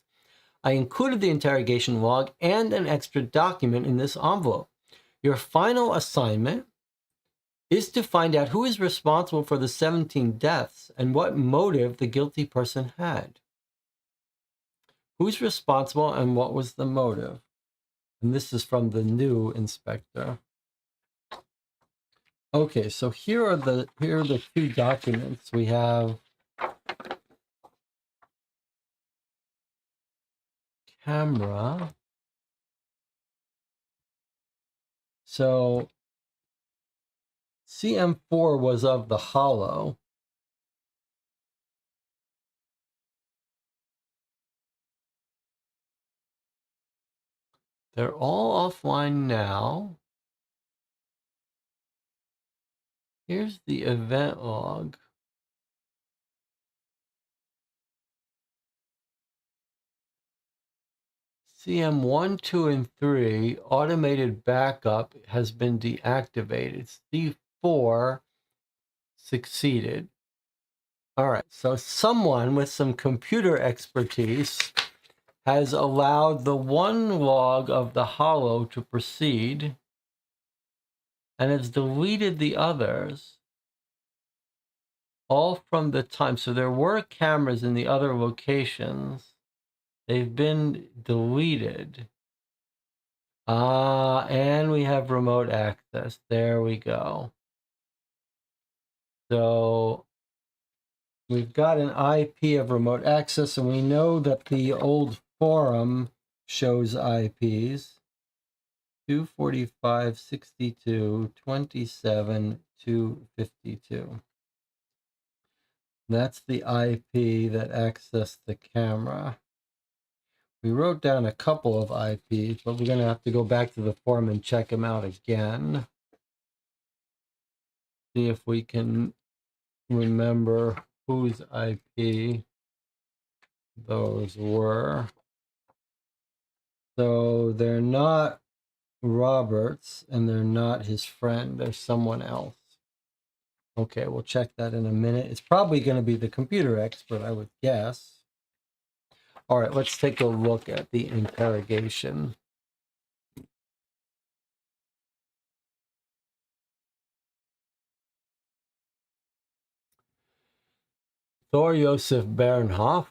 I included the interrogation log and an extra document in this envelope. Your final assignment is to find out who is responsible for the 17 deaths and what motive the guilty person had. Who's responsible and what was the motive? And this is from the new inspector. Okay, so here are the two documents. We have camera. So CM4 was of the hollow. They're all offline now. Here's the event log. CM1, 2, and 3, automated backup has been deactivated. C4 succeeded. All right, so someone with some computer expertise has allowed the one log of the hollow to proceed and has deleted the others, all from the time. So there were cameras in the other locations. They've been deleted. And we have remote access. There we go. So we've got an IP of remote access, and we know that the old forum shows IPs. 245, 62, 27, 252. That's the IP that accessed the camera. We wrote down a couple of IPs, but we're going to have to go back to the forum and check them out again. See if we can remember whose IP those were. So they're not Robert's and they're not his friend. They're someone else. Okay, we'll check that in a minute. It's probably going to be the computer expert, I would guess. All right, let's take a look at the interrogation. Thor Josef Bernhoff.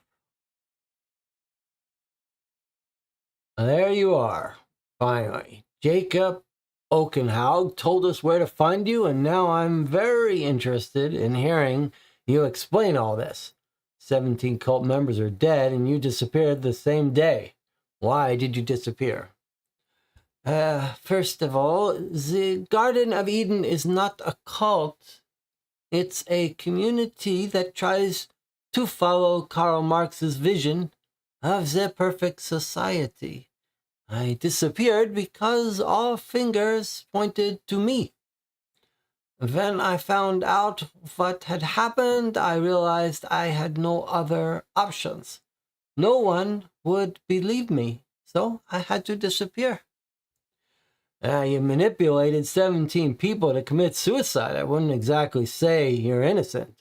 There you are, finally. Jacob Okenhaug told us where to find you, and now I'm very interested in hearing you explain all this. 17 cult members are dead, and you disappeared the same day. Why did you disappear? First of all, the Garden of Eden is not a cult. It's a community that tries to follow Karl Marx's vision of the perfect society. I disappeared because all fingers pointed to me. When I found out what had happened, I realized I had no other options. No one would believe me, so I had to disappear. You manipulated 17 people to commit suicide. I wouldn't exactly say you're innocent.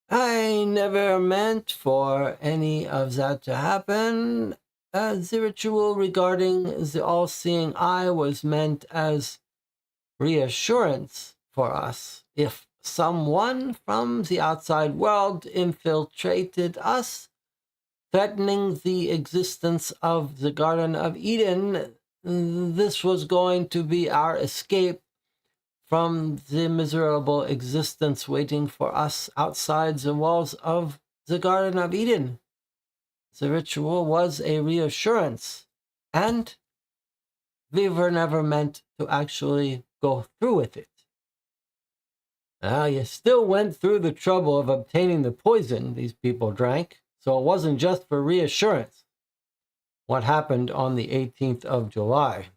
I never meant for any of that to happen. The ritual regarding the all-seeing eye was meant as reassurance for us. If someone from the outside world infiltrated us, threatening the existence of the Garden of Eden, this was going to be our escape from the miserable existence waiting for us outside the walls of the Garden of Eden. The ritual was a reassurance, and we were never meant to actually go through with it. Now, you still went through the trouble of obtaining the poison these people drank, so it wasn't just for reassurance. What happened on the 18th of July?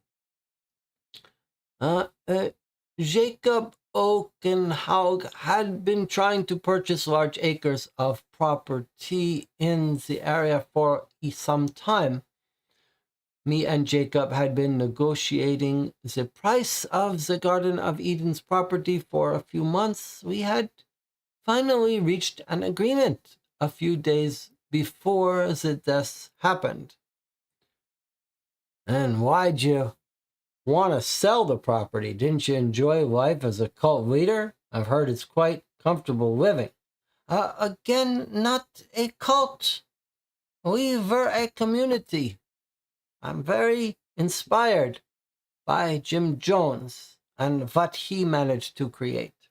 Jacob Okenhaug had been trying to purchase large acres of property in the area for some time. Me and Jacob had been negotiating the price of the Garden of Eden's property for a few months. We had finally reached an agreement a few days before the deaths happened. And why'd you want to sell the property? Didn't you enjoy life as a cult leader? I've heard it's quite comfortable living. Again, not a cult. We were a community. I'm very inspired by Jim Jones and what he managed to create.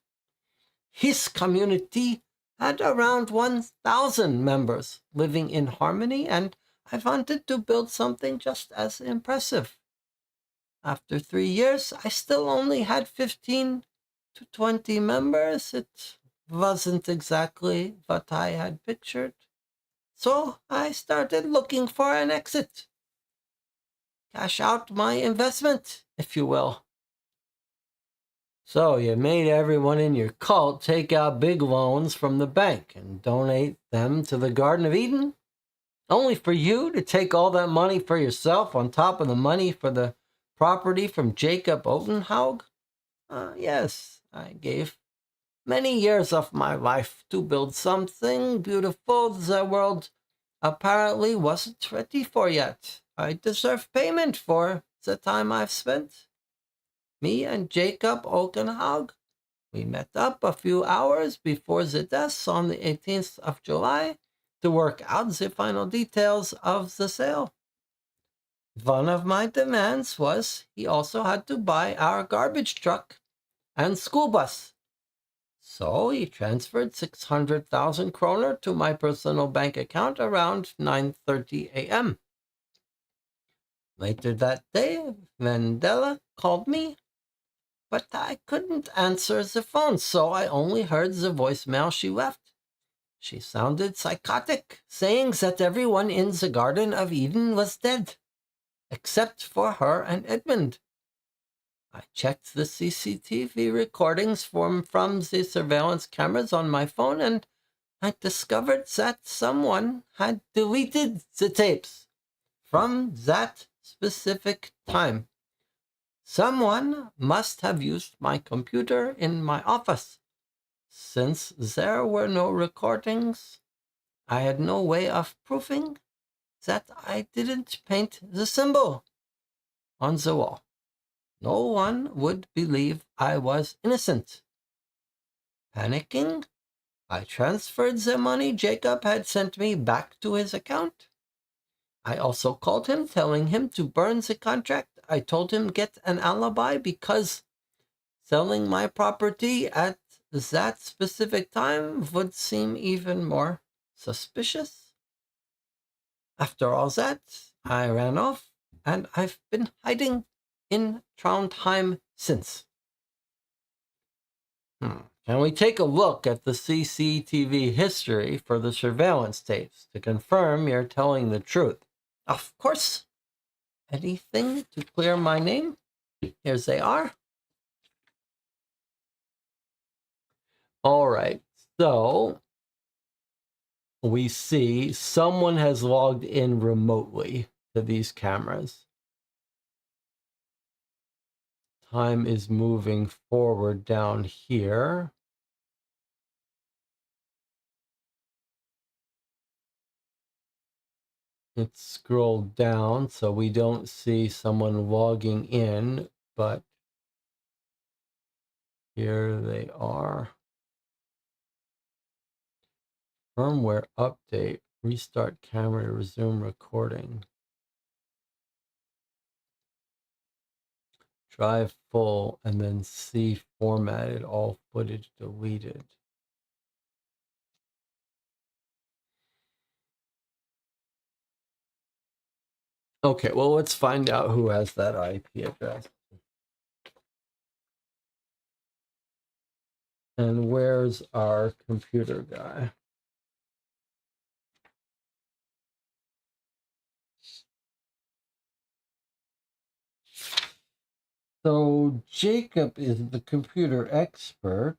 His community had around 1,000 members living in harmony, and I wanted to build something just as impressive. After 3 years, I still only had 15 to 20 members. It wasn't exactly what I had pictured. So I started looking for an exit. Cash out my investment, if you will. So you made everyone in your cult take out big loans from the bank and donate them to the Garden of Eden? Only for you to take all that money for yourself on top of the money for the property from Jacob Okenhaug? Yes, I gave many years of my life to build something beautiful the world apparently wasn't ready for yet. I deserve payment for the time I've spent. Me and Jacob Okenhaug, we met up a few hours before the deaths on the 18th of July to work out the final details of the sale. One of my demands was he also had to buy our garbage truck and school bus. So he transferred 600,000 kroner to my personal bank account around 9:30 a.m. Later that day, Vandela called me, but I couldn't answer the phone, so I only heard the voicemail she left. She sounded psychotic, saying that everyone in the Garden of Eden was dead, except for her and Edmund. I checked the CCTV recordings from the surveillance cameras on my phone, and I discovered that someone had deleted the tapes from that specific time. Someone must have used my computer in my office. Since there were no recordings, I had no way of proving that I didn't paint the symbol on the wall. No one would believe I was innocent. Panicking, I transferred the money Jacob had sent me back to his account. I also called him, telling him to burn the contract. I told him get an alibi because selling my property at that specific time would seem even more suspicious. After all that, I ran off, and I've been hiding in Trondheim since. Can we take a look at the CCTV history for the surveillance tapes to confirm you're telling the truth? Of course. Anything to clear my name? Here they are. All right, so we see someone has logged in remotely to these cameras. Time is moving forward down here. It's scrolled down, so we don't see someone logging in, but here they are. Firmware update. Restart camera to resume recording. Drive full and then C formatted, all footage deleted. Okay, well, let's find out who has that IP address. And where's our computer guy? So Jacob is the computer expert,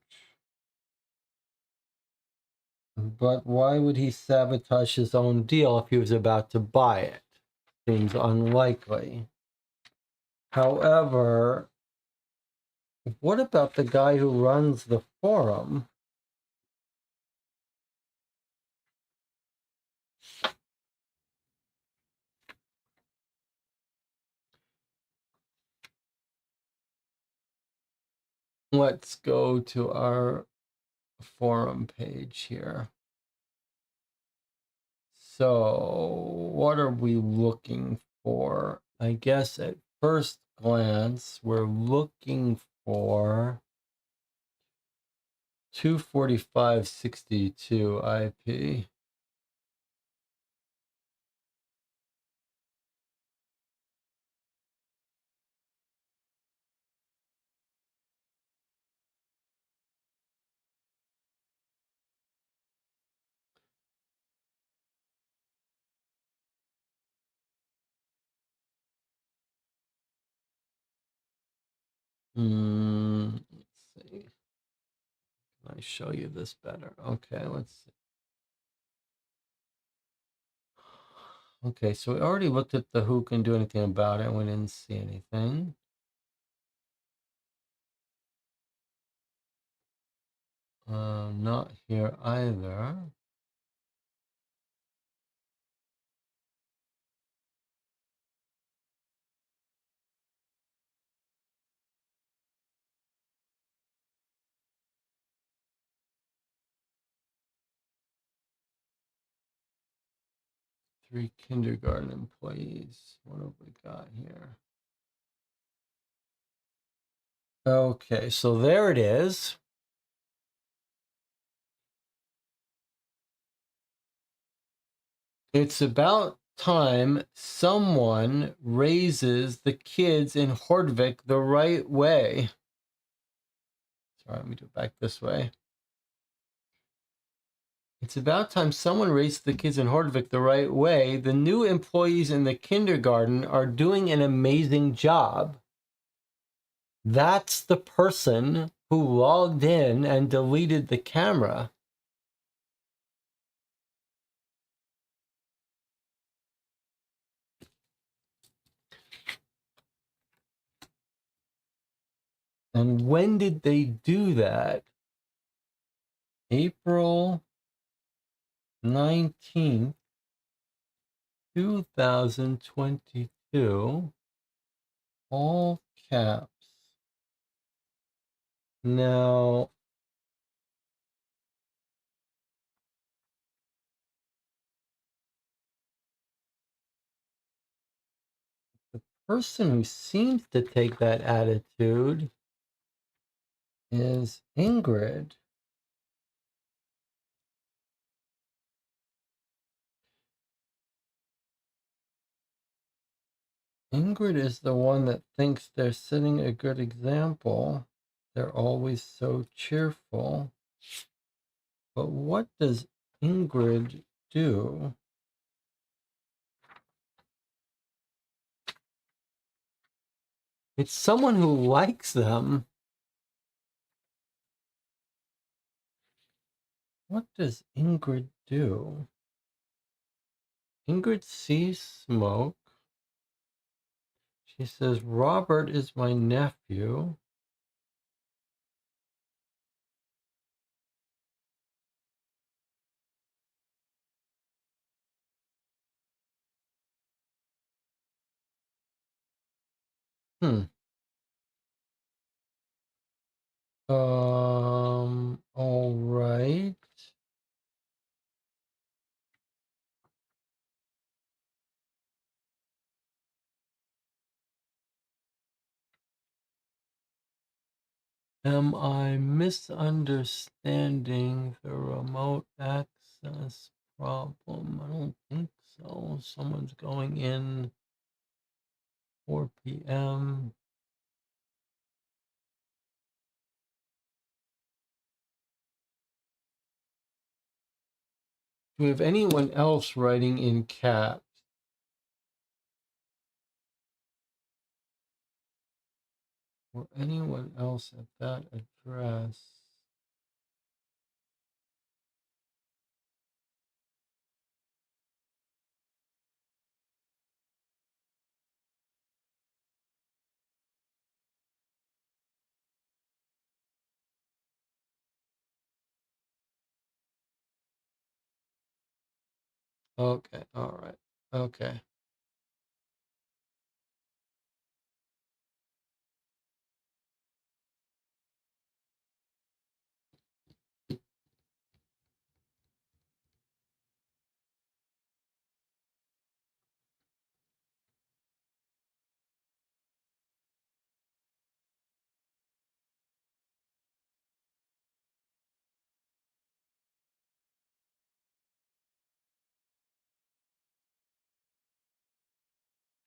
but why would he sabotage his own deal if he was about to buy it? Seems unlikely. However, what about the guy who runs the forum? Let's go to our forum page here. So what are we looking for? I guess at first glance, we're looking for 245.62 IP. Let's see. Can I show you this better? Okay, let's see. Okay, so we already looked at the who can do anything about it. We didn't see anything. Not here either. Three kindergarten employees. What have we got here? Okay, so there it is. It's about time someone raises the kids in Hordvik the right way. Sorry, let me do it back this way. It's about time someone raised the kids in Hordvik the right way. The new employees in the kindergarten are doing an amazing job. That's the person who logged in and deleted the camera. And when did they do that? April 19th, 2022. All caps. Now, the person who seems to take that attitude is Ingrid. Ingrid is the one that thinks they're setting a good example. They're always so cheerful. But what does Ingrid do? It's someone who likes them. What does Ingrid do? Ingrid sees smoke. She says, Robert is my nephew. All right. Am I misunderstanding the remote access problem? I don't think so. Someone's going in 4 p.m. Do we have anyone else writing in caps? Or anyone else at that address? Okay, all right. Okay.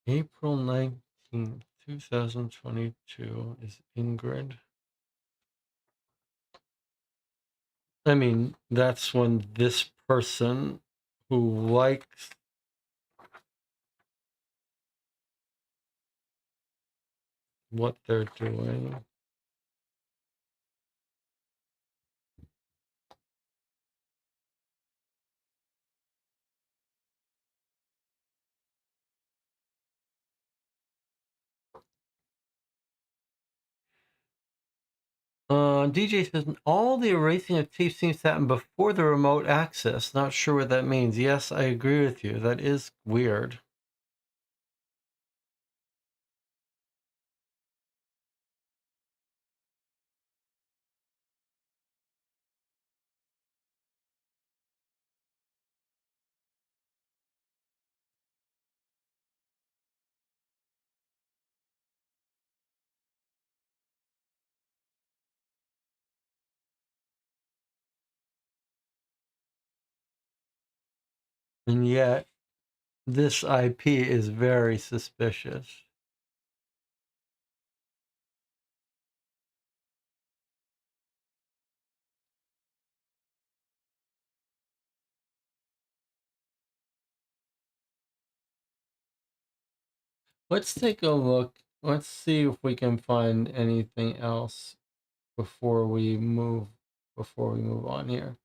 April 19th, 2022 is Ingrid. I mean, that's when this person who likes what they're doing. DJ says all the erasing of tapes seems to happen before the remote access. Not sure what that means. Yes, I agree with you. That is weird. And yet, This IP is very suspicious. Let's take a look. Let's see if we can find anything else before we move on here.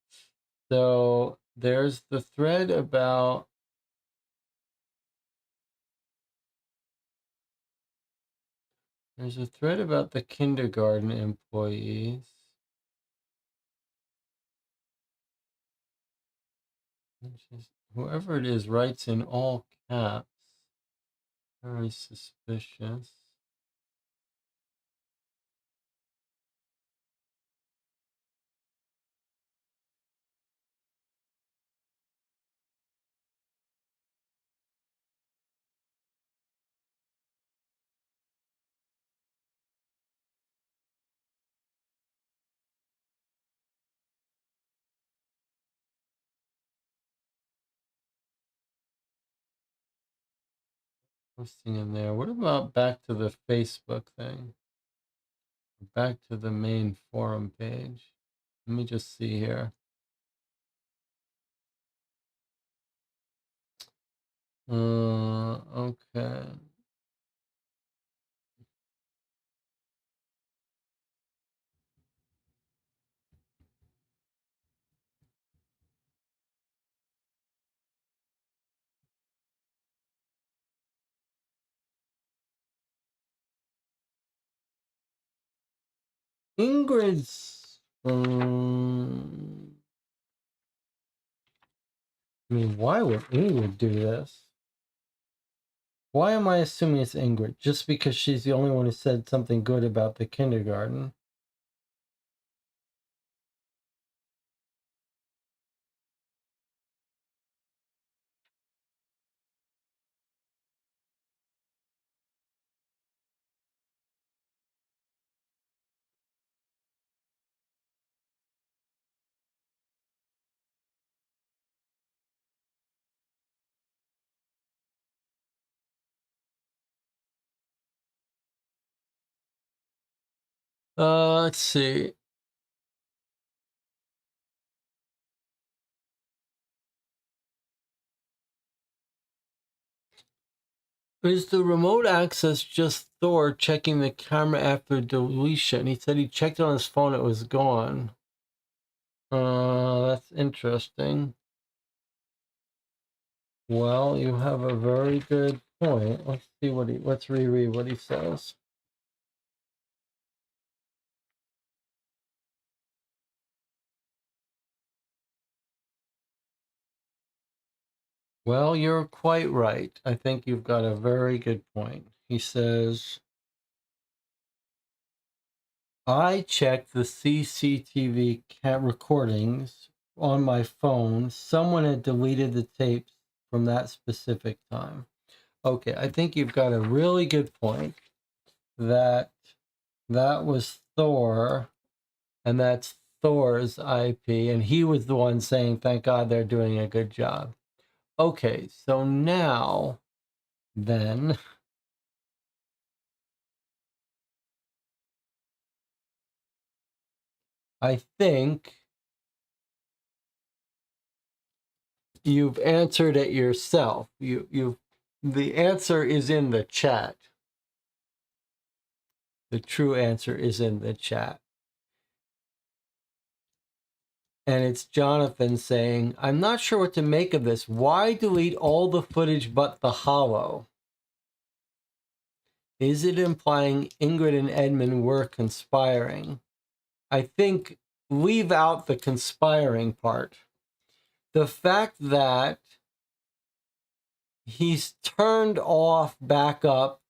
So there's the thread about the kindergarten employees. Whoever it is writes in all caps. Very suspicious. Posting in there. What about back to the Facebook thing? Back to the main forum page. Let me just see here. Okay. Ingrid's. I mean, why would Ingrid do this? Why am I assuming it's Ingrid? Just because she's the only one who said something good about the kindergarten? Let's see. Is the remote access just Thor checking the camera after deletion? He said he checked it on his phone, it was gone. That's interesting. Well, you have a very good point. Let's reread what he says. Well, you're quite right. I think you've got a very good point. He says, I checked the CCTV recordings on my phone. Someone had deleted the tapes from that specific time. Okay, I think you've got a really good point that that was Thor, and that's Thor's IP, and he was the one saying, thank God they're doing a good job. Okay, so now, then, I think you've answered it yourself. The answer is in the chat. The true answer is in the chat. And it's Jonathan saying, I'm not sure what to make of this. Why delete all the footage but the hollow? Is it implying Ingrid and Edmund were conspiring? I think leave out the conspiring part. The fact that he's turned off backup,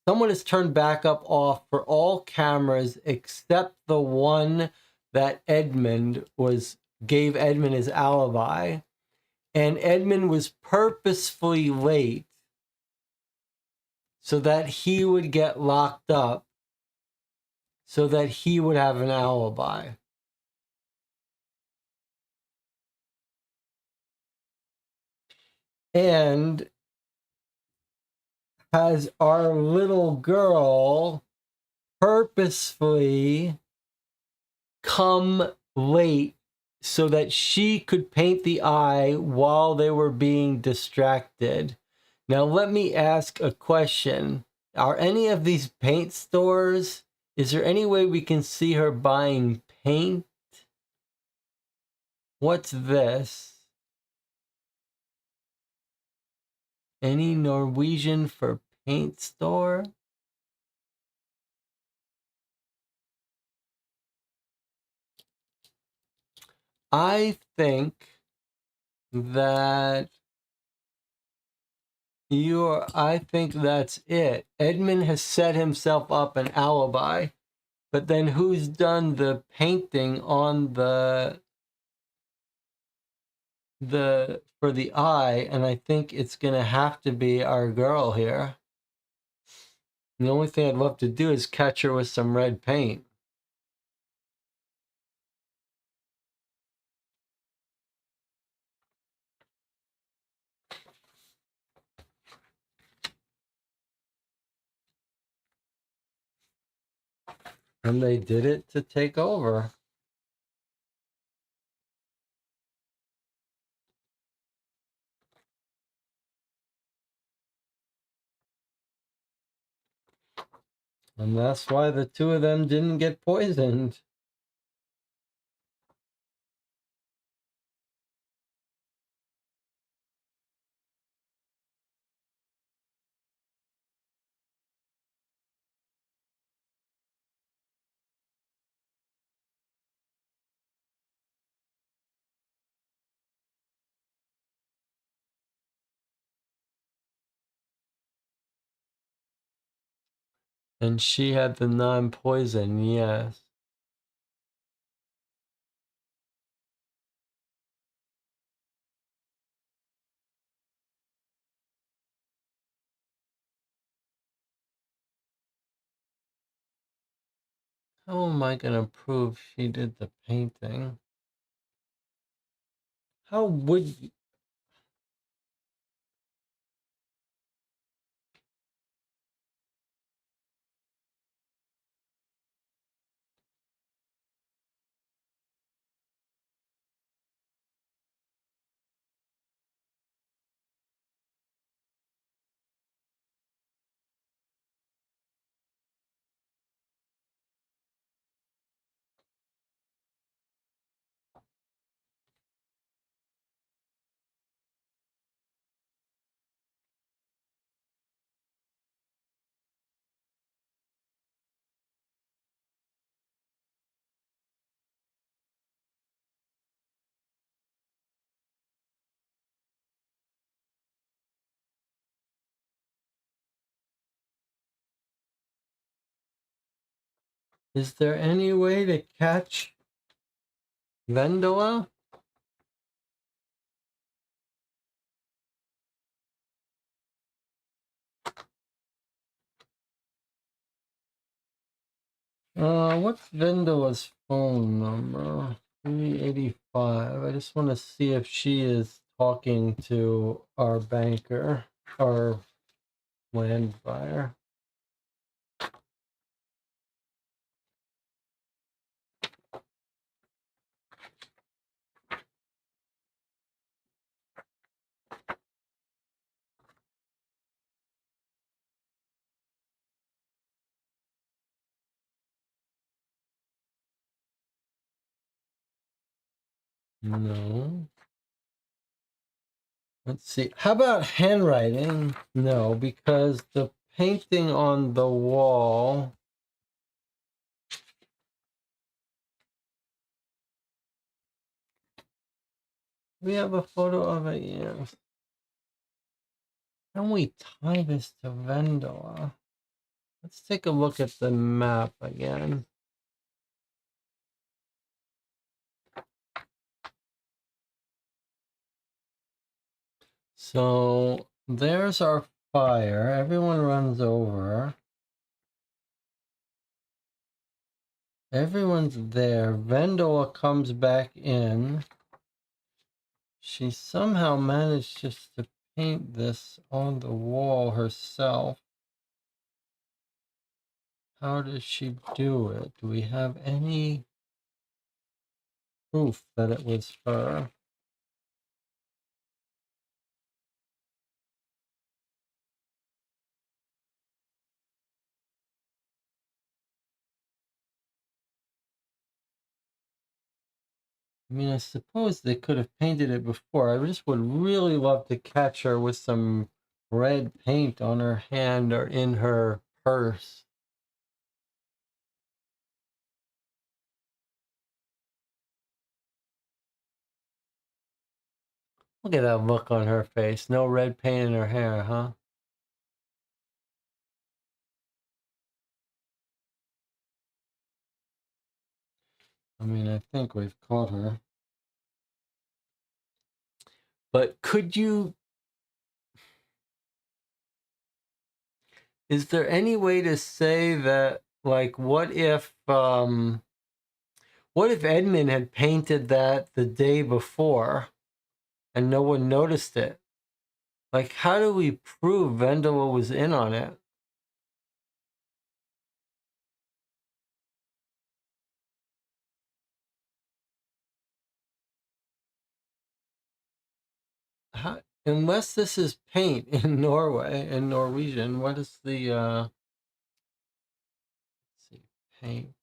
someone has turned backup off for all cameras except the one that gave Edmund his alibi. And Edmund was purposefully late so that he would get locked up so that he would have an alibi. and has our little girl purposefully come late so that she could paint the eye while they were being distracted. Now, let me ask a question. Are any of these paint stores, is there any way we can see her buying paint? What's this? Any Norwegian for paint store? I think that I think that's it. Edmund has set himself up an alibi, but then who's done the painting on the for the eye? And I think it's gonna have to be our girl here. The only thing I'd love to do is catch her with some red paint. And they did it to take over. And that's why the two of them didn't get poisoned. And she had the non-poison, yes. How am I gonna prove she did the painting? How would you? Is there any way to catch Vendola? What's Vendola's phone number? 385. I just want to see if she is talking to our banker, our land buyer. No. Let's see. How about handwriting? No, because the painting on the wall. We have a photo of it, yes. Can we tie this to Vendola? Let's take a look at the map again. So there's our fire. Everyone runs over. Everyone's there. Vendola comes back in. She somehow managed just to paint this on the wall herself. How does she do it? Do we have any proof that it was her? I mean, I suppose they could have painted it before. I just would really love to catch her with some red paint on her hand or in her purse. Look at that look on her face. No red paint in her hair, huh? I mean, I think we've caught her. But could you... Is there any way to say that, like, what if Edmund had painted that the day before and no one noticed it? Like, how do we prove Vendela was in on it? How, unless this is paint in Norway, in Norwegian, what is the let's see, paint?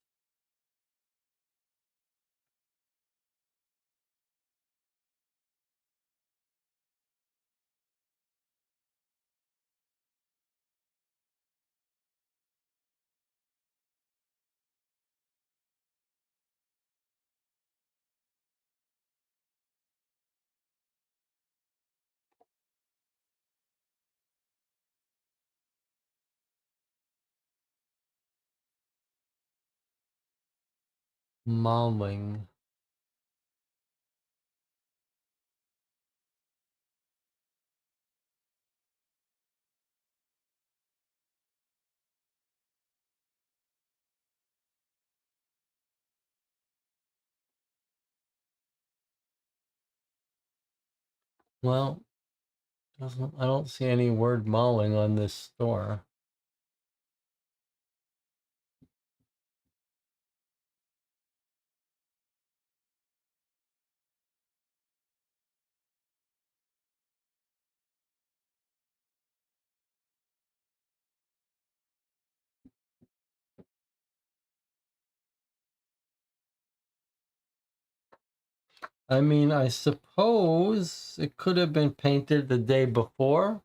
Maling. Well, I don't see any word mauling on this store. I mean, I suppose it could have been painted the day before.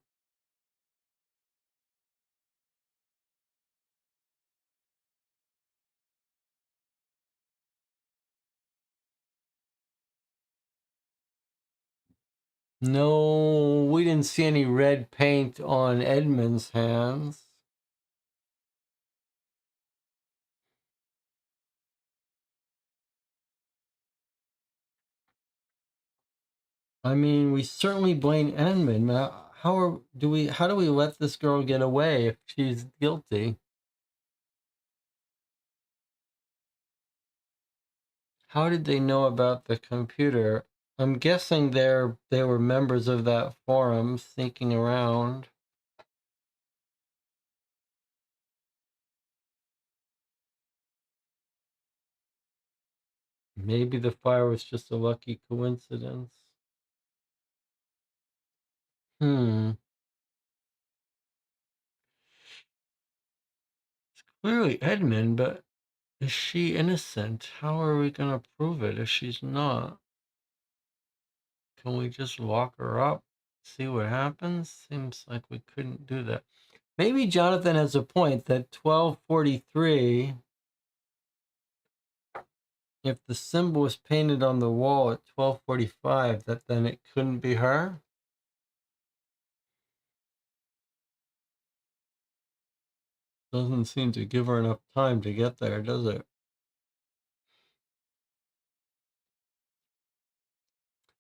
No, we didn't see any red paint on Edmund's hands. I mean, we certainly blame Edmund. How do we let this girl get away if she's guilty? How did they know about the computer? I'm guessing they were members of that forum sneaking around. Maybe the fire was just a lucky coincidence. Hmm. It's clearly Edmund, but is she innocent? How are we gonna prove it if she's not? Can we just lock her up, see what happens? Seems like we couldn't do that. Maybe Jonathan has a point that 1243, if the symbol was painted on the wall at 1245, that then it couldn't be her? Doesn't seem to give her enough time to get there, does it?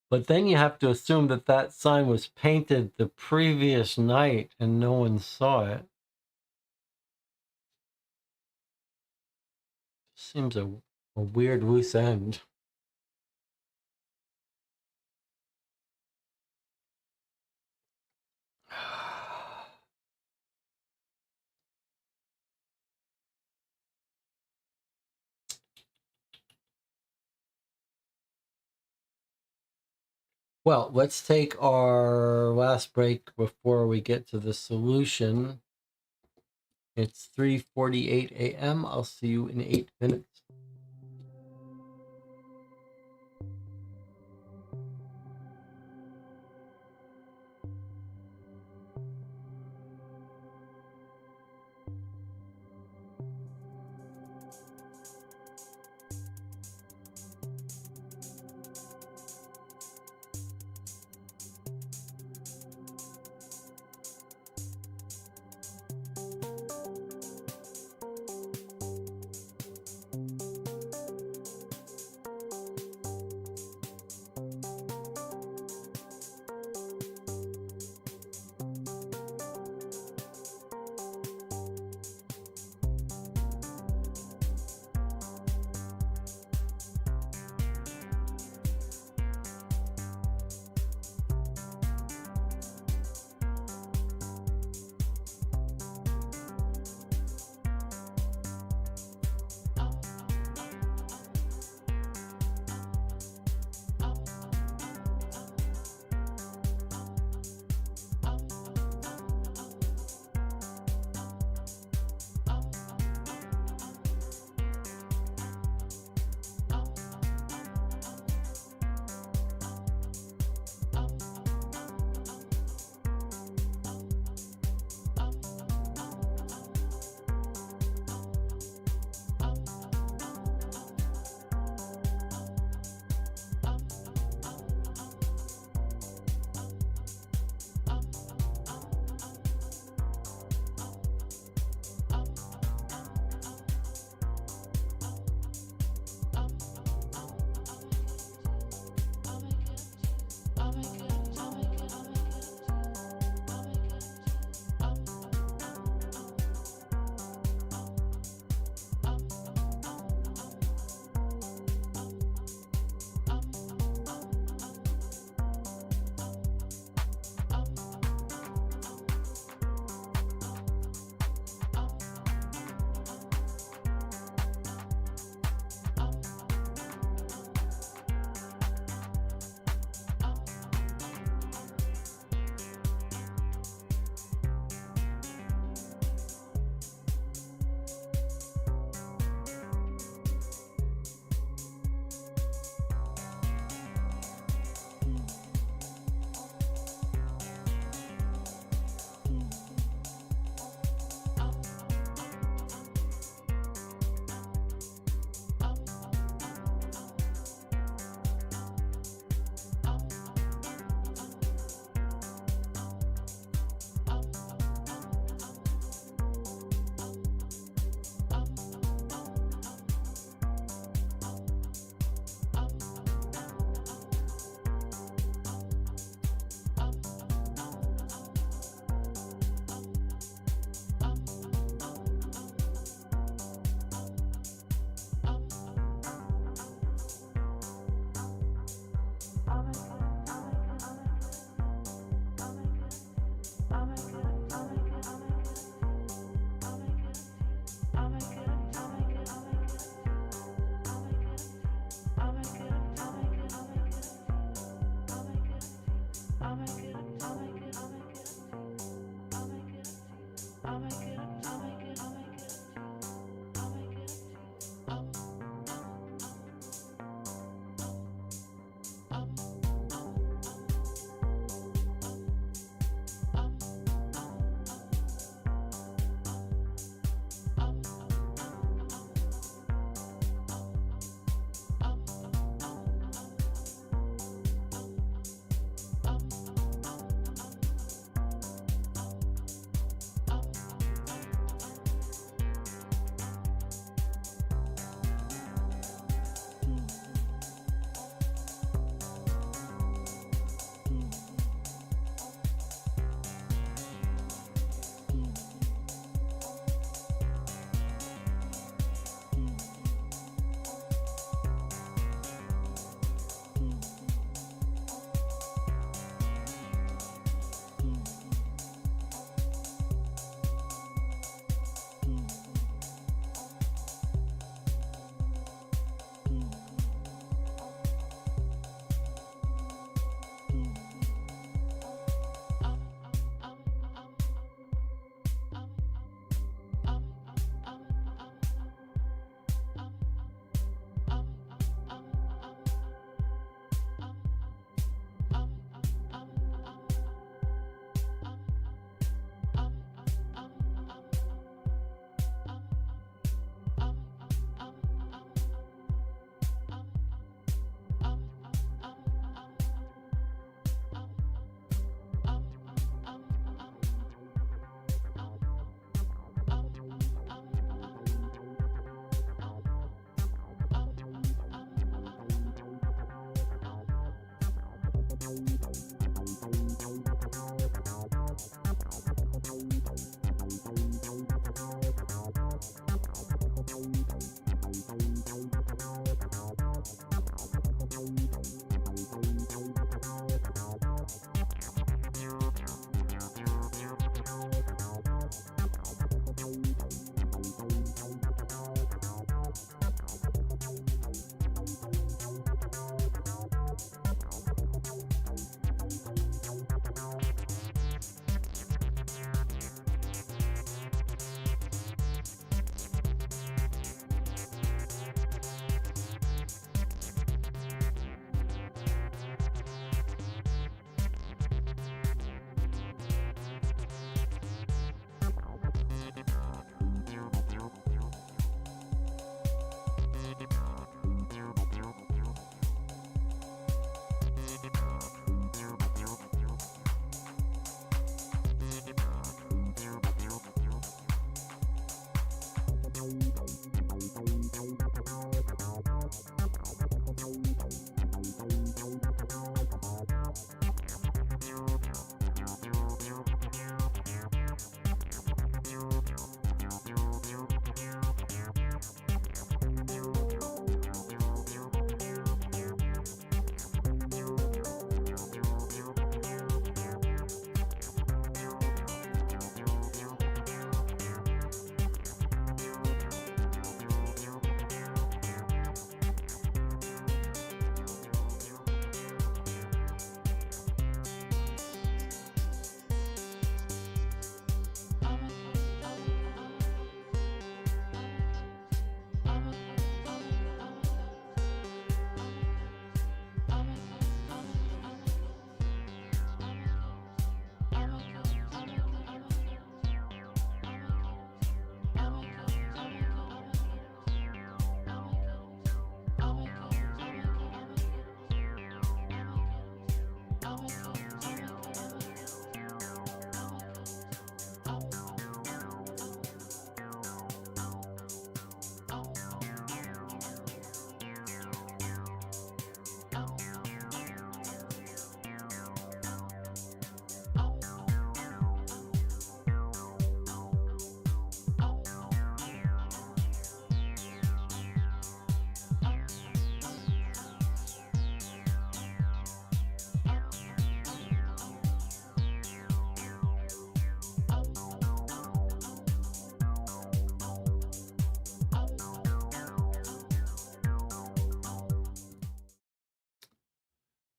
But then you have to assume that that sign was painted the previous night and no one saw it. Seems a weird loose end. Well, let's take our last break before we get to the solution. It's 3:48 a.m. I'll see you in 8 minutes.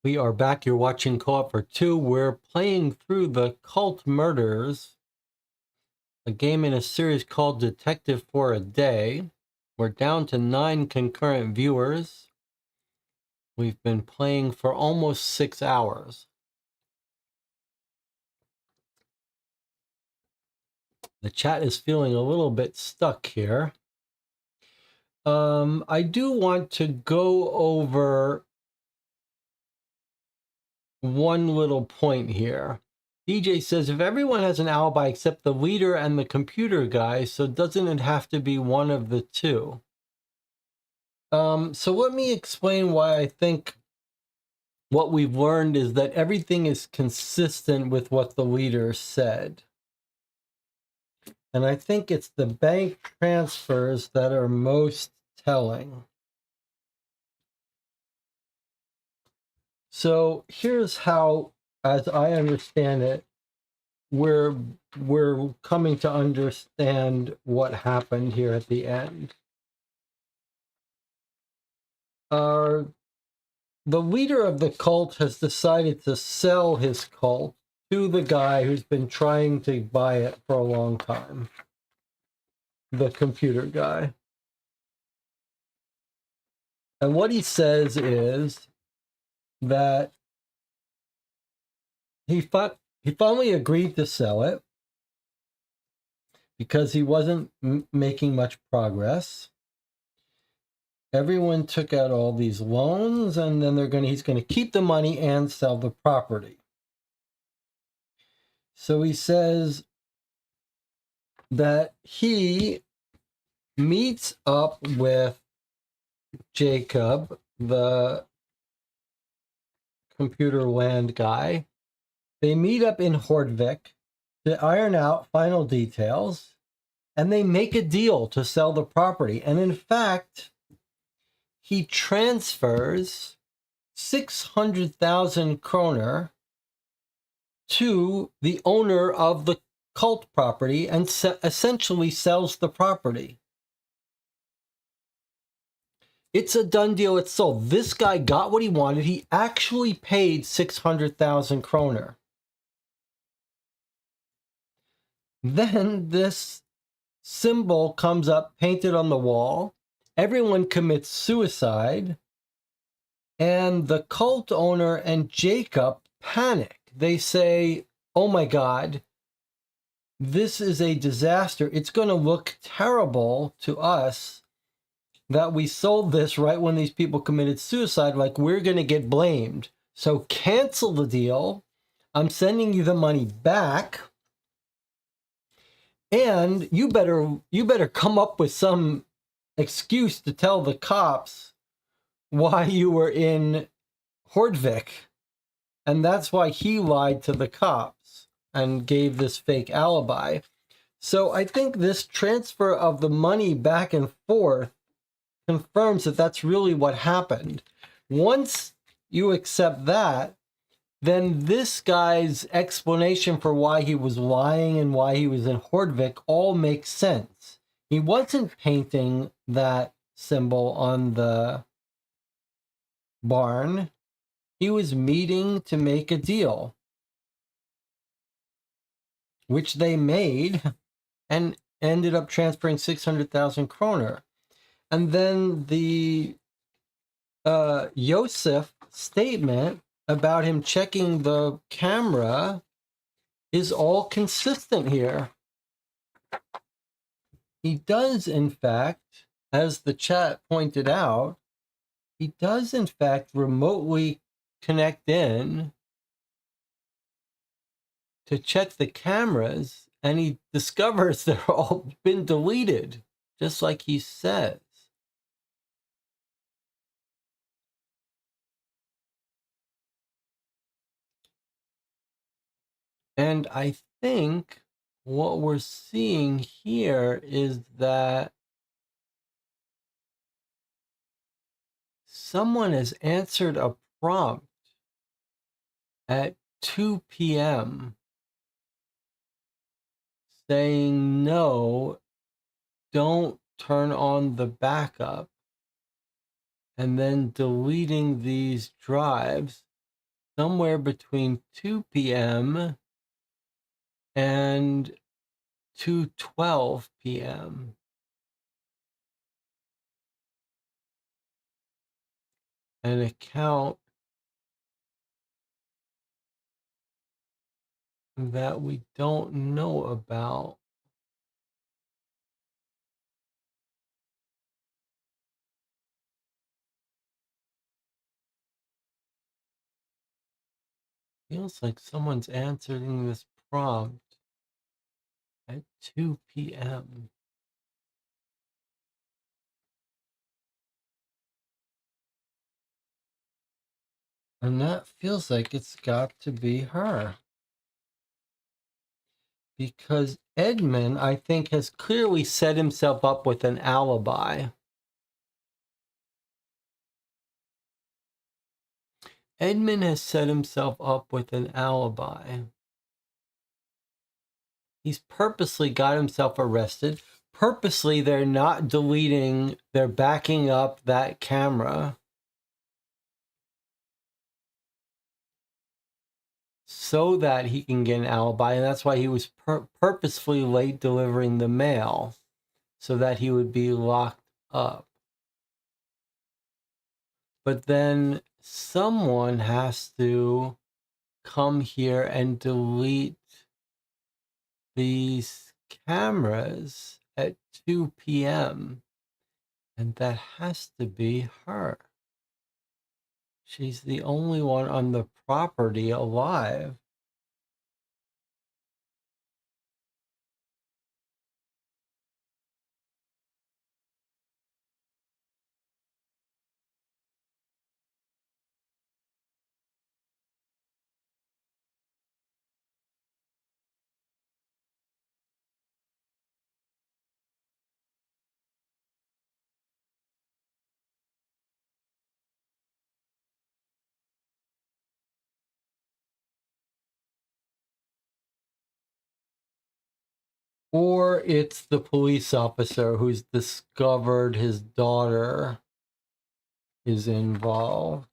We are back. You're watching Co-op for Two. We're playing through the Cult Murders, a game in a series called Detective for a Day. We're down to 9 concurrent viewers. We've been playing for almost 6 hours. The chat is feeling a little bit stuck here. I do want to go over one little point here. DJ says, if everyone has an alibi except the leader and the computer guy, so doesn't it have to be one of the two? So let me explain why I think what we've learned is that everything is consistent with what the leader said. And I think it's the bank transfers that are most telling. So here's how, as I understand it, we're coming to understand what happened here at the end. The leader of the cult has decided to sell his cult to the guy who's been trying to buy it for a long time, the computer guy. And what he says is that he finally agreed to sell it because he wasn't making much progress. Everyone took out all these loans, and then he's going to keep the money and sell the property. So he says that he meets up with Jacob, the computer land guy. They meet up in Hordvik to iron out final details, and they make a deal to sell the property. And in fact, he transfers 600,000 kroner to the owner of the cult property and essentially sells the property. It's a done deal. It's sold. This guy got what he wanted. He actually paid 600,000 kroner. Then this symbol comes up painted on the wall. Everyone commits suicide. And the cult owner and Jacob panic. They say, oh my God, this is a disaster. It's going to look terrible to us that we sold this right when these people committed suicide. Like, we're going to get blamed. So cancel the deal. I'm sending you the money back. And you better come up with some excuse to tell the cops why you were in Hordvik. And that's why he lied to the cops and gave this fake alibi. So I think this transfer of the money back and forth confirms that that's really what happened. Once you accept that, then this guy's explanation for why he was lying and why he was in Hordvik all makes sense. He wasn't painting that symbol on the barn. He was meeting to make a deal, which they made and ended up transferring 600,000 kroner. And then the Josef statement about him checking the camera is all consistent here. He does, in fact, as the chat pointed out, he does, in fact, remotely connect in to check the cameras, and he discovers they're all been deleted, just like he says. And I think what we're seeing here is that someone has answered a prompt at 2 p.m. saying, no, don't turn on the backup, and then deleting these drives somewhere between 2 p.m. and 2:12 p.m. An account that we don't know about. Feels like someone's answering this prompt at 2 p.m. And that feels like it's got to be her. Because Edmund, I think, has clearly set himself up with an alibi. Edmund has set himself up with an alibi. He's purposely got himself arrested. Purposely, they're not deleting, they're backing up that camera so that he can get an alibi. And that's why he was purposefully late delivering the mail, so that he would be locked up. But then someone has to come here and delete these cameras at 2 p.m. And that has to be her. She's the only one on the property alive. Or it's the police officer who's discovered his daughter is involved.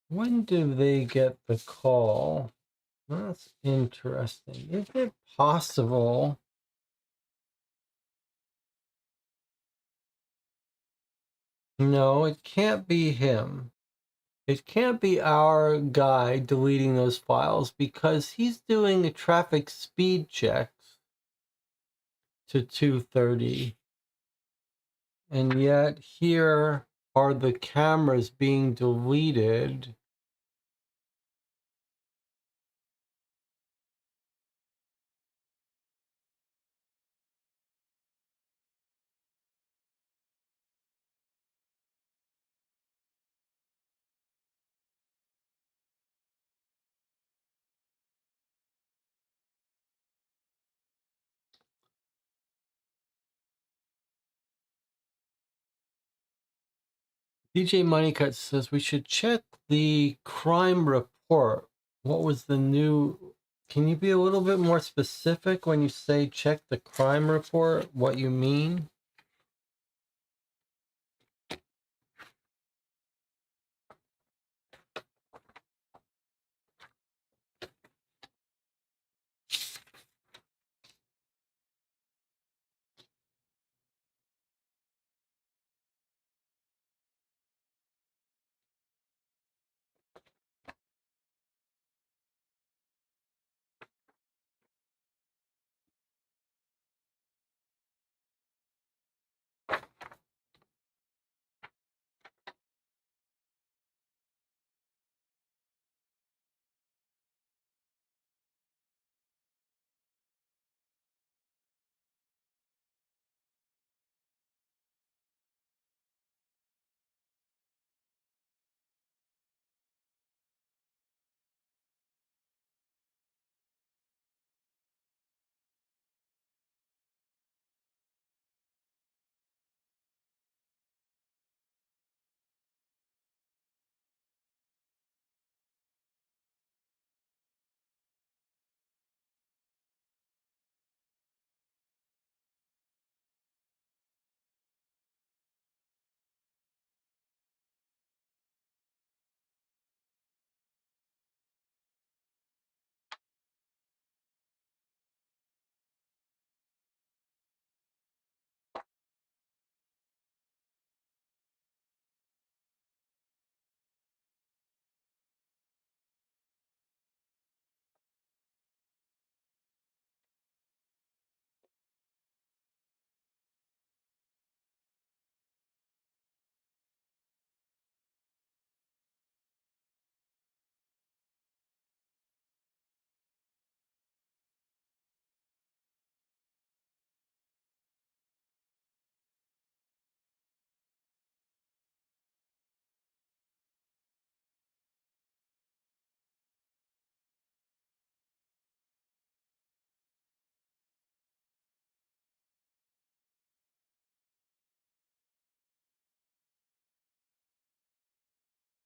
When do they get the call? That's interesting. Is it possible? No, it can't be him. It can't be our guy deleting those files because he's doing a traffic speed checks to 230. And yet here are the cameras being deleted. DJ Moneycut says we should check the crime report. What was the new? Can you be a little bit more specific when you say check the crime report? What you mean?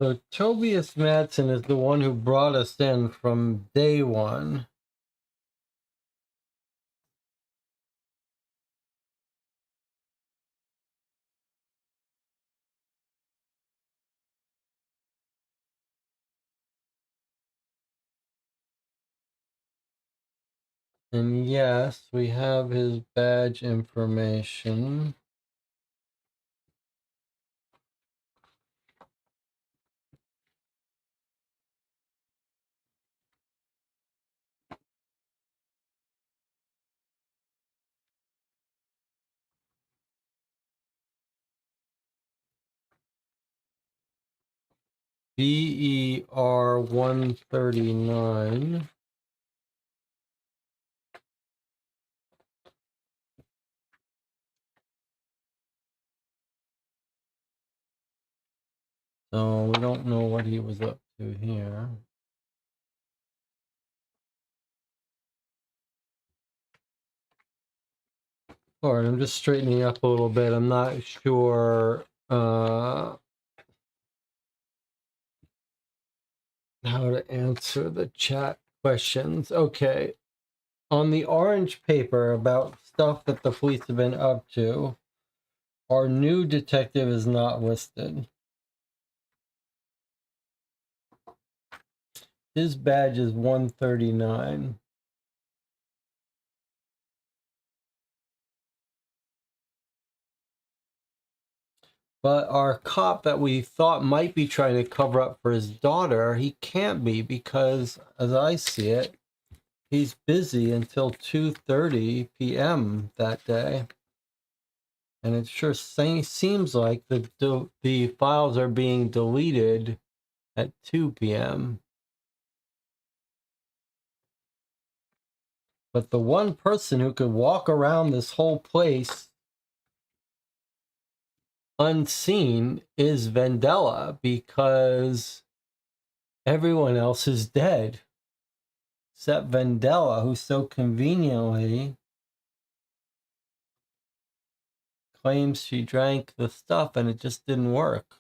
So Tobias Madsen is the one who brought us in from day one. And yes, we have his badge information. BER 139. So we don't know what he was up to here. All right, I'm just straightening up a little bit. I'm not sure how to answer the chat questions. Okay. On the orange paper about stuff that the police have been up to, our new detective is not listed. His badge is 139. But our cop that we thought might be trying to cover up for his daughter, he can't be because, as I see it, he's busy until 2:30 p.m. that day. And it sure seems like the files are being deleted at 2 p.m. But the one person who could walk around this whole place unseen is Vandella because everyone else is dead. Except Vandella, who so conveniently claims she drank the stuff and it just didn't work.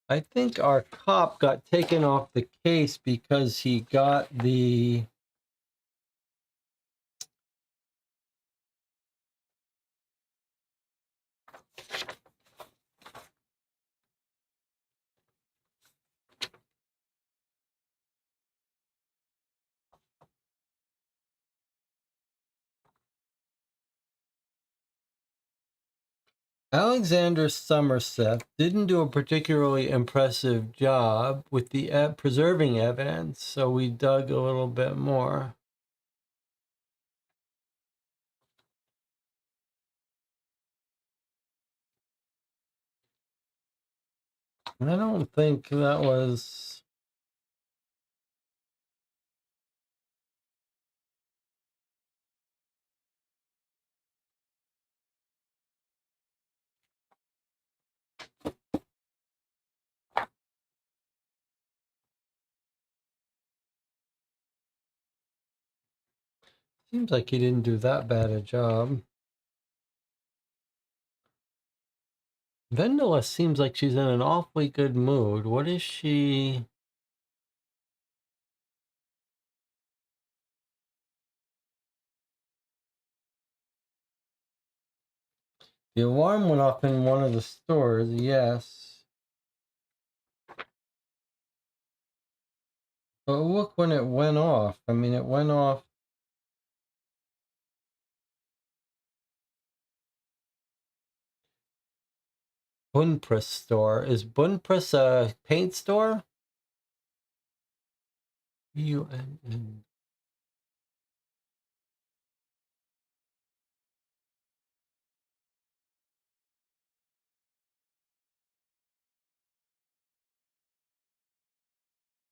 I think our cop got taken off the case because he got the Alexander Somerset didn't do a particularly impressive job with the preserving evidence, so we dug a little bit more. I don't think that was... Seems like he didn't do that bad a job. Vendela seems like she's in an awfully good mood. What is she... The alarm went off in one of the stores, yes. But look when it went off. I mean, it went off... Bunpress store. Is Bunpress a paint store? UNN.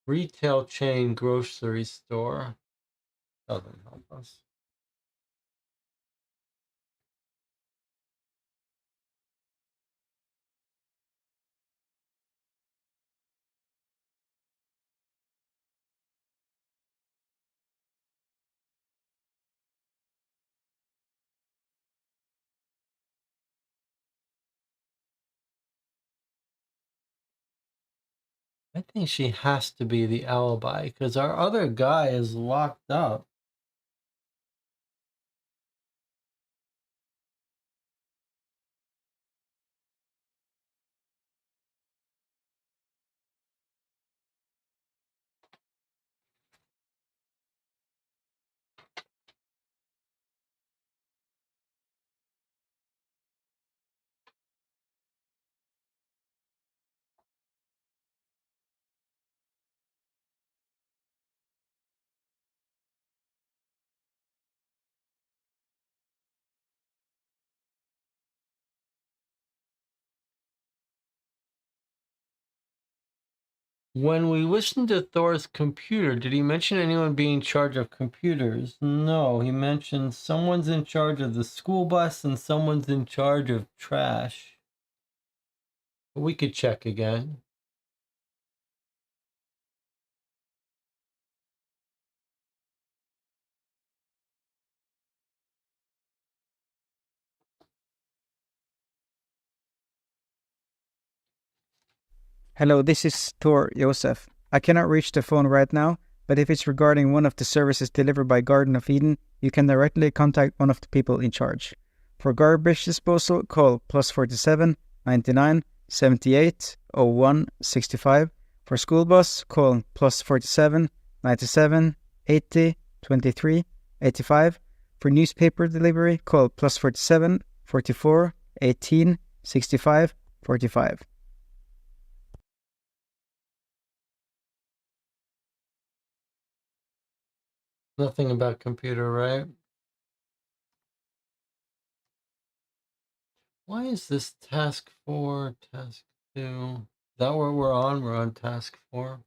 Retail chain grocery store. Doesn't help us. I think she has to be the alibi because our other guy is locked up. When we listened to Thor's computer, did he mention anyone being in charge of computers? No, he mentioned someone's in charge of the school bus and someone's in charge of trash. We could check again. Hello, this is Tor Josef. I cannot reach the phone right now, but if it's regarding one of the services delivered by Garden of Eden, you can directly contact one of the people in charge. For garbage disposal, call +47 99 78 01 65. For school bus, call +47 97 80 23 85. For newspaper delivery, call +47 44 18 65 45. Nothing about computer, right? Why is this task 4, task 2? Is that what we're on? We're on task 4.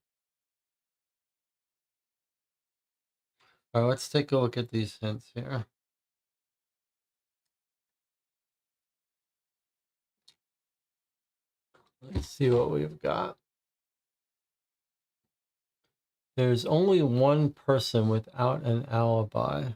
All right, let's take a look at these hints here. Let's see what we've got. There's only one person without an alibi.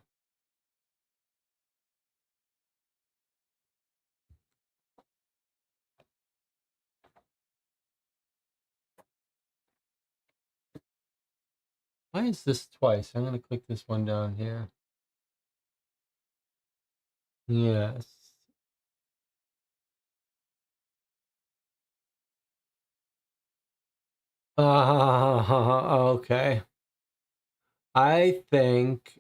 Why is this twice? I'm going to click this one down here. Yes. Okay. I think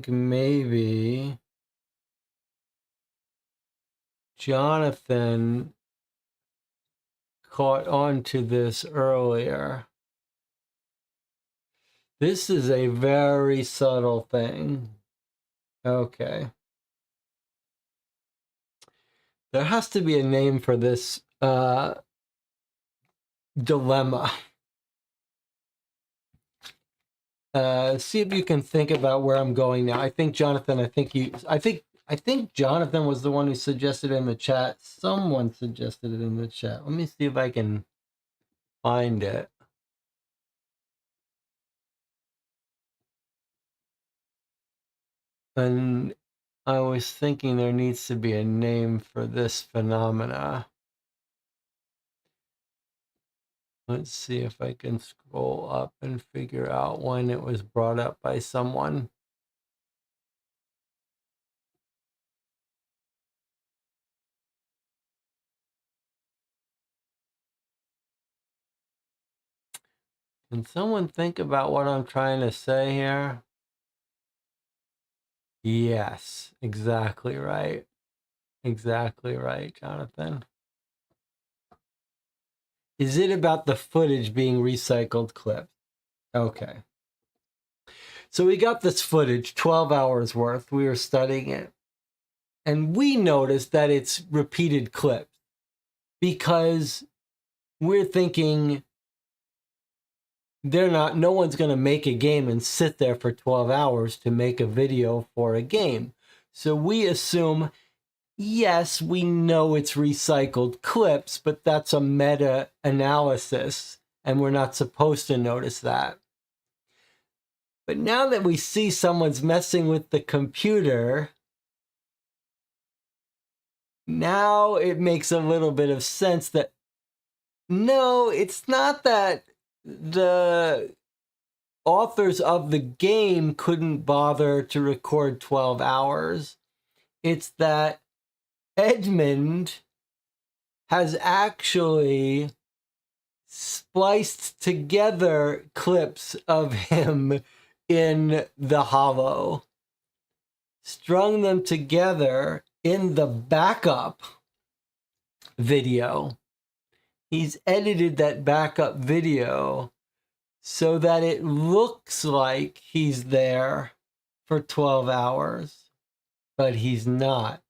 maybe Jonathan caught on to this earlier. This is a very subtle thing. Okay. There has to be a name for this dilemma. See if you can think about where I'm going now. I think Jonathan, I think Jonathan was the one who suggested it in the chat. Someone suggested it in the chat. Let me see if I can find it. And I was thinking there needs to be a name for this phenomena. Let's see if I can scroll up and figure out when it was brought up by someone. Can someone think about what I'm trying to say here? Yes, exactly right. Exactly right, Jonathan. Is it about the footage being recycled clips? Okay. So we got this footage, 12 hours worth. We were studying it. And we noticed that it's repeated clips because we're thinking no one's going to make a game and sit there for 12 hours to make a video for a game. So we assume, yes, we know it's recycled clips, but that's a meta analysis and we're not supposed to notice that. But now that we see someone's messing with the computer, now it makes a little bit of sense that no, it's not that the authors of the game couldn't bother to record 12 hours. It's that Edmund has actually spliced together clips of him in the hollow, strung them together in the backup video. He's edited that backup video so that it looks like he's there for 12 hours, but he's not.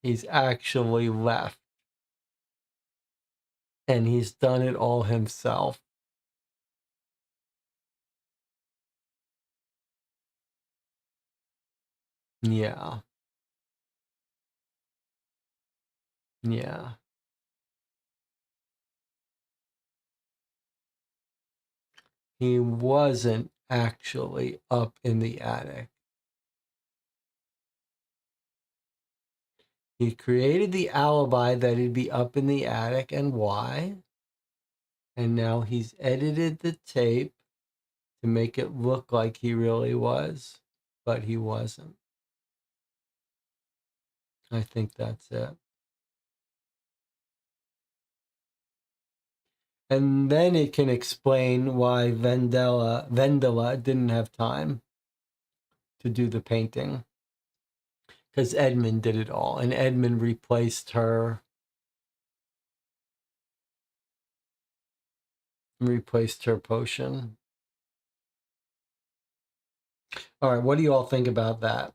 He's actually left. And he's done it all himself. Yeah. Yeah. He wasn't actually up in the attic. He created the alibi that he'd be up in the attic and why. And now he's edited the tape to make it look like he really was, but he wasn't. I think that's it. And then it can explain why Vendela didn't have time to do the painting. Because Edmund did it all, and Edmund replaced her potion. All right, what do you all think about that?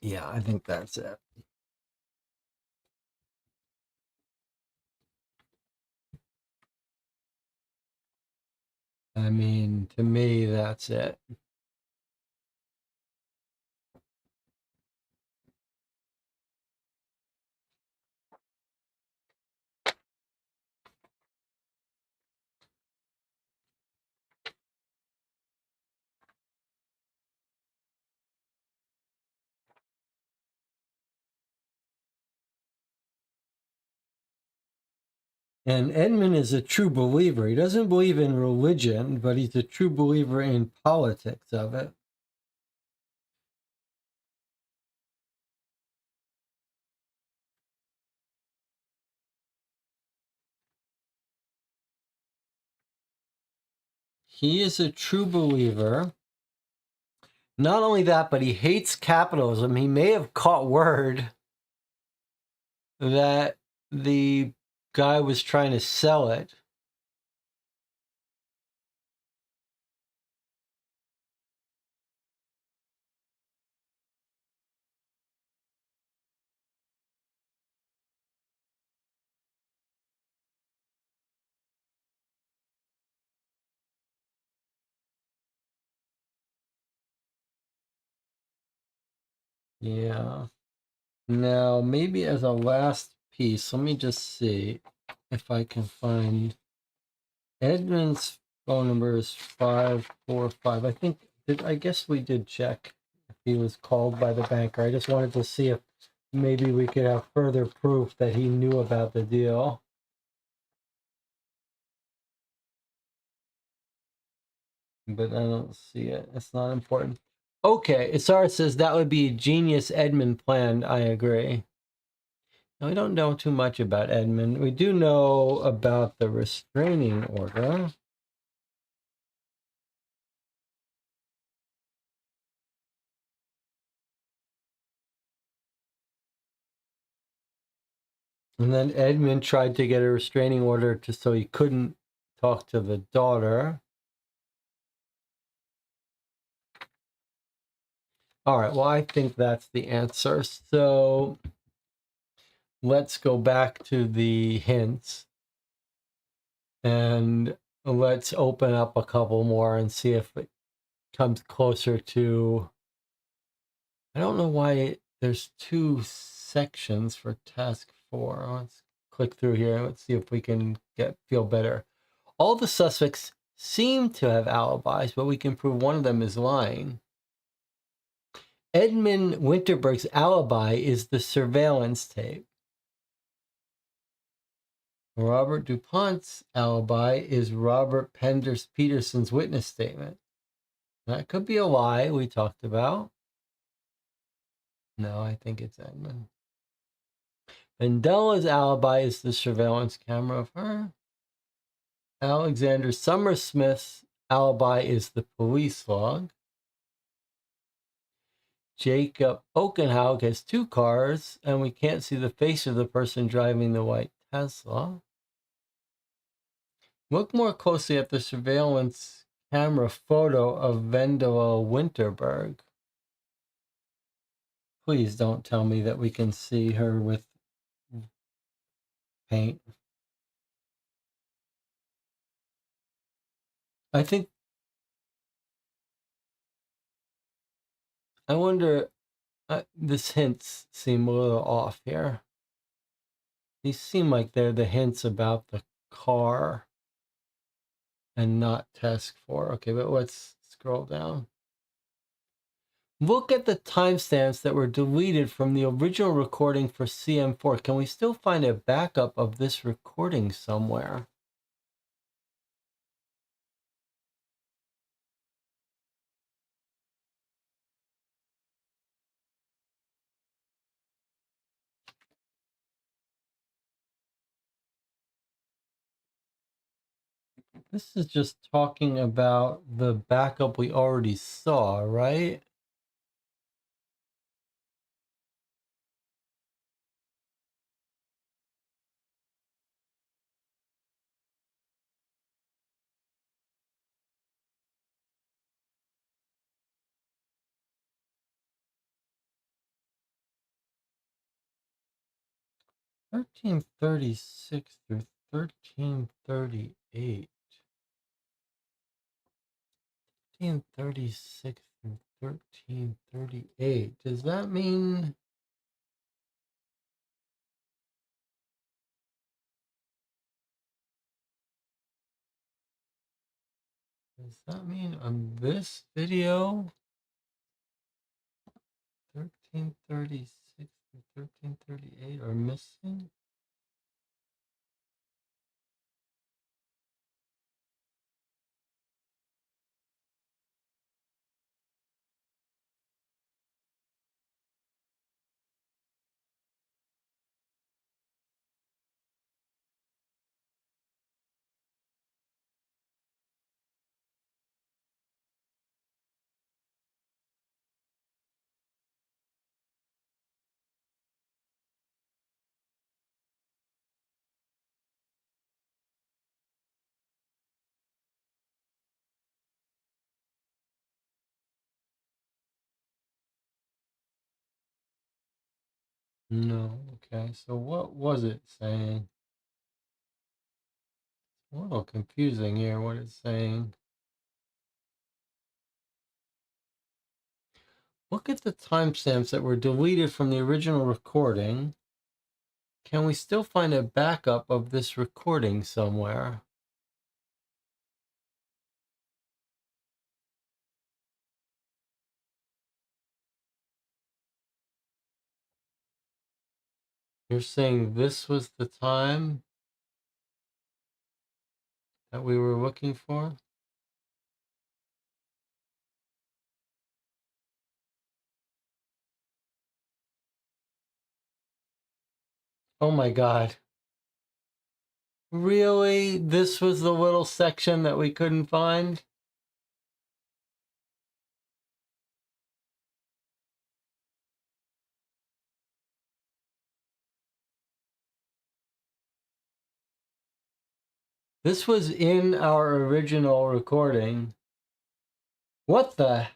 Yeah, I think that's it. I mean, to me, that's it. And Edmund is a true believer. He doesn't believe in religion, but he's a true believer in politics of it. He is a true believer. Not only that, but he hates capitalism. He may have caught word that the guy was trying to sell it. Yeah. Now, maybe as a last piece, let me just see if I can find Edmund's phone number is 545. I guess we did check if he was called by the banker. I just wanted to see if maybe we could have further proof that he knew about the deal. But I don't see it. It's not important. Okay, Isara says that would be a genius Edmund plan. I agree. Now, we don't know too much about Edmund. We do know about the restraining order. And then Edmund tried to get a restraining order so he couldn't talk to the daughter. All right, well, I think that's the answer. So let's go back to the hints and let's open up a couple more and see if it comes closer to... I don't know why there's two sections for task 4. Let's click through here. Let's see if we can feel better. All the suspects seem to have alibis, but we can prove one of them is lying. Edmund Winterberg's alibi is the surveillance tape. Robert DuPont's alibi is Robert Peterson's witness statement. That could be a lie we talked about. No, I think it's Edmund. Mandela's alibi is the surveillance camera of her. Alexander Summersmith's alibi is the police log. Jacob Okenhaug has 2 cars, and we can't see the face of the person driving the white Tesla. Look more closely at the surveillance camera photo of Vendela Winterberg. Please don't tell me that we can see her with paint. I wonder, this hints seem a little off here. These seem like they're the hints about the car. and not task 4. Okay, but let's scroll down. Look at the timestamps that were deleted from the original recording for CM4. Can we still find a backup of this recording somewhere? This is just talking about the backup we already saw, right? (1336) through 1338. 1336 through 1338. Does that mean... Does that mean on this video, 1336 through 1338 are missing? No. Okay, so what was it saying? A little confusing here what it's saying. Look at the timestamps that were deleted from the original recording. Can we still find a backup of this recording somewhere? You're saying this was the time that we were looking for? Oh my God. Really? This was the little section that we couldn't find? This was in our original recording. What the?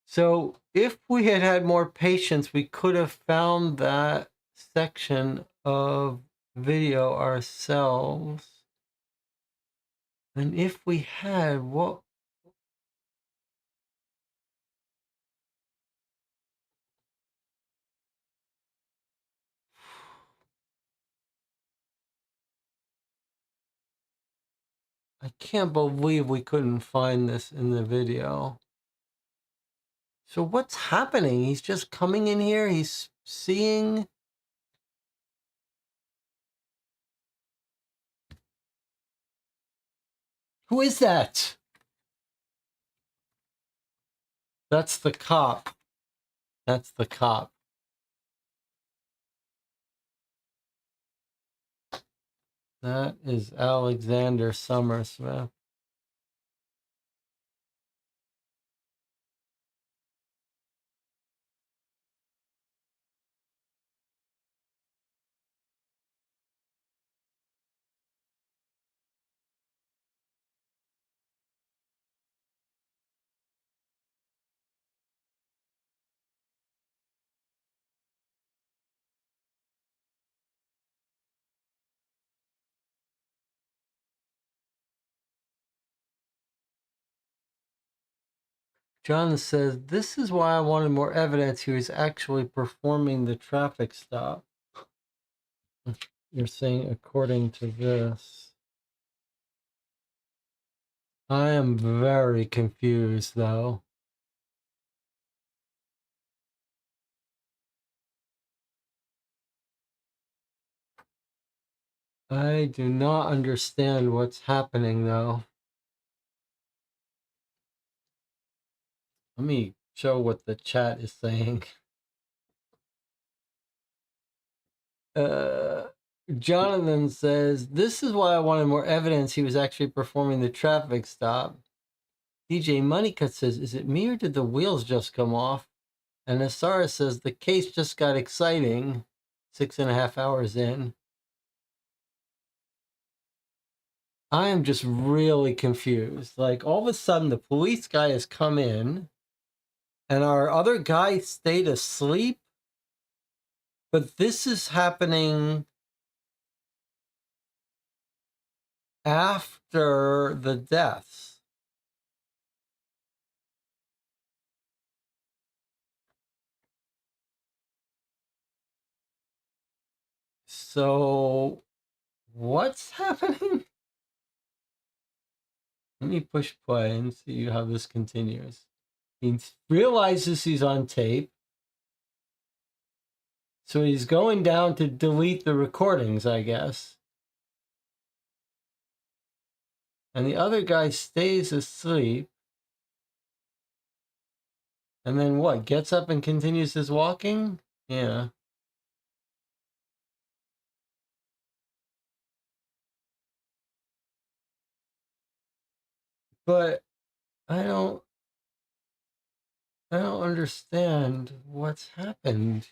So if we had had more patience, we could have found that section of video ourselves. And if we had, what? I can't believe we couldn't find this in the video. So what's happening? He's just coming in here. He's seeing. Who is that? That's the cop. That's the cop. That is Alexander Summersmith. John says, this is why I wanted more evidence he was actually performing the traffic stop. You're saying according to this. I am very confused, though. I do not understand what's happening, though. Let me show what the chat is saying. Jonathan says, this is why I wanted more evidence he was actually performing the traffic stop. DJ Moneycut says, is it me or did the wheels just come off? And Asara says, the case just got exciting 6.5 hours in. I am just really confused. Like, all of a sudden, the police guy has come in, and our other guy stayed asleep. But this is happening after the deaths. So, what's happening? Let me push play and see how this continues. He realizes he's on tape. So he's going down to delete the recordings, I guess. And the other guy stays asleep. And then what? Gets up and continues his walking? Yeah. But I don't understand what's happened.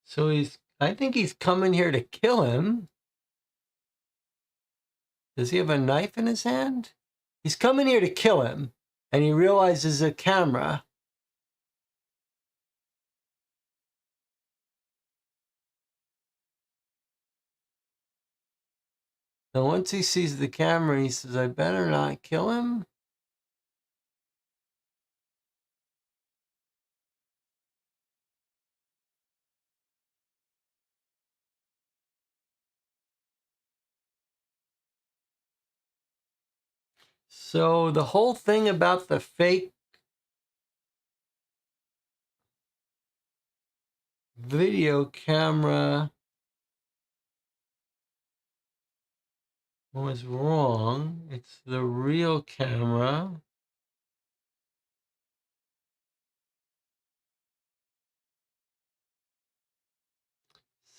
So I think he's coming here to kill him. Does he have a knife in his hand? He's coming here to kill him, and he realizes a camera. And once he sees the camera, he says, I better not kill him. So the whole thing about the fake video camera was wrong. It's the real camera.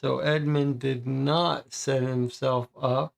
So Edmund did not set himself up.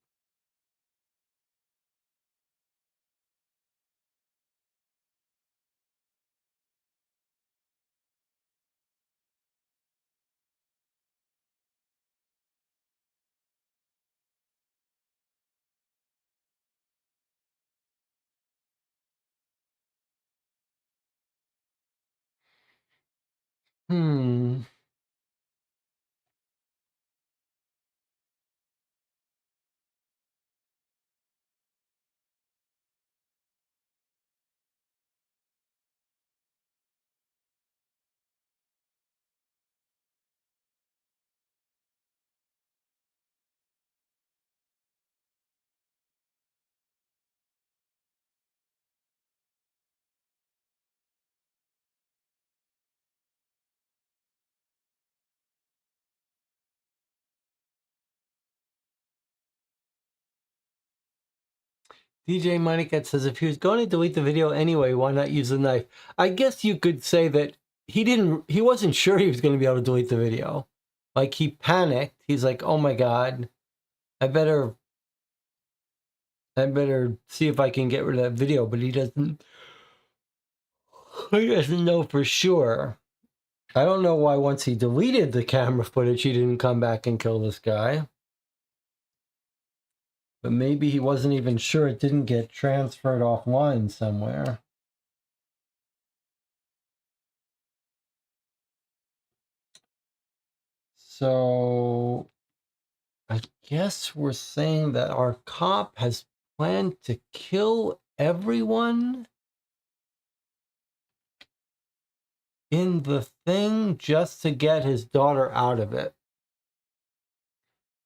DJ Moneycat says, if he was going to delete the video anyway, why not use the knife? I guess you could say that he wasn't sure he was going to be able to delete the video. Like, he panicked. He's like, oh my God, I better see if I can get rid of that video, but he doesn't know for sure. I don't know why once he deleted the camera footage, he didn't come back and kill this guy. But maybe he wasn't even sure it didn't get transferred offline somewhere. So I guess we're saying that our cop has planned to kill everyone in the thing just to get his daughter out of it.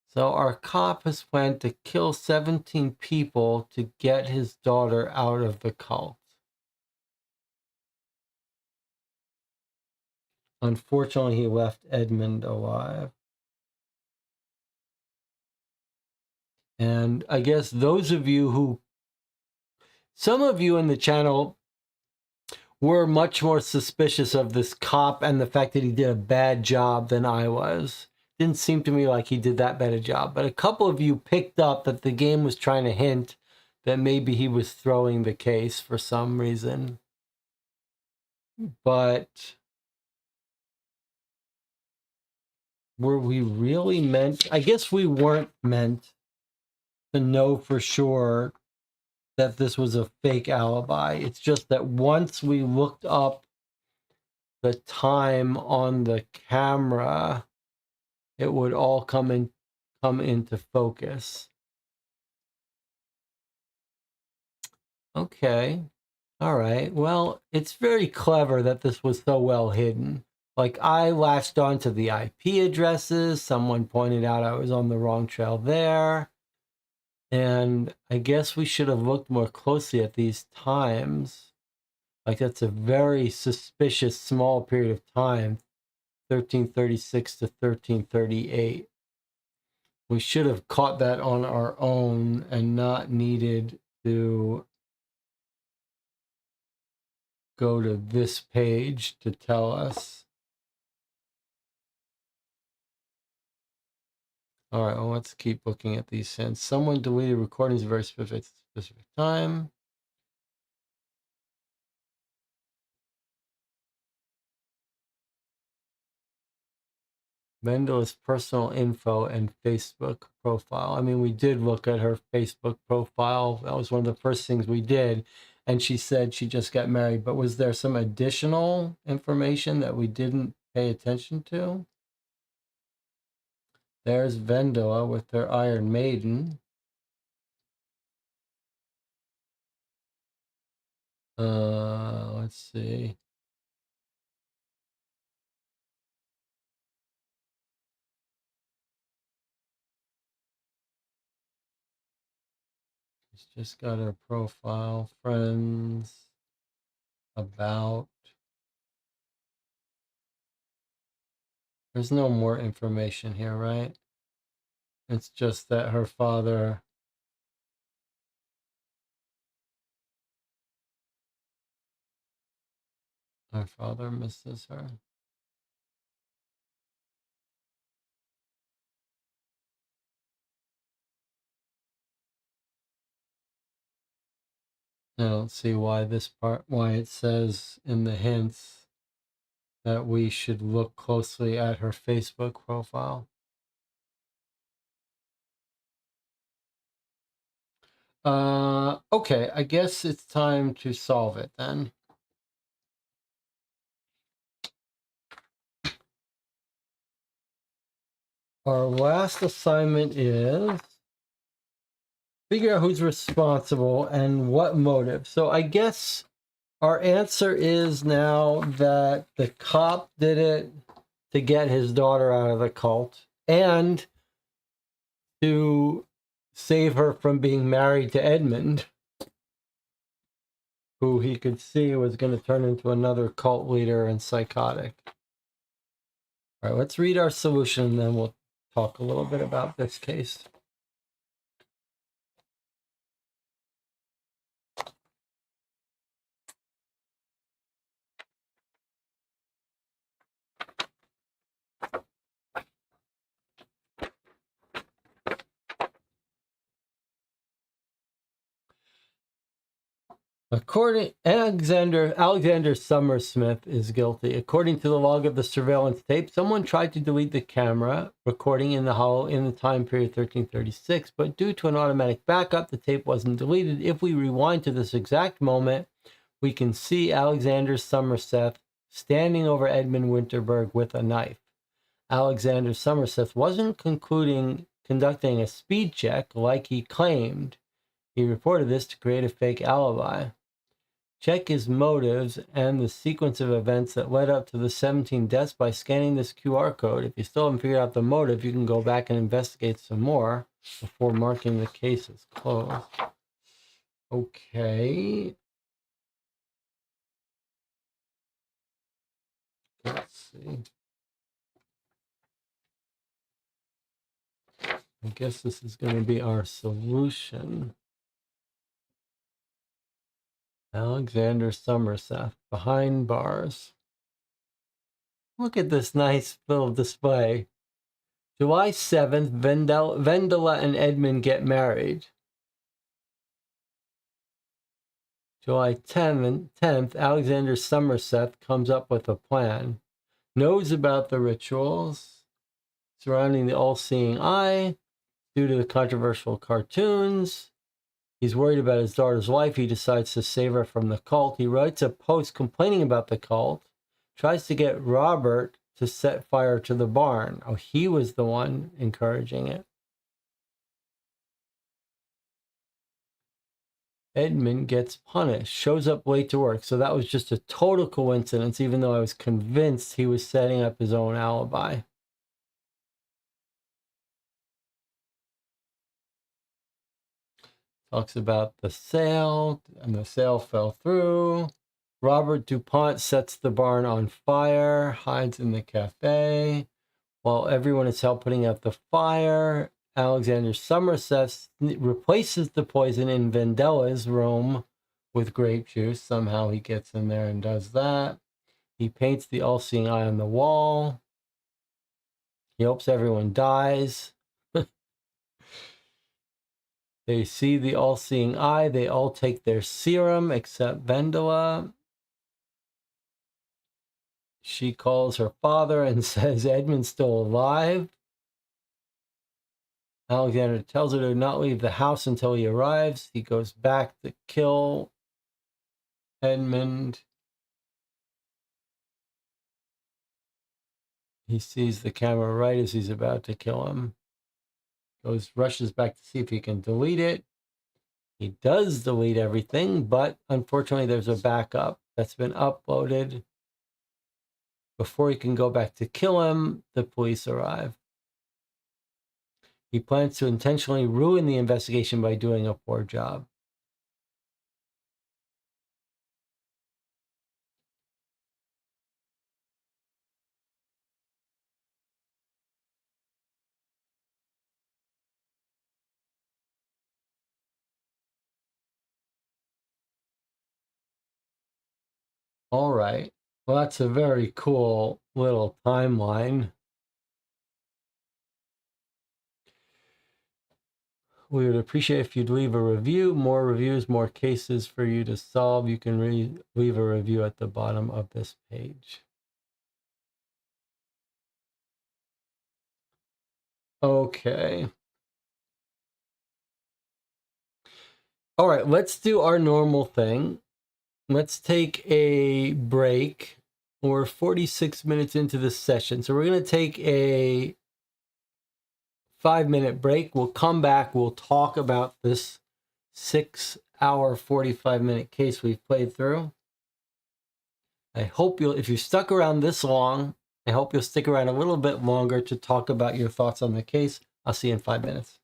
So our cop has planned to kill 17 people to get his daughter out of the cult. Unfortunately, he left Edmund alive. And I guess those of you who, some of you in the channel were much more suspicious of this cop and the fact that he did a bad job than I was. Didn't seem to me like he did that bad a job. But a couple of you picked up that the game was trying to hint that maybe he was throwing the case for some reason. But were we really meant? I guess we weren't meant to know for sure that this was a fake alibi. It's just that once we looked up the time on the camera, it would all come into focus. Okay. All right. Well, it's very clever that this was so well hidden. Like, I latched onto the IP addresses. Someone pointed out I was on the wrong trail there. And I guess we should have looked more closely at these times. Like, that's a very suspicious small period of time, 1336 to 1338. We should have caught that on our own and not needed to go to this page to tell us. All right, well, let's keep looking at these hints. Someone deleted recordings at a very specific time. Mendel's personal info and Facebook profile. I mean, we did look at her Facebook profile. That was one of the first things we did. And she said she just got married. But was there some additional information that we didn't pay attention to? There's Vendoa with her Iron Maiden. Let's see. She's just got her profile, friends, about. There's no more information here, right? It's just that her father misses her. I don't see why why it says in the hints that we should look closely at her Facebook profile. Okay, I guess it's time to solve it then. Our last assignment is figure out who's responsible and what motive. So I guess our answer is now that the cop did it to get his daughter out of the cult and to save her from being married to Edmund, who he could see was going to turn into another cult leader and psychotic. All right, let's read our solution, and then we'll talk a little bit about this case. According Alexander Summersmith is guilty. According to the log of the surveillance tape, someone tried to delete the camera recording in the time period 1336, but due to an automatic backup, the tape wasn't deleted. If we rewind to this exact moment, we can see Alexander Summersmith standing over Edmund Winterberg with a knife. Alexander Somerset wasn't conducting a speed check like he claimed. He reported this to create a fake alibi. Check his motives and the sequence of events that led up to the 17 deaths by scanning this QR code. If you still haven't figured out the motive, you can go back and investigate some more before marking the case as closed. Okay. Let's see. I guess this is going to be our solution. Alexander Somerset, behind bars. Look at this nice little display. July 7th, Vendela and Edmund get married. July 10th, Alexander Somerset comes up with a plan. Knows about the rituals surrounding the all-seeing eye due to the controversial cartoons. He's worried about his daughter's life. He decides to save her from the cult. He writes a post complaining about the cult, tries to get Robert to set fire to the barn. Oh, he was the one encouraging it. Edmund gets punished, shows up late to work. So that was just a total coincidence, even though I was convinced he was setting up his own alibi. Talks about the sale, and the sale fell through. Robert DuPont sets the barn on fire, hides in the cafe. While everyone is helping putting out the fire, Alexander Somerset replaces the poison in Vendela's room with grape juice. Somehow he gets in there and does that. He paints the all-seeing eye on the wall. He hopes everyone dies. They see the all-seeing eye. They all take their serum except Vendela. She calls her father and says Edmund's still alive. Alexander tells her to not leave the house until he arrives. He goes back to kill Edmund. He sees the camera right as he's about to kill him. Rushes back to see if he can delete it. He does delete everything, but unfortunately there's a backup that's been uploaded. Before he can go back to kill him, the police arrive. He plans to intentionally ruin the investigation by doing a poor job. All right. Well, that's a very cool little timeline. We would appreciate if you'd leave a review. More reviews, more cases for you to solve. You can leave a review at the bottom of this page. Okay. All right, let's do our normal thing. Let's take a break. We're 46 minutes into this session. So we're going to take a 5-minute break. We'll come back. We'll talk about this 6-hour, 45-minute case we've played through. I hope if you stuck around this long, I hope you'll stick around a little bit longer to talk about your thoughts on the case. I'll see you in 5 minutes.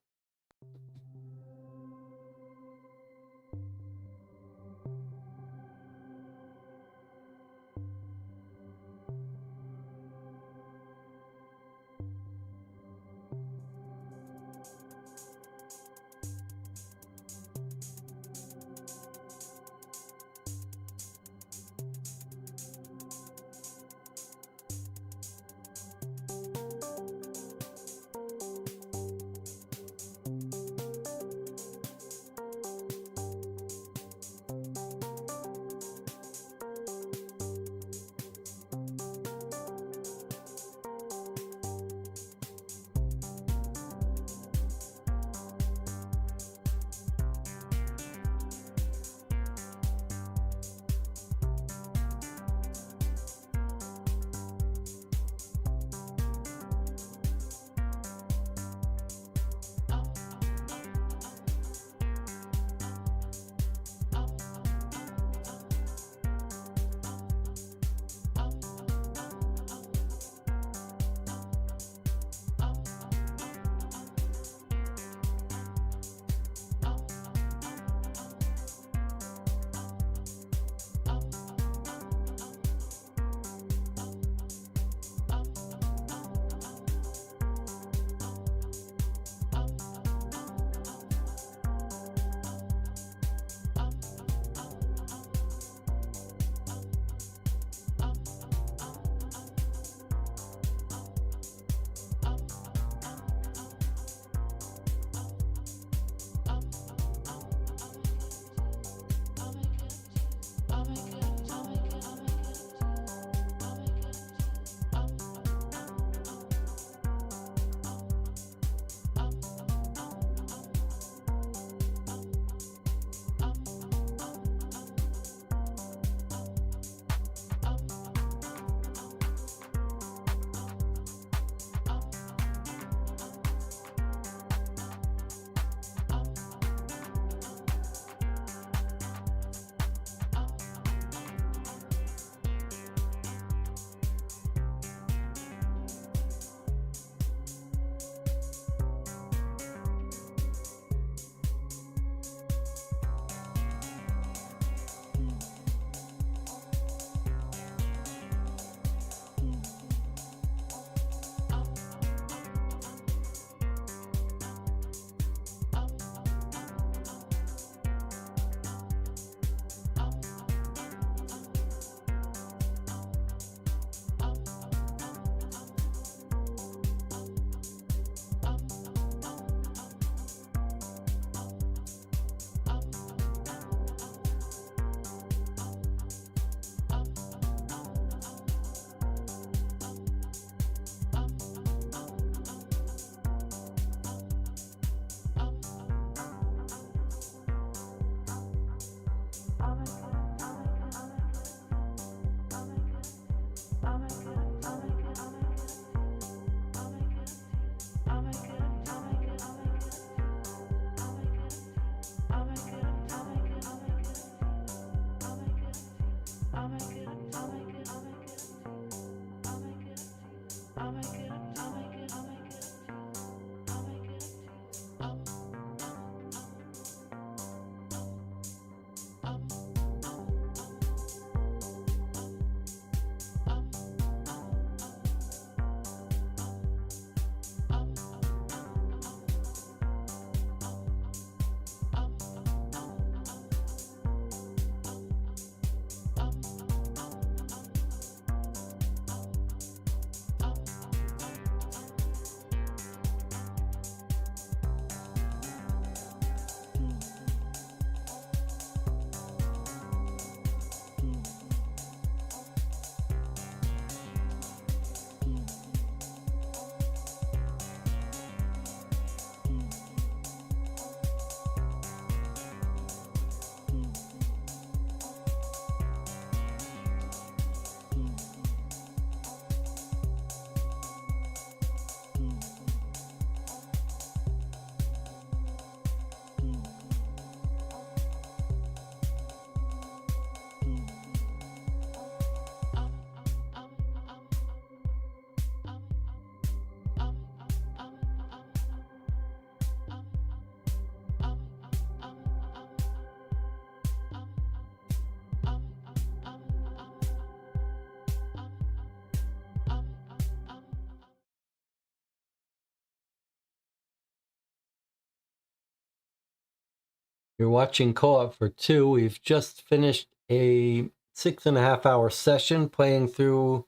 You're watching Co-op for Two. We've just finished a 6.5-hour session playing through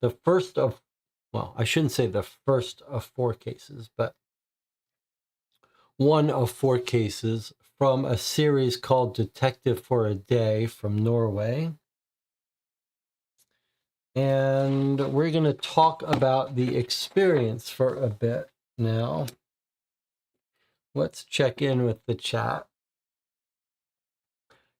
the first of, well, I shouldn't say the first of 4 cases, but one of 4 cases from a series called Detective for a Day from Norway. And we're going to talk about the experience for a bit now. Let's check in with the chat.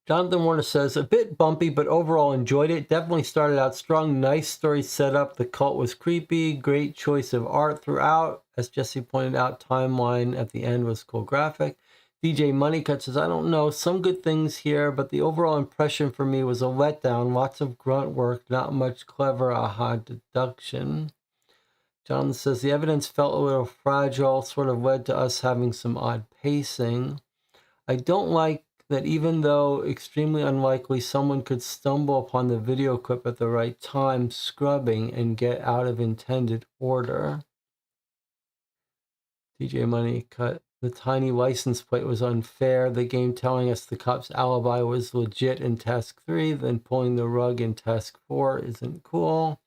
Jonathan Warner says, a bit bumpy, but overall enjoyed it. Definitely started out strong. Nice story setup. The cult was creepy. Great choice of art throughout. As Jesse pointed out, timeline at the end was cool graphic. DJ Moneycut says, I don't know. Some good things here, but the overall impression for me was a letdown. Lots of grunt work, not much clever aha deduction. Jonathan says, the evidence felt a little fragile, sort of led to us having some odd pacing. I don't like that even though extremely unlikely, someone could stumble upon the video clip at the right time, scrubbing, and get out of intended order. DJ Money cut. The tiny license plate was unfair. The game telling us the cop's alibi was legit in task 3, then pulling the rug in task 4 isn't cool.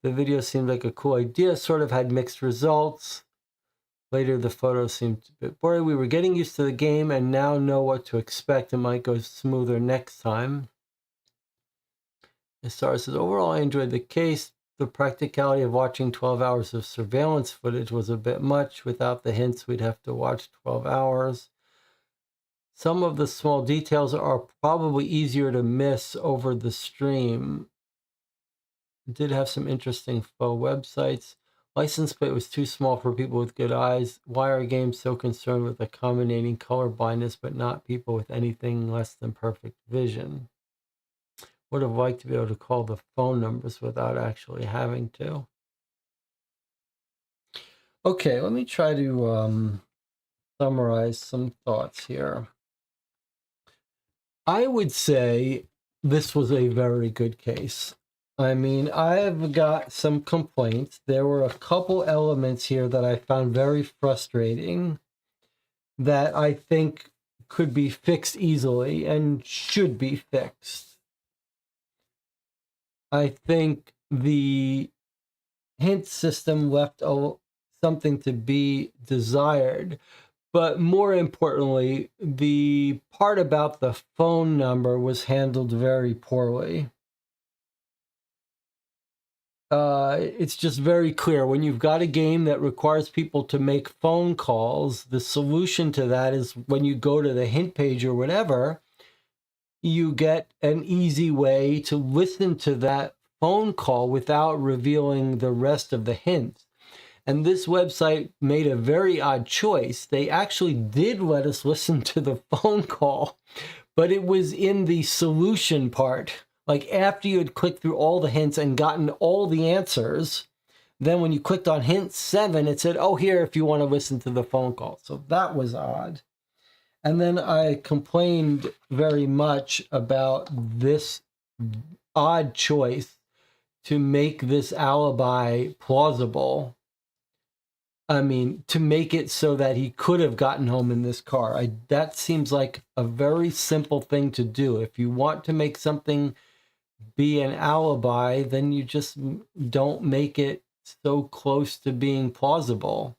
The video seemed like a cool idea, sort of had mixed results. Later, the photo seemed a bit boring. We were getting used to the game and now know what to expect. It might go smoother next time. Star says, overall, I enjoyed the case. The practicality of watching 12 hours of surveillance footage was a bit much. Without the hints, we'd have to watch 12 hours. Some of the small details are probably easier to miss over the stream. It did have some interesting faux websites. License plate was too small for people with good eyes. Why are games so concerned with accommodating color blindness, but not people with anything less than perfect vision? Would have liked to be able to call the phone numbers without actually having to. Okay, let me try to summarize some thoughts here. I would say this was a very good case. I mean, I've got some complaints. There were a couple elements here that I found very frustrating that I think could be fixed easily and should be fixed. I think the hint system left something to be desired. But more importantly, the part about the phone number was handled very poorly. It's just very clear when you've got a game that requires people to make phone calls, the solution to that is when you go to the hint page or whatever, you get an easy way to listen to that phone call without revealing the rest of the hints. And this website made a very odd choice. They actually did let us listen to the phone call, but it was in the solution part. Like after you had clicked through all the hints and gotten all the answers, then when you clicked on hint 7, it said, oh, here, if you want to listen to the phone call. So that was odd. And then I complained very much about this odd choice to make this alibi plausible. I mean, to make it so that he could have gotten home in this car. That seems like a very simple thing to do. If you want to make something be an alibi, then you just don't make it so close to being plausible.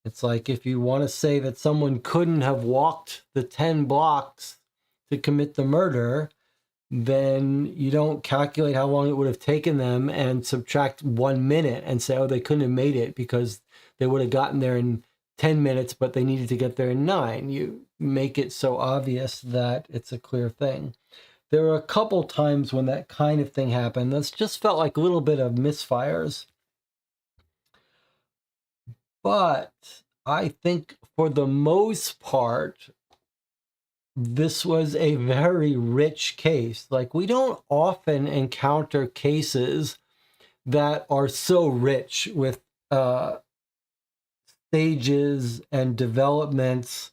It's like if you want to say that someone couldn't have walked the 10 blocks to commit the murder, then you don't calculate how long it would have taken them and subtract 1 minute and say, oh, they couldn't have made it because they would have gotten there in 10 minutes, but they needed to get there in 9. You make it so obvious that it's a clear thing. There were a couple times when that kind of thing happened. This just felt like a little bit of misfires. But I think for the most part, this was a very rich case. Like, we don't often encounter cases that are so rich with stages and developments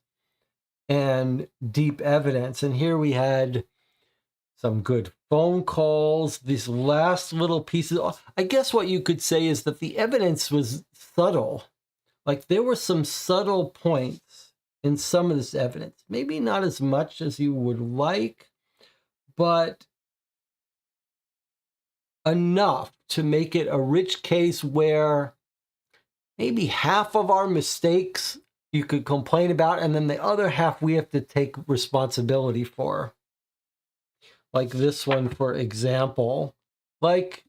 and deep evidence. And here we had some good phone calls, these last little pieces. I guess what you could say is that the evidence was subtle. Like, there were some subtle points in some of this evidence. Maybe not as much as you would like, but enough to make it a rich case where maybe half of our mistakes you could complain about, and then the other half we have to take responsibility for. Like this one, for example. Like,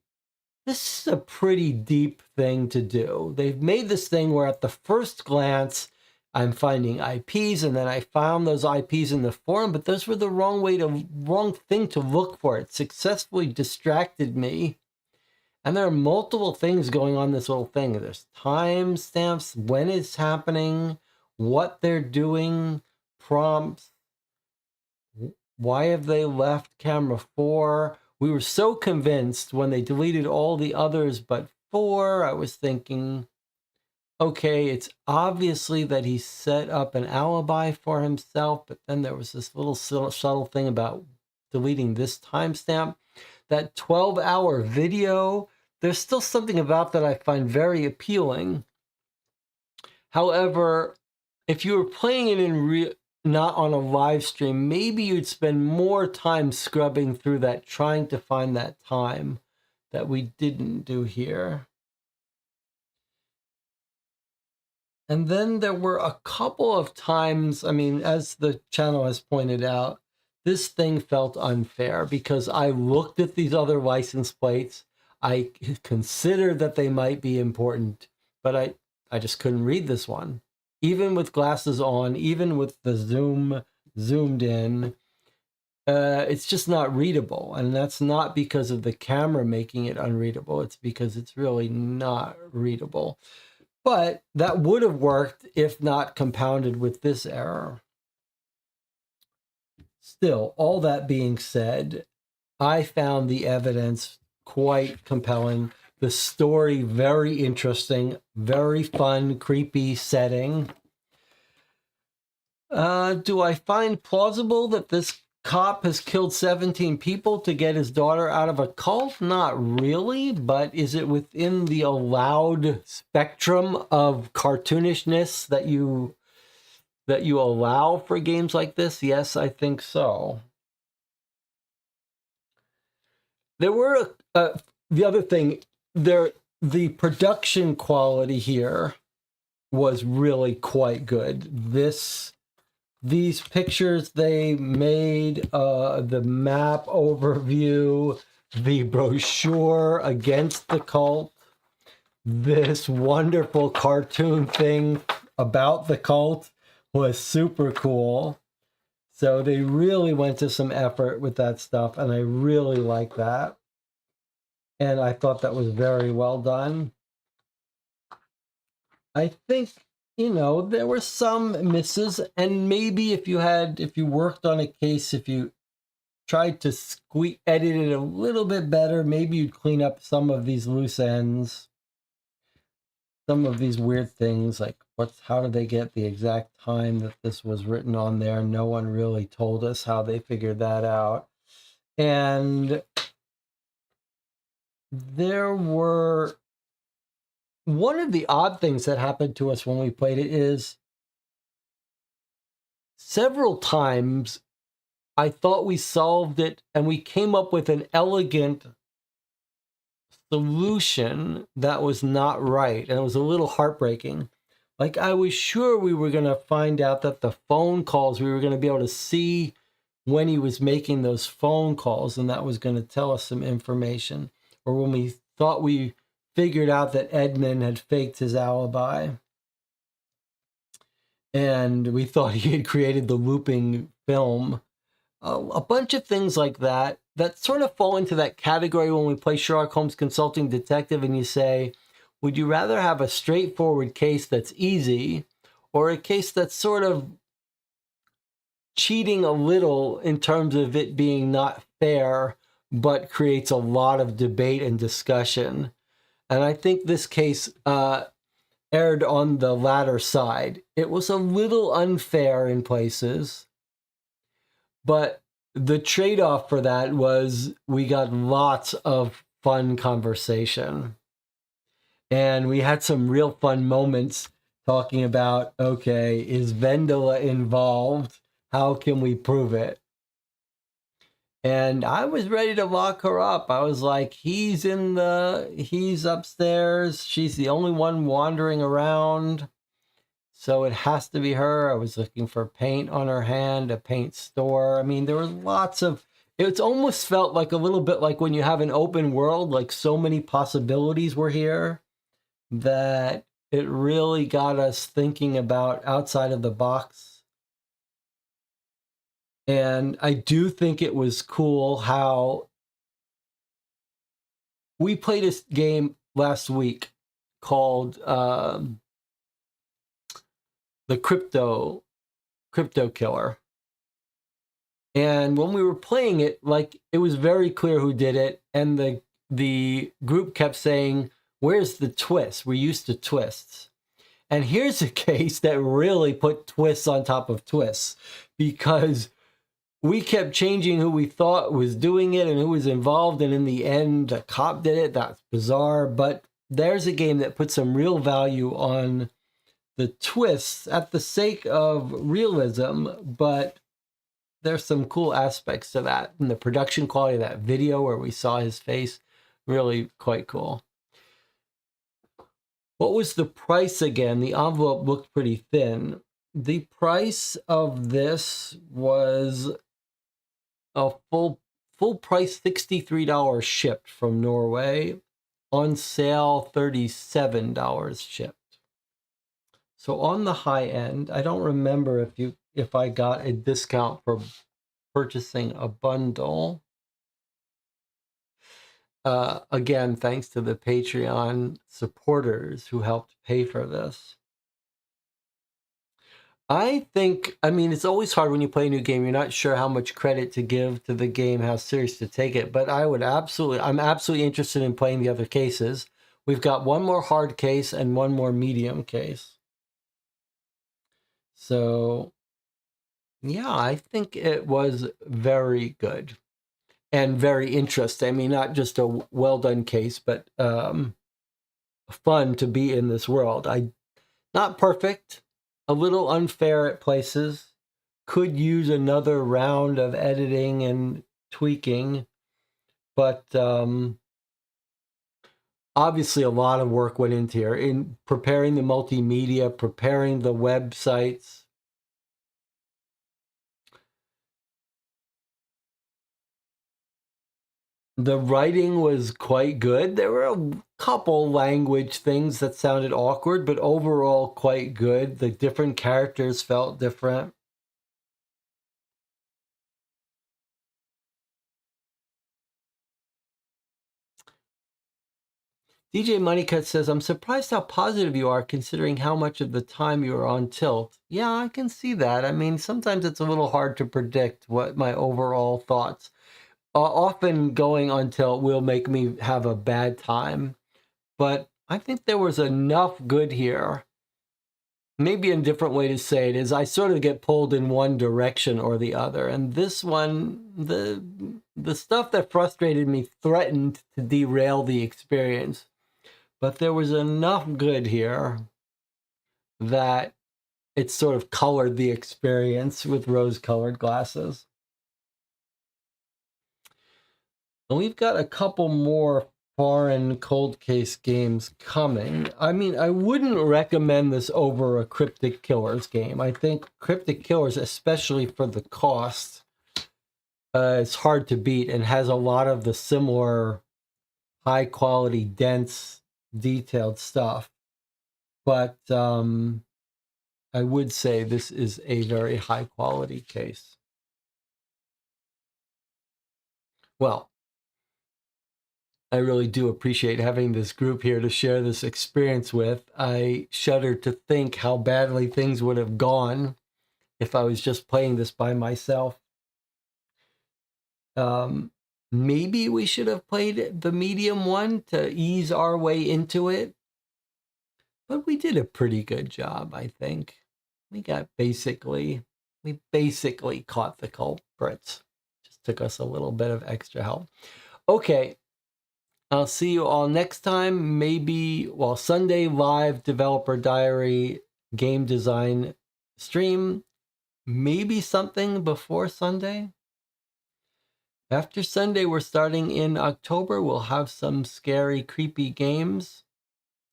this is a pretty deep thing to do. They've made this thing where at the first glance, I'm finding IPs, and then I found those IPs in the forum, but those were the wrong thing to look for. It successfully distracted me. And there are multiple things going on in this little thing. There's timestamps, when it's happening, what they're doing, prompts. Why have they left camera 4? We were so convinced when they deleted all the others but 4. I was thinking, okay, it's obviously that he set up an alibi for himself, but then there was this little subtle thing about deleting this timestamp. That 12-hour video, there's still something about that I find very appealing. However, if you were playing it in not on a live stream, maybe you'd spend more time scrubbing through that, trying to find that time that we didn't do here. And then there were a couple of times, I mean, as the channel has pointed out, this thing felt unfair because I looked at these other license plates. I considered that they might be important, but I just couldn't read this one. Even with glasses on, even with the zoomed in, it's just not readable. And that's not because of the camera making it unreadable. It's because it's really not readable. But that would have worked if not compounded with this error. Still, all that being said, I found the evidence quite compelling. The story very interesting, very fun, creepy setting. Do I find plausible that this cop has killed 17 people to get his daughter out of a cult? Not really, but is it within the allowed spectrum of cartoonishness that you allow for games like this? Yes, I think so. There were the other thing, the production quality here was really quite good. These pictures they made, the map overview, the brochure against the cult, this wonderful cartoon thing about the cult was super cool. So they really went to some effort with that stuff, and I really like that. and I thought that was very well done. I think, there were some misses, and maybe if you worked on a case, if you tried to edit it a little bit better, maybe you'd clean up some of these loose ends, some of these weird things, like how did they get the exact time that this was written on there? No one really told us how they figured that out. And there were one of the odd things that happened to us when we played it is several times I thought we solved it and we came up with an elegant solution that was not right. And it was a little heartbreaking. Like, I was sure we were going to find out that the phone calls, we were going to be able to see when he was making those phone calls, and that was going to tell us some information. Or when we thought we figured out that Edmund had faked his alibi, and we thought he had created the looping film. A bunch of things like that sort of fall into that category when we play Sherlock Holmes Consulting Detective and you say, would you rather have a straightforward case that's easy or a case that's sort of cheating a little in terms of it being not fair, but creates a lot of debate and discussion? And I think this case erred on the latter side. It was a little unfair in places, but the trade-off for that was we got lots of fun conversation. And we had some real fun moments talking about, okay, is Vendela involved? How can we prove it? And I was ready to lock her up. I was like, he's upstairs. She's the only one wandering around. So it has to be her. I was looking for paint on her hand, a paint store. I mean, there was it's almost felt like a little bit like when you have an open world, like so many possibilities were here that it really got us thinking about outside of the box. And I do think it was cool how we played a game last week called the Crypto Killer. And when we were playing it, like, it was very clear who did it. And the group kept saying, where's the twist? We're used to twists. And here's a case that really put twists on top of twists, because we kept changing who we thought was doing it and who was involved. And in the end, a cop did it. That's bizarre. But there's a game that put some real value on the twists at the sake of realism, but there's some cool aspects to that. And the production quality of that video where we saw his face, really quite cool. What was the price again? The envelope looked pretty thin. The price of this was a full price $63 shipped from Norway. On sale, $37 shipped. So on the high end, I don't remember if I got a discount for purchasing a bundle. Again, thanks to the Patreon supporters who helped pay for this. I mean, it's always hard when you play a new game. You're not sure how much credit to give to the game, how serious to take it. But I'm absolutely interested in playing the other cases. We've got one more hard case and one more medium case. So, yeah, I think it was very good and very interesting. I mean, not just a well-done case, but fun to be in this world. Not perfect, a little unfair at places, could use another round of editing and tweaking, but obviously a lot of work went into here in preparing the multimedia, preparing the websites. The writing was quite good. There were a couple language things that sounded awkward, but overall quite good. The different characters felt different. DJ Moneycut says, I'm surprised how positive you are considering how much of the time you are on tilt. Yeah, I can see that. I mean, sometimes it's a little hard to predict what my overall thoughts. Often going on tilt will make me have a bad time, but I think there was enough good here. Maybe a different way to say it is I sort of get pulled in one direction or the other. And this one, the stuff that frustrated me threatened to derail the experience. But there was enough good here that it sort of colored the experience with rose-colored glasses. And we've got a couple more foreign cold case games coming. I mean, I wouldn't recommend this over a Cryptic Killers game. I think Cryptic Killers, especially for the cost, is hard to beat and has a lot of the similar high-quality, dense, detailed stuff. But I would say this is a very high-quality case. Well, I really do appreciate having this group here to share this experience with. I shudder to think how badly things would have gone if I was just playing this by myself. Maybe we should have played the medium one to ease our way into it. But we did a pretty good job, I think. We basically caught the culprits. Just took us a little bit of extra help. Okay. I'll see you all next time. Maybe, well, Sunday live developer diary game design stream. Maybe something before Sunday. After Sunday, we're starting in October. We'll have some scary, creepy games.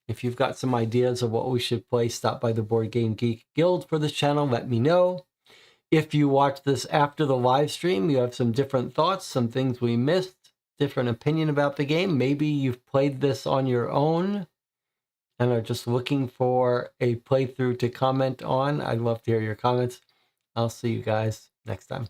If you've got some ideas of what we should play, stop by the Board Game Geek Guild for this channel. Let me know. If you watch this after the live stream, you have some different thoughts, some things we missed. Different opinion about the game. Maybe you've played this on your own and are just looking for a playthrough to comment on. I'd love to hear your comments. I'll see you guys next time.